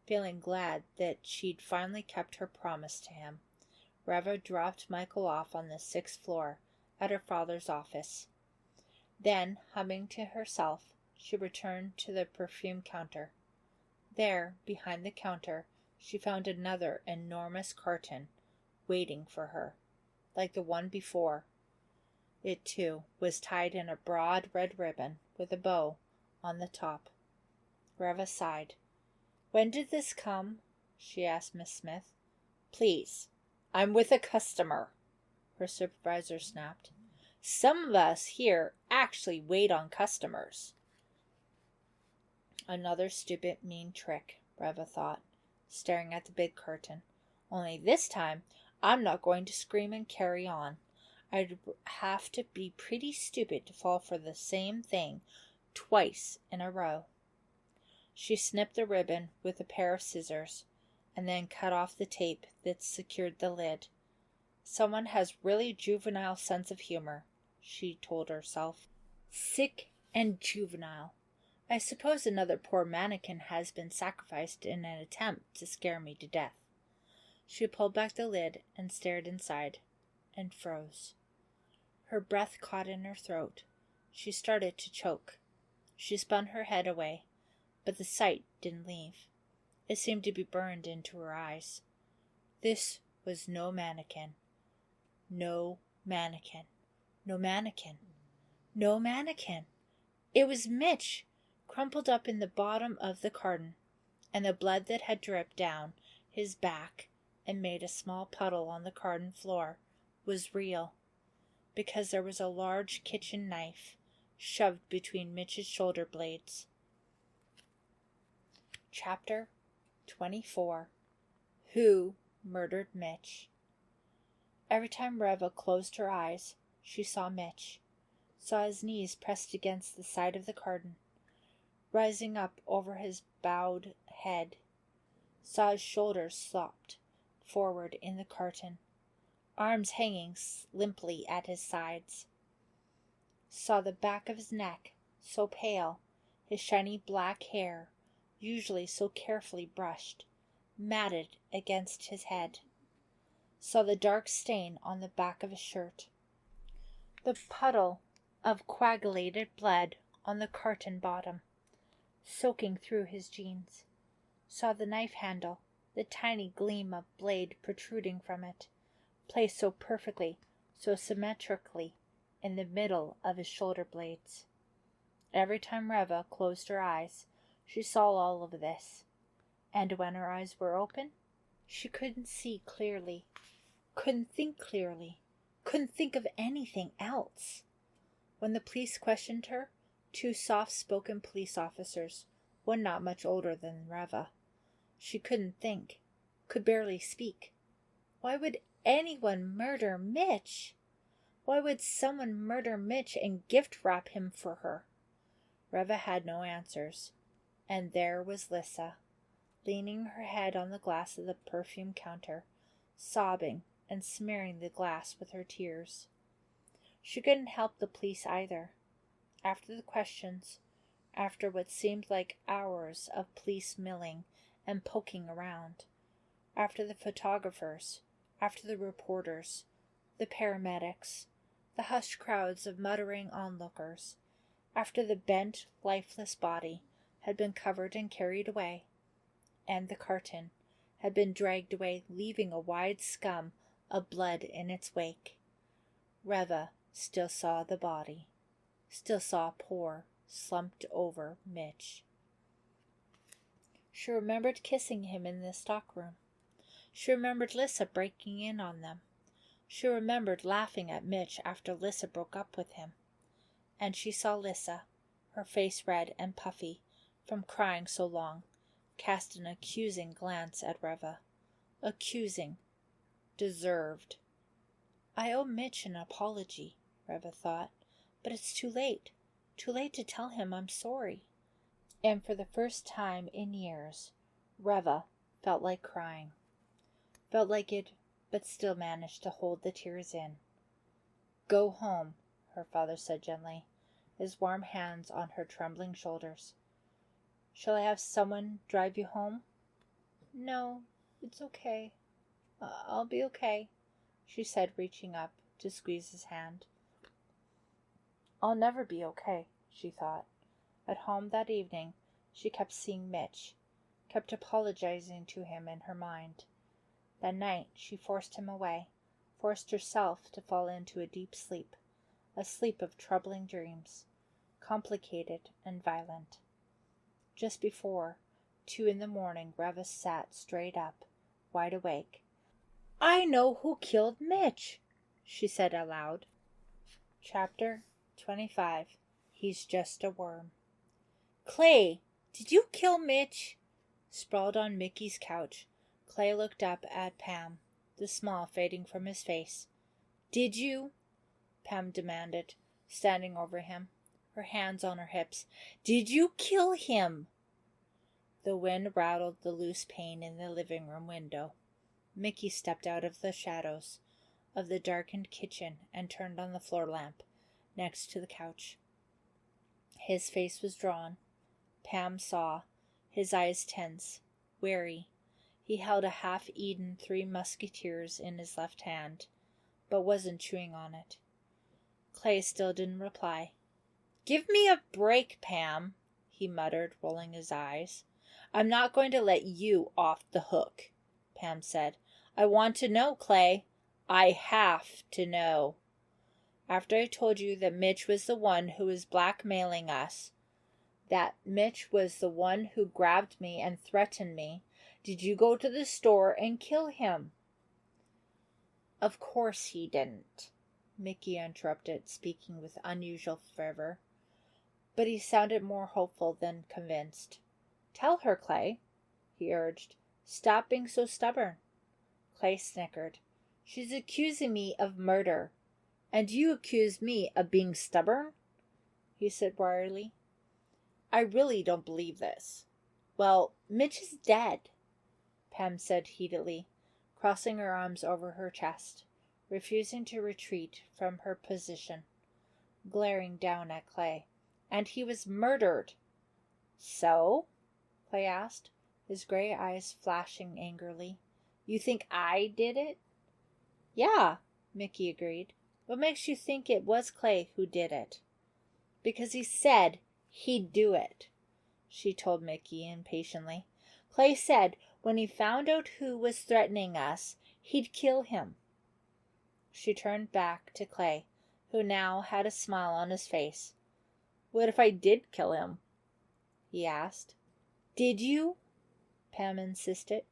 Feeling glad that she'd finally kept her promise to him, Reva dropped Michael off on the 6th floor at her father's office. Then, humming to herself, she returned to the perfume counter. There, behind the counter, she found another enormous carton waiting for her, like the one before. It, too, was tied in a broad red ribbon with a bow on the top. Reva sighed. "When did this come?" she asked Miss Smith. "Please, I'm with a customer," her supervisor snapped. "Some of us here actually wait on customers." Another stupid, mean trick, Reva thought, staring at the big curtain. "Only this time, I'm not going to scream and carry on. I'd have to be pretty stupid to fall for the same thing twice in a row." She snipped the ribbon with a pair of scissors, and then cut off the tape that secured the lid. "Someone has really juvenile sense of humor," she told herself. "Sick and juvenile. I suppose another poor mannequin has been sacrificed in an attempt to scare me to death." She pulled back the lid and stared inside, and froze. Her breath caught in her throat. She started to choke. She spun her head away, but the sight didn't leave. It seemed to be burned into her eyes. This was no mannequin. No mannequin. No mannequin. No mannequin. It was Mitch, crumpled up in the bottom of the carton, and the blood that had dripped down his back and made a small puddle on the carton floor was real, because there was a large kitchen knife shoved between Mitch's shoulder blades. Chapter 24. Who Murdered Mitch? Every time Reva closed her eyes, she saw Mitch, saw his knees pressed against the side of the carton, rising up over his bowed head, saw his shoulders slopped forward in the carton, arms hanging limply at his sides, saw the back of his neck, so pale, his shiny black hair, usually so carefully brushed, matted against his head, saw the dark stain on the back of his shirt, the puddle of coagulated blood on the carton bottom, soaking through his jeans, saw the knife handle, the tiny gleam of blade protruding from it, placed so perfectly, so symmetrically, in the middle of his shoulder blades. Every time Reva closed her eyes, she saw all of this, and when her eyes were open, she couldn't see clearly, couldn't think clearly, couldn't think of anything else. When the police questioned her, 2 soft-spoken police officers, one not much older than Reva. She couldn't think, could barely speak. Why would anyone murder Mitch? Why would someone murder Mitch and gift-wrap him for her? Reva had no answers, and there was Lissa, leaning her head on the glass of the perfume counter, sobbing and smearing the glass with her tears. She couldn't help the police either. After the questions, after what seemed like hours of police milling and poking around, after the photographers, after the reporters, the paramedics, the hushed crowds of muttering onlookers, after the bent, lifeless body had been covered and carried away, and the carton had been dragged away, leaving a wide scum of blood in its wake, Reva still saw the body, still saw poor, slumped-over Mitch. She remembered kissing him in the stockroom. She remembered Lissa breaking in on them. She remembered laughing at Mitch after Lissa broke up with him. And she saw Lissa, her face red and puffy from crying so long, cast an accusing glance at Reva. Accusing. Deserved. I owe Mitch an apology, Reva thought, but it's too late. Too late to tell him I'm sorry. And for the first time in years, Reva felt like crying. Felt like it, but still managed to hold the tears in. Go home, her father said gently, his warm hands on her trembling shoulders. Shall I have someone drive you home? No, it's okay. I'll be okay, she said, reaching up to squeeze his hand. I'll never be okay, she thought. At home that evening, she kept seeing Mitch, kept apologizing to him in her mind. That night, she forced him away, forced herself to fall into a deep sleep, a sleep of troubling dreams, complicated and violent. Just before 2 a.m, Reva sat straight up, wide awake. I know who killed Mitch, she said aloud. Chapter 25. He's just a worm. Clay, did you kill Mitch? Sprawled on Mickey's couch, Clay looked up at Pam, the smile fading from his face. Did you? Pam demanded, standing over him, her hands on her hips. Did you kill him? The wind rattled the loose pane in the living room window. Mickey stepped out of the shadows of the darkened kitchen and turned on the floor lamp next to the couch. His face was drawn. Pam saw, his eyes tense, wary. He held a half-eaten 3 Musketeers in his left hand, but wasn't chewing on it. Clay still didn't reply. Give me a break, Pam, he muttered, rolling his eyes. I'm not going to let you off the hook, Pam said. I want to know, Clay. I have to know. After I told you that Mitch was the one who was blackmailing us, that Mitch was the one who grabbed me and threatened me, did you go to the store and kill him? Of course he didn't, Mickey interrupted, speaking with unusual fervor. But he sounded more hopeful than convinced. Tell her, Clay, he urged. Stop being so stubborn. Clay snickered. She's accusing me of murder. And you accuse me of being stubborn? He said wryly. I really don't believe this. Well, Mitch is dead, Pam said heatedly, crossing her arms over her chest, refusing to retreat from her position, glaring down at Clay. And he was murdered. So? Clay asked, his gray eyes flashing angrily. You think I did it? Yeah, Mickey agreed. What makes you think it was Clay who did it? Because he said he'd do it, she told Mickey impatiently. Clay said when he found out who was threatening us, he'd kill him. She turned back to Clay, who now had a smile on his face. What if I did kill him? He asked. Did you? Pam insisted.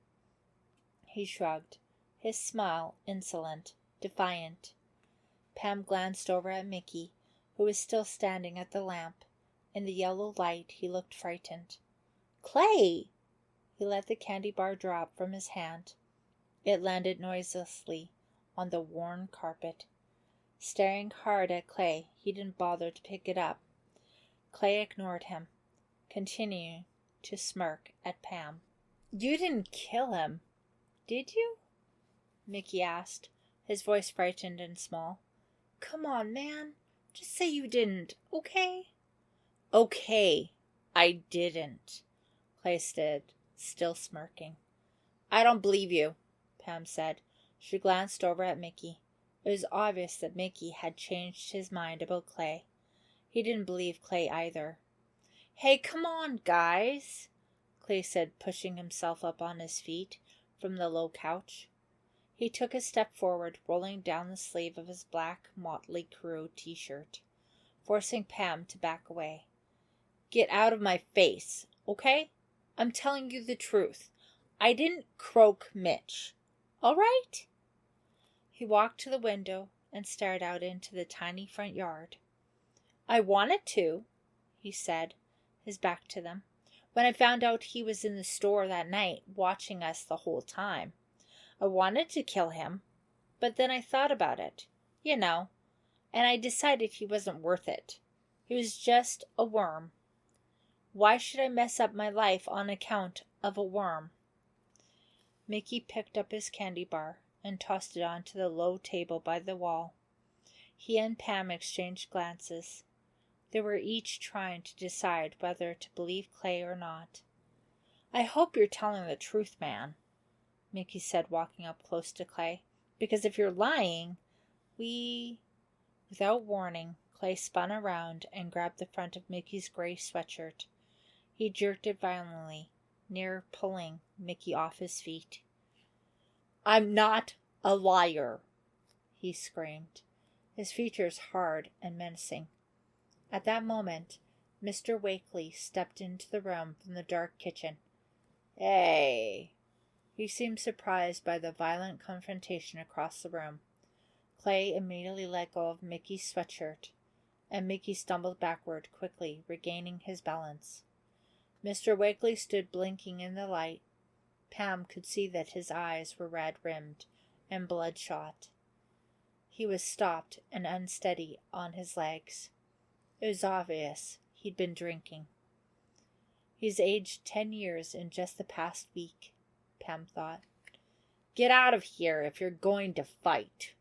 He shrugged, his smile insolent, defiant. Pam glanced over at Mickey, who was still standing at the lamp, In the yellow light, he looked frightened. "Clay!" He let the candy bar drop from his hand. It landed noiselessly on the worn carpet. Staring hard at Clay, he didn't bother to pick it up. Clay ignored him, continuing to smirk at Pam. "You didn't kill him, did you?" Mickey asked, his voice frightened and small. "Come on, man. Just say you didn't, okay?" "Okay, I didn't," Clay said, still smirking. "I don't believe you," Pam said. She glanced over at Mickey. It was obvious that Mickey had changed his mind about Clay. He didn't believe Clay either. "Hey, come on, guys," Clay said, pushing himself up on his feet from the low couch. He took a step forward, rolling down the sleeve of his black Motley Crue t-shirt, forcing Pam to back away. "Get out of my face, okay? I'm telling you the truth. I didn't croak Mitch. All right?" He walked to the window and stared out into the tiny front yard. "I wanted to," he said, his back to them, "when I found out he was in the store that night, watching us the whole time. I wanted to kill him, but then I thought about it, and I decided he wasn't worth it. He was just a worm. Why should I mess up my life on account of a worm?" Mickey picked up his candy bar and tossed it onto the low table by the wall. He and Pam exchanged glances. They were each trying to decide whether to believe Clay or not. "I hope you're telling the truth, man," Mickey said, walking up close to Clay. "Because if you're lying, Without warning, Clay spun around and grabbed the front of Mickey's gray sweatshirt. He jerked it violently, near pulling Mickey off his feet. "I'm not a liar," he screamed, his features hard and menacing. At that moment, Mr. Wakely stepped into the room from the dark kitchen. "Hey!" He seemed surprised by the violent confrontation across the room. Clay immediately let go of Mickey's sweatshirt, and Mickey stumbled backward quickly, regaining his balance. Mr. Wakely stood blinking in the light. Pam could see that his eyes were red-rimmed and bloodshot. He was stopped and unsteady on his legs. It was obvious he'd been drinking. "He's aged 10 years in just the past week," Pam thought. "Get out of here if you're going to fight,"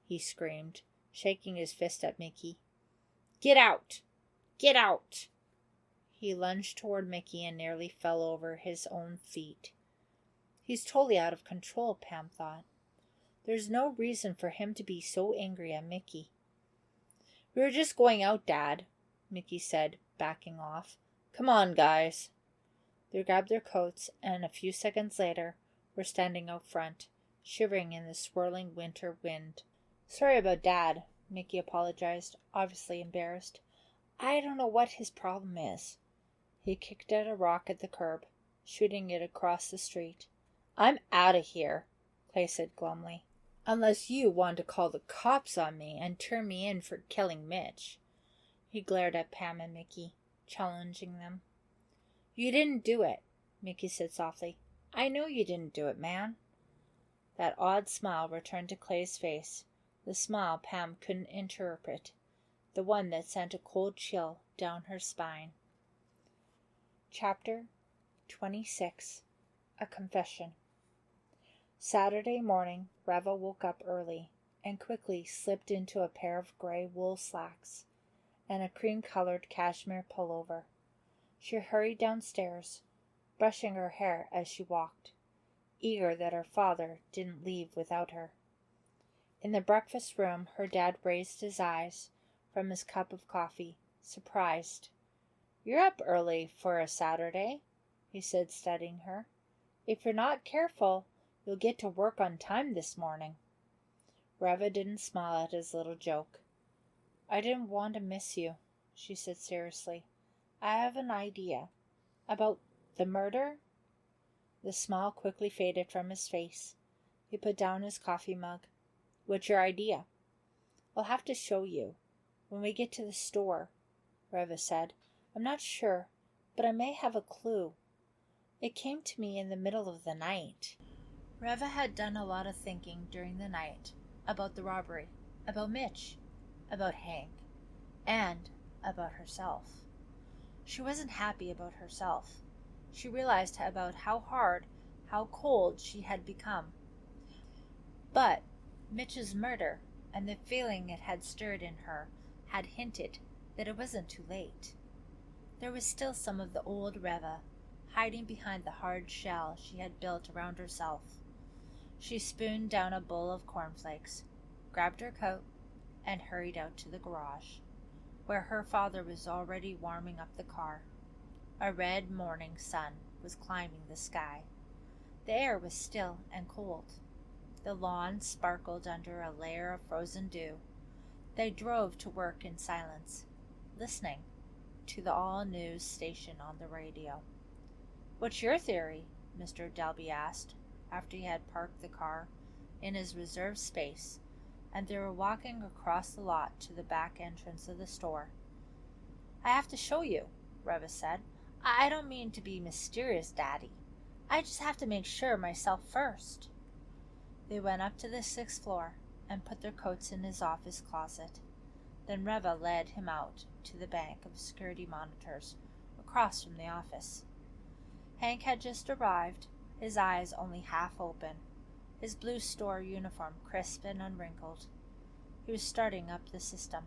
he screamed, shaking his fist at Mickey. "Get out! Get out!" He lunged toward Mickey and nearly fell over his own feet. He's totally out of control, Pam thought. There's no reason for him to be so angry at Mickey. "We were just going out, Dad," Mickey said, backing off. "Come on, guys." They grabbed their coats, and a few seconds later were standing out front, shivering in the swirling winter wind. "Sorry about Dad," Mickey apologized, obviously embarrassed. "I don't know what his problem is." He kicked at a rock at the curb, shooting it across the street. "I'm out of here," Clay said glumly. "Unless you want to call the cops on me and turn me in for killing Mitch." He glared at Pam and Mickey, challenging them. "You didn't do it," Mickey said softly. "I know you didn't do it, man." That odd smile returned to Clay's face, the smile Pam couldn't interpret, the one that sent a cold chill down her spine. Chapter 26. A Confession. Saturday morning, Reva woke up early and quickly slipped into a pair of gray wool slacks and a cream-colored cashmere pullover. She hurried downstairs, brushing her hair as she walked, eager that her father didn't leave without her. In the breakfast room, her dad raised his eyes from his cup of coffee, surprised. "You're up early for a Saturday," he said, studying her. "If you're not careful, you'll get to work on time this morning." Reva didn't smile at his little joke. "I didn't want to miss you," she said seriously. "I have an idea." "About the murder?" The smile quickly faded from his face. He put down his coffee mug. "What's your idea?" "I'll have to show you when we get to the store," Reva said. I'm not sure, but I may have a clue. It came to me in the middle of the night." Reva had done a lot of thinking during the night about the robbery, about Mitch, about Hank, and about herself. She wasn't happy about herself. She realized about how hard, how cold she had become. But Mitch's murder and the feeling it had stirred in her had hinted that it wasn't too late. There was still some of the old Reva hiding behind the hard shell she had built around herself. She spooned down a bowl of cornflakes, grabbed her coat, and hurried out to the garage, where her father was already warming up the car. A red morning sun was climbing the sky. The air was still and cold. The lawn sparkled under a layer of frozen dew. They drove to work in silence, listening to the all-news station on the radio. "What's your theory?" Mr. Dalby asked, after he had parked the car in his reserved space, and they were walking across the lot to the back entrance of the store. "I have to show you," Reva said. "I don't mean to be mysterious, Daddy. I just have to make sure myself first." They went up to the 6th floor and put their coats in his office closet. Then Reva led him out to the bank of security monitors across from the office. Hank had just arrived, his eyes only half open, his blue store uniform crisp and unwrinkled. He was starting up the system,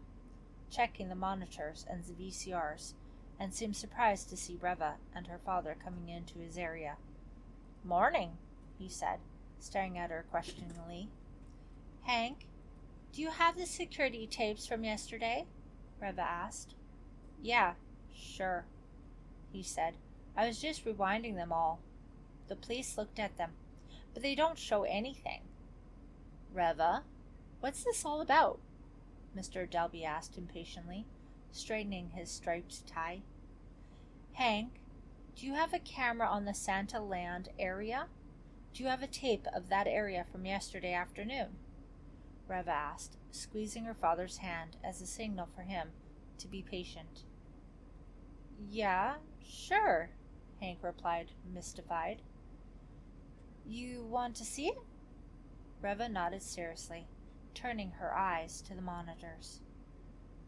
checking the monitors and the VCRs, and seemed surprised to see Reva and her father coming into his area. "Morning," he said, staring at her questioningly. "Hank, do you have the security tapes from yesterday?" Reva asked. "Yeah, sure," he said. "I was just rewinding them all." The police looked at them, but they don't show anything. "Reva, what's this all about?" Mr. Dalby asked impatiently, straightening his striped tie. "Hank, do you have a camera on the Santa Land area? Do you have a tape of that area from yesterday afternoon?" Reva asked, squeezing her father's hand as a signal for him to be patient. "Yeah, sure," Hank replied, mystified. "You want to see it?" Reva nodded seriously, turning her eyes to the monitors.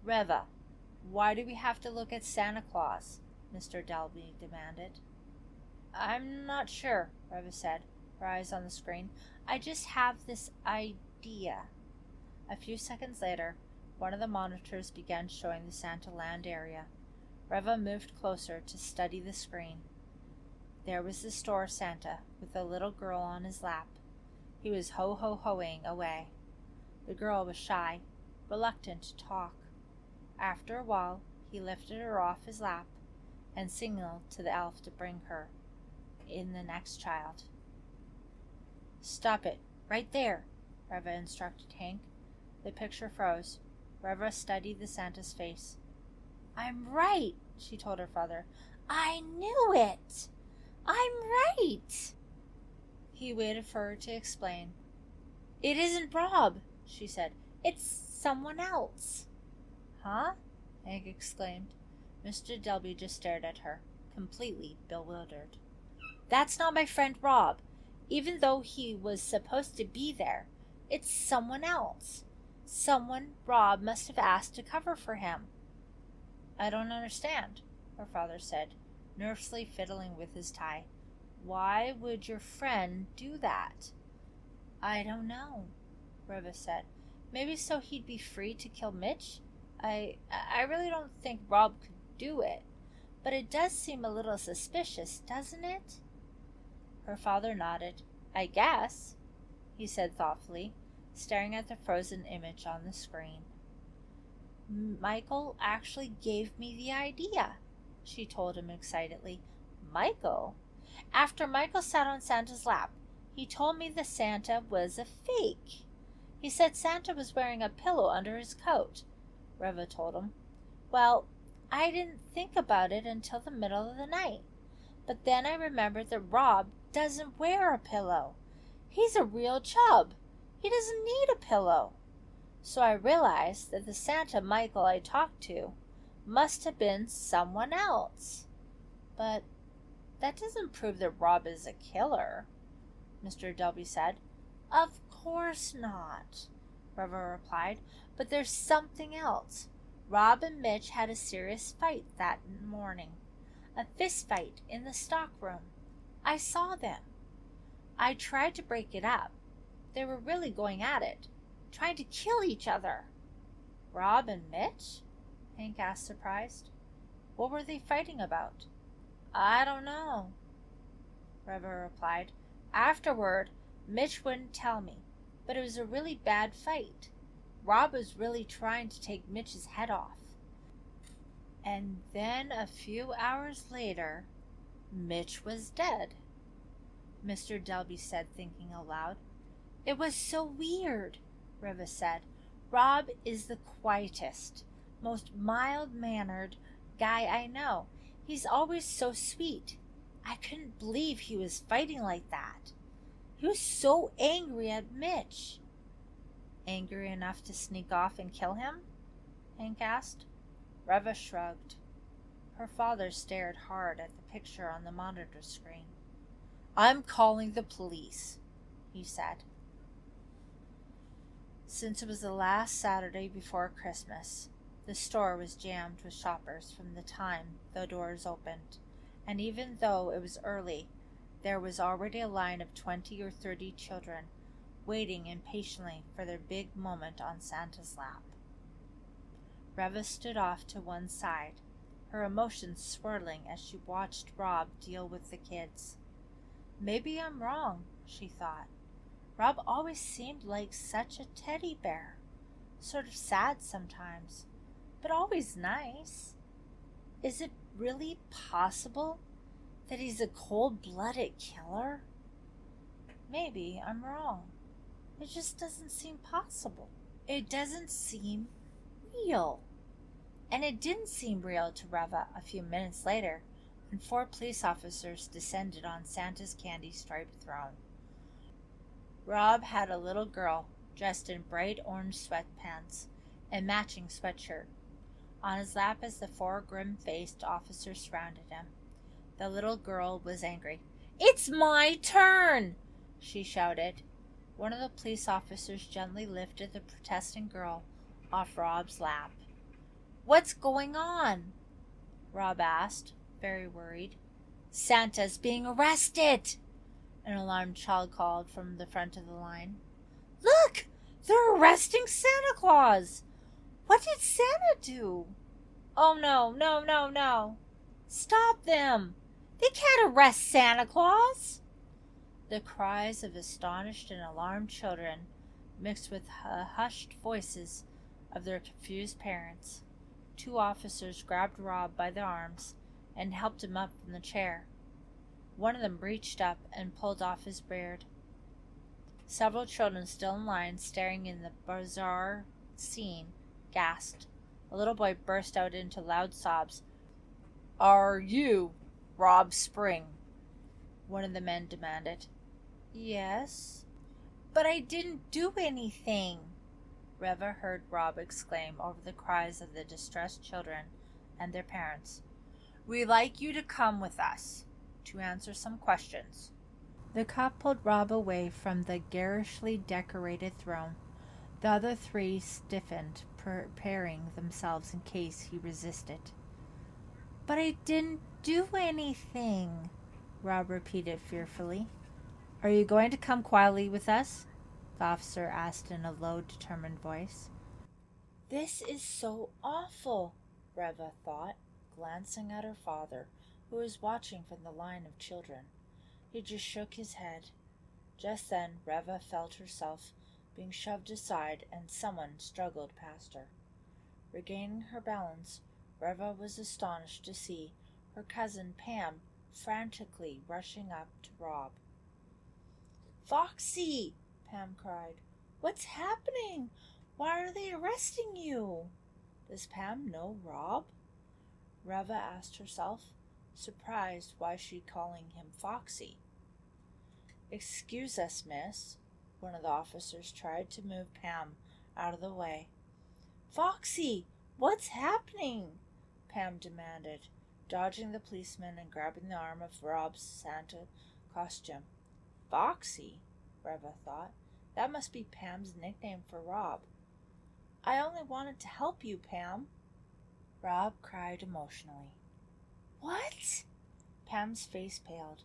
"Reva, why do we have to look at Santa Claus?" Mr. Dalby demanded. "I'm not sure," Reva said, her eyes on the screen. "I just have this idea." A few seconds later, one of the monitors began showing the Santa Land area. Reva moved closer to study the screen. There was the store Santa with a little girl on his lap. He was ho-ho-hoing away. The girl was shy, reluctant to talk. After a while, he lifted her off his lap and signaled to the elf to bring her in the next child. "Stop it, right there," Reva instructed Hank. The picture froze. Reva studied the Santa's face. "I'm right," she told her father. "I knew it. I'm right." He waited for her to explain. "It isn't Rob," she said. "It's someone else." "Huh?" Hank exclaimed. Mr. Dalby just stared at her, completely bewildered. "That's not my friend Rob, even though he was supposed to be there. It's someone else. Someone Rob must have asked to cover for him." "I don't understand," her father said, nervously fiddling with his tie. "Why would your friend do that?" "I don't know," Reva said. "Maybe so he'd be free to kill Mitch? I really don't think Rob could do it, but it does seem a little suspicious, doesn't it?" Her father nodded. "I guess," he said thoughtfully, staring at the frozen image on the screen. "Michael actually gave me the idea," she told him excitedly. "Michael? After Michael sat on Santa's lap, he told me the Santa was a fake. He said Santa was wearing a pillow under his coat," Reva told him. "Well, I didn't think about it until the middle of the night. But then I remembered that Rob doesn't wear a pillow. He's a real chub. He doesn't need a pillow. So I realized that the Santa Michael I talked to Must have been someone else. But that doesn't prove that Rob is a killer, Mr. Dalby said. Of course not, Reva replied, but there's something else. Rob and Mitch had a serious fight that morning. A fist fight in the stockroom. I saw them. I tried to break it up. They were really going at it, trying to kill each other. Rob and Mitch? Hank asked, surprised. What were they fighting about? I don't know, Reva replied. Afterward, Mitch wouldn't tell me, but it was a really bad fight. Rob was really trying to take Mitch's head off. And then a few hours later, Mitch was dead, Mr. Dalby said, thinking aloud. It was so weird, Reva said. Rob is the quietest, most mild-mannered guy I know. He's always so sweet. I couldn't believe he was fighting like that. He was so angry at Mitch. Angry enough to sneak off and kill him? Hank asked. Reva shrugged. Her father stared hard at the picture on the monitor screen. I'm calling the police, he said. Since it was the last Saturday before Christmas, the store was jammed with shoppers from the time the doors opened, and even though it was early, there was already a line of 20 or 30 children waiting impatiently for their big moment on Santa's lap. Reva stood off to one side, her emotions swirling as she watched Rob deal with the kids. Maybe I'm wrong, she thought. Rob always seemed like such a teddy bear, sort of sad sometimes, but always nice. Is it really possible that he's a cold-blooded killer? Maybe I'm wrong. It just doesn't seem possible. It doesn't seem real. And it didn't seem real to Reva a few minutes later when 4 police officers descended on Santa's candy-striped throne. Rob had a little girl dressed in bright orange sweatpants and matching sweatshirt on his lap as the 4 grim-faced officers surrounded him. The little girl was angry. It's my turn, she shouted. One of the police officers gently lifted the protesting girl off Rob's lap. What's going on? Rob asked, very worried. Santa's being arrested, an alarmed child called from the front of the line. Look! They're arresting Santa Claus! What did Santa do? Oh, no. Stop them! They can't arrest Santa Claus! The cries of astonished and alarmed children mixed with the hushed voices of their confused parents. 2 officers grabbed Rob by the arms and helped him up from the chair. One of them reached up and pulled off his beard. Several children still in line, staring in the bizarre scene, gasped. A little boy burst out into loud sobs. Are you Rob Spring? One of the men demanded. Yes. But I didn't do anything, Reva heard Rob exclaim over the cries of the distressed children and their parents. We'd like you to come with us to answer some questions. The cop pulled Rob away from the garishly decorated throne. The other 3 stiffened, preparing themselves in case he resisted. But I didn't do anything, Rob repeated fearfully. Are you going to come quietly with us? The officer asked in a low, determined voice. This is so awful, Reva thought, glancing at her father, who was watching from the line of children. He just shook his head. Just then, Reva felt herself being shoved aside and someone struggled past her. Regaining her balance, Reva was astonished to see her cousin Pam frantically rushing up to Rob. Foxy! Pam cried. What's happening? Why are they arresting you? Does Pam know Rob? Reva asked herself, surprised why she calling him Foxy. Excuse us, miss. One of the officers tried to move Pam out of the way. Foxy, what's happening? Pam demanded, dodging the policeman and grabbing the arm of Rob's Santa costume. Foxy, Reva thought. That must be Pam's nickname for Rob. I only wanted to help you, Pam. Rob cried emotionally. What? Pam's face paled.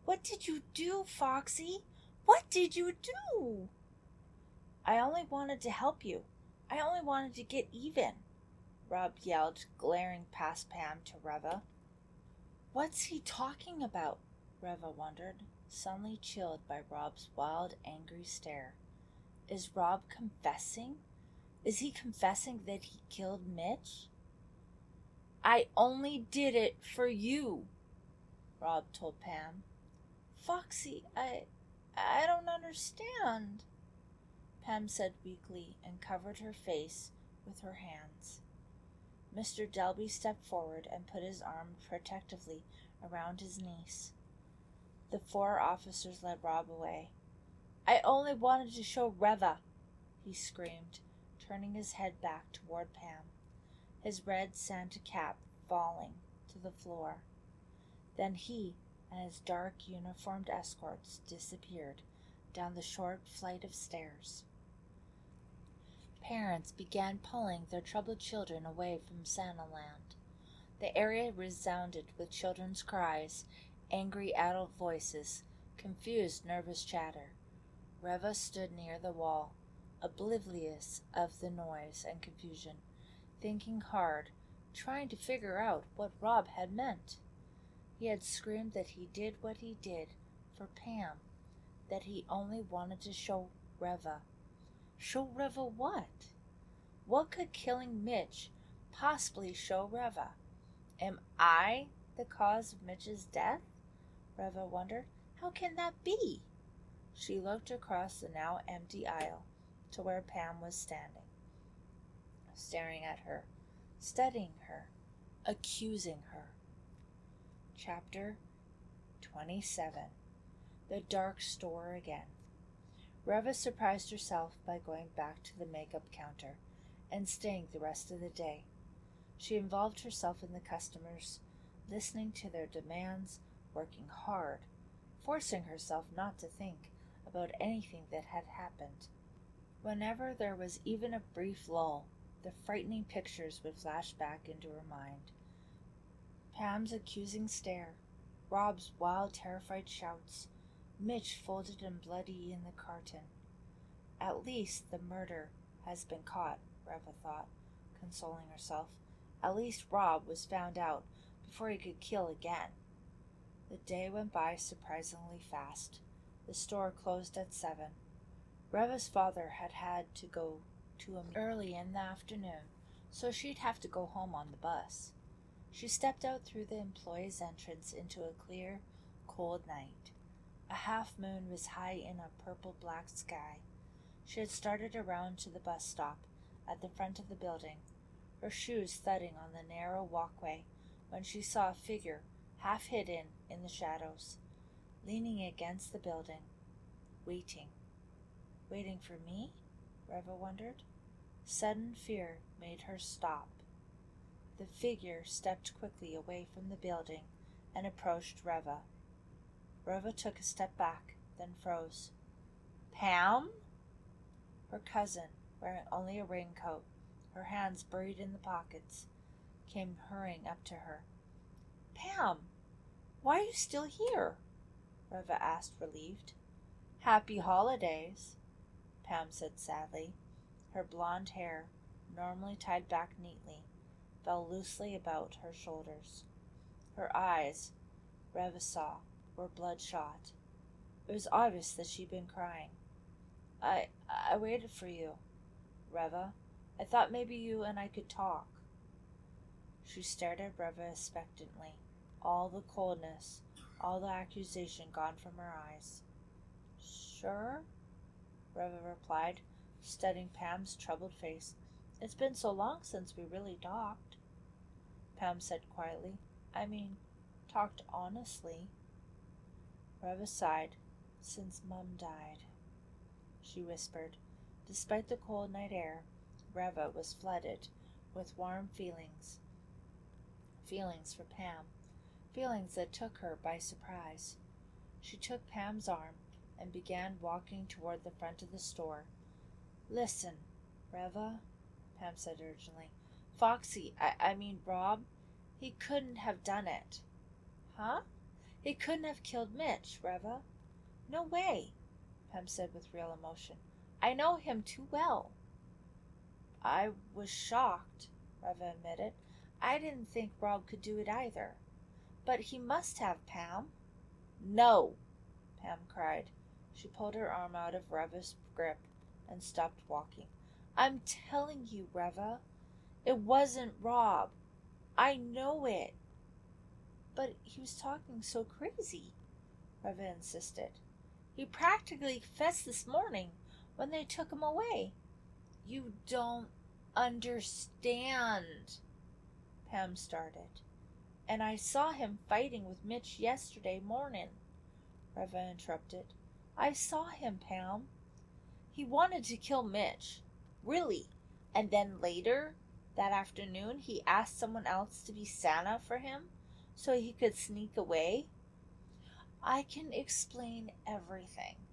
What did you do, Foxy? What did you do? I only wanted to help you. I only wanted to get even, Rob yelled, glaring past Pam to Reva. What's he talking about? Reva wondered, suddenly chilled by Rob's wild, angry stare. Is Rob confessing? Is he confessing that he killed Mitch? I only did it for you, Rob told Pam. Foxy, I don't understand, Pam said weakly and covered her face with her hands. Mr. Dalby stepped forward and put his arm protectively around his niece. The 4 officers led Rob away. I only wanted to show Reva, he screamed, turning his head back toward Pam, his red Santa cap falling to the floor. Then he and his dark uniformed escorts disappeared down the short flight of stairs. Parents began pulling their troubled children away from Santaland. The area resounded with children's cries, angry adult voices, confused nervous chatter. Reva stood near the wall, oblivious of the noise and confusion, thinking hard, trying to figure out what Rob had meant. He had screamed that he did what he did for Pam, that he only wanted to show Reva. Show Reva what? What could killing Mitch possibly show Reva? Am I the cause of Mitch's death? Reva wondered. How can that be? She looked across the now empty aisle to where Pam was standing, staring at her, studying her, accusing her. Chapter 27. The Dark Store Again. Reva surprised herself by going back to the makeup counter and staying the rest of the day. She involved herself in the customers, listening to their demands, working hard, forcing herself not to think about anything that had happened. Whenever there was even a brief lull, the frightening pictures would flash back into her mind. Pam's accusing stare, Rob's wild, terrified shouts, Mitch folded and bloody in the carton. At least the murder has been caught, Reva thought, consoling herself. At least Rob was found out before he could kill again. The day went by surprisingly fast. The store closed at 7. Reva's father had to go to a early in the afternoon, so she'd have to go home on the bus. She stepped out through the employee's entrance into a clear, cold night. A half moon was high in a purple-black sky. She had started around to the bus stop at the front of the building, her shoes thudding on the narrow walkway, when she saw a figure half hidden in the shadows, leaning against the building, waiting. Waiting for me? Reva wondered. Sudden fear made her stop. The figure stepped quickly away from the building and approached Reva. Reva took a step back, then froze. Pam? Her cousin, wearing only a raincoat, her hands buried in the pockets, came hurrying up to her. Pam, why are you still here? Reva asked, relieved. Happy holidays, Pam said sadly. Her blonde hair, normally tied back neatly, fell loosely about her shoulders. Her eyes, Reva saw, were bloodshot. It was obvious that she'd been crying. I waited for you, Reva. I thought maybe you and I could talk. She stared at Reva expectantly, all the coldness, all the accusation gone from her eyes. Sure, Reva replied, studying Pam's troubled face. It's been so long since we really talked. Pam said quietly. Talked honestly. Reva sighed. Since Mum died, she whispered. Despite the cold night air, Reva was flooded with warm feelings. feelings for Pam, feelings that took her by surprise. She took Pam's arm and began walking toward the front of the store. "Listen, Reva," Pam said urgently. "Foxy, I mean Rob, he couldn't have done it." "Huh? He couldn't have killed Mitch, Reva." "No way," Pam said with real emotion. "I know him too well." "I was shocked," Reva admitted. "I didn't think Rob could do it either. But he must have, Pam." "No!" Pam cried. She pulled her arm out of Reva's grip and stopped walking. "I'm telling you, Reva, it wasn't Rob. I know it." "But he was talking so crazy," Reva insisted. "He practically confessed this morning when they took him away." "You don't understand," Pam started. "And I saw him fighting with Mitch yesterday morning," Reva interrupted. "I saw him, Pam. He wanted to kill Mitch. Really. And then later, that afternoon, he asked someone else to be Santa for him so he could sneak away." "I can explain everything,"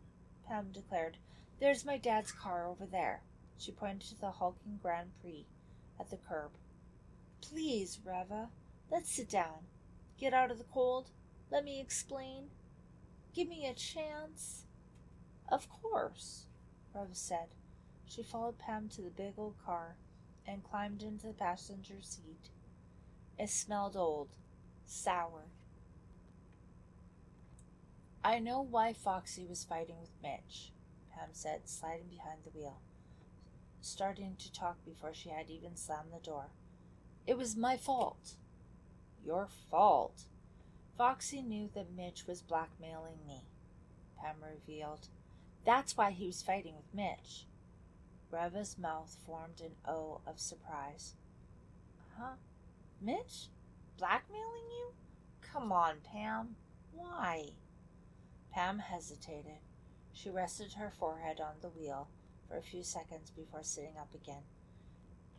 Pam declared. "There's my dad's car over there." She pointed to the hulking Grand Prix at the curb. "Please, Reva, let's sit down. Get out of the cold. Let me explain. Give me a chance." "Of course," Reva said. She followed Pam to the big old car and climbed into the passenger seat. It smelled old, sour. "I know why Foxy was fighting with Mitch," Pam said, sliding behind the wheel, starting to talk before she had even slammed the door. "It was my fault." "Your fault?" "Foxy knew that Mitch was blackmailing me," Pam revealed. "That's why he was fighting with Mitch." Reva's mouth formed an O of surprise. "Huh? Mitch? Blackmailing you? Come on, Pam. Why?" Pam hesitated. She rested her forehead on the wheel for a few seconds before sitting up again.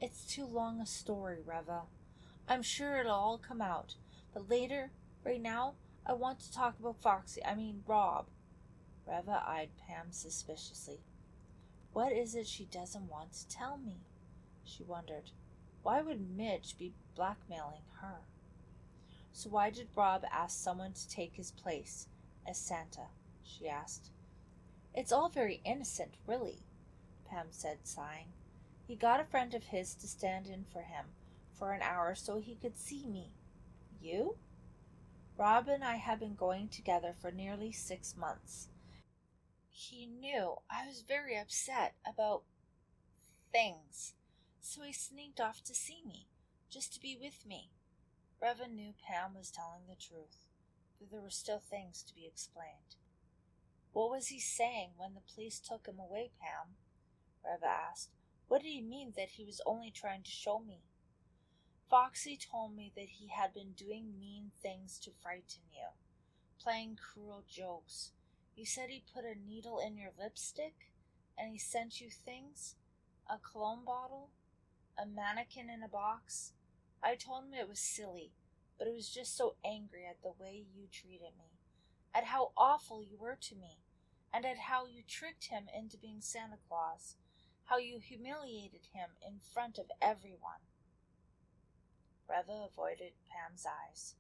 "It's too long a story, Reva. I'm sure it'll all come out. But later, right now, I want to talk about Rob." Reva eyed Pam suspiciously. What is it she doesn't want to tell me? She wondered. Why would Mitch be blackmailing her? So why did Rob ask someone to take his place as Santa? She asked. "It's all very innocent, really," Pam said, sighing. "He got a friend of his to stand in for him for an hour so he could see me." "You?" "Rob and I have been going together for nearly 6 months. He knew I was very upset about things, so he sneaked off to see me, just to be with me." Reva knew Pam was telling the truth, but there were still things to be explained. "What was he saying when the police took him away, Pam?" Reva asked. "What did he mean that he was only trying to show me?" "Foxy told me that he had been doing mean things to frighten you, playing cruel jokes. He said he put a needle in your lipstick, and he sent you things, a cologne bottle, a mannequin in a box. I told him it was silly, but I was just so angry at the way you treated me, at how awful you were to me, and at how you tricked him into being Santa Claus, how you humiliated him in front of everyone." Reva avoided Pam's eyes.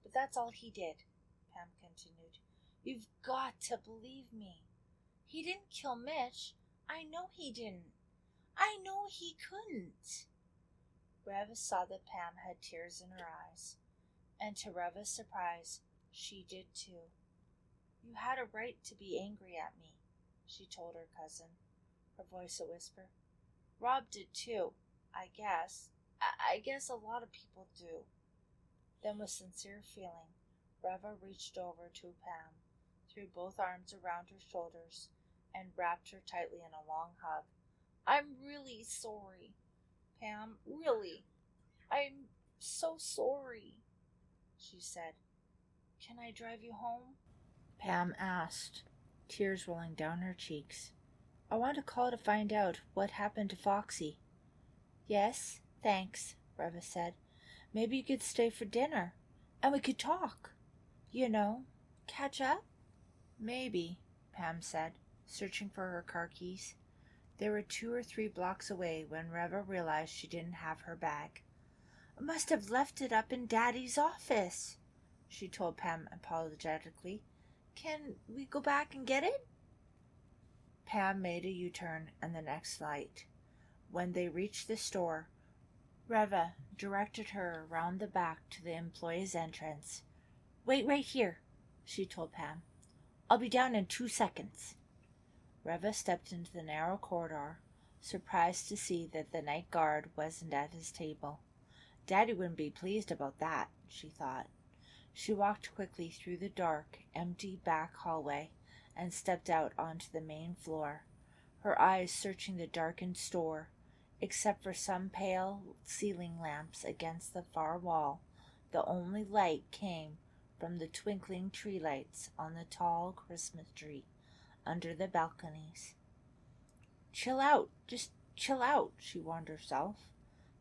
"But that's all he did," Pam continued. "You've got to believe me. He didn't kill Mitch. I know he didn't. I know he couldn't." Reva saw that Pam had tears in her eyes, and to Reva's surprise, she did too. "You had a right to be angry at me," she told her cousin, her voice a whisper. "Rob did too, I guess. I guess a lot of people do." Then with sincere feeling, Reva reached over to Pam, threw both arms around her shoulders, and wrapped her tightly in a long hug. "I'm really sorry, Pam, really. I'm so sorry," she said. "Can I drive you home?" Pam asked, tears rolling down her cheeks. "I want to call to find out what happened to Foxy." "Yes, thanks," Reva said. Maybe you could stay for dinner, and we could talk. You know, catch up? Maybe, Pam said, searching for her car keys. They were 2 or 3 blocks away when Reva realized she didn't have her bag. I must have left it up in Daddy's office, she told Pam apologetically. Can we go back and get it? Pam made a U-turn and the next light. When they reached the store, Reva directed her around the back to the employee's entrance. Wait right here, she told Pam. I'll be down in 2 seconds. Reva stepped into the narrow corridor, surprised to see that the night guard wasn't at his table. Daddy wouldn't be pleased about that, she thought. She walked quickly through the dark, empty back hallway and stepped out onto the main floor, her eyes searching the darkened store. Except for some pale ceiling lamps against the far wall, the only light came from the twinkling tree lights on the tall Christmas tree under the balconies. Chill out, just chill out, she warned herself,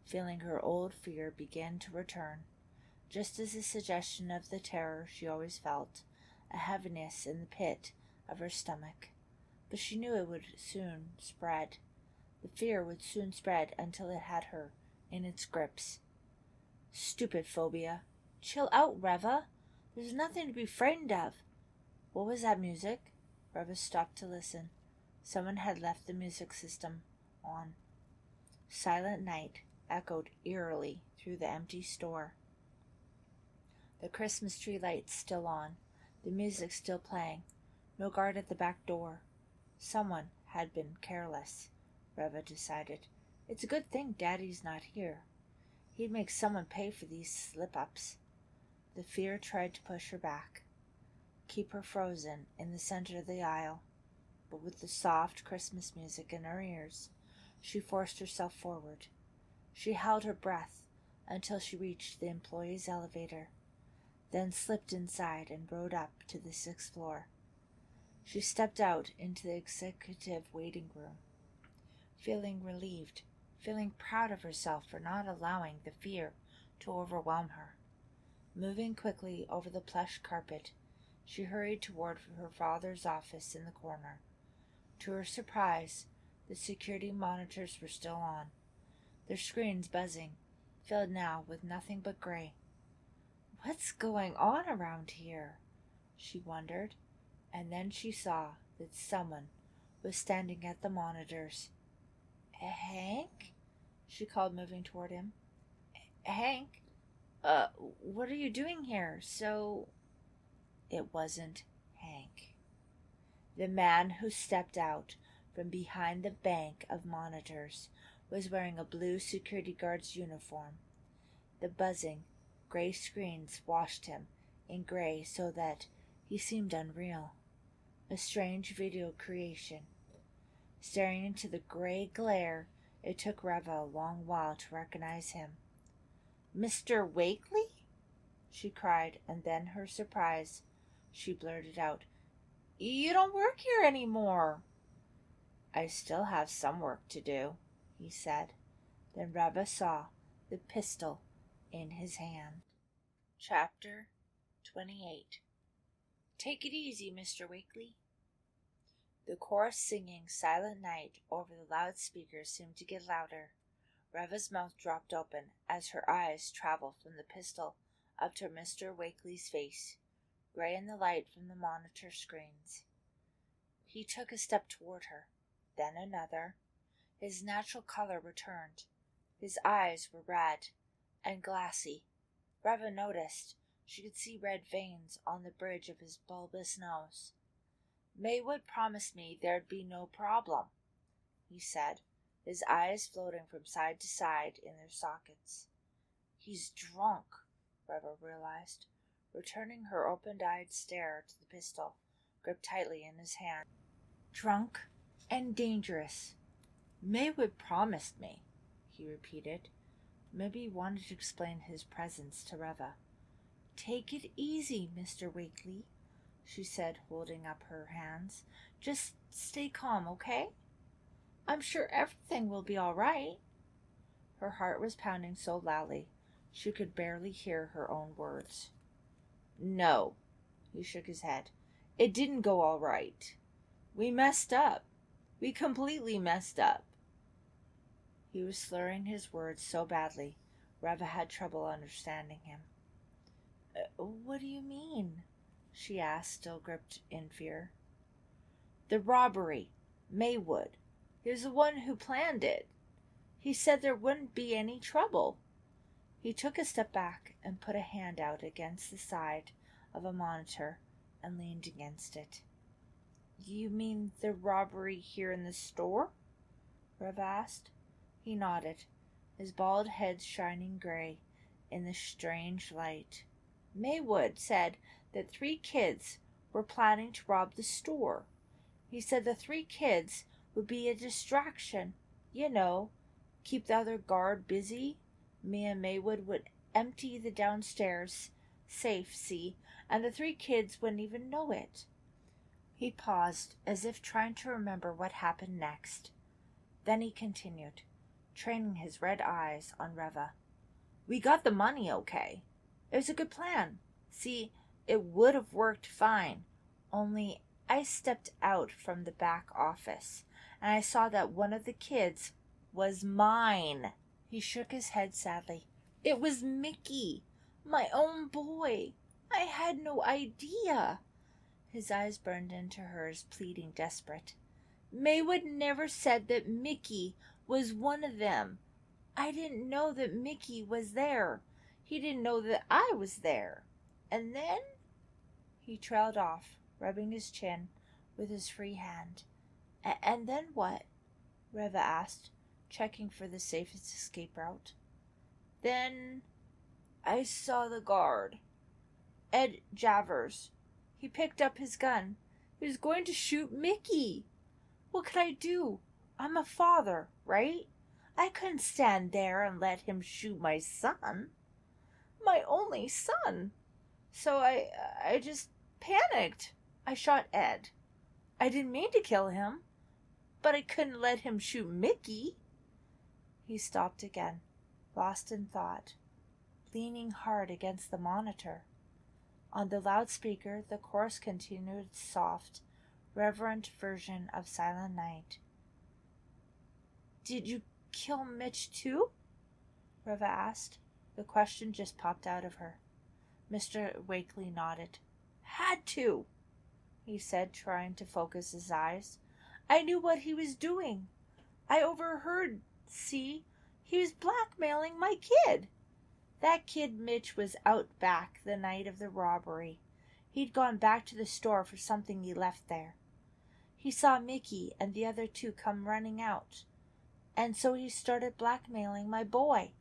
feeling her old fear begin to return, just as a suggestion of the terror she always felt, a heaviness in the pit of her stomach. But she knew it would soon spread. The fear would soon spread until it had her in its grips. Stupid phobia. Chill out, Reva. There's nothing to be frightened of. What was that music? Reva stopped to listen. Someone had left the music system on. Silent Night echoed eerily through the empty store. The Christmas tree lights still on, the music still playing. No guard at the back door. Someone had been careless, Reva decided. It's a good thing Daddy's not here. He'd make someone pay for these slip-ups. The fear tried to push her back, keep her frozen in the center of the aisle, but with the soft Christmas music in her ears, she forced herself forward. She held her breath until she reached the employee's elevator, then slipped inside and rode up to the 6th floor. She stepped out into the executive waiting room, feeling relieved, feeling proud of herself for not allowing the fear to overwhelm her. Moving quickly over the plush carpet, she hurried toward her father's office in the corner. To her surprise, the security monitors were still on, their screens buzzing, filled now with nothing but gray. What's going on around here? She wondered, and then she saw that someone was standing at the monitors. Hank? She called, moving toward him. Hank? What are you doing here? It wasn't Hank. The man who stepped out from behind the bank of monitors was wearing a blue security guard's uniform. The buzzing, gray screens washed him in gray so that he seemed unreal, a strange video creation. Staring into the gray glare, it took Reva a long while to recognize him. Mr. Wakely? She cried, and then her surprise, she blurted out, You don't work here anymore. I still have some work to do, he said. Then Reva saw the pistol in his hand. Chapter 28. Take it easy, Mr. Wakely. The chorus singing Silent Night over the loudspeakers seemed to get louder. Reva's mouth dropped open as her eyes traveled from the pistol up to Mr. Wakely's face, gray in the light from the monitor screens. He took a step toward her, then another. His natural color returned. His eyes were red and glassy. Reva noticed she could see red veins on the bridge of his bulbous nose. Maywood promised me there'd be no problem, he said, his eyes floating from side to side in their sockets. He's drunk, Reva realized, returning her open-eyed stare to the pistol, gripped tightly in his hand. Drunk and dangerous. Maywood promised me, he repeated. Maybe he wanted to explain his presence to Reva. Take it easy, Mr. Wakely, she said, holding up her hands. Just stay calm, okay? I'm sure everything will be all right. Her heart was pounding so loudly She could barely hear her own words. "No," he shook his head. "It didn't go all right. We messed up. We completely messed up." He was slurring his words so badly, Reva had trouble understanding him. What do you mean?" she asked, still gripped in fear. "The robbery. Maywood. He was the one who planned it. He said there wouldn't be any trouble." He took a step back and put a hand out against the side of a monitor and leaned against it. "You mean the robbery here in the store?" Reva asked. He nodded, his bald head shining gray in the strange light. "Maywood said that 3 kids were planning to rob the store. He said the 3 kids would be a distraction, you know, keep the other guard busy. Me and Maywood would empty the downstairs safe, see, and the 3 kids wouldn't even know it." He paused, as if trying to remember what happened next. Then he continued, training his red eyes on Reva. "We got the money okay. It was a good plan. See, it would have worked fine, only I stepped out from the back office, and I saw that one of the kids was mine." He shook his head sadly. "It was Mickey, my own boy. I had no idea." His eyes burned into hers, pleading, desperate. "Maywood never said that Mickey was one of them. I didn't know that Mickey was there. He didn't know that I was there. And then—" He trailed off, rubbing his chin with his free hand. "And then what?" Reva asked, checking for the safest escape route. "Then I saw the guard, Ed Javers. He picked up his gun. He was going to shoot Mickey. What could I do? I'm a father, right? I couldn't stand there and let him shoot my son. My only son. So I just panicked. I shot Ed. I didn't mean to kill him, but I couldn't let him shoot Mickey." He stopped again, lost in thought, leaning hard against the monitor. On the loudspeaker, the chorus continued its soft, reverent version of Silent Night. "Did you kill Mitch too?" Reva asked. The question just popped out of her. Mr. Wakely nodded. "Had to," he said, trying to focus his eyes. "I knew what he was doing. I overheard, see? He was blackmailing my kid. That kid Mitch was out back the night of the robbery. He'd gone back to the store for something he left there. He saw Mickey and the other 2 come running out, and so he started blackmailing my boy,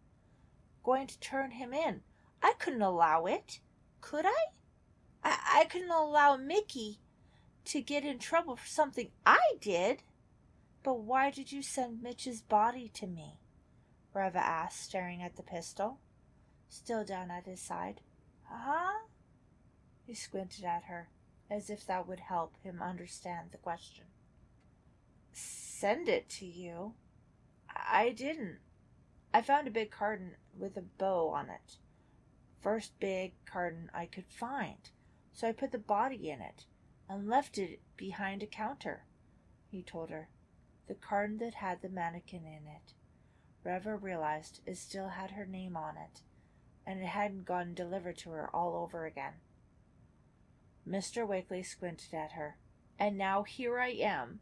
going to turn him in. I couldn't allow it, could I? I couldn't allow Mickey to get in trouble for something I did." "But why did you send Mitch's body to me?" Reva asked, staring at the pistol, still down at his side. "Huh?" He squinted at her, as if that would help him understand the question. "Send it to you? I didn't. I found a big carton with a bow on it. First big carton I could find, so I put the body in it and left it behind a counter," he told her. The carton that had the mannequin in it, Reva realized it still had her name on it, and it hadn't gotten delivered to her all over again. Mr. Wakely squinted at her. "And now here I am.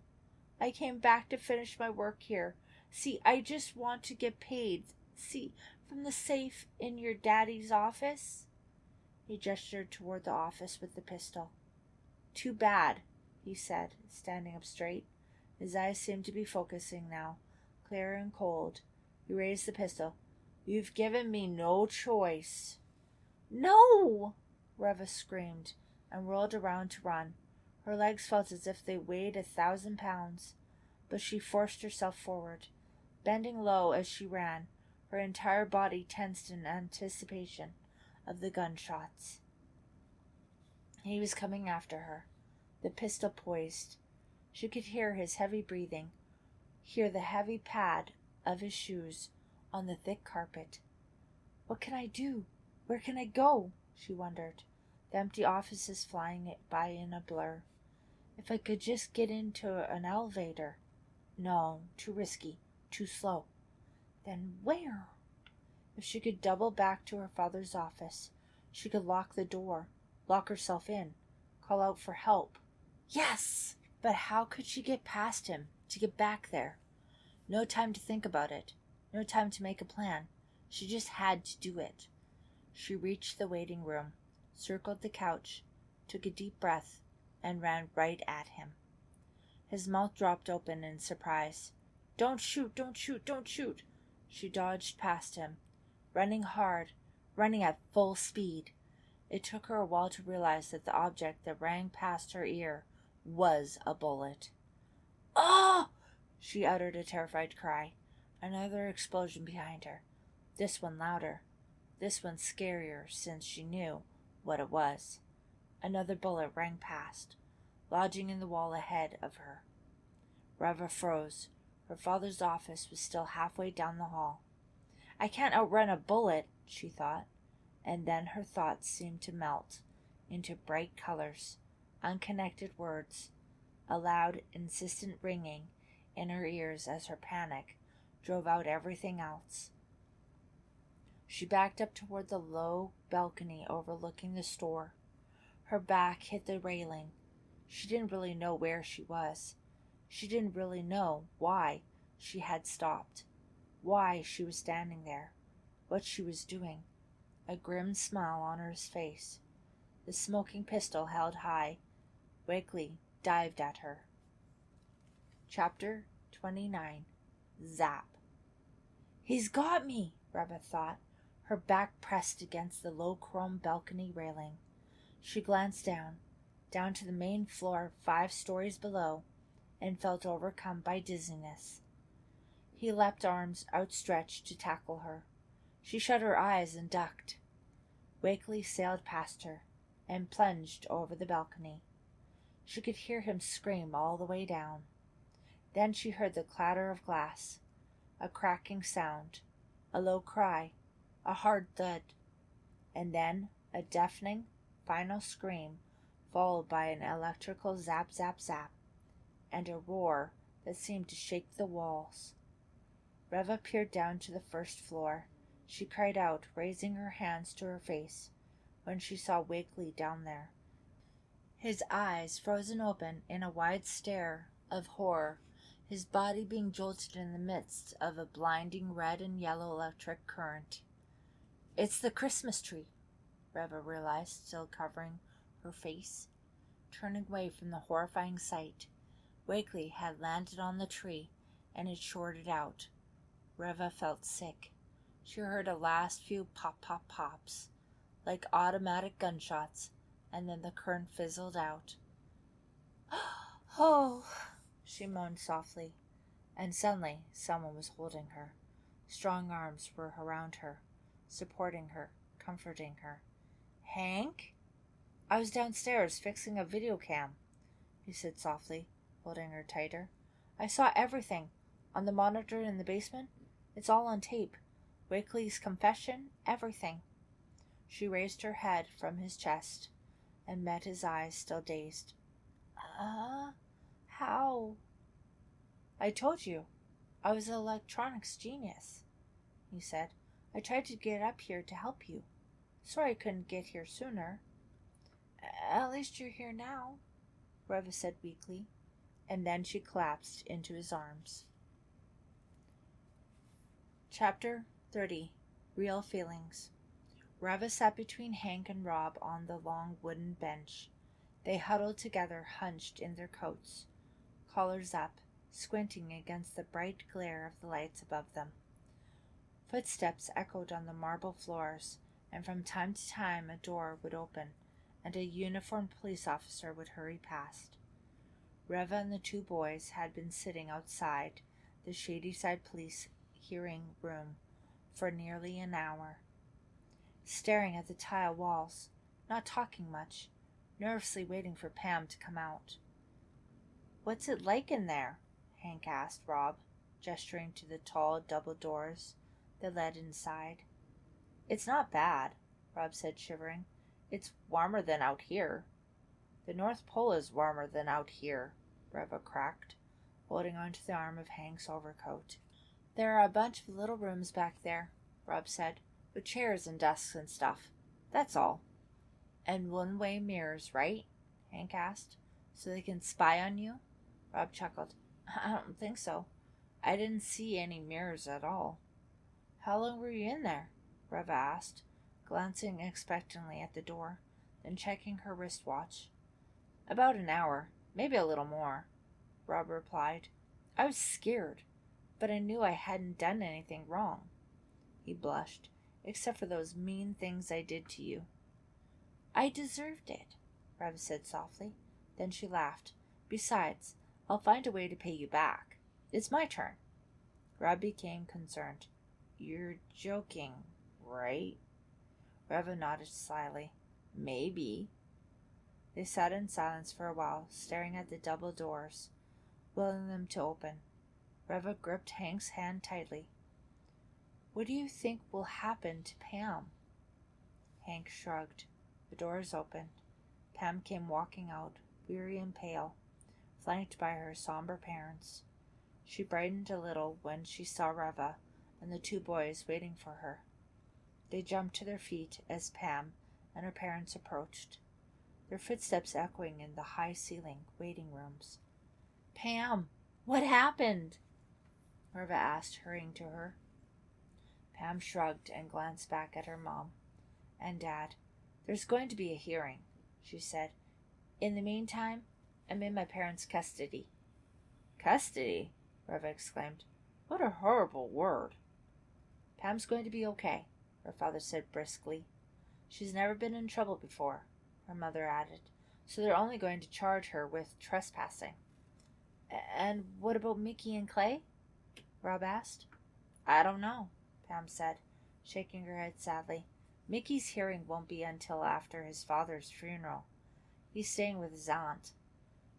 I came back to finish my work here. See, I just want to get paid. See, from the safe in your daddy's office." He gestured toward the office with the pistol. "Too bad," he said, standing up straight. His eyes seemed to be focusing now, clear and cold. He raised the pistol. "You've given me no choice." "No!" Reva screamed and whirled around to run. Her legs felt as if they weighed 1,000 pounds, but she forced herself forward, bending low as she ran, her entire body tensed in anticipation of the gunshots. He was coming after her, the pistol poised. She could hear his heavy breathing, hear the heavy pad of his shoes on the thick carpet. What can I do? Where can I go? She wondered, the empty offices flying by in a blur. If I could just get into an elevator. No, too risky, too slow. Then where? If she could double back to her father's office, she could lock the door, lock herself in, call out for help. Yes! But how could she get past him, to get back there? No time to think about it, no time to make a plan. She just had to do it. She reached the waiting room, circled the couch, took a deep breath, and ran right at him. His mouth dropped open in surprise. Don't shoot, don't shoot, don't shoot! She dodged past him, running hard, running at full speed. It took her a while to realize that the object that rang past her ear was a bullet. Oh! She uttered a terrified cry. Another explosion behind her. This one louder. This one scarier, since she knew what it was. Another bullet rang past, lodging in the wall ahead of her. Reva froze. Her father's office was still halfway down the hall. I can't outrun a bullet, she thought, and then her thoughts seemed to melt into bright colors, unconnected words, a loud, insistent ringing in her ears as her panic drove out everything else. She backed up toward the low balcony overlooking the store. Her back hit the railing. She didn't really know where she was. She didn't really know why she had stopped, why she was standing there, what she was doing. A grim smile on her face. The smoking pistol held high. Wakely dived at her. Chapter 29. Zap. He's got me, Reva thought, her back pressed against the low chrome balcony railing. She glanced down to the main floor 5 stories below, and felt overcome by dizziness. He leapt, arms outstretched to tackle her. She shut her eyes and ducked. Wakely sailed past her and plunged over the balcony. She could hear him scream all the way down. Then she heard the clatter of glass, a cracking sound, a low cry, a hard thud, and then a deafening, final scream, followed by an electrical zap, zap, zap, and a roar that seemed to shake the walls. Reva peered down to the first floor. She cried out, raising her hands to her face, when she saw Wakely down there, his eyes frozen open in a wide stare of horror, his body being jolted in the midst of a blinding red and yellow electric current. It's the Christmas tree, Reva realized, still covering her face. Turning away from the horrifying sight, Wakely had landed on the tree and had shorted out. Reva felt sick. She heard a last few pop-pop-pops, like automatic gunshots, and then the current fizzled out. Oh, she moaned softly, and suddenly someone was holding her. Strong arms were around her, supporting her, comforting her. Hank? I was downstairs fixing a video cam, he said softly, holding her tighter. I saw everything. On the monitor in the basement. It's all on tape. Wakely's confession, everything. She raised her head from his chest and met his eyes, still dazed. How? I told you. I was an electronics genius, he said. I tried to get up here to help you. Sorry I couldn't get here sooner. At least you're here now, Reva said weakly, and then she collapsed into his arms. Chapter 30. Real Feelings. Reva sat between Hank and Rob on the long wooden bench. They huddled together, hunched in their coats, collars up, squinting against the bright glare of the lights above them. Footsteps echoed on the marble floors, and from time to time a door would open, and a uniformed police officer would hurry past. Reva and the 2 boys had been sitting outside the Shadyside Police hearing room for nearly an hour, staring at the tile walls, not talking much, nervously waiting for Pam to come out. What's it like in there? Hank asked Rob, gesturing to the tall double doors that led inside. It's not bad, Rob said, shivering. It's warmer than out here. The North Pole is warmer than out here, Reva cracked, holding onto the arm of Hank's overcoat. There are a bunch of little rooms back there, Rob said, with chairs and desks and stuff. That's all. And one-way mirrors, right? Hank asked. So they can spy on you? Rob chuckled. I don't think so. I didn't see any mirrors at all. How long were you in there? Reva asked, glancing expectantly at the door, then checking her wristwatch. About an hour, maybe a little more, Rob replied. I was scared, but I knew I hadn't done anything wrong. He blushed, except for those mean things I did to you. I deserved it, Reva said softly. Then she laughed. Besides, I'll find a way to pay you back. It's my turn. Rob became concerned. You're joking, right? Reva nodded slyly. Maybe. They sat in silence for a while, staring at the double doors, willing them to open. Reva gripped Hank's hand tightly. What do you think will happen to Pam? Hank shrugged. The doors opened. Pam came walking out, weary and pale, flanked by her somber parents. She brightened a little when she saw Reva and the two boys waiting for her. They jumped to their feet as Pam and her parents approached, their footsteps echoing in the high-ceiling waiting rooms. Pam, what happened? Reva asked, hurrying to her. Pam shrugged and glanced back at her mom and dad. There's going to be a hearing, she said. In the meantime, I'm in my parents' custody. Custody? Reva exclaimed. What a horrible word. Pam's going to be okay, her father said briskly. She's never been in trouble before, her mother added, so they're only going to charge her with trespassing. And what about Mickey and Clay? Rob asked. I don't know, Pam said, shaking her head sadly. Mickey's hearing won't be until after his father's funeral. He's staying with his aunt.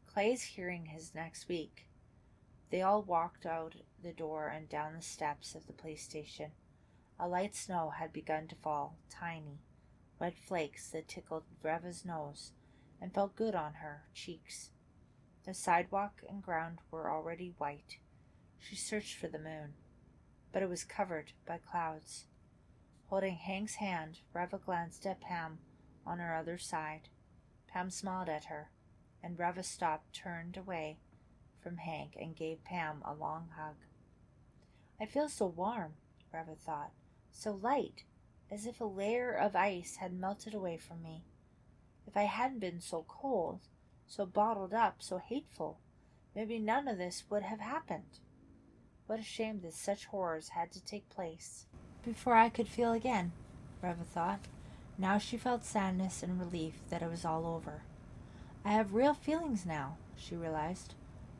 Clay's hearing is next week. They all walked out the door and down the steps of the police station. A light snow had begun to fall, tiny, wet flakes that tickled Reva's nose and felt good on her cheeks. The sidewalk and ground were already white. She searched for the moon, but it was covered by clouds. Holding Hank's hand, Reva glanced at Pam on her other side. Pam smiled at her, and Reva stopped, turned away from Hank, and gave Pam a long hug. I feel so warm, Reva thought, so light, as if a layer of ice had melted away from me. If I hadn't been so cold, so bottled up, so hateful, maybe none of this would have happened. What a shame that such horrors had to take place before I could feel again, Reva thought. Now she felt sadness and relief that it was all over. I have real feelings now, she realized.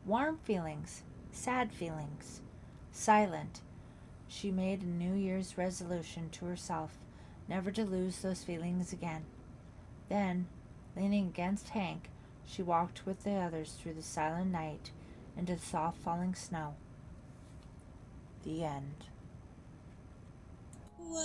Warm feelings, sad feelings, silent. She made a New Year's resolution to herself never to lose those feelings again. Then, leaning against Hank, she walked with the others through the silent night into the soft falling snow. The end.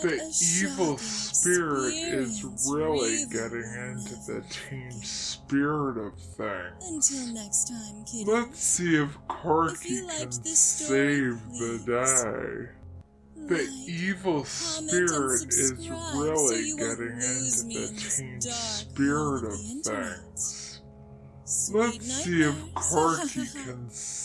The evil spirit is really getting into the team spirit of things. Until next time, kiddies. Let's see if Corky can save the day. The evil spirit is really getting into the team spirit of things. Let's see if Corky can